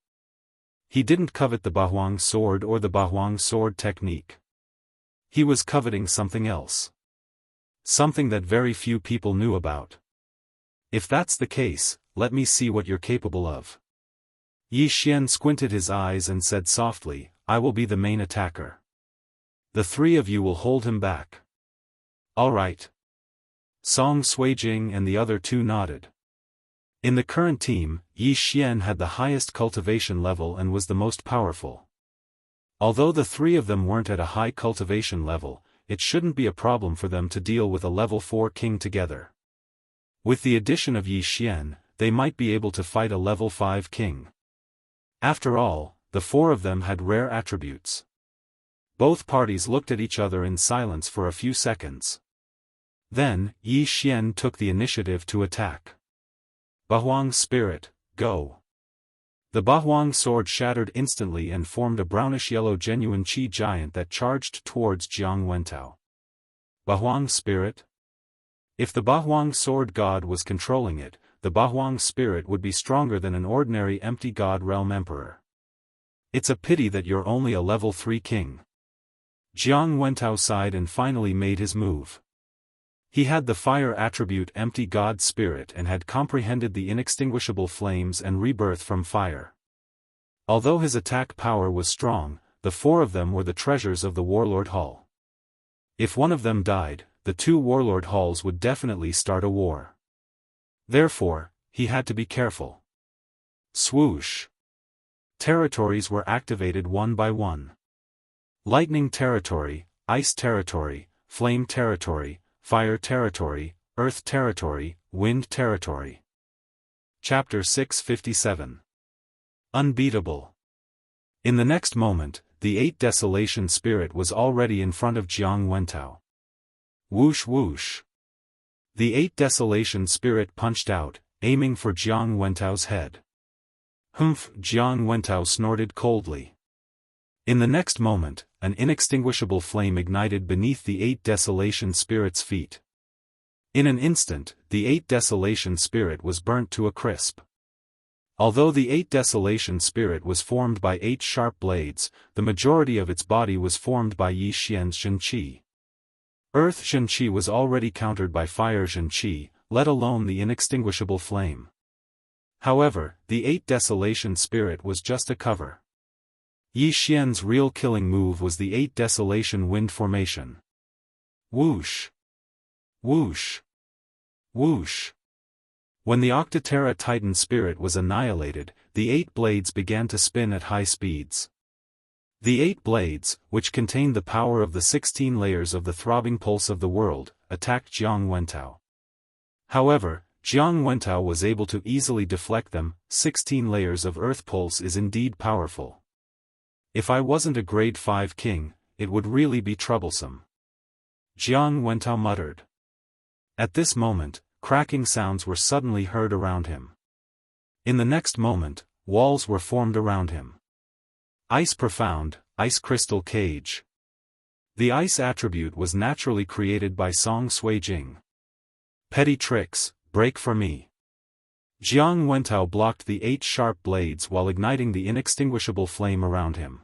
He didn't covet the Bahuang sword or the Bahuang sword technique. He was coveting something else. something that very few people knew about. If that's the case, let me see what you're capable of. Yi Xian squinted his eyes and said softly, I will be the main attacker. The three of you will hold him back. All right. Song Suijing and the other two nodded. In the current team, Yi Xian had the highest cultivation level and was the most powerful. Although the three of them weren't at a high cultivation level, it shouldn't be a problem for them to deal with a level 4 king together. With the addition of Yi Xian, they might be able to fight a level 5 king. After all, the four of them had rare attributes. Both parties looked at each other in silence for a few seconds. Then, Yi Xian took the initiative to attack. Bahuang Spirit, go. The Bahuang sword shattered instantly and formed a brownish-yellow genuine qi giant that charged towards Jiang Wentao. Bahuang Spirit? If the Bahuang sword god was controlling it, the Bahuang Spirit would be stronger than an ordinary empty god realm emperor. It's a pity that you're only a level 3 king. Jiang Wentao sighed and finally made his move. He had the fire attribute empty god spirit and had comprehended the inextinguishable flames and rebirth from fire. Although his attack power was strong, the four of them were the treasures of the Warlord Hall. If one of them died, the two Warlord Halls would definitely start a war. Therefore, he had to be careful. Swoosh! Territories were activated one by one. Lightning territory, ice territory, flame territory, fire territory, earth territory, wind territory. Chapter 657. Unbeatable. In the next moment, the 8 Desolation Spirit was already in front of Jiang Wentao. Whoosh whoosh. The 8 Desolation Spirit punched out, aiming for Jiang Wentao's head. Humph! Jiang Wentao snorted coldly. In the next moment, an inextinguishable flame ignited beneath the 8 Desolation Spirit's feet. In an instant, the 8 Desolation Spirit was burnt to a crisp. Although the 8 Desolation Spirit was formed by 8 sharp blades, the majority of its body was formed by Yi Xian's Zhenqi. Earth Zhenqi was already countered by fire Zhenqi, let alone the inextinguishable flame. However, the 8 Desolation Spirit was just a cover. Yi Xian's real killing move was the 8 Desolation Wind Formation. Whoosh! Whoosh! Whoosh! When the Octaterra Titan Spirit was annihilated, the 8 blades began to spin at high speeds. The 8 blades, which contained the power of the 16 layers of the throbbing pulse of the world, attacked Jiang Wentao. However, Jiang Wentao was able to easily deflect them. 16 layers of earth pulse is indeed powerful. If I wasn't a grade 5 king, it would really be troublesome. Jiang Wentao muttered. At this moment, cracking sounds were suddenly heard around him. In the next moment, walls were formed around him. Ice Profound, Ice Crystal Cage. The ice attribute was naturally created by Song Suijing. Petty tricks, break for me. Jiang Wentao blocked the 8 sharp blades while igniting the inextinguishable flame around him.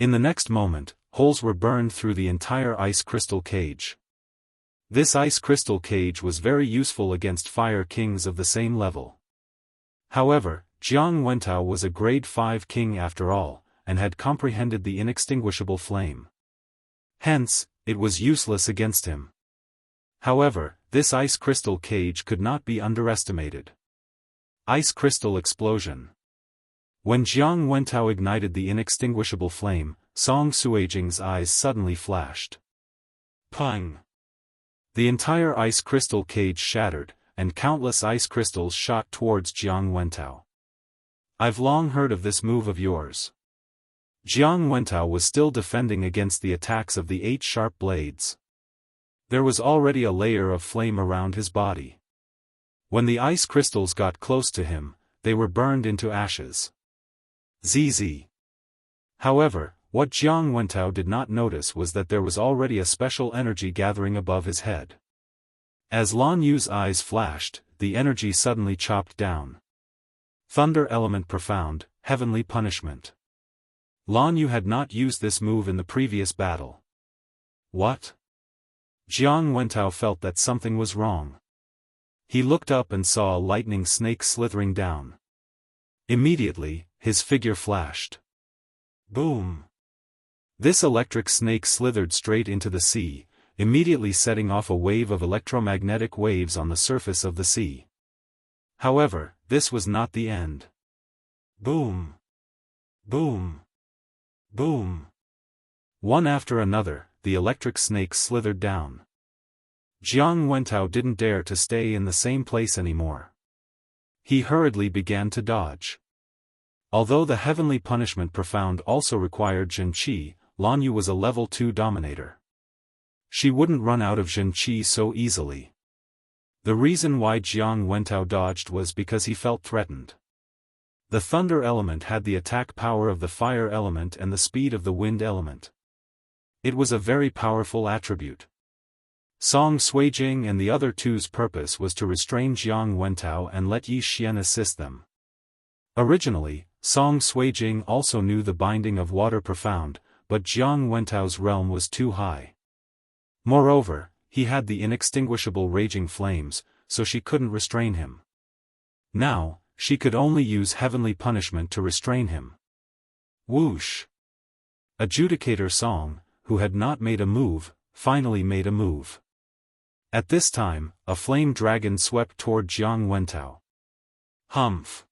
In the next moment, holes were burned through the entire ice crystal cage. This ice crystal cage was very useful against fire kings of the same level. However, Jiang Wentao was a grade 5 king after all, and had comprehended the inextinguishable flame. Hence, it was useless against him. However, this ice crystal cage could not be underestimated. Ice crystal explosion. When Jiang Wentao ignited the inextinguishable flame, Song Suijing's eyes suddenly flashed. Pang! The entire ice crystal cage shattered, and countless ice crystals shot towards Jiang Wentao. I've long heard of this move of yours. Jiang Wentao was still defending against the attacks of the 8 sharp blades. There was already a layer of flame around his body. When the ice crystals got close to him, they were burned into ashes. ZZ. However, what Jiang Wentao did not notice was that there was already a special energy gathering above his head. As Lan Yu's eyes flashed, the energy suddenly chopped down. Thunder Element Profound, Heavenly Punishment. Lan Yu had not used this move in the previous battle. What? Jiang Wentao felt that something was wrong. He looked up and saw a lightning snake slithering down. Immediately, his figure flashed. Boom! This electric snake slithered straight into the sea, immediately setting off a wave of electromagnetic waves on the surface of the sea. However, this was not the end. Boom! Boom! Boom! One after another, the electric snakes slithered down. Jiang Wentao didn't dare to stay in the same place anymore. He hurriedly began to dodge. Although the heavenly punishment profound also required Zhenqi, Lan Yu was a level 2 dominator. She wouldn't run out of Zhenqi so easily. The reason why Jiang Wentao dodged was because he felt threatened. The thunder element had the attack power of the fire element and the speed of the wind element. It was a very powerful attribute. Song Suijing and the other two's purpose was to restrain Jiang Wentao and let Yi Xian assist them. Originally, Song Suijing also knew the binding of water profound, but Jiang Wentao's realm was too high. Moreover, he had the inextinguishable raging flames, so she couldn't restrain him. Now, she could only use heavenly punishment to restrain him. Whoosh! Adjudicator Song, who had not made a move, finally made a move. At this time, a flame dragon swept toward Jiang Wentao. Humph!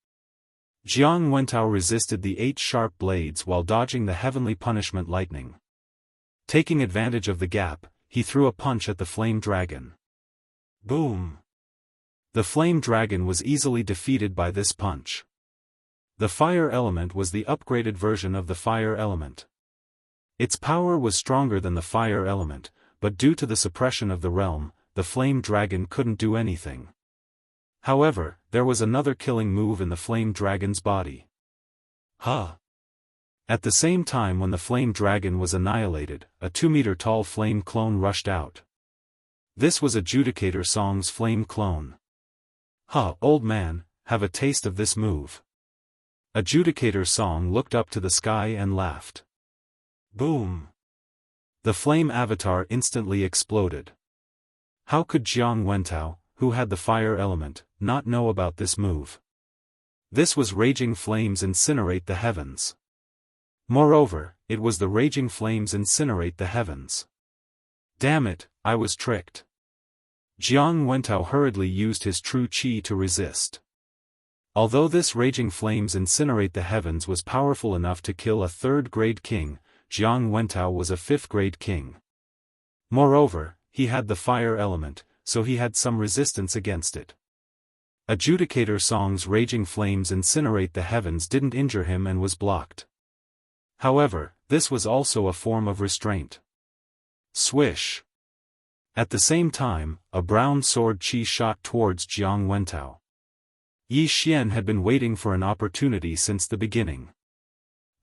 Jiang Wentao resisted the 8 sharp blades while dodging the heavenly punishment lightning. Taking advantage of the gap, he threw a punch at the flame dragon. Boom! The flame dragon was easily defeated by this punch. The fire element was the upgraded version of the fire element. Its power was stronger than the fire element, but due to the suppression of the realm, the flame dragon couldn't do anything. However, there was another killing move in the flame dragon's body. Huh! At the same time when the flame dragon was annihilated, a 2-meter-tall flame clone rushed out. This was Adjudicator Song's flame clone. Huh, old man, have a taste of this move. Adjudicator Song looked up to the sky and laughed. Boom! The flame avatar instantly exploded. How could Jiang Wentao, who had the fire element, not know about this move? This was raging flames incinerate the heavens. Moreover, it was the raging flames incinerate the heavens. Damn it, I was tricked. Jiang Wentao hurriedly used his true qi to resist. Although this raging flames incinerate the heavens was powerful enough to kill a 3rd-grade king, Jiang Wentao was a 5th-grade king. Moreover, he had the fire element, so he had some resistance against it. Adjudicator Song's raging flames incinerate the heavens didn't injure him and was blocked. However, this was also a form of restraint. Swish! At the same time, a brown sword qi shot towards Jiang Wentao. Yi Xian had been waiting for an opportunity since the beginning.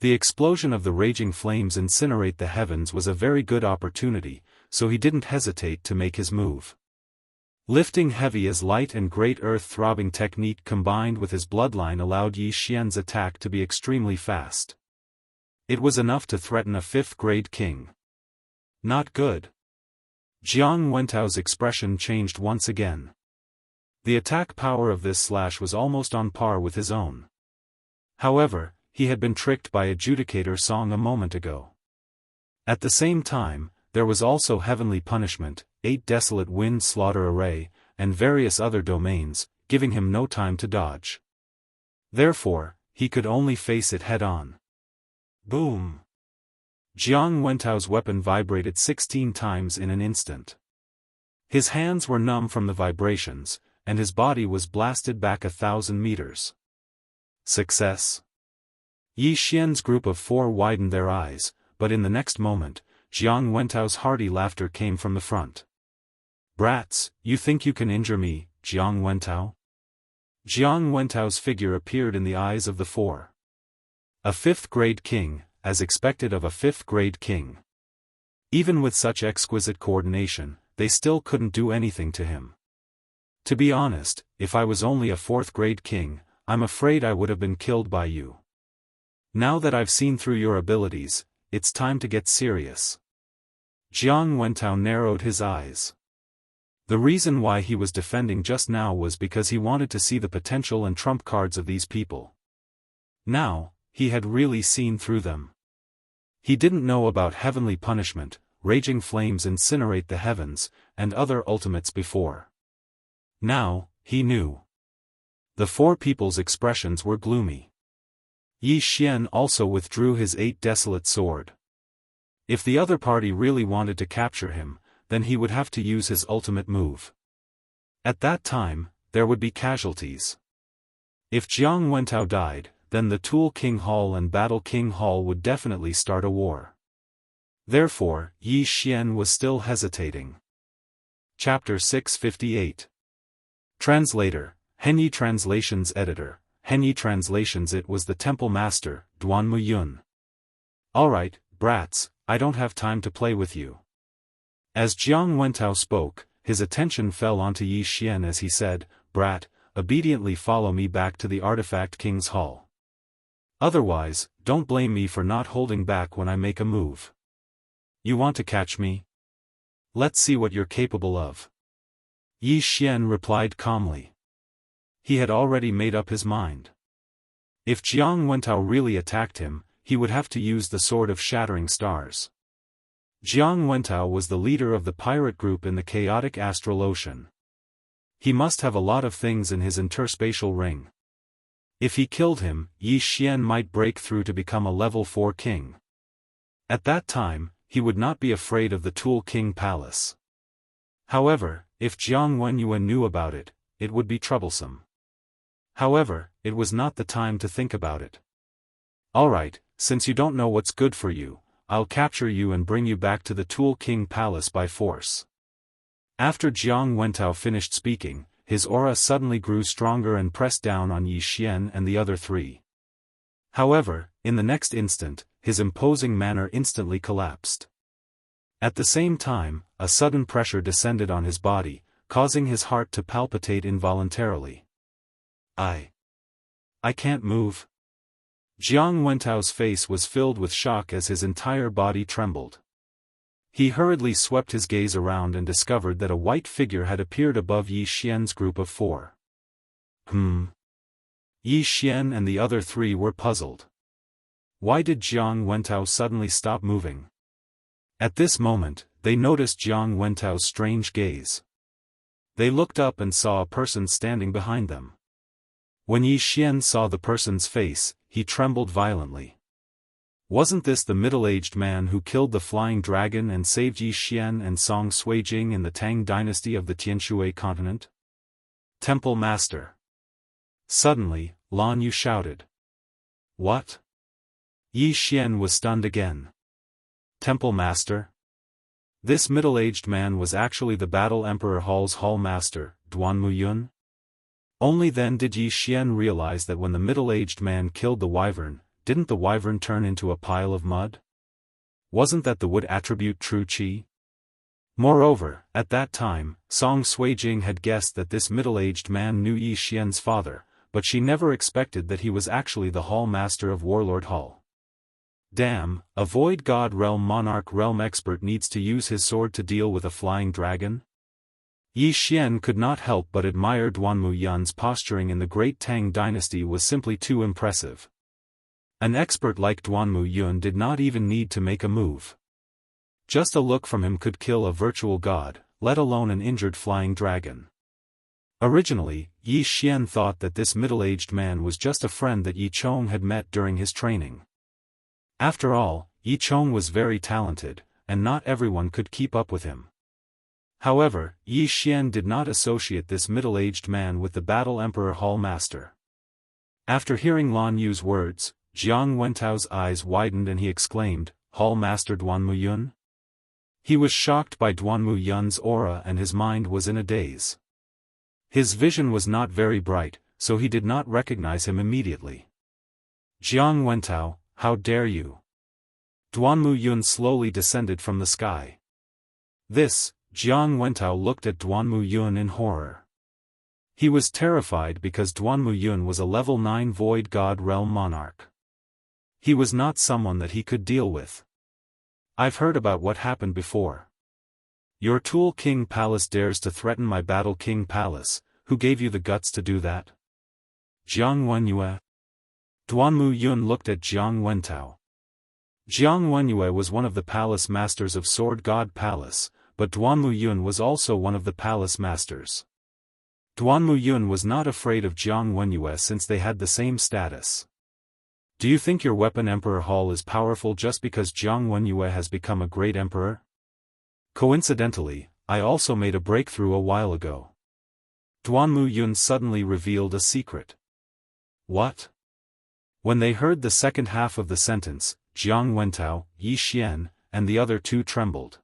The explosion of the raging flames incinerate the heavens was a very good opportunity, so he didn't hesitate to make his move. Lifting heavy as light and great earth-throbbing technique combined with his bloodline allowed Yi Xian's attack to be extremely fast. It was enough to threaten a 5th-grade king. Not good. Jiang Wentao's expression changed once again. The attack power of this slash was almost on par with his own. However, he had been tricked by Adjudicator Song a moment ago. At the same time, there was also heavenly punishment, 8 desolate wind slaughter array, and various other domains, giving him no time to dodge. Therefore, he could only face it head-on. Boom! Jiang Wentao's weapon vibrated 16 times in an instant. His hands were numb from the vibrations, and his body was blasted back 1,000 meters. Success! Yi Xian's group of 4 widened their eyes, but in the next moment, Jiang Wentao's hearty laughter came from the front. Brats, you think you can injure me, Jiang Wentao? Jiang Wentao's figure appeared in the eyes of the 4. A 5th-grade king, as expected of a 5th-grade king. Even with such exquisite coordination, they still couldn't do anything to him. To be honest, if I was only a 4th-grade king, I'm afraid I would have been killed by you. Now that I've seen through your abilities, it's time to get serious. Jiang Wentao narrowed his eyes. The reason why he was defending just now was because he wanted to see the potential and trump cards of these people. Now, he had really seen through them. He didn't know about heavenly punishment, raging flames incinerate the heavens, and other ultimates before. Now, he knew. The four people's expressions were gloomy. Yi Xian also withdrew his 8 desolate sword. If the other party really wanted to capture him, then he would have to use his ultimate move. At that time, there would be casualties. If Jiang Wentao died, then the Tool King Hall and Battle King Hall would definitely start a war. Therefore, Yi Xian was still hesitating. Chapter 658. Translator, Henyi Translations Editor, Henyi Translations. It was the Temple Master, Duanmu Yun. Alright, brats, I don't have time to play with you. As Jiang Wentao spoke, his attention fell onto Yi Xian as he said, "Brat, obediently follow me back to the Artifact King's Hall. Otherwise, don't blame me for not holding back when I make a move. You want to catch me? Let's see what you're capable of." Yi Xian replied calmly. He had already made up his mind. If Jiang Wentao really attacked him, he would have to use the Sword of Shattering Stars. Jiang Wentao was the leader of the pirate group in the chaotic astral ocean. He must have a lot of things in his interspatial ring. If he killed him, Yi Xian might break through to become a level 4 king. At that time, he would not be afraid of the Tool King Palace. However, if Jiang Wenyuan knew about it, it would be troublesome. However, it was not the time to think about it. Alright, since you don't know what's good for you, I'll capture you and bring you back to the Tool King Palace by force. After Jiang Wentao finished speaking, his aura suddenly grew stronger and pressed down on Yi Xian and the other 3. However, in the next instant, his imposing manner instantly collapsed. At the same time, a sudden pressure descended on his body, causing his heart to palpitate involuntarily. I can't move. Jiang Wentao's face was filled with shock as his entire body trembled. He hurriedly swept his gaze around and discovered that a white figure had appeared above Yi Xian's group of 4. Yi Xian and the other 3 were puzzled. Why did Jiang Wentao suddenly stop moving? At this moment, they noticed Jiang Wentao's strange gaze. They looked up and saw a person standing behind them. When Yi Xian saw the person's face, he trembled violently. Wasn't this the middle-aged man who killed the flying dragon and saved Yi Xian and Song Suijing in the Tang dynasty of the Tianshui continent? Temple Master. Suddenly, Lan Yu shouted. What? Yi Xian was stunned again. Temple Master? This middle-aged man was actually the Battle Emperor Hall's Hall Master, Duanmu Yun? Only then did Yi Xian realize that when the middle-aged man killed the wyvern, didn't the wyvern turn into a pile of mud? Wasn't that the wood attribute true qi? Moreover, at that time, Song Suijing had guessed that this middle-aged man knew Yi Xian's father, but she never expected that he was actually the Hall Master of Warlord Hall. Damn, a Void God Realm Monarch Realm expert needs to use his sword to deal with a flying dragon? Yi Xian could not help but admire Duanmu Yun's posturing in the Great Tang dynasty was simply too impressive. An expert like Duanmu Yun did not even need to make a move. Just a look from him could kill a virtual god, let alone an injured flying dragon. Originally, Yi Xian thought that this middle-aged man was just a friend that Yi Chong had met during his training. After all, Yi Chong was very talented, and not everyone could keep up with him. However, Yi Xian did not associate this middle-aged man with the Battle Emperor Hall Master. After hearing Lan Yu's words, Jiang Wentao's eyes widened and he exclaimed, Hall Master Duanmu Yun? He was shocked by Duanmu Yun's aura and his mind was in a daze. His vision was not very bright, so he did not recognize him immediately. Jiang Wentao, how dare you? Duanmu Yun slowly descended from the sky. Jiang Wentao looked at Duanmu Yun in horror. He was terrified because Duanmu Yun was a level 9 Void God Realm Monarch. He was not someone that he could deal with. I've heard about what happened before. Your tool King Palace dares to threaten my battle King Palace. Who gave you the guts to do that? Jiang Wenyue. Duanmu Yun looked at Jiang Wentao. Jiang Wenyue was one of the palace masters of Sword God Palace, but Duanmu Yun was also one of the palace masters. Duanmu Yun was not afraid of Jiang Wenyue since they had the same status. Do you think your weapon Emperor Hall is powerful just because Jiang Wenyue has become a great emperor? Coincidentally, I also made a breakthrough a while ago. Duanmu Yun suddenly revealed a secret. What? When they heard the second half of the sentence, Jiang Wentao, Yi Xian, and the other two trembled.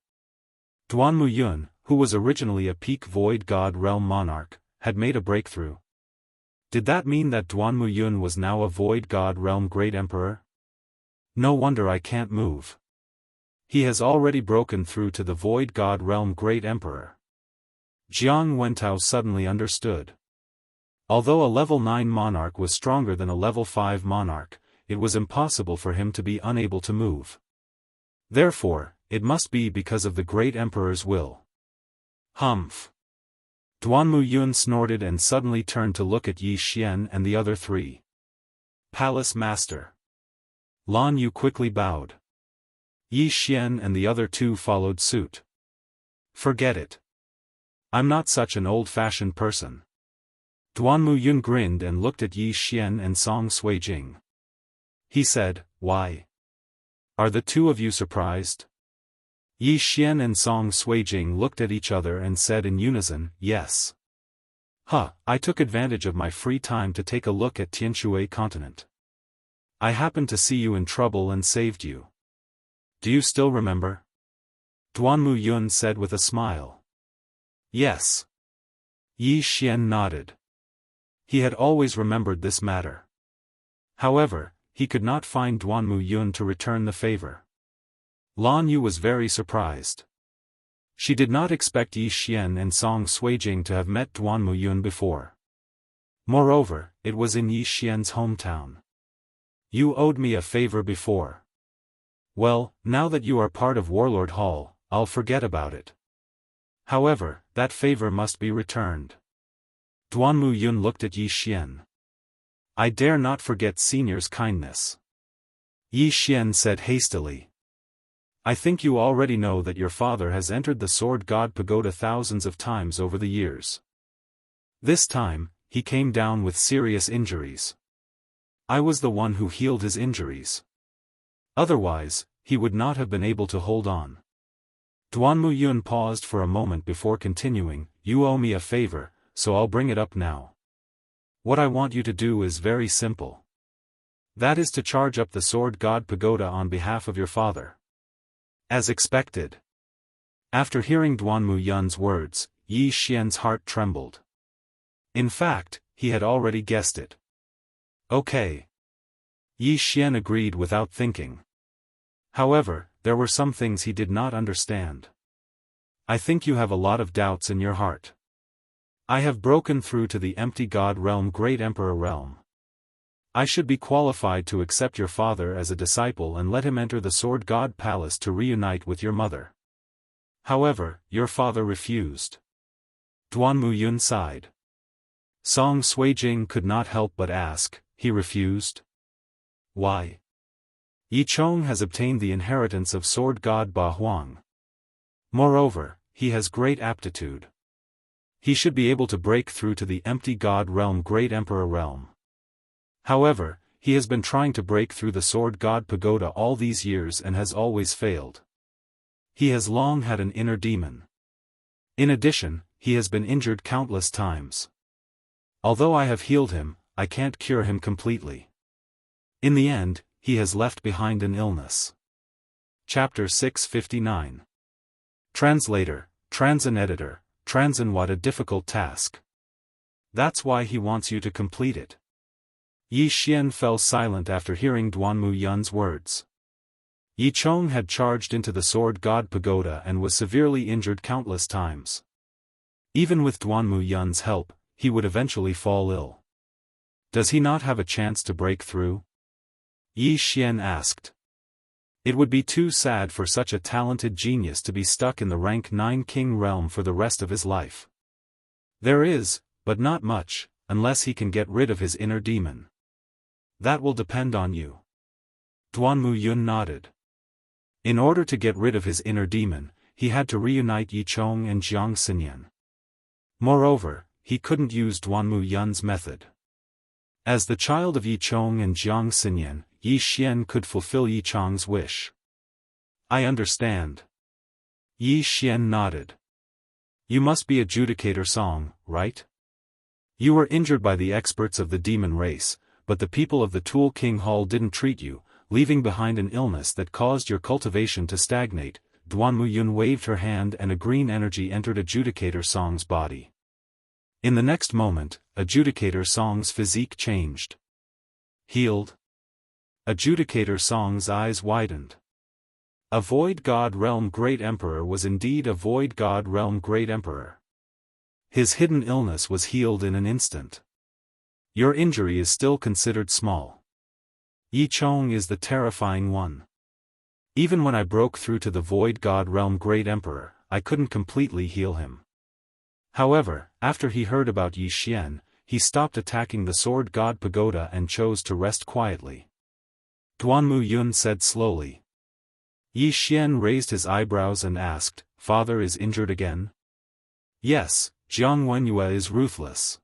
Duanmu Yun, who was originally a peak Void God Realm monarch, had made a breakthrough. Did that mean that Duanmu Yun was now a Void God Realm Great Emperor? No wonder I can't move. He has already broken through to the Void God Realm Great Emperor. Jiang Wentao suddenly understood. Although a level 9 monarch was stronger than a level 5 monarch, it was impossible for him to be unable to move. Therefore, it must be because of the Great Emperor's will. Humph. Duanmu Yun snorted and suddenly turned to look at Yi Xian and the other three. Palace Master. Lan Yu quickly bowed. Yi Xian and the other two followed suit. Forget it. I'm not such an old-fashioned person. Duanmu Yun grinned and looked at Yi Xian and Song Suijing. He said, why? Are the two of you surprised? Yi Xian and Song Suijing looked at each other and said in unison, yes. I took advantage of my free time to take a look at Tianshui continent. I happened to see you in trouble and saved you. Do you still remember? Duanmu Yun said with a smile. Yes. Yi Xian nodded. He had always remembered this matter. However, he could not find Duanmu Yun to return the favor. Lan Yu was very surprised. She did not expect Yi Xian and Song Suijing to have met Duanmu Yun before. Moreover, it was in Yi Xian's hometown. You owed me a favor before. Well, now that you are part of Warlord Hall, I'll forget about it. However, that favor must be returned. Duanmu Yun looked at Yi Xian. I dare not forget Senior's kindness. Yi Xian said hastily. I think you already know that your father has entered the Sword God Pagoda thousands of times over the years. This time, he came down with serious injuries. I was the one who healed his injuries. Otherwise, he would not have been able to hold on. Duanmu Yun paused for a moment before continuing, you owe me a favor, so I'll bring it up now. What I want you to do is very simple. That is to charge up the Sword God Pagoda on behalf of your father. As expected. After hearing Duanmu Yun's words, Yi Xian's heart trembled. In fact, he had already guessed it. Okay. Yi Xian agreed without thinking. However, there were some things he did not understand. I think you have a lot of doubts in your heart. I have broken through to the empty God realm Great Emperor realm. I should be qualified to accept your father as a disciple and let him enter the Sword God Palace to reunite with your mother. However, your father refused. Duanmu Yun sighed. Song Suijing could not help but ask, he refused? Why? Yi Chong has obtained the inheritance of Sword God Ba Huang. Moreover, he has great aptitude. He should be able to break through to the empty God realm Great Emperor realm. However, he has been trying to break through the Sword God Pagoda all these years and has always failed. He has long had an inner demon. In addition, he has been injured countless times. Although I have healed him, I can't cure him completely. In the end, he has left behind an illness. Chapter 659. Translator, Transin Editor, Transin. What a difficult task. That's why he wants you to complete it. Yi Xian fell silent after hearing Duanmu Yun's words. Yi Chong had charged into the Sword God Pagoda and was severely injured countless times. Even with Duanmu Yun's help, he would eventually fall ill. Does he not have a chance to break through? Yi Xian asked. It would be too sad for such a talented genius to be stuck in the rank 9 king realm for the rest of his life. There is, but not much, unless he can get rid of his inner demon. That will depend on you. Duanmu Yun nodded. In order to get rid of his inner demon, he had to reunite Yichong and Jiang Xinyan. Moreover, he couldn't use Duanmu Yun's method. As the child of Yichong and Jiang Xinyan, Yi Xian could fulfill Yichong's wish. I understand. Yi Xian nodded. You must be Adjudicator Song, right? You were injured by the experts of the demon race, but the people of the Tool King Hall didn't treat you, leaving behind an illness that caused your cultivation to stagnate. Duanmu Yun waved her hand and a green energy entered Adjudicator Song's body. In the next moment, Adjudicator Song's physique changed. Healed? Adjudicator Song's eyes widened. A Void God Realm Great Emperor was indeed a Void God Realm Great Emperor. His hidden illness was healed in an instant. Your injury is still considered small. Yichong is the terrifying one. Even when I broke through to the Void God Realm Great Emperor, I couldn't completely heal him. However, after he heard about Yi Xian, he stopped attacking the Sword God Pagoda and chose to rest quietly. Duanmu Yun said slowly. Yi Xian raised his eyebrows and asked, Father is injured again? Yes, Jiang Wenyue is ruthless.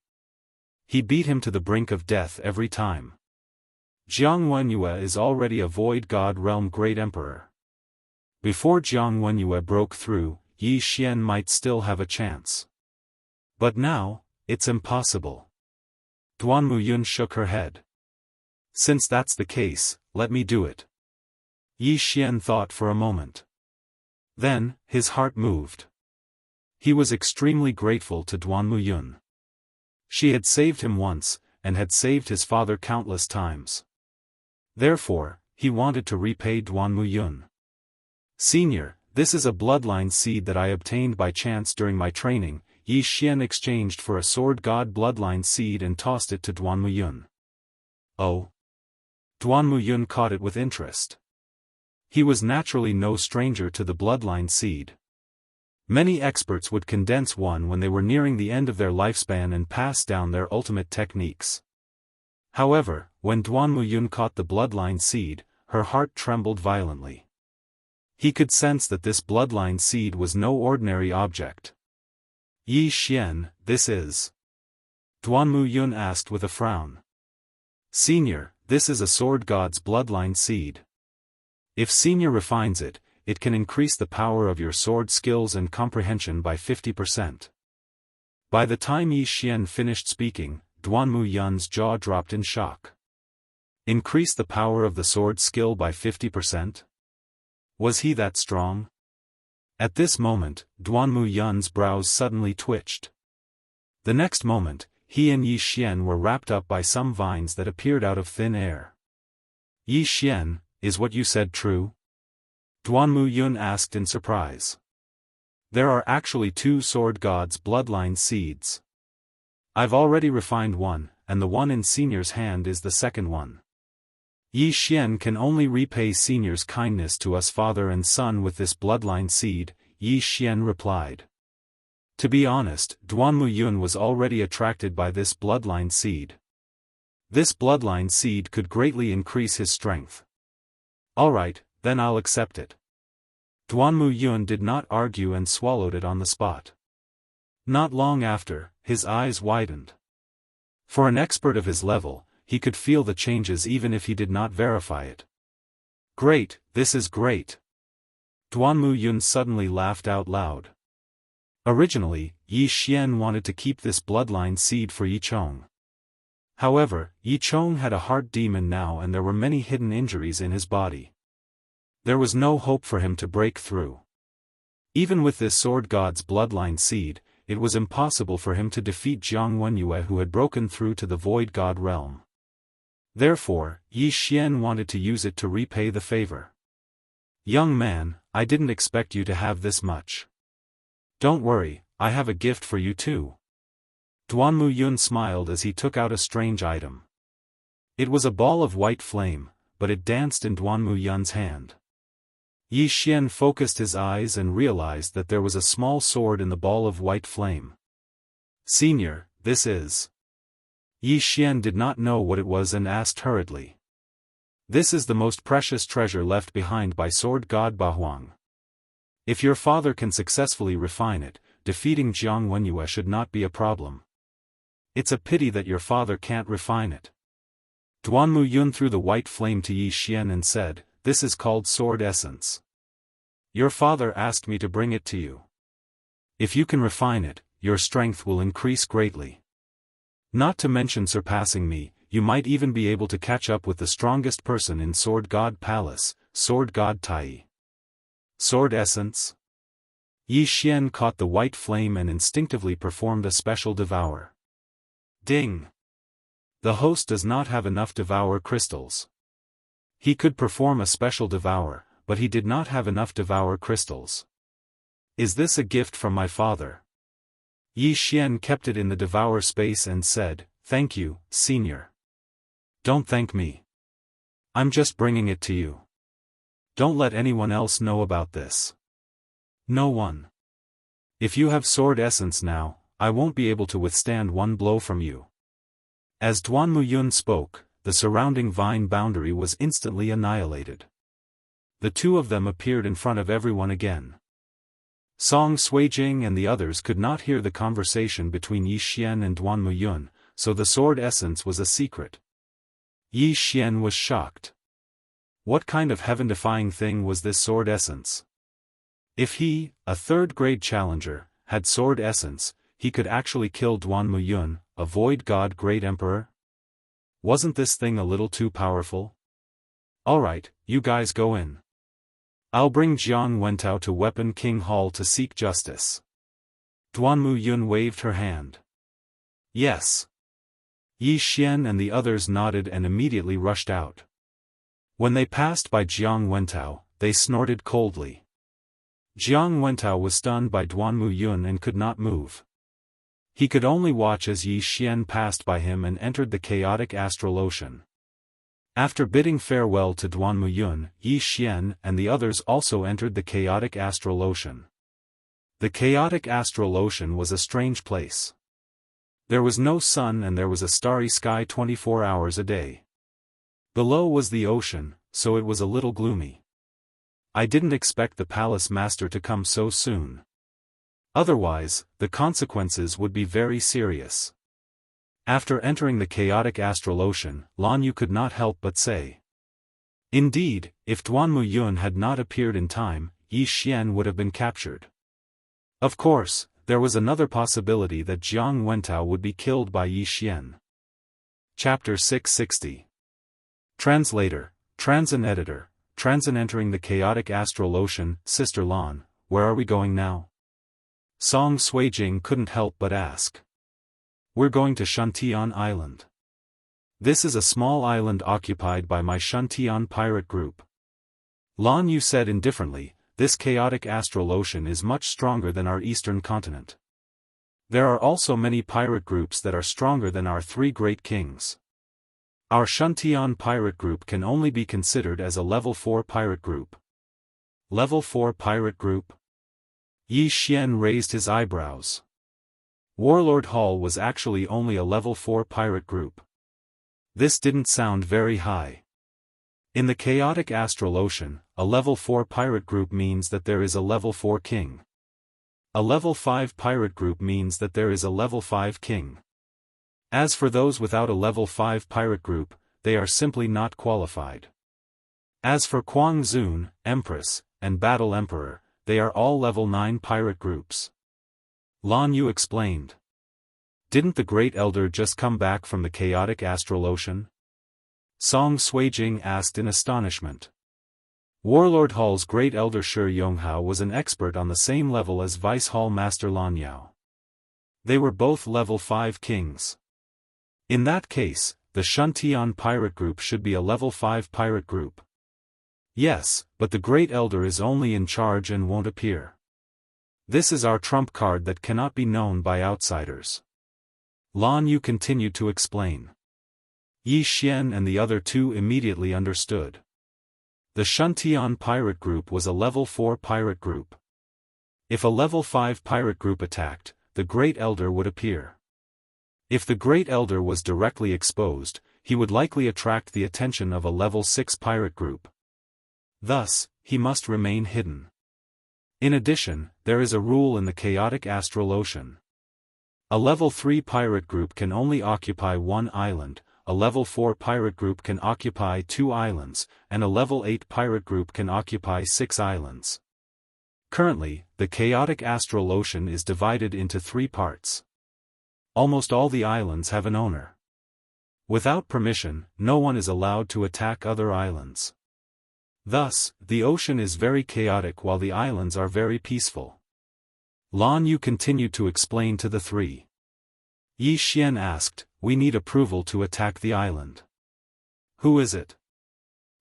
He beat him to the brink of death every time. Jiang Wenyue is already a Void God Realm Great Emperor. Before Jiang Wenyue broke through, Yi Xian might still have a chance. But now, it's impossible. Duanmu Yun shook her head. Since that's the case, let me do it. Yi Xian thought for a moment. Then, his heart moved. He was extremely grateful to Duanmu Yun. She had saved him once, and had saved his father countless times. Therefore, he wanted to repay Duanmu Yun. Senior, this is a bloodline seed that I obtained by chance during my training. Yi Xian exchanged for a sword god bloodline seed and tossed it to Duanmu Yun. Oh. Duanmu Yun caught it with interest. He was naturally no stranger to the bloodline seed. Many experts would condense one when they were nearing the end of their lifespan and pass down their ultimate techniques. However, when Duanmu Yun caught the bloodline seed, her heart trembled violently. He could sense that this bloodline seed was no ordinary object. Yi Xian, this is? Duanmu Yun asked with a frown. Senior, this is a sword god's bloodline seed. If Senior refines it, it can increase the power of your sword skills and comprehension by 50%. By the time Yi Xian finished speaking, Duanmu Yun's jaw dropped in shock. Increase the power of the sword skill by 50%? Was he that strong? At this moment, Duanmu Yun's brows suddenly twitched. The next moment, he and Yi Xian were wrapped up by some vines that appeared out of thin air. Yi Xian, is what you said true? Duanmu Yun asked in surprise. There are actually 2 sword gods' bloodline seeds. I've already refined one, and the one in Senior's hand is the second one. Yi Xian can only repay Senior's kindness to us father and son with this bloodline seed, Yi Xian replied. To be honest, Duanmu Yun was already attracted by this bloodline seed. This bloodline seed could greatly increase his strength. Alright, then I'll accept it. Duanmu Yun did not argue and swallowed it on the spot. Not long after, his eyes widened. For an expert of his level, he could feel the changes even if he did not verify it. Great, this is great. Duanmu Yun suddenly laughed out loud. Originally, Yi Xian wanted to keep this bloodline seed for Yichong. However, Yichong had a heart demon now and there were many hidden injuries in his body. There was no hope for him to break through. Even with this sword god's bloodline seed, it was impossible for him to defeat Jiang Wenyue who had broken through to the Void God realm. Therefore, Yi Xian wanted to use it to repay the favor. Young man, I didn't expect you to have this much. Don't worry, I have a gift for you too. Duanmu Yun smiled as he took out a strange item. It was a ball of white flame, but it danced in Duanmu Yun's hand. Yi Xian focused his eyes and realized that there was a small sword in the ball of white flame. Senior, this is... Yi Xian did not know what it was and asked hurriedly. This is the most precious treasure left behind by sword god Bahuang. If your father can successfully refine it, defeating Jiang Wenyue should not be a problem. It's a pity that your father can't refine it. Duan Muyun threw the white flame to Yi Xian and said, "This is called sword essence. Your father asked me to bring it to you. If you can refine it, your strength will increase greatly. Not to mention surpassing me, you might even be able to catch up with the strongest person in Sword God Palace, Sword God Tai." Sword essence? Yi Xian caught the white flame and instinctively performed a special devour. Ding! The host does not have enough devour crystals. He could perform a special devour, but he did not have enough devour crystals. Is this a gift from my father? Yi Xian kept it in the devour space and said, "Thank you, senior." Don't thank me. I'm just bringing it to you. Don't let anyone else know about this. No one. If you have sword essence now, I won't be able to withstand one blow from you. As Duan Muyun spoke, the surrounding vine boundary was instantly annihilated. The two of them appeared in front of everyone again. Song Suijing and the others could not hear the conversation between Yi Xian and Duan Muyun, so the sword essence was a secret. Yi Xian was shocked. What kind of heaven-defying thing was this sword essence? If he, a third-grade challenger, had sword essence, he could actually kill Duan Muyun, a void god great emperor? Wasn't this thing a little too powerful? Alright, you guys go in. I'll bring Jiang Wentao to Weapon King Hall to seek justice. Duan Muyun waved her hand. Yes. Yi Xian and the others nodded and immediately rushed out. When they passed by Jiang Wentao, they snorted coldly. Jiang Wentao was stunned by Duan Muyun and could not move. He could only watch as Yi Xian passed by him and entered the chaotic astral ocean. After bidding farewell to Duan Muyun, Yi Xian and the others also entered the chaotic astral ocean. The chaotic astral ocean was a strange place. There was no sun and there was a starry sky 24 hours a day. Below was the ocean, so it was a little gloomy. I didn't expect the palace master to come so soon. Otherwise, the consequences would be very serious. After entering the chaotic astral ocean, Lan Yu could not help but say. Indeed, if Duan Muyun had not appeared in time, Yi Xian would have been captured. Of course, there was another possibility that Jiang Wentao would be killed by Yi Xian. Chapter 660. Translator, Transin Editor, Transin entering the chaotic astral ocean. Sister Lan, where are we going now? Song Suijing couldn't help but ask. We're going to Shantian Island. This is a small island occupied by my Shantian pirate group. Lan Yu said indifferently, this chaotic astral ocean is much stronger than our eastern continent. There are also many pirate groups that are stronger than our three great kings. Our Shantian pirate group can only be considered as a level 4 pirate group. Level 4 pirate group? Yi Xian raised his eyebrows. Warlord Hall was actually only a level 4 pirate group. This didn't sound very high. In the chaotic astral ocean, a level 4 pirate group means that there is a level 4 king. A level 5 pirate group means that there is a level 5 king. As for those without a level 5 pirate group, they are simply not qualified. As for Kuang Zun, Empress, and Battle Emperor, they are all level 9 pirate groups. Lan Yu explained. Didn't the Great Elder just come back from the chaotic astral ocean? Song Suijing asked in astonishment. Warlord Hall's Great Elder Shi Yonghao was an expert on the same level as Vice Hall Master Lan Yao. They were both level 5 kings. In that case, the Shantian pirate group should be a level 5 pirate group. Yes, but the Great Elder is only in charge and won't appear. This is our trump card that cannot be known by outsiders. Lan Yu continued to explain. Yi Xian and the other two immediately understood. The Shuntian pirate group was a level 4 pirate group. If a level 5 pirate group attacked, the Great Elder would appear. If the Great Elder was directly exposed, he would likely attract the attention of a level 6 pirate group. Thus, he must remain hidden. In addition, there is a rule in the chaotic astral ocean. A level 3 pirate group can only occupy one island, a level 4 pirate group can occupy 2 islands, and a level 8 pirate group can occupy 6 islands. Currently, the chaotic astral ocean is divided into 3 parts. Almost all the islands have an owner. Without permission, no one is allowed to attack other islands. Thus, the ocean is very chaotic while the islands are very peaceful. Lan Yu continued to explain to the 3. Yi Xian asked, "We need approval to attack the island. Who is it?"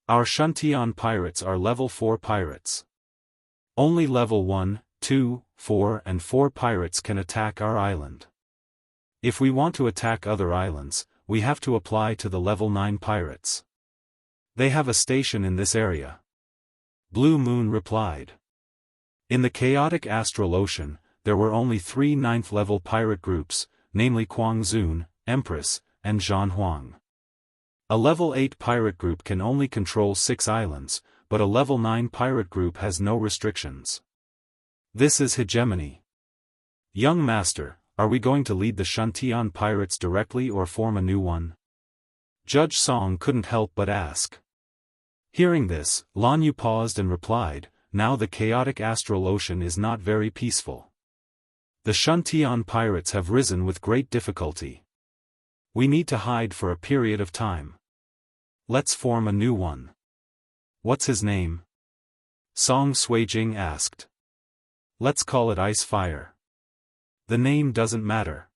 "Our Shuntian pirates are level 4 pirates. Only level 1, 2, 4 and 4 pirates can attack our island. If we want to attack other islands, we have to apply to the level 9 pirates. They have a station in this area." Blue Moon replied. In the chaotic astral ocean, there were only 3 9th-level pirate groups, namely Kuang Zun, Empress, and Zhan Huang. A level 8 pirate group can only control 6 islands, but a level 9 pirate group has no restrictions. This is hegemony. Young Master, are we going to lead the Shuntian pirates directly or form a new one? Judge Song couldn't help but ask. Hearing this, Lan Yu paused and replied, "Now the chaotic astral ocean is not very peaceful. The Shuntian pirates have risen with great difficulty. We need to hide for a period of time. Let's form a new one." "What's his name?" Song Suijing asked. "Let's call it Ice Fire." "The name doesn't matter,"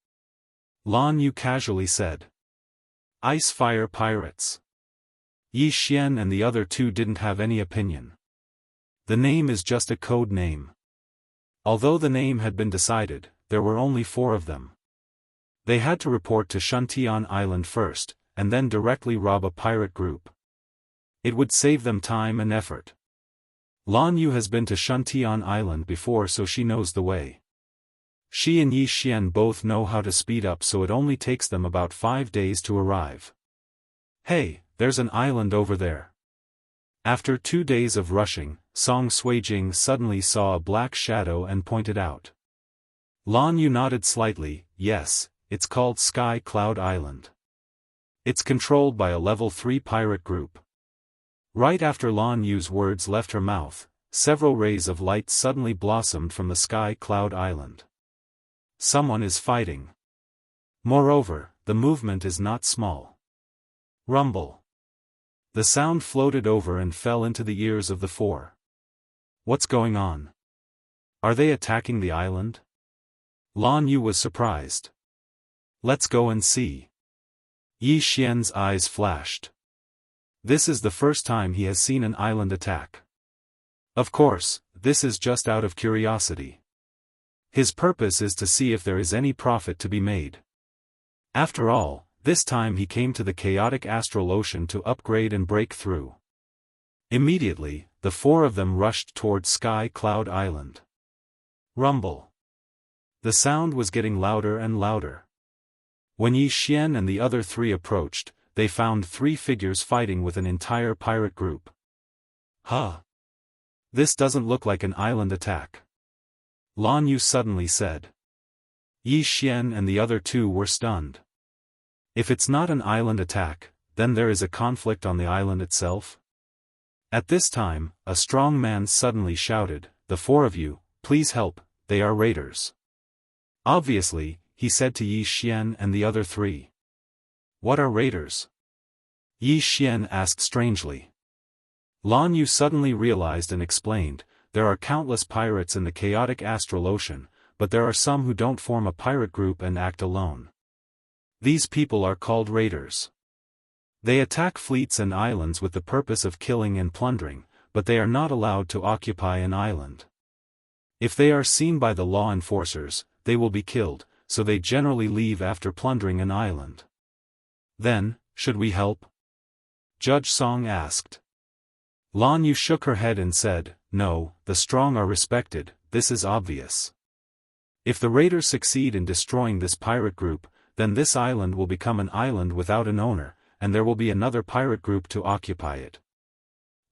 Lan Yu casually said. "Ice Fire Pirates." Yi Xian and the other 2 didn't have any opinion. The name is just a code name. Although the name had been decided, there were only 4 of them. They had to report to Shuntian Island first, and then directly rob a pirate group. It would save them time and effort. Lan Yu has been to Shuntian Island before, so she knows the way. She and Yi Xian both know how to speed up, so it only takes them about 5 days to arrive. "Hey, there's an island over there." After 2 days of rushing, Song Suijing suddenly saw a black shadow and pointed out. Lan Yu nodded slightly. "Yes, it's called Sky Cloud Island. It's controlled by a level 3 pirate group." Right after Lan Yu's words left her mouth, several rays of light suddenly blossomed from the Sky Cloud Island. Someone is fighting. Moreover, the movement is not small. Rumble. The sound floated over and fell into the ears of the 4. What's going on? Are they attacking the island? Lan Yu was surprised. Let's go and see. Yi Xian's eyes flashed. This is the first time he has seen an island attack. Of course, this is just out of curiosity. His purpose is to see if there is any profit to be made. After all, this time he came to the chaotic astral ocean to upgrade and break through. Immediately, the 4 of them rushed toward Sky Cloud Island. Rumble. The sound was getting louder and louder. When Yi Xian and the other 3 approached, they found 3 figures fighting with an entire pirate group. "Huh. This doesn't look like an island attack," Lan Yu suddenly said. Yi Xian and the other 2 were stunned. If it's not an island attack, then there is a conflict on the island itself? At this time, a strong man suddenly shouted, "The 4 of you, please help, they are raiders." Obviously, he said to Yi Xian and the other 3. "What are raiders?" Yi Xian asked strangely. Lan Yu suddenly realized and explained, there are countless pirates in the chaotic astral ocean, but there are some who don't form a pirate group and act alone. These people are called raiders. They attack fleets and islands with the purpose of killing and plundering, but they are not allowed to occupy an island. If they are seen by the law enforcers, they will be killed, so they generally leave after plundering an island. Then, should we help? Judge Song asked. Lan Yu shook her head and said, "No, the strong are respected, this is obvious. If the raiders succeed in destroying this pirate group, then this island will become an island without an owner, and there will be another pirate group to occupy it.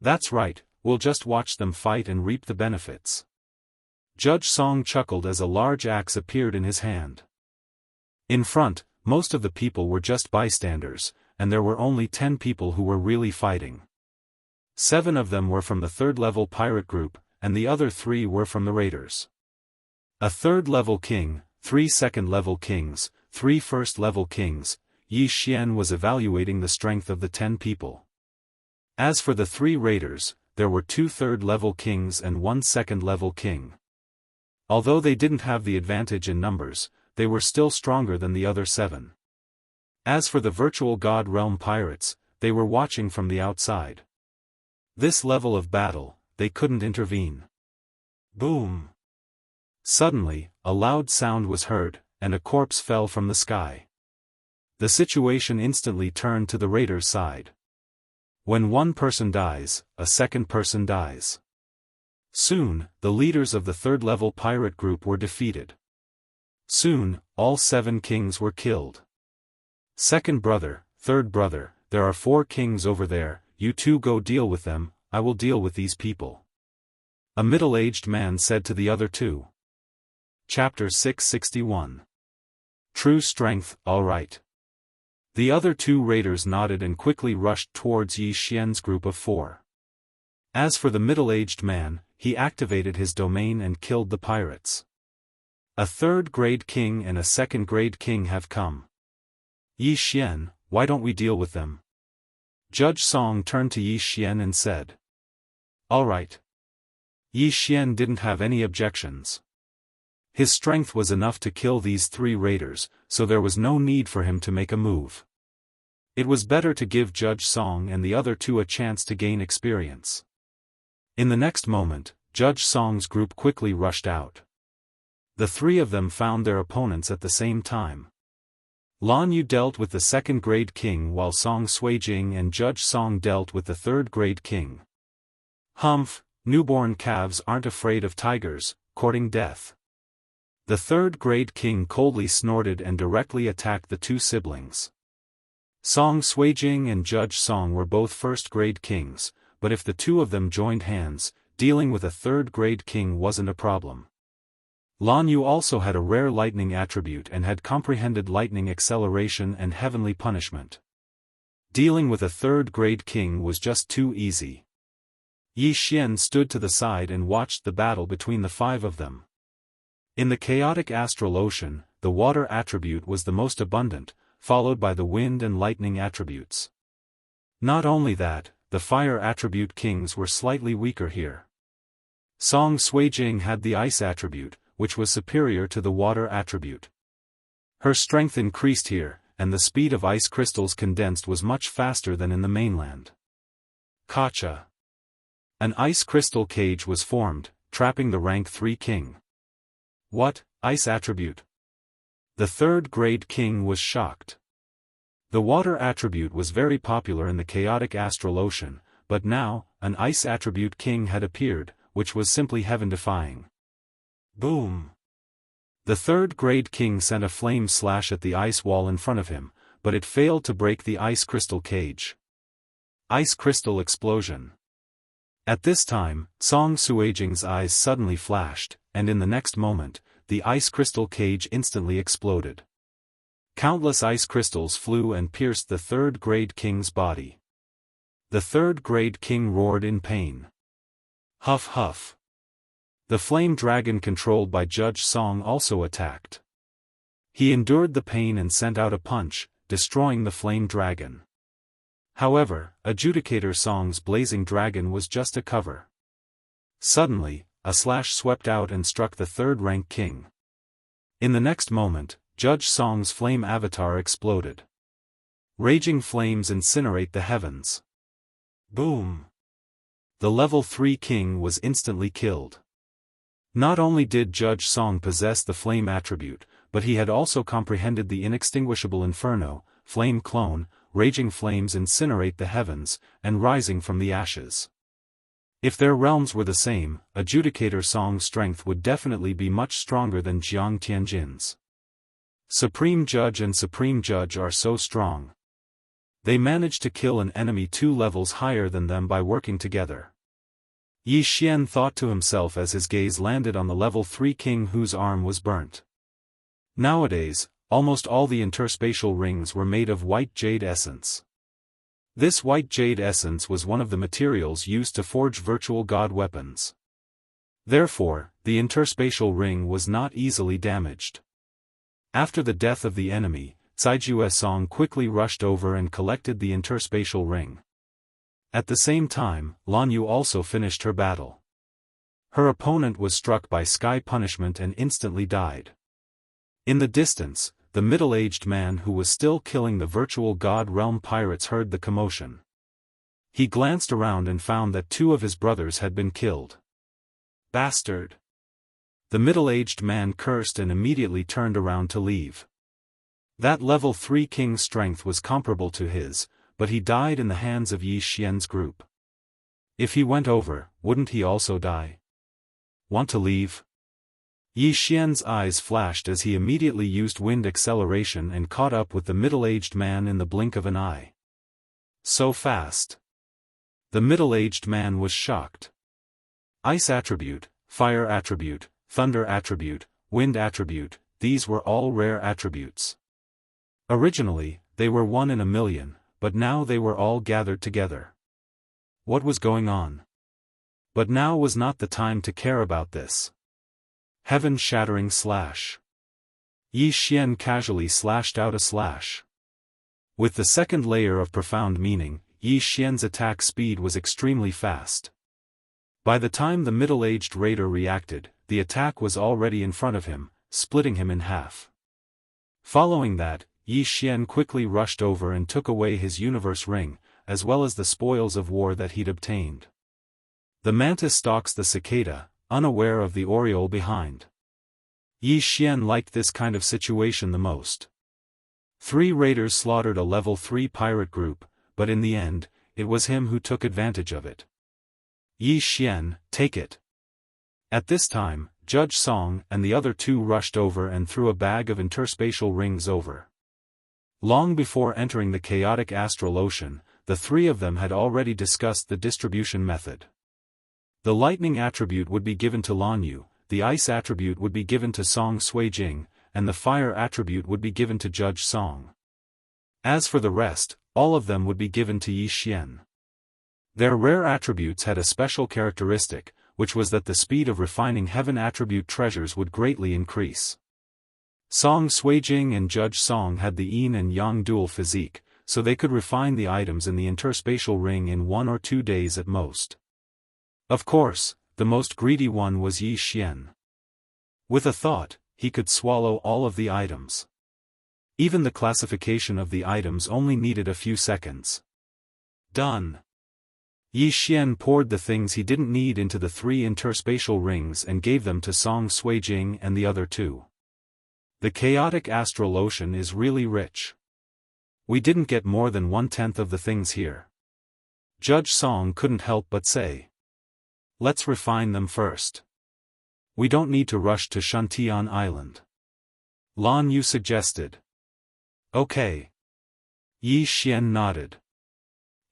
That's right, we'll just watch them fight and reap the benefits." Judge Song chuckled as a large axe appeared in his hand. In front, most of the people were just bystanders, and there were only 10 people who were really fighting. 7 of them were from the third-level pirate group, and the other 3 were from the raiders. A third-level king, 3 second-level kings, 3 first-level kings. Yi Xian was evaluating the strength of the 10 people. As for the 3 raiders, there were 2 third-level kings and 1 second-level king. Although they didn't have the advantage in numbers, they were still stronger than the other 7. As for the virtual god realm pirates, they were watching from the outside. This level of battle, they couldn't intervene. Boom! Suddenly, a loud sound was heard, and a corpse fell from the sky. The situation instantly turned to the raiders' side. When one person dies, a second person dies. Soon, the leaders of the third-level pirate group were defeated. Soon, all 7 kings were killed. "Second brother, third brother, there are 4 kings over there, you 2 go deal with them, I will deal with these people," a middle-aged man said to the other 2. Chapter 661. True Strength, all right. The other 2 raiders nodded and quickly rushed towards Yi Xian's group of 4. As for the middle-aged man, he activated his domain and killed the pirates. A third-grade king and a second-grade king have come. "Yi Xian, why don't we deal with them?" Judge Song turned to Yi Xian and said. "All right." Yi Xian didn't have any objections. His strength was enough to kill these 3 raiders, so there was no need for him to make a move. It was better to give Judge Song and the other 2 a chance to gain experience. In the next moment, Judge Song's group quickly rushed out. The 3 of them found their opponents at the same time. Lan Yu dealt with the second-grade king while Song Suijing and Judge Song dealt with the third-grade king. Humph, newborn calves aren't afraid of tigers, courting death. The third-grade king coldly snorted and directly attacked the 2 siblings. Song Suijing and Judge Song were both first-grade kings, but if the 2 of them joined hands, dealing with a third-grade king wasn't a problem. Lan Yu also had a rare lightning attribute and had comprehended lightning acceleration and heavenly punishment. Dealing with a third-grade king was just too easy. Yi Xian stood to the side and watched the battle between the 5 of them. In the chaotic astral ocean, the water attribute was the most abundant, followed by the wind and lightning attributes. Not only that, the fire attribute kings were slightly weaker here. Song Suijing had the ice attribute, which was superior to the water attribute. Her strength increased here, and the speed of ice crystals condensed was much faster than in the mainland. Gotcha! An ice crystal cage was formed, trapping the rank 3 king. What, ice attribute? The third-grade king was shocked. The water attribute was very popular in the chaotic astral ocean, but now, an ice attribute king had appeared, which was simply heaven-defying. Boom! The third-grade king sent a flame slash at the ice wall in front of him, but it failed to break the ice crystal cage. Ice crystal explosion. At this time, Song Suijing's eyes suddenly flashed, and in the next moment, the ice crystal cage instantly exploded. Countless ice crystals flew and pierced the third-grade king's body. The third-grade king roared in pain. Huff huff. The flame dragon controlled by Judge Song also attacked. He endured the pain and sent out a punch, destroying the flame dragon. However, Adjudicator Song's blazing dragon was just a cover. Suddenly, a slash swept out and struck the third-rank king. In the next moment, Judge Song's flame avatar exploded. Raging flames incinerate the heavens. Boom! The level 3 king was instantly killed. Not only did Judge Song possess the flame attribute, but he had also comprehended the inextinguishable inferno, flame clone, raging flames incinerate the heavens, and rising from the ashes. If their realms were the same, Adjudicator Song's strength would definitely be much stronger than Jiang Tianjin's. Supreme Judge and Supreme Judge are so strong. They managed to kill an enemy 2 levels higher than them by working together. Yi Xian thought to himself as his gaze landed on the level 3 king whose arm was burnt. Nowadays, almost all the interspatial rings were made of white jade essence. This white jade essence was one of the materials used to forge virtual god weapons. Therefore, the interspatial ring was not easily damaged. After the death of the enemy, Caijue Song quickly rushed over and collected the interspatial ring. At the same time, Lan Yu also finished her battle. Her opponent was struck by sky punishment and instantly died. In the distance, the middle-aged man who was still killing the virtual god realm pirates heard the commotion. He glanced around and found that 2 of his brothers had been killed. Bastard! The middle-aged man cursed and immediately turned around to leave. That level 3 king's strength was comparable to his, but he died in the hands of Yi Xian's group. If he went over, wouldn't he also die? Want to leave? Yi Xian's eyes flashed as he immediately used wind acceleration and caught up with the middle-aged man in the blink of an eye. So fast. The middle-aged man was shocked. Ice attribute, fire attribute, thunder attribute, wind attribute, these were all rare attributes. Originally, they were 1 in a million, but now they were all gathered together. What was going on? But now was not the time to care about this. Heaven-shattering slash. Yi Xian casually slashed out a slash. With the second layer of profound meaning, Yi Xian's attack speed was extremely fast. By the time the middle-aged raider reacted, the attack was already in front of him, splitting him in half. Following that, Yi Xian quickly rushed over and took away his universe ring, as well as the spoils of war that he'd obtained. The mantis stalks the cicada, unaware of the aureole behind. Yi Xian liked this kind of situation the most. 3 raiders slaughtered a level 3 pirate group, but in the end, it was him who took advantage of it. Yi Xian, take it. At this time, Judge Song and the other 2 rushed over and threw a bag of interspatial rings over. Long before entering the chaotic astral ocean, the 3 of them had already discussed the distribution method. The lightning attribute would be given to Lan Yu, the ice attribute would be given to Song Suijing, and the fire attribute would be given to Judge Song. As for the rest, all of them would be given to Yi Xian. Their rare attributes had a special characteristic, which was that the speed of refining heaven attribute treasures would greatly increase. Song Suijing and Judge Song had the yin and yang dual physique, so they could refine the items in the interspatial ring in 1 or 2 days at most. Of course, the most greedy one was Yi Xian. With a thought, he could swallow all of the items. Even the classification of the items only needed a few seconds. Done. Yi Xian poured the things he didn't need into the 3 interspatial rings and gave them to Song Suijing and the other 2. The chaotic astral ocean is really rich. We didn't get more than 1/10 of the things here. Judge Song couldn't help but say. Let's refine them first. We don't need to rush to Shantian Island. Lan Yu suggested. Okay. Yi Xian nodded.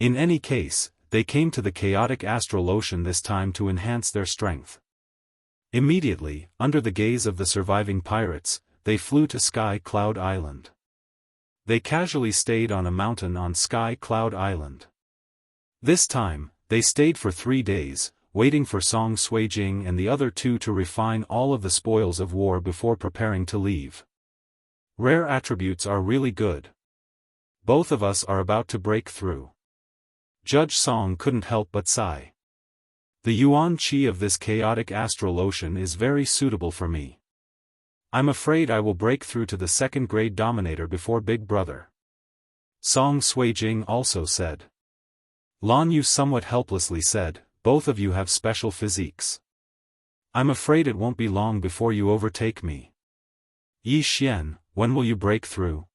In any case, they came to the chaotic astral ocean this time to enhance their strength. Immediately, under the gaze of the surviving pirates, they flew to Sky Cloud Island. They casually stayed on a mountain on Sky Cloud Island. This time, they stayed for 3 days, waiting for Song Suijing and the other 2 to refine all of the spoils of war before preparing to leave. Rare attributes are really good. Both of us are about to break through. Judge Song couldn't help but sigh. The yuan qi of this chaotic astral ocean is very suitable for me. I'm afraid I will break through to the 2nd grade dominator before Big Brother. Song Suijing also said. Lan Yu somewhat helplessly said, both of you have special physiques. I'm afraid it won't be long before you overtake me. Yi Xian, when will you break through?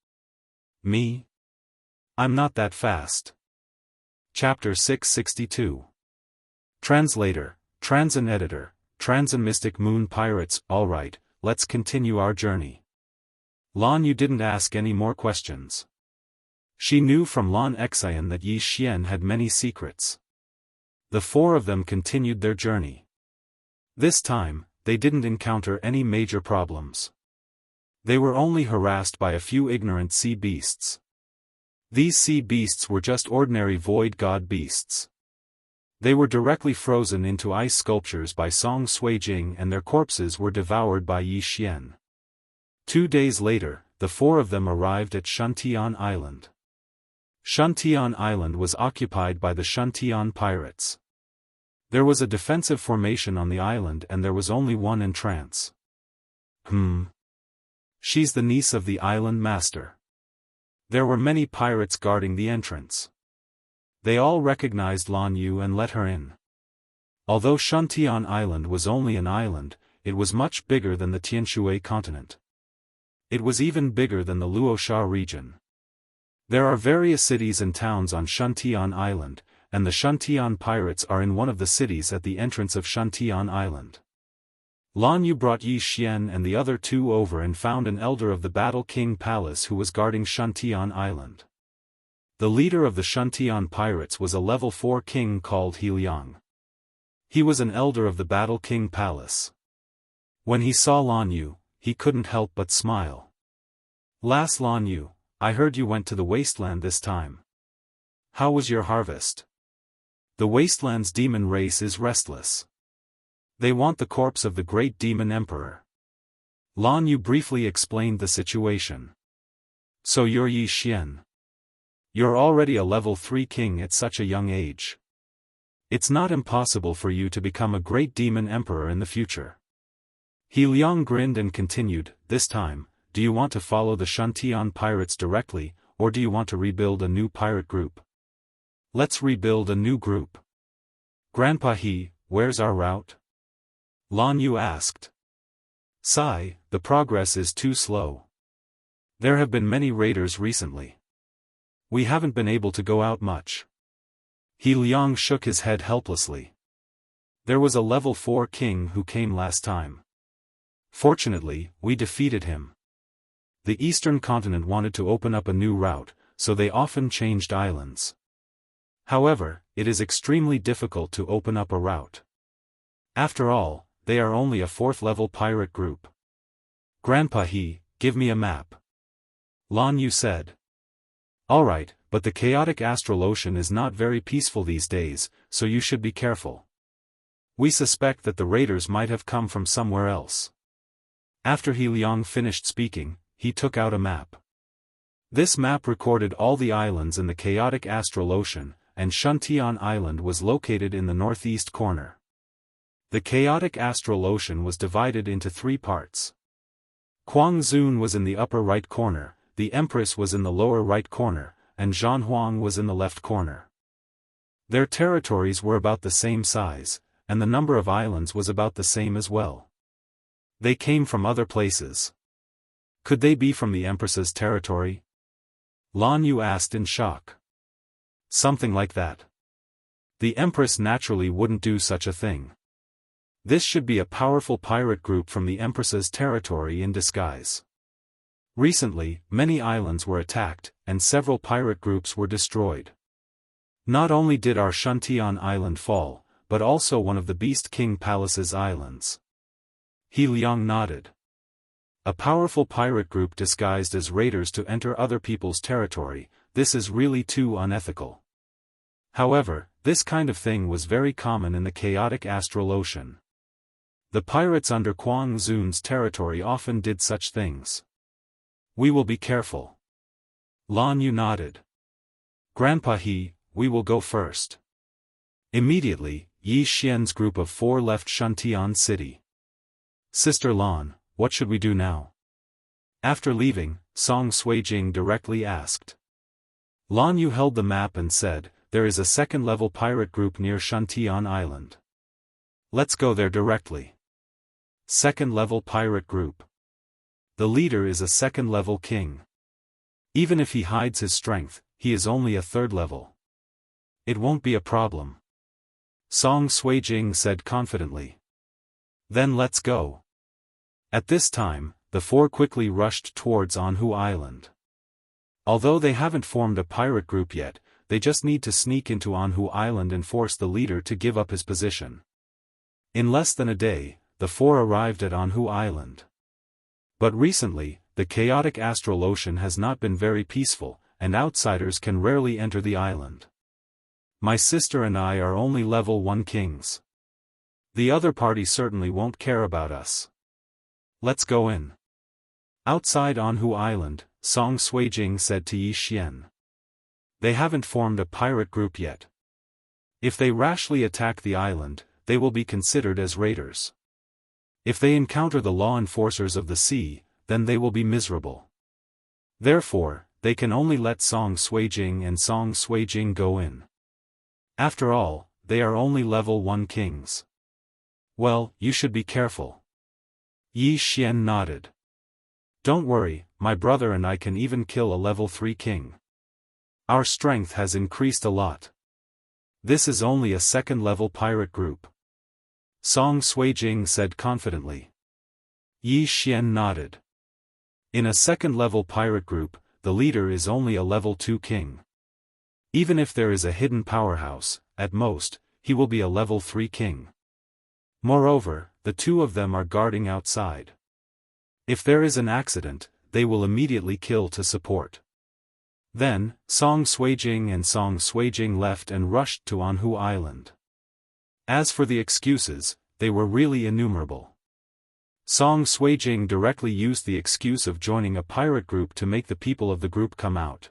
Me? I'm not that fast. Chapter 662. Translator, Transan Editor, Transan Mystic Moon Pirates. Alright, let's continue our journey. Lan Yu didn't ask any more questions. She knew from Lan Xian that Yi Xian had many secrets. The four of them continued their journey. This time, they didn't encounter any major problems. They were only harassed by a few ignorant sea beasts. These sea beasts were just ordinary void god beasts. They were directly frozen into ice sculptures by Song Suijing, and their corpses were devoured by Yi Xian. 2 days later, the four of them arrived at Shuntian Island. Shuntian Island was occupied by the Shuntian pirates. There was a defensive formation on the island and there was only one entrance. She's the niece of the island master. There were many pirates guarding the entrance. They all recognized Lan Yu and let her in. Although Shuntian Island was only an island, it was much bigger than the Tianshui continent. It was even bigger than the Luosha region. There are various cities and towns on Shuntian Island, and the Shuntian pirates are in one of the cities at the entrance of Shuntian Island. Lan Yu brought Yi Xian and the other two over and found an elder of the Battle King Palace who was guarding Shuntian Island. The leader of the Shuntian pirates was a level 4 king called He Liang. He was an elder of the Battle King Palace. When he saw Lan Yu, he couldn't help but smile. "Last Lan Yu, I heard you went to the wasteland this time. How was your harvest?" The wasteland's demon race is restless. They want the corpse of the great demon emperor. Lan Yu briefly explained the situation. "So you're Yi Xian. You're already a level 3 king at such a young age. It's not impossible for you to become a great demon emperor in the future." He Liang grinned and continued, "This time, do you want to follow the Shuntian pirates directly, or do you want to rebuild a new pirate group?" "Let's rebuild a new group." "Grandpa He, where's our route?" Lan Yu asked. "Sigh, the progress is too slow. There have been many raiders recently. We haven't been able to go out much." He Liang shook his head helplessly. "There was a level 4 king who came last time. Fortunately, we defeated him. The eastern continent wanted to open up a new route, so they often changed islands. However, it is extremely difficult to open up a route. After all, they are only a 4th level pirate group." "Grandpa He, give me a map," Lan Yu said. "Alright, but the chaotic astral ocean is not very peaceful these days, so you should be careful. We suspect that the raiders might have come from somewhere else." After He Liang finished speaking, he took out a map. This map recorded all the islands in the chaotic astral ocean, and Shuntian Island was located in the northeast corner. The chaotic astral ocean was divided into 3 parts. Guangzhou was in the upper right corner, the Empress was in the lower right corner, and Zhanhuang was in the left corner. Their territories were about the same size, and the number of islands was about the same as well. They came from other places. Could they be from the Empress's territory? Lan Yu asked in shock. Something like that. The Empress naturally wouldn't do such a thing. This should be a powerful pirate group from the Empress's territory in disguise. Recently, many islands were attacked, and several pirate groups were destroyed. Not only did our Shuntian Island fall, but also one of the Beast King Palace's islands. He Liang nodded. A powerful pirate group disguised as raiders to enter other people's territory, this is really too unethical. However, this kind of thing was very common in the chaotic astral ocean. The pirates under Guangzhou's territory often did such things. We will be careful. Lan Yu nodded. Grandpa He, we will go first. Immediately, Yi Xian's group of 4 left Shuntian City. Sister Lan, what should we do now? After leaving, Song Suijing directly asked. Lan Yu held the map and said, there is a second-level pirate group near Shuntian Island. Let's go there directly. Second-level pirate group. The leader is a second-level king. Even if he hides his strength, he is only a third level. It won't be a problem. Song Suijing said confidently. Then let's go. At this time, the four quickly rushed towards Anhu Island. Although they haven't formed a pirate group yet, they just need to sneak into Anhu Island and force the leader to give up his position. In less than a day, the four arrived at Anhu Island. But recently, the chaotic astral ocean has not been very peaceful, and outsiders can rarely enter the island. My sister and I are only level 1 kings. The other party certainly won't care about us. Let's go in. Outside Anhu Island, Song Suijing said to Yi Xian. They haven't formed a pirate group yet. If they rashly attack the island, they will be considered as raiders. If they encounter the law enforcers of the sea, then they will be miserable. Therefore, they can only let Song Suijing and Song Suijing go in. After all, they are only level 1 kings. Well, you should be careful. Yi Xian nodded. Don't worry, my brother and I can even kill a level 3 king. Our strength has increased a lot. This is only a second-level pirate group. Song Suijing said confidently. Yi Xian nodded. In a second-level pirate group, the leader is only a level 2 king. Even if there is a hidden powerhouse, at most, he will be a level 3 king. Moreover, the two of them are guarding outside. If there is an accident, they will immediately kill to support. Then, Song Suijing and Song Suijing left and rushed to Anhu Island. As for the excuses, they were really innumerable. Song Suijing directly used the excuse of joining a pirate group to make the people of the group come out.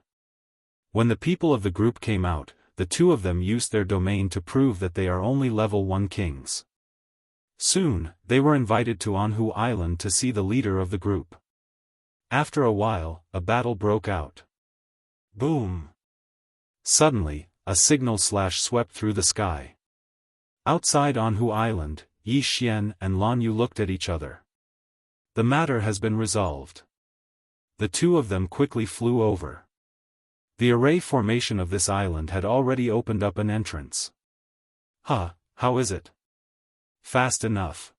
When the people of the group came out, the two of them used their domain to prove that they are only level 1 kings. Soon, they were invited to Anhu Island to see the leader of the group. After a while, a battle broke out. Boom! Suddenly, a signal slash swept through the sky. Outside Anhu Island, Yi Xian and Lan Yu looked at each other. The matter has been resolved. The two of them quickly flew over. The array formation of this island had already opened up an entrance. How is it? Fast enough.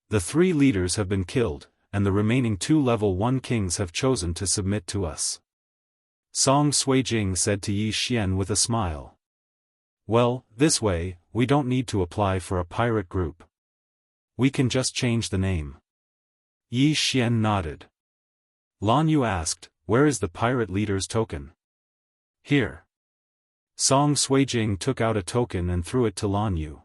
The 3 leaders have been killed, and the remaining 2 level 1 kings have chosen to submit to us. Song Suijing said to Yi Xian with a smile. Well, this way, we don't need to apply for a pirate group. We can just change the name. Yi Xian nodded. Lan Yu asked, where is the pirate leader's token? Here. Song Suijing took out a token and threw it to Lan Yu.